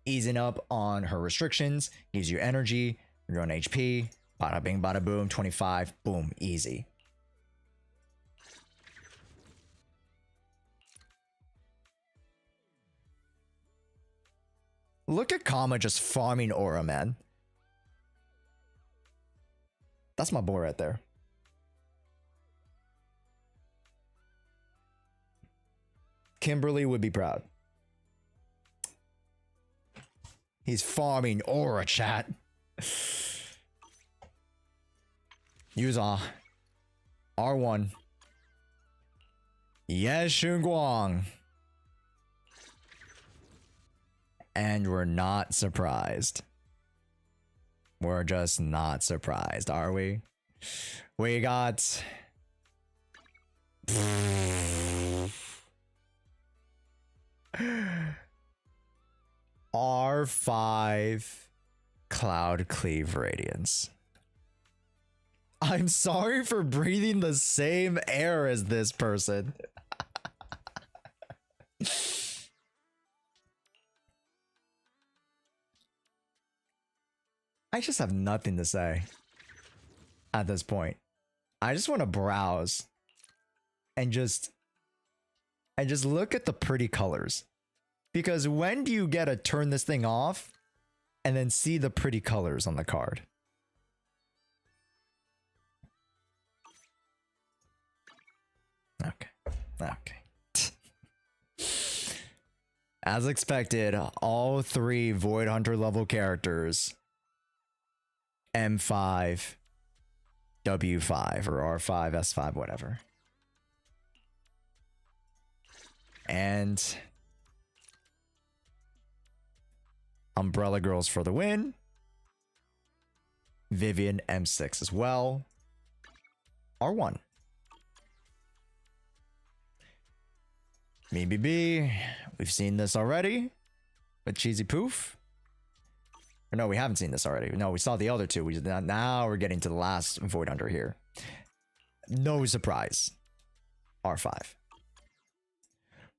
Easing up on her restrictions. Gives you energy. Your own HP. Bada bing, bada boom. 25. Boom. Easy. Look at Kama just farming aura, man. That's my boy right there. Kimberly would be proud. He's farming aura, chat. Use R1. Yes, Shunguang. And we're not surprised. We're just not surprised, are we? We got... R5 Cloud Cleave Radiance. I'm sorry for breathing the same air as this person. I just have nothing to say at this point. I just want to browse and just look at the pretty colors. Because when do you get to turn this thing off and then see the pretty colors on the card? Okay. As expected, all three Void Hunter level characters, M5, W5, or R5, S5, whatever. And Umbrella Girls for the win. Vivian M6 as well. R1. BBB. We've seen this already with Cheesy Poof. Or no, we haven't seen this already. No, we saw the other two. Now we're getting to the last Void Hunter here. No surprise. R5.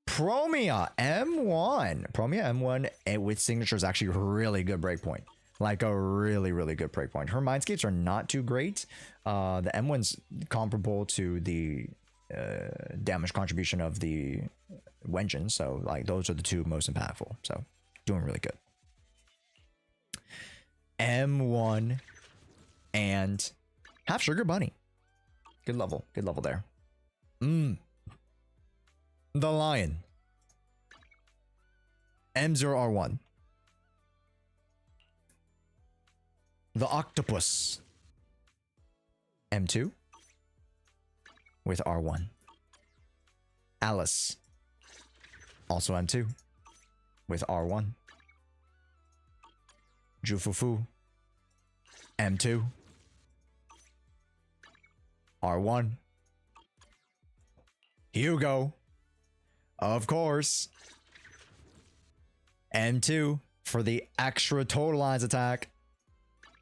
Promia M1. Promia M1 with signature is actually a really good breakpoint. Like a really, really good breakpoint. Her Mindscapes are not too great. The M1's comparable to the damage contribution of the Wenjin. So like those are the two most impactful. So doing really good. M1 and Half Sugar Bunny. Good level there. The Lion. M0R1. The Octopus. M2 with R1. Alice. Also M2 with R1. Jufufu. M2. R1. Hugo. Of course. M2 for the extra total lines attack.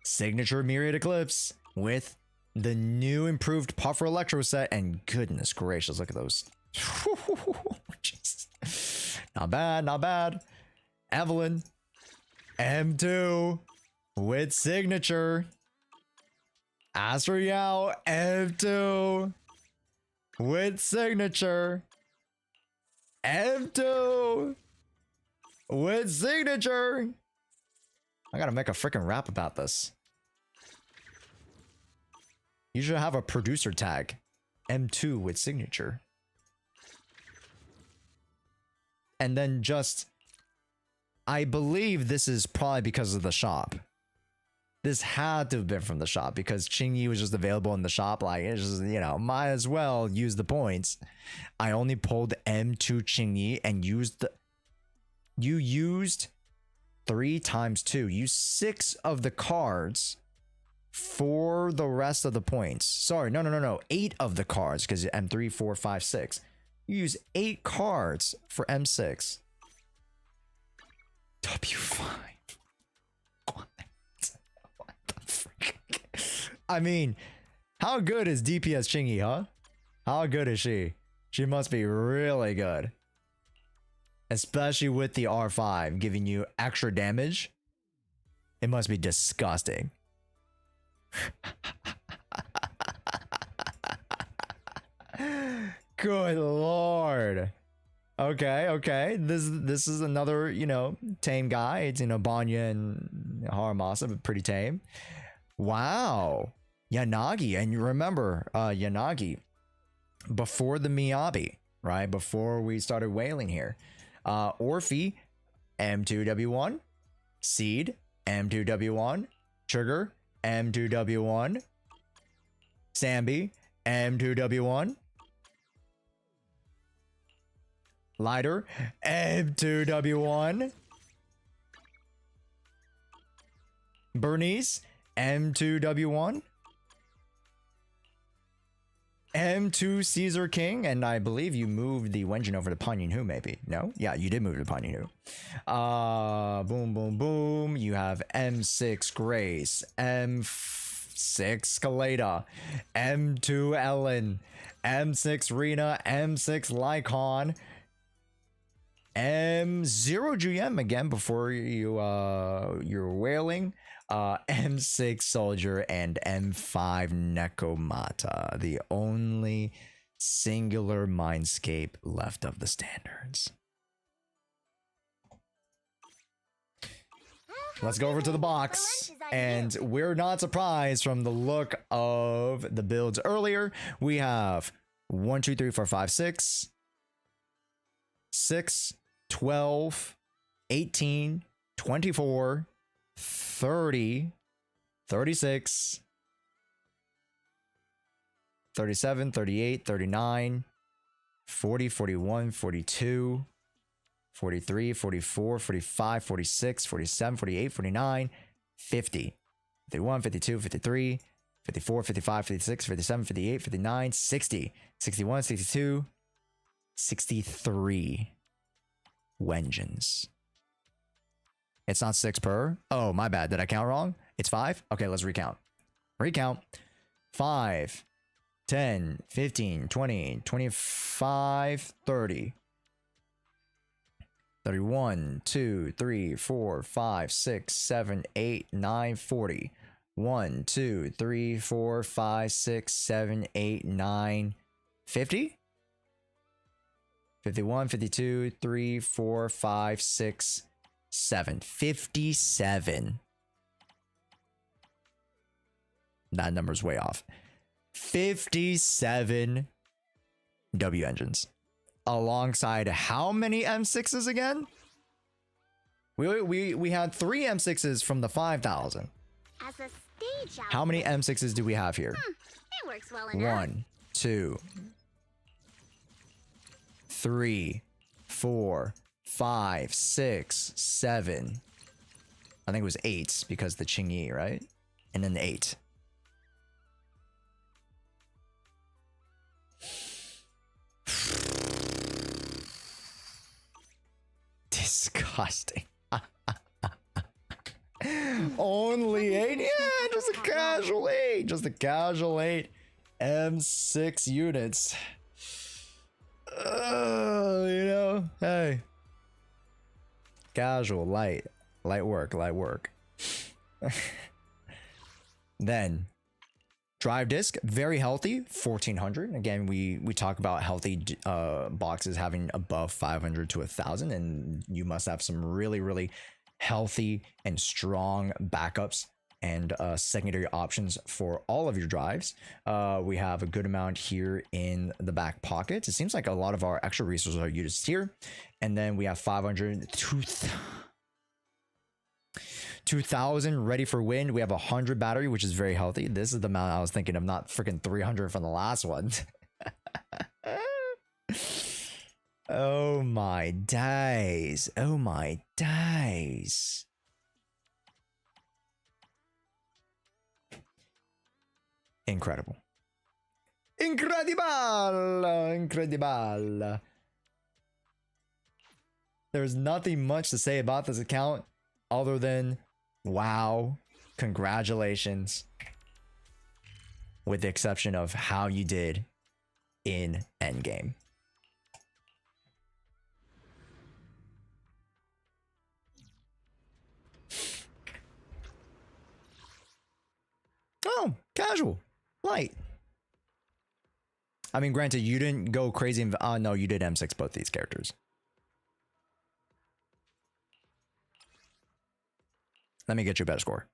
Signature Myriad Eclipse with the new improved Puffer Electro set. And goodness gracious, look at those. Not bad, not bad. Evelyn. M2 with signature. Asriel M2 with signature. M2 with signature. I gotta make a freaking rap about this. You should have a producer tag. M2 with signature. and then just, I believe this is probably because of the shop. This had to have been from the shop because Qingyi was just available in the shop. Like, it's just, you know, might as well use the points. I only pulled M2 Qingyi and used the... You used 3 times 2. You 6 of the cards for the rest of the points. Sorry, no. 8 of the cards because M3, 4, 5, 6. You use 8 cards for M6. W5. I mean, how good is DPS Qingyi, huh? How good is she? She must be really good. Especially with the R5 giving you extra damage. It must be disgusting. Good lord. Okay. This is another, you know, tame guy. It's, you know, Banya and Haramasa, but pretty tame. Wow. Yanagi. And you remember Yanagi before the Miyabi, right? Before we started whaling here. Orphe, M2W1. Seed, M2W1. Trigger, M2W1. Sambi, M2W1. Lighter, M2W1. Bernice, M2W1. M2 Caesar King, and I believe you moved the Wenjin over to Panyin Hu, maybe. No? Yeah, you did move to Panyin Hu. Boom. You have M6 Grace, M6 Skeleta, M2 Ellen, M6 Rena, M6 Lycon, M0 GM again before you're whaling. M6 Soldier and M5 Nekomata, the only singular mindscape left of the standards. Let's go over to the box, and we're not surprised from the look of the builds earlier. We have 1, 2, 3, 4, 5, 6, 12, 18, 24, 30, 36, 37, 38, 39, 40, 41, 42, 43, 44, 45, 46, 47, 48, 49, 50, 51, 52, 53, 54, 55, 56, 57, 58, 59, 60, 61, 62, 63 Wenjins. It's not 6 per. Oh, my bad. Did I count wrong? It's 5? Okay, let's recount. 5, 10, 15, 20, 25, 30. 31, 2, 3, 4, 5, 6, 7, 8, 9, 40. 1, 2, 3, 4, 5, 6, 7, 8, 9, 50? 51, 52, 3, 4, 5, 6, 7. 57. That number's way off. 57 W engines. Alongside how many M6s again? We had 3 M6s from the 5,000. As a stage out. How many M6s do we have here? It works well enough. 1, 2, 3, 4, 5, 6, 7. I think it was 8 because the Qingyi, right? And then 8. Disgusting. Only 8? Yeah, just a casual 8. Just a casual 8. M6 units. You know, hey. Casual, light work. Then, drive disc, very healthy, 1400. Again, we talk about healthy boxes having above 500 to 1,000, and you must have some really, really healthy and strong backups and secondary options for all of your drives. We have a good amount here in the back pockets. It seems like a lot of our extra resources are used here. And then we have 2,000 ready for wind. We have 100 battery, which is very healthy. This is the amount I was thinking of, not freaking 300 from the last one. Oh my days. Oh my days. Incredible. Incredible. Incredible. There's nothing much to say about this account other than wow, congratulations. With the exception of how you did in endgame. Oh, casual, light. I mean, granted, you didn't go crazy. No, you did M6 both these characters. Let me get you a better score.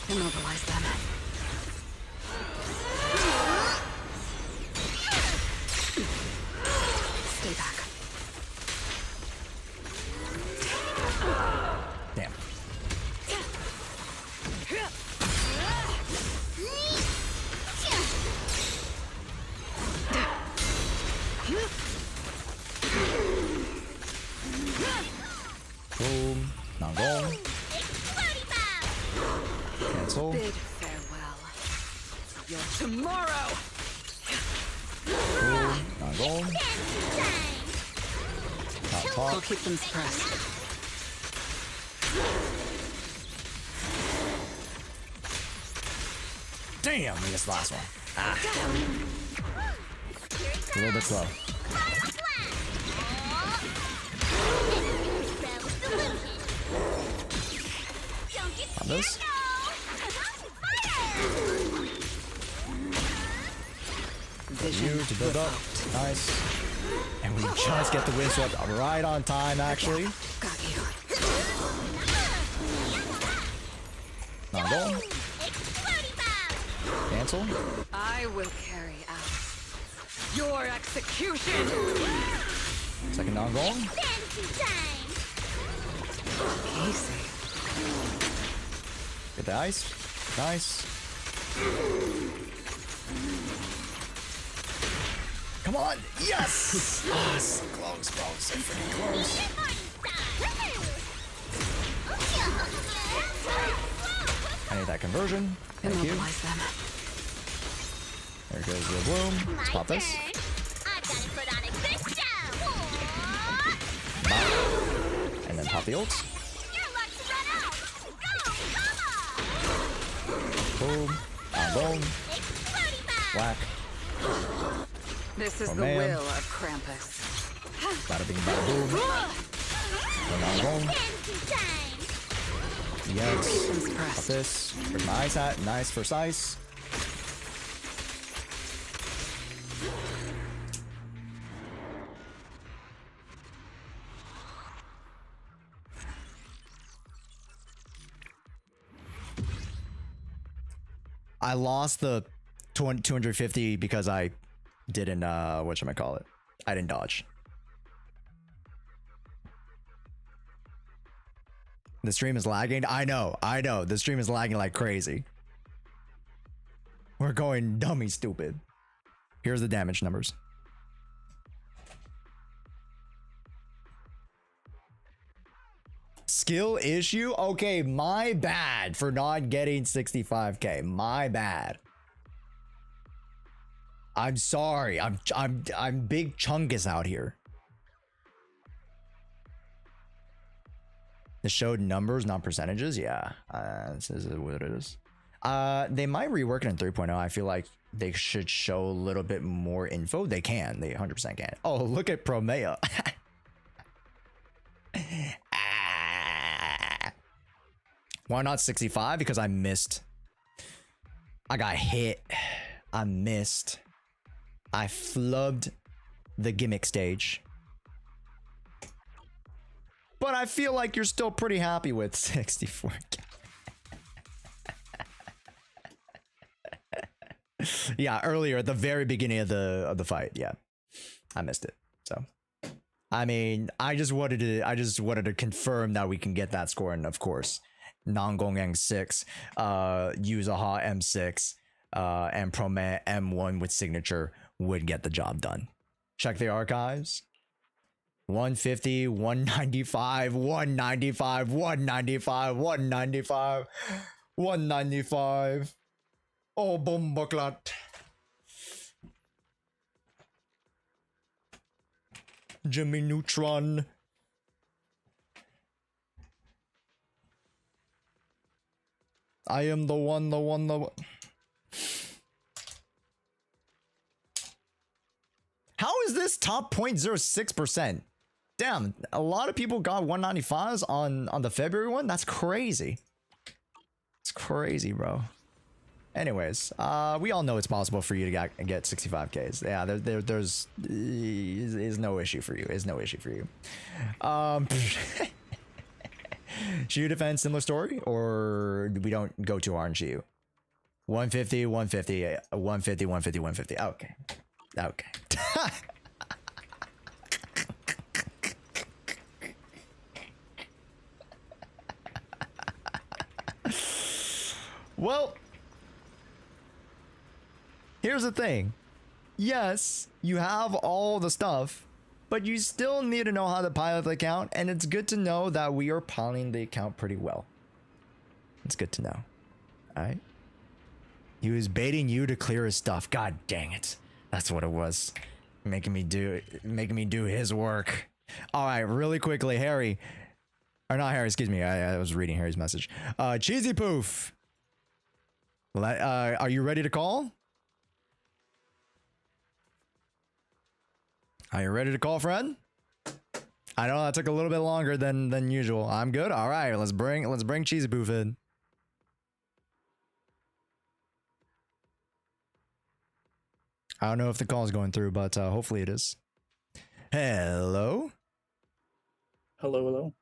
Immobilize them. Stay back. Damn. Boom. Not going. Cancel. Bid farewell. Your tomorrow. Boom. Not going. Top We'll top. keep them suppressed. Damn, we missed the last one. Ah. A little bit slow. On this. Vision You to build up. revoked. Nice. And we just get the wind swept right on time, actually. Got you. Not going. Cancel. I will carry out your execution. Second non going. Easy. Get the ice. Nice. Come on. Yes. Ah, so close, bro. So freaking close. I need that conversion. Thank you. Immobilize them. There goes the bloom. Let's pop this. Bop. And then pop the ults. Boom. Boom. Whack. This is Oh, the man. will of Krampus. Bada bing, bada boom. Boom. Yes. Systems Pop pressed. this. Where's my ice hat? Nice first ice. I lost the 250 because I didn't whatchamacallit. I didn't dodge. The stream is lagging. I know. The stream is lagging like crazy. We're going dummy stupid. Here's the damage numbers. Skill issue? Okay, my bad for not getting 65k. My bad. I'm sorry. I'm big chungus out here. It showed numbers, not percentages. Yeah, this is what it is. They might rework it in 3.0. I feel like they should show a little bit more info. They can. They 100% can. Oh, look at Promea. Why not 65? Because I missed. I got hit. I missed. I flubbed the gimmick stage. But I feel like you're still pretty happy with 64. Yeah, earlier at the very beginning of the fight. Yeah, I missed it. So, I mean, I just wanted to confirm that we can get that score, and of course, Nangongang 6, Yuzaha M6, and Prome M1 with signature would get the job done. Check the archives. 150, 195, 195, 195, 195, 195. Oh, bombaclat. Jimmy Neutron. I am the one. How is this top 0.06%? Damn, a lot of people got 195s on the February one. That's crazy. It's crazy, bro. Anyways, we all know it's possible for you to get 65Ks. Yeah, there's no issue for you. Is no issue for you. Shiyu defense, similar story, or we don't go to orange Shiyu? 150, 150, 150, 150, 150. Okay. Okay. Well, here's the thing. Yes, you have all the stuff, but you still need to know how to pilot the account, and it's good to know that we are piloting the account pretty well. It's good to know. Alright? He was baiting you to clear his stuff. God dang it. That's what it was. Making me do his work. Alright, really quickly, Harry. Or not Harry, excuse me. I was reading Harry's message. Cheesy Poof. Are you ready to call? Are you ready to call, friend? I know that took a little bit longer than usual. I'm good. All right, let's bring Cheesy Poof in. I don't know if the call is going through, but hopefully it is. Hello. Hello.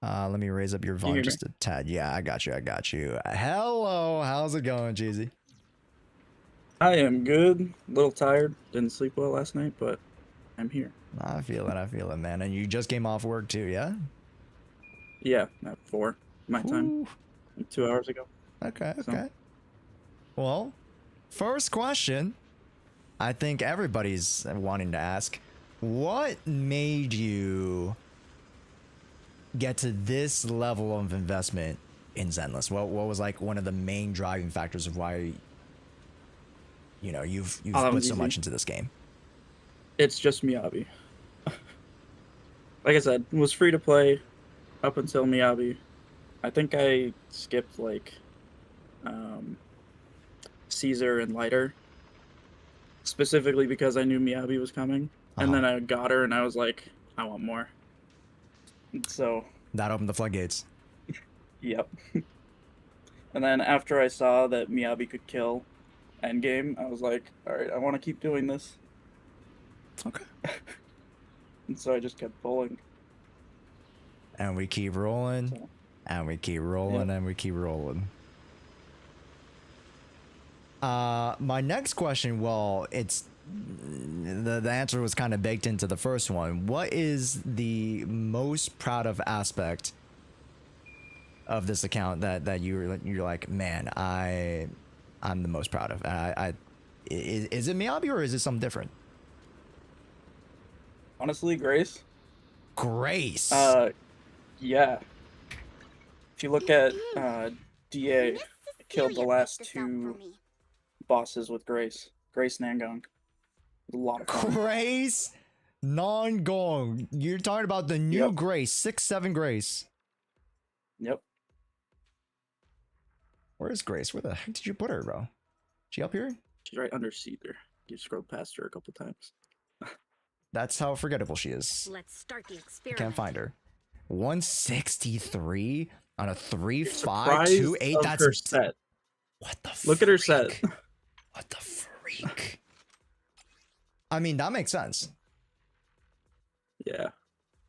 Let me raise up your volume just a tad. Yeah, I got you. Hello, how's it going, Cheesy? I am good. A little tired. Didn't sleep well last night, but I'm here. I feel it, man. And you just came off work too, yeah? Yeah, at 4 my time. Like 2 hours ago. Okay. Well, first question I think everybody's wanting to ask. What made you get to this level of investment in Zenless? What was like one of the main driving factors of why you've put so much into this game? It's just Miyabi. Like I said, it was free to play up until Miyabi. I think I skipped like Caesar and Lighter specifically because I knew Miyabi was coming. And then I got her and I was like, I want more. So that opened the floodgates. Yep. And then after I saw that Miyabi could kill endgame, I was like, all right, I want to keep doing this. Okay. And so I just kept pulling. And we keep rolling. And we keep rolling. And we keep rolling. My next question, well, it's the answer was kind of baked into the first one. What is the most proud of aspect of this account that you're like, man, I'm the most proud of? Is it Miyabi or is it something different? Honestly, Grace. Grace. Yeah. If you look at DA, I killed the last 2 bosses with Grace. Grace Nangong. A lot of fun. Grace Non-Gong. You're talking about the new Grace, 6-7 Grace. Yep. Where is Grace? Where the heck did you put her, bro? She up here? She's right under Cedar. You scrolled past her a couple times. That's how forgettable she is. Let's start the I experiment. can't find her. 163 on a 3-5 Surprised 2-8. of That's her set. what the Look at her set. freak? What the freak? I mean, that makes sense. Yeah.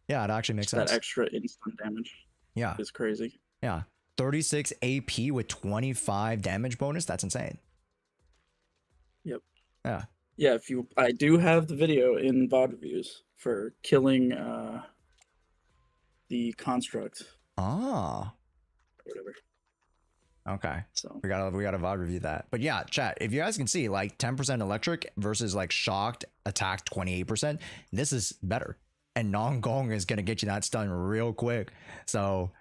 Yeah, it actually makes sense. That extra instant damage Yeah, is crazy. yeah. 36 AP with 25 damage bonus. That's insane. Yep. Yeah. Yeah, I do have the video in VOD reviews for killing the construct Ah. or whatever. Okay. So We gotta VOD review that. But yeah, chat, if you guys can see, like 10% electric versus like shocked attack 28%, this is better. And non-gong is gonna get you that stun real quick. So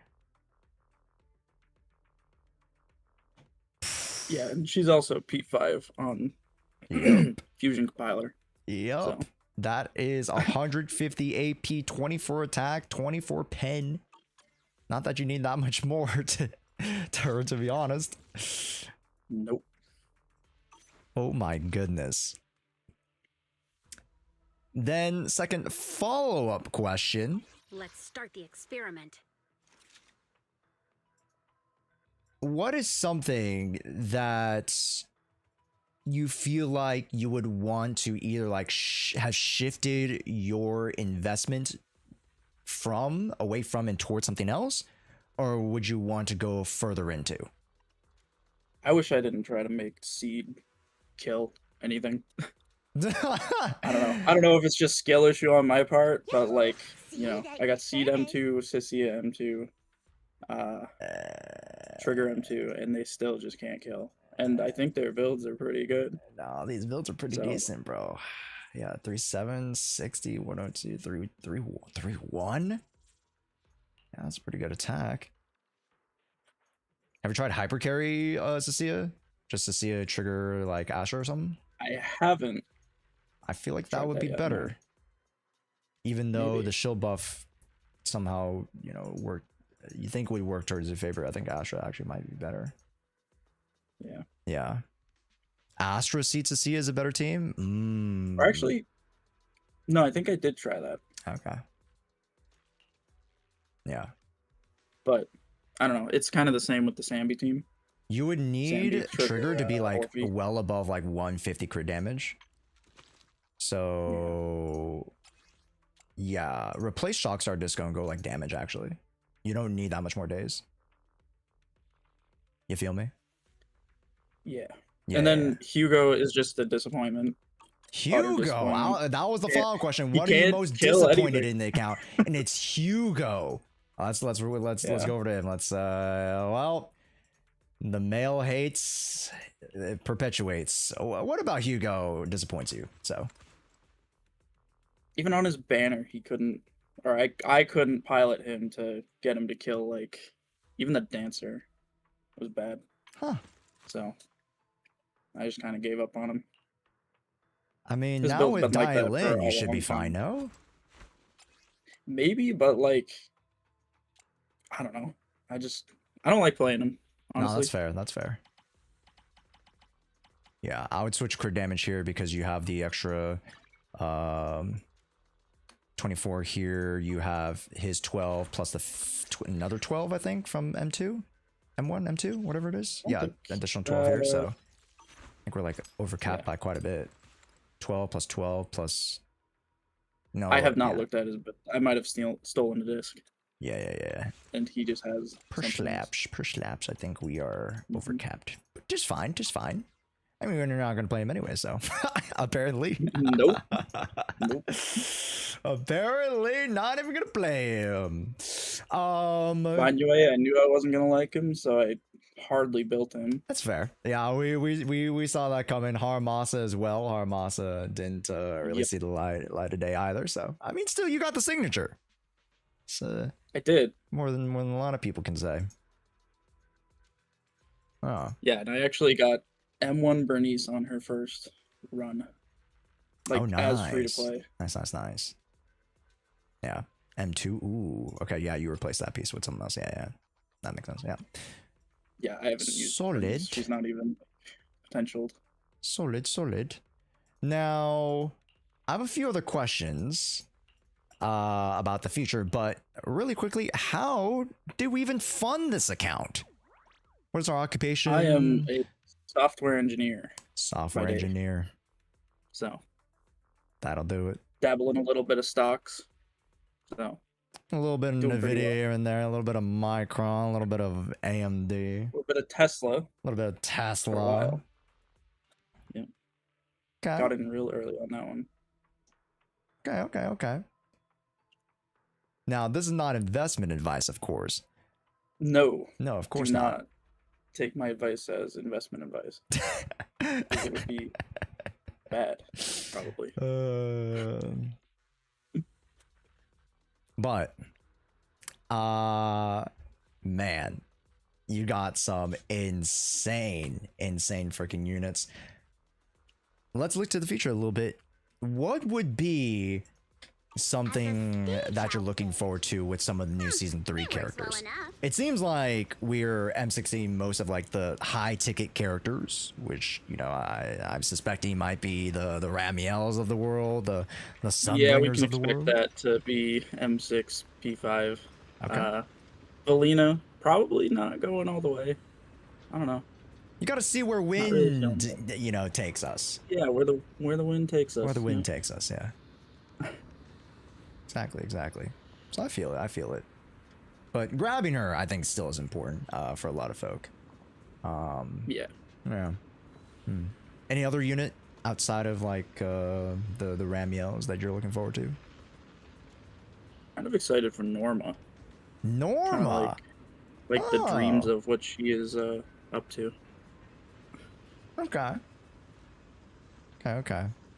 yeah, and she's also P5 on Fusion Compiler. yep. So. That is 150 AP, 24 attack, 24 pen. Not that you need that much more to her, to be honest. Nope. Oh my goodness. Then second follow-up question. Let's start the experiment. What is something that you feel like you would want to either like have shifted your investment from away from and towards something else, or would you want to go further into? I wish I didn't try to make Seed kill anything. I don't know if it's just skill issue on my part, but like, you know, I got Seed M2, Sissia M2, Trigger M2, and they still just can't kill. And I think their builds are pretty good. No, these builds are pretty decent, bro. Yeah, 3-7, 60, 102, 3-1. Yeah, that's a pretty good attack. Have you tried hyper carry Sissia? Just to see a trigger like Asher or something? I haven't. I feel like that would be better. Even though the shield buff somehow, you know, you think would work towards your favor. I think Astra actually might be better. Yeah. Yeah. Astra Sissia is a better team? Or actually, no, I think I did try that. Okay. Yeah. But I don't know. It's kind of the same with the Sambi team. You would need Sambi, trigger to be like Orphe. well above like 150 crit damage. So yeah, replace Shockstar Disco and go like damage actually. You don't need that much more days. You feel me? Yeah. Yeah, And then Hugo is just a disappointment. Hugo, that was the follow-up question. What are you most disappointed in the account? And it's Hugo. Let's go over to him. Well, the male hates, it perpetuates. What about Hugo disappoints you? So even on his banner, he couldn't, or I couldn't pilot him to get him to kill, like, even the dancer was bad. Huh. So I just kind of gave up on him. I mean, His now build's with been like that Dial for In, a you should be long fine, time. no? Maybe, but like, I don't know. I don't like playing him, honestly. No, that's fair. That's fair. Yeah, I would switch crit damage here because you have the extra 24 here. You have his 12 plus the another 12, I think, from M2, M1, M2, whatever it is. Yeah, additional 12 here. So I think we're like overcapped by quite a bit. 12 plus 12 plus. No, I have not looked at his, but I might have stolen the disc. Yeah. And he just has Per slaps, I think we are overcapped. But just fine. I mean, we're not going to play him anyway, so apparently. Nope. Apparently, not even going to play him. Anyway, I knew I wasn't going to like him, so I hardly built him. That's fair. Yeah, we saw that coming. Haramasa as well. Haramasa didn't really see the light of day either. So I mean, still, you got the signature. So I did more than a lot of people can say. Oh yeah, and I actually got M1 Bernice on her first run. Like, nice. as free to play. Nice. Yeah, M2. Ooh, okay. Yeah, you replaced that piece with something else. Yeah, that makes sense. Yeah. Yeah, I haven't used Solid. She's not even potentialed. Solid. Now, I have a few other questions about the future, but really quickly, how did we even fund this account? What is our occupation? I am a software engineer. Software by day. engineer. So That'll do it. dabble in a little bit of stocks. So A little bit of Doing pretty NVIDIA well. here and there, a little bit of Micron, a little bit of AMD, a little bit of Tesla a little bit of for a Tesla. while. Yeah. Okay. Got in real early on that one. Okay. Now, this is not investment advice, of course. No. No, of course Do not. not take my advice as investment advice. Because it would be bad, probably. But, man, you got some insane freaking units. Let's look to the future a little bit. What would be something that you're looking forward to with some of the new season 3 characters? It seems like we're M16 most of like the high ticket characters, which, you know, I'm suspecting might be the Ramiels of the world, the Sunbringers Yeah, we can of the expect world. that to be M6, P5. Okay. Valina, probably not going all the way. I don't know. You got to see where really wind, you know, takes us. Yeah, where the wind takes us. Where the wind takes us, yeah. Exactly. So I feel it. But grabbing her, I think, still is important for a lot of folk. Yeah. Any other unit outside of like the Ramiels that you're looking forward to? Kind of excited for Norma. Norma. Like the dreams of what she is up to. Okay.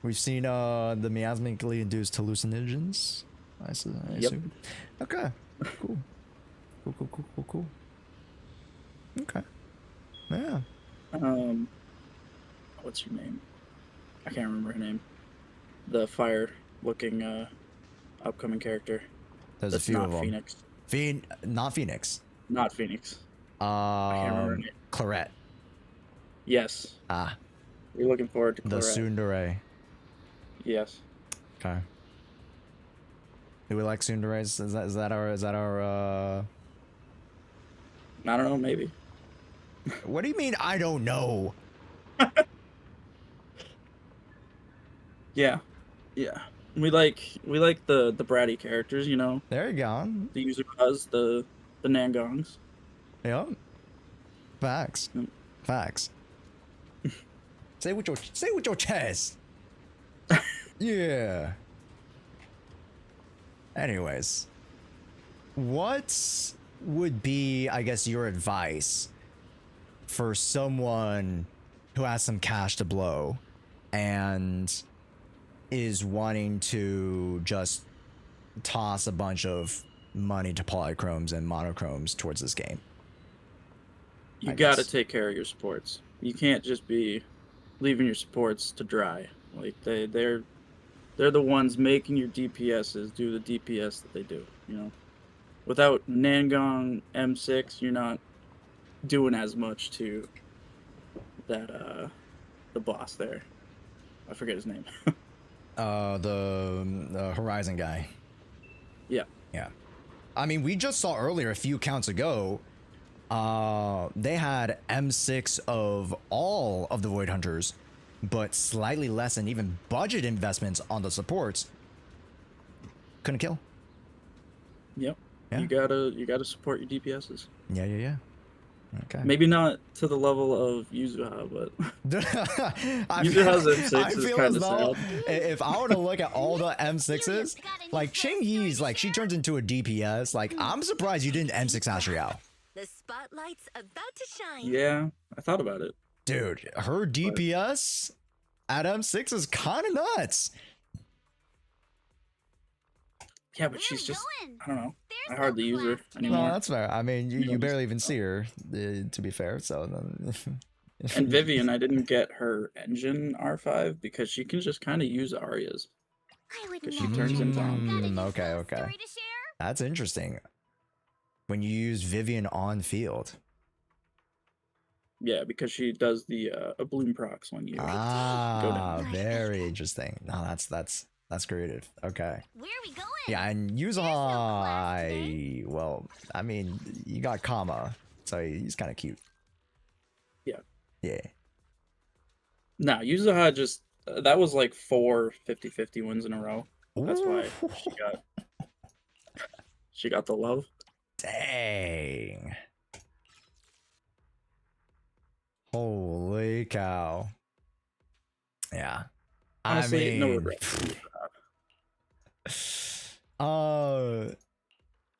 We've seen the miasmically induced hallucinogens. I assume. Okay. Cool. Okay. Yeah. What's her name? I can't remember her name. The fire-looking upcoming character. There's That's a few not of them. Phoenix. Not Phoenix. Not Phoenix. I can't remember her name. Claret. Yes. We're looking forward to The Claret. Tsundere. Yes. Okay. Do we like Tsunderes? Is that our I don't know, maybe. What do you mean I don't know? Yeah. We like the bratty characters, you know. There you go. The Yuzukas, the Nangongs. Yep. Facts. Say with your chest. Yeah. Anyways, what would be, I guess, your advice for someone who has some cash to blow and is wanting to just toss a bunch of money to polychromes and monochromes towards this game? You gotta take care of your supports. You can't just be leaving your supports to dry. Like they're the ones making your DPSs do the DPS that they do, you know. Without Nangong M6, you're not doing as much to that the boss there. I forget his name. The Horizon guy. Yeah. I mean, we just saw earlier, a few counts ago, they had M6 of all of the Void Hunters, but slightly less and even budget investments on the supports. Couldn't kill. Yep. Yeah. You gotta support your DPSs. Yeah. Okay. Maybe not to the level of Yuzuha, but I Yuzuha's M6 I is feel kind as of though sad. if I were to look at all the M6s, like Ching Yi's, like she turns into a DPS. Like I'm surprised you didn't M6 Asriel. The spotlight's about to shine. Yeah, I thought about it. Dude, her DPS at M6 is kind of nuts. Yeah, but she's just, I don't know. I hardly use her No, anymore. that's fair. I mean, you barely even see her, to be fair. So, And Vivian, I didn't get her engine R5 because she can just kind of use Arias. Because she turns into okay. That's interesting. When you use Vivian on field. Yeah, because she does the a bloom procs when you go down. Very interesting. No, that's creative. Okay. Where are we going? Yeah, and Yuzuha, well, I mean, you got Kama, so he's kind of cute. Yeah. Yeah. Nah, Yuzuha just that was like 4 50-50 wins in a row. That's why she got the love. Dang. Holy cow. Yeah. Honestly, I no mean, regrets.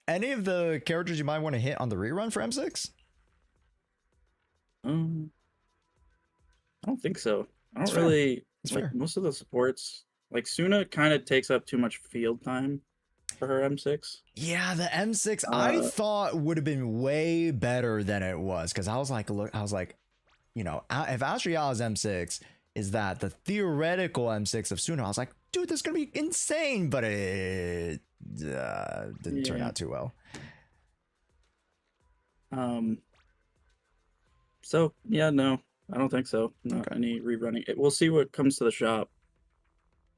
any of the characters you might want to hit on the rerun for M6? I don't think so. I It's don't fair. really It's like fair. most of the supports. Like Suna kind of takes up too much field time for her M6. Yeah, the M6 I thought would have been way better than it was, because I was like, you know, if Astriala's M6 is that the theoretical M6 of Suna, I was like, dude, this is gonna be insane, but it didn't turn out too well. So yeah, no, I don't think so. Not any rerunning. We'll see what comes to the shop.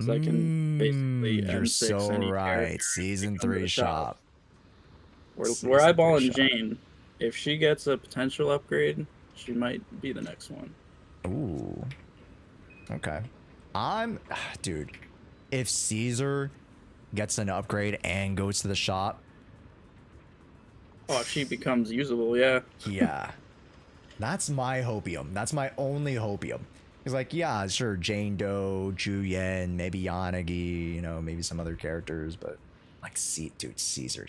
So I can basically You're M6 so any right. character Season that come to 3 the shop. We're Season eyeballing 3 shop. Jane. If she gets a potential upgrade, she might be the next one. Ooh. Okay. Dude, if Caesar gets an upgrade and goes to the shop. Oh, if she becomes usable, yeah. Yeah. That's my hopium. That's my only hopium. He's like, yeah, sure, Jane Doe, Juyen, maybe Yanagi, you know, maybe some other characters, but like, dude, Caesar,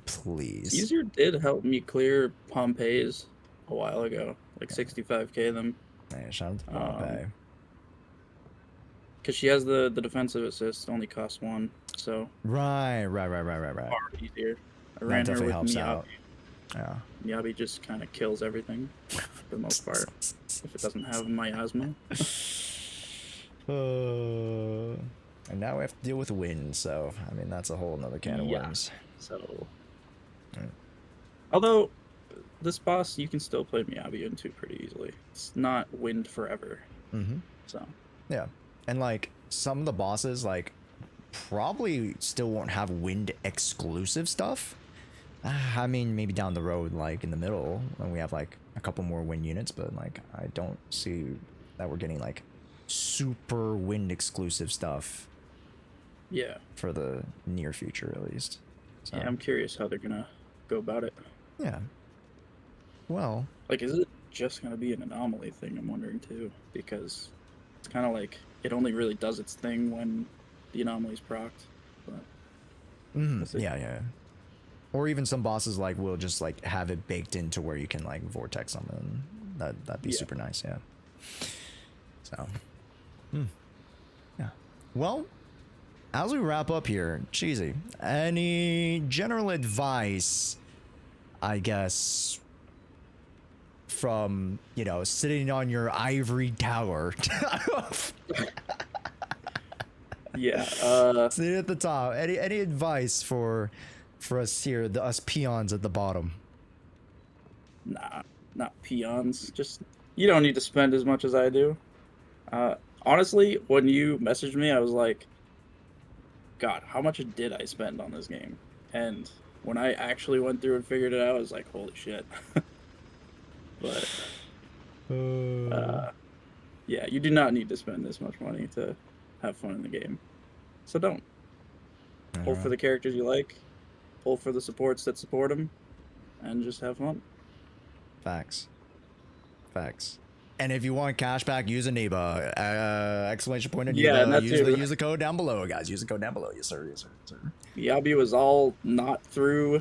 please. Caesar did help me clear Pompey's a while ago, like 65k them. Man, shout out to Pompey. Because she has the defensive assist, only costs 1, so. Right. Far easier. I ran That her definitely with helps Miyabi. out. Yeah. Miyabi just kind of kills everything for the most part. If it doesn't have miasma. And now we have to deal with wind, so I mean that's a whole nother can of worms. So, although this boss you can still play Miyabi into pretty easily. It's not wind forever. So yeah, and like some of the bosses like probably still won't have wind exclusive stuff. I mean, maybe down the road, like in the middle, when we have like a couple more wind units, but like I don't see that we're getting like super wind exclusive stuff. Yeah. For the near future, at least. So. Yeah, I'm curious how they're gonna go about it. Yeah. Well. Like, is it just gonna be an anomaly thing? I'm wondering too, because it's kind of like it only really does its thing when the anomaly's procced. But yeah. Or even some bosses like will just like have it baked into where you can like vortex them, and that'd be super nice. Yeah. So. Yeah. Well, as we wrap up here, Cheesy, any general advice, I guess, from, you know, sitting on your ivory tower? Yeah. Sitting at the top. Any advice for us here, us peons at the bottom? Nah, not peons. Just, you don't need to spend as much as I do. Honestly, when you messaged me, I was like, God, how much did I spend on this game? And when I actually went through and figured it out, I was like, holy shit. But, yeah, you do not need to spend this much money to have fun in the game. So don't. Pull for the characters you like, pull for the supports that support them, and just have fun. Facts. And if you want cash back, use Aniba. Exclamation point Aniba. Yeah, use the code down below, guys. Use the code down below. Yes, sir. Miyabi was all not through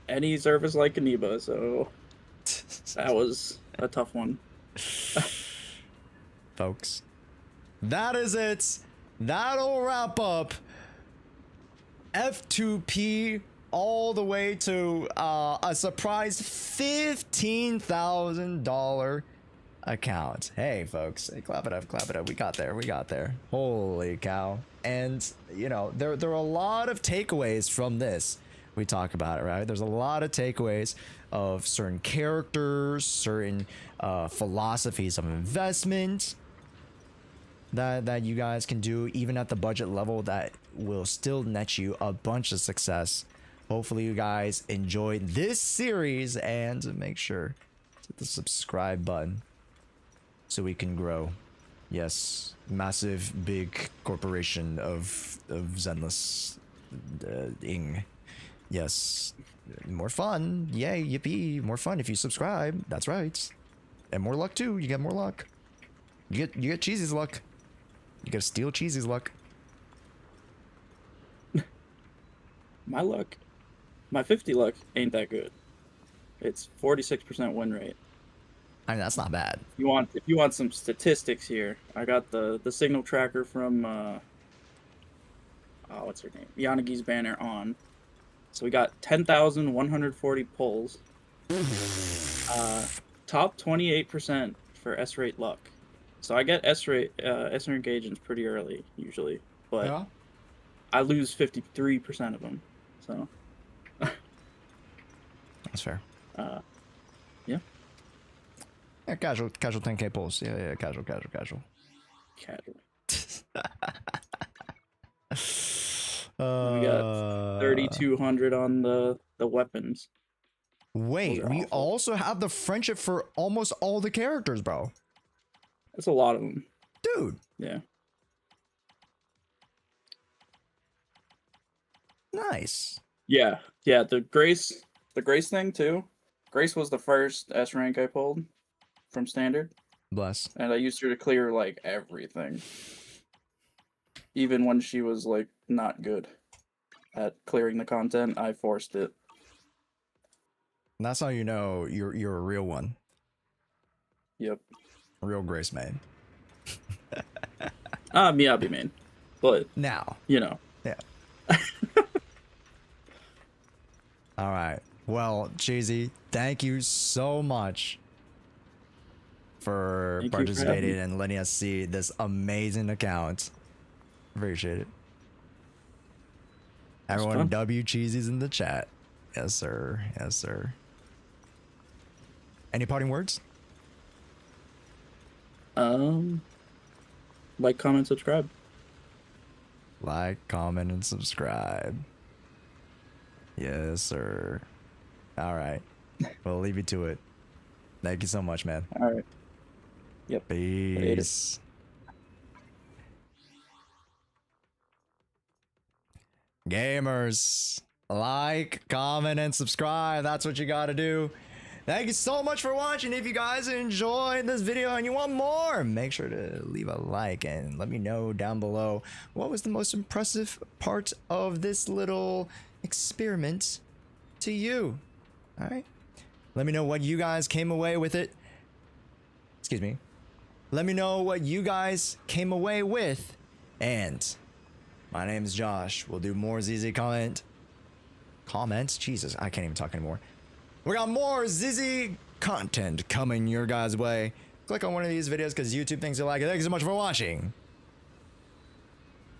any service like Aniba, so that was a tough one. Folks, that is it. That'll wrap up F2P all the way to a surprise $15,000 account. Hey, folks, hey, clap it up. We got there. Holy cow. And, you know, there are a lot of takeaways from this. we talk about it, right? There's a lot of takeaways of certain characters, certain philosophies of investment that you guys can do even at the budget level that will still net you a bunch of success. Hopefully you guys enjoyed this series, and make sure to hit the subscribe button so we can grow. Yes, massive big corporation of Zenless ing. Yes, more fun. Yay, yippee, more fun if you subscribe. That's right. And more luck too. You get more luck. You get Cheesy's luck. You gotta steal Cheesy's luck. My luck, my 50 luck ain't that good. It's 46% win rate. I mean, that's not bad. If you want some statistics here, I got the signal tracker from what's her name? Yanagi's banner on. So we got 10,140 pulls. Top 28% for S rate luck. So I get S rate engagements pretty early usually, but Yeah. I lose 53% of them. So That's fair. yeah. Yeah, casual 10k pulls. Yeah, casual. Casual. We got 3,200 on the weapons. Wait, we awful. also have the friendship for almost all the characters, bro. That's a lot of them. Dude. Yeah. Nice. Yeah. The Grace thing too. Grace was the first S rank I pulled from standard, Bless. and I used her to clear like everything, even when she was like not good at clearing the content. I forced it. And that's how you know you're a real one. Yep. Real Grace main. Miyabi main, but Now. you know. Yeah. All right. Well, Cheesy, thank you so much for Thank you for participating having me. and letting us see this amazing account. Appreciate it. Everyone, fun. W Cheesy's in the chat. Yes, sir. Yes, sir. Any parting words? Like, comment, subscribe. Like, comment, and subscribe. Yes, sir. All right. We'll leave you to it. Thank you so much, man. All right. Yep. Peace. Gamers, like, comment, and subscribe. That's what you gotta do. Thank you so much for watching. If you guys enjoyed this video and you want more, make sure to leave a like and let me know down below what was the most impressive part of this little experiment to you. All right. Let me know what you guys came away with it. Excuse me. Let me know what you guys came away with. And my name is Josh. We'll do more ZZ comments. Jesus, I can't even talk anymore. We got more ZZ content coming your guys' way. Click on one of these videos because YouTube thinks you like it. Thank you so much for watching.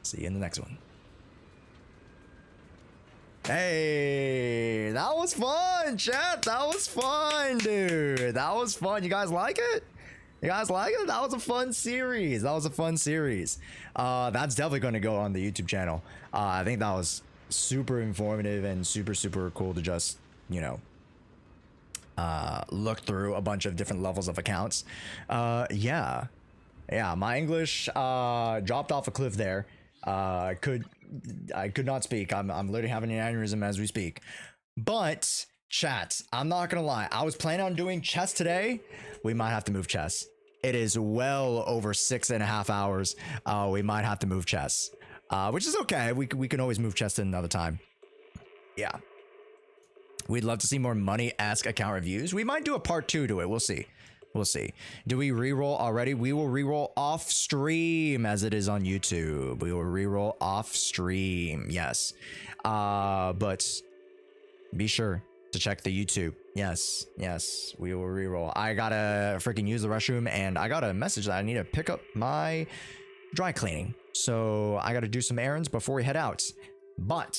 See you in the next one. Hey, that was fun, chat. That was fun, dude. That was fun. You guys like it? You guys like it? That was a fun series. That's definitely going to go on the YouTube channel. I think that was super informative and super cool to just, you know, look through a bunch of different levels of accounts. Yeah, my English dropped off a cliff there. I could not speak. I'm literally having an aneurysm as we speak. But chat, I'm not gonna lie, I was planning on doing chess today. We might have to move chess. It is well over 6.5 hours. We might have to move chess, which is okay. We can always move chess to another time. Yeah. We'd love to see more money-esque account reviews. We might do a part 2 to it. We'll see. Do we reroll already? We will reroll off stream as it is on YouTube. We will reroll off stream. Yes. But be sure to check the YouTube. Yes. We will reroll. I gotta freaking use the restroom and I got a message that I need to pick up my dry cleaning. So I gotta do some errands before we head out. But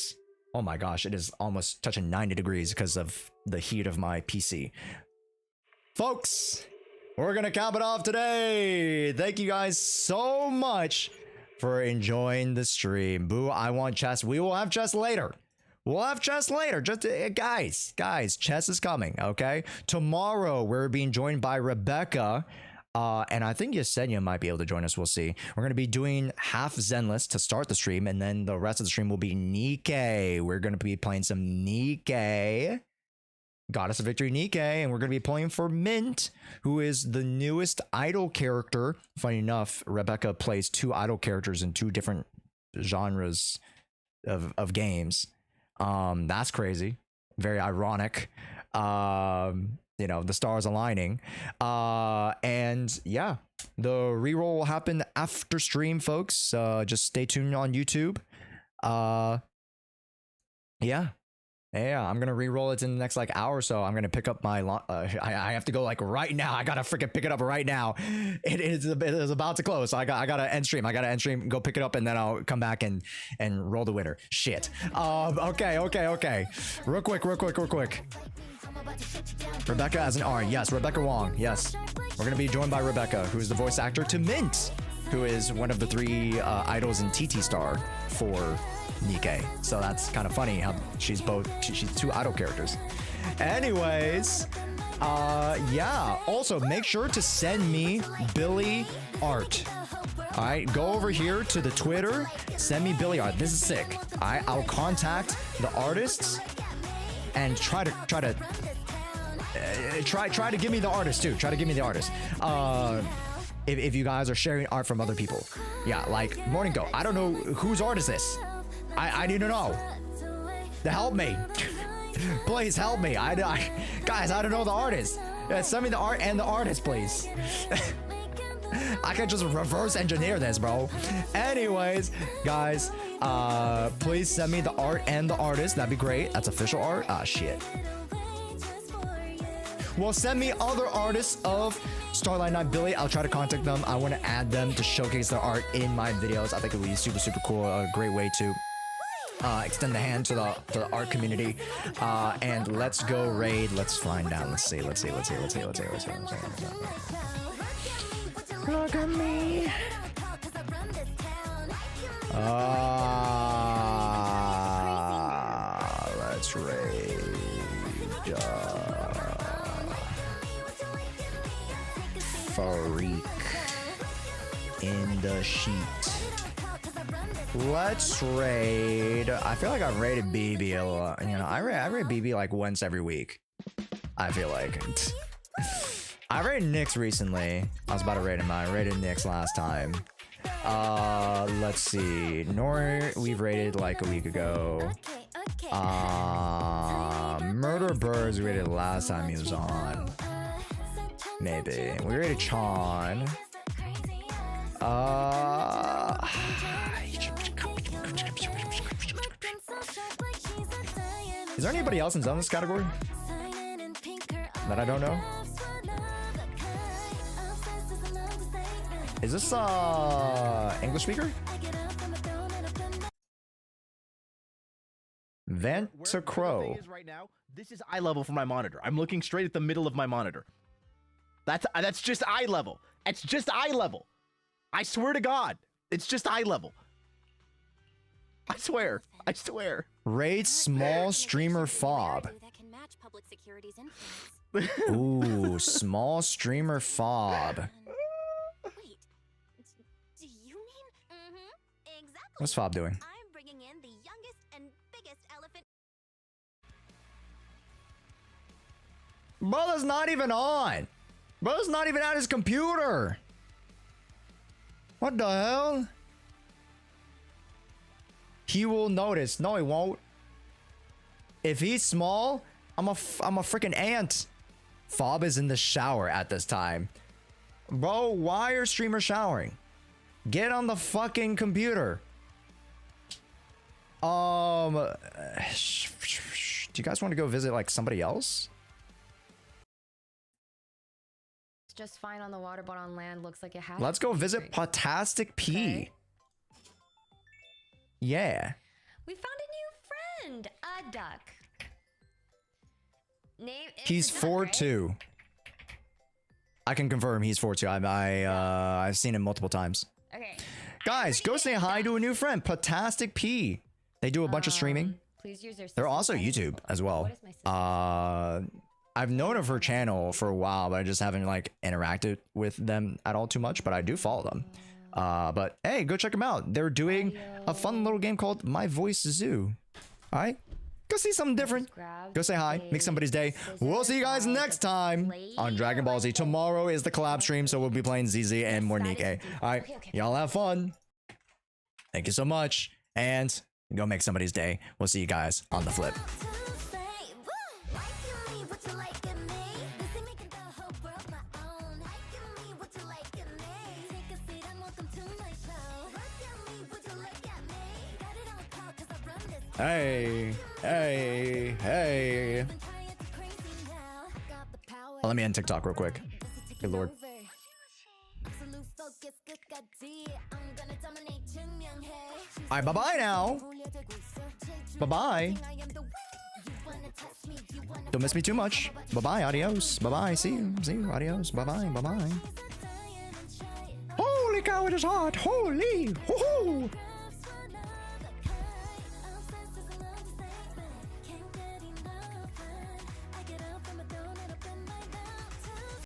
Oh my gosh, it is almost touching 90 degrees because of the heat of my PC. Folks, we're gonna cap it off today. Thank you guys so much for enjoying the stream. Boo, I want chess. We will have chess later. We'll have chess later. Just guys, chess is coming, okay? Tomorrow, we're being joined by Rebecca. And I think Yesenia might be able to join us. We'll see. We're going to be doing half Zenless to start the stream, and then the rest of the stream will be Nikke. We're going to be playing some Nikke. Goddess of Victory Nikke, and we're going to be playing for Mint, who is the newest idol character. Funny enough, Rebecca plays 2 idol characters in 2 different genres of games. That's crazy. Very ironic. You know, the stars aligning. And yeah, the reroll will happen after stream, folks. Just stay tuned on YouTube. Yeah, I'm gonna re-roll it in the next like hour or so. I'm gonna pick up my I have to go like right now. I gotta freaking pick it up right now. It is about to close. So I gotta end stream. Go pick it up, and then I'll come back and roll the winner. Shit. Okay. Real quick. Rebecca as an R. Yes, Rebecca Wong. Yes. We're gonna be joined by Rebecca, who is the voice actor to Mint, who is one of the 3 idols in TT Star for Nikke. So that's kind of funny how she's 2 idol characters. Anyways, yeah. Also, make sure to send me Billy art. All right, go over here to the Twitter. Send me Billy art. This is sick. I'll contact the artists and try to give me the artist too. Try to give me the artist. If you guys are sharing art from other people, yeah, like Morning Go. I don't know whose art is this. I need to know. Help me. Please help me. Guys, I don't know the artist. Send me the art and the artist, please. I can just reverse engineer this, bro. Anyways, guys, please send me the art and the artist. That'd be great. That's official art. Ah, shit. Well, send me other artists of Starlight Night Billy. I'll try to contact them. I want to add them to showcase their art in my videos. I think it would be super cool. A great way to extend the hand to the art community. And let's go raid. Let's find out. Let's see. Look at me. Let's raid. Freak in the sheet. Let's raid. I feel like I've raided BB a lot. You know, I raid BB like once every week. I feel like. I raided Nyx recently. I was about to raid him. I raided Nyx last time. Let's see. Nor we've raided like a week ago. Murder Birds we raided last time he was on. Maybe. We raided Chon. Is there anybody else in this category that I don't know? Is this English speaker? Vanta Crow. Right now, this is eye level for my monitor. I'm looking straight at the middle of my monitor. That's just eye level. It's just eye level. I swear to God, it's just eye level. I swear. Raid small streamer fob. Ooh, small streamer fob. Wait, do you mean? Exactly. What's fob doing? I'm bringing in the youngest and biggest elephant. Brother's not even on. Brother's not even at his computer. What the hell? He will notice. No, he won't. If he's small, I'm a freaking ant. Fob is in the shower at this time. Bro, why are streamers showering? Get on the fucking computer. Do you guys want to go visit like somebody else? It's just fine on the water, but on land looks like it has. Let's go visit Potastic P. Okay. Yeah. We found a new and a duck. Name. He's 4'2". I can confirm he's 4'2". I've seen him multiple times. Okay. Guys, go say hi to a new friend, Patastic P. They do a bunch of streaming. Please use your. They're also YouTube as well. I've known of her channel for a while, but I just haven't like interacted with them at all too much. But I do follow them. But hey, go check them out. They're doing a fun little game called My Voice Zoo. All right, go see something different. Go say hi, make somebody's day. We'll see you guys next time on Dragon Ball Z. Tomorrow is the collab stream, so we'll be playing ZZ and Mornike. All right, y'all have fun. Thank you so much, and go make somebody's day. We'll see you guys on the flip. Hey, hey, hey. Oh, let me end TikTok real quick. Good lord. Alright, bye-bye now. Bye-bye. Don't miss me too much. Bye-bye, adios. Bye-bye, see you, adios. Bye-bye, bye-bye. Holy cow, it is hot. Holy, hoo-hoo.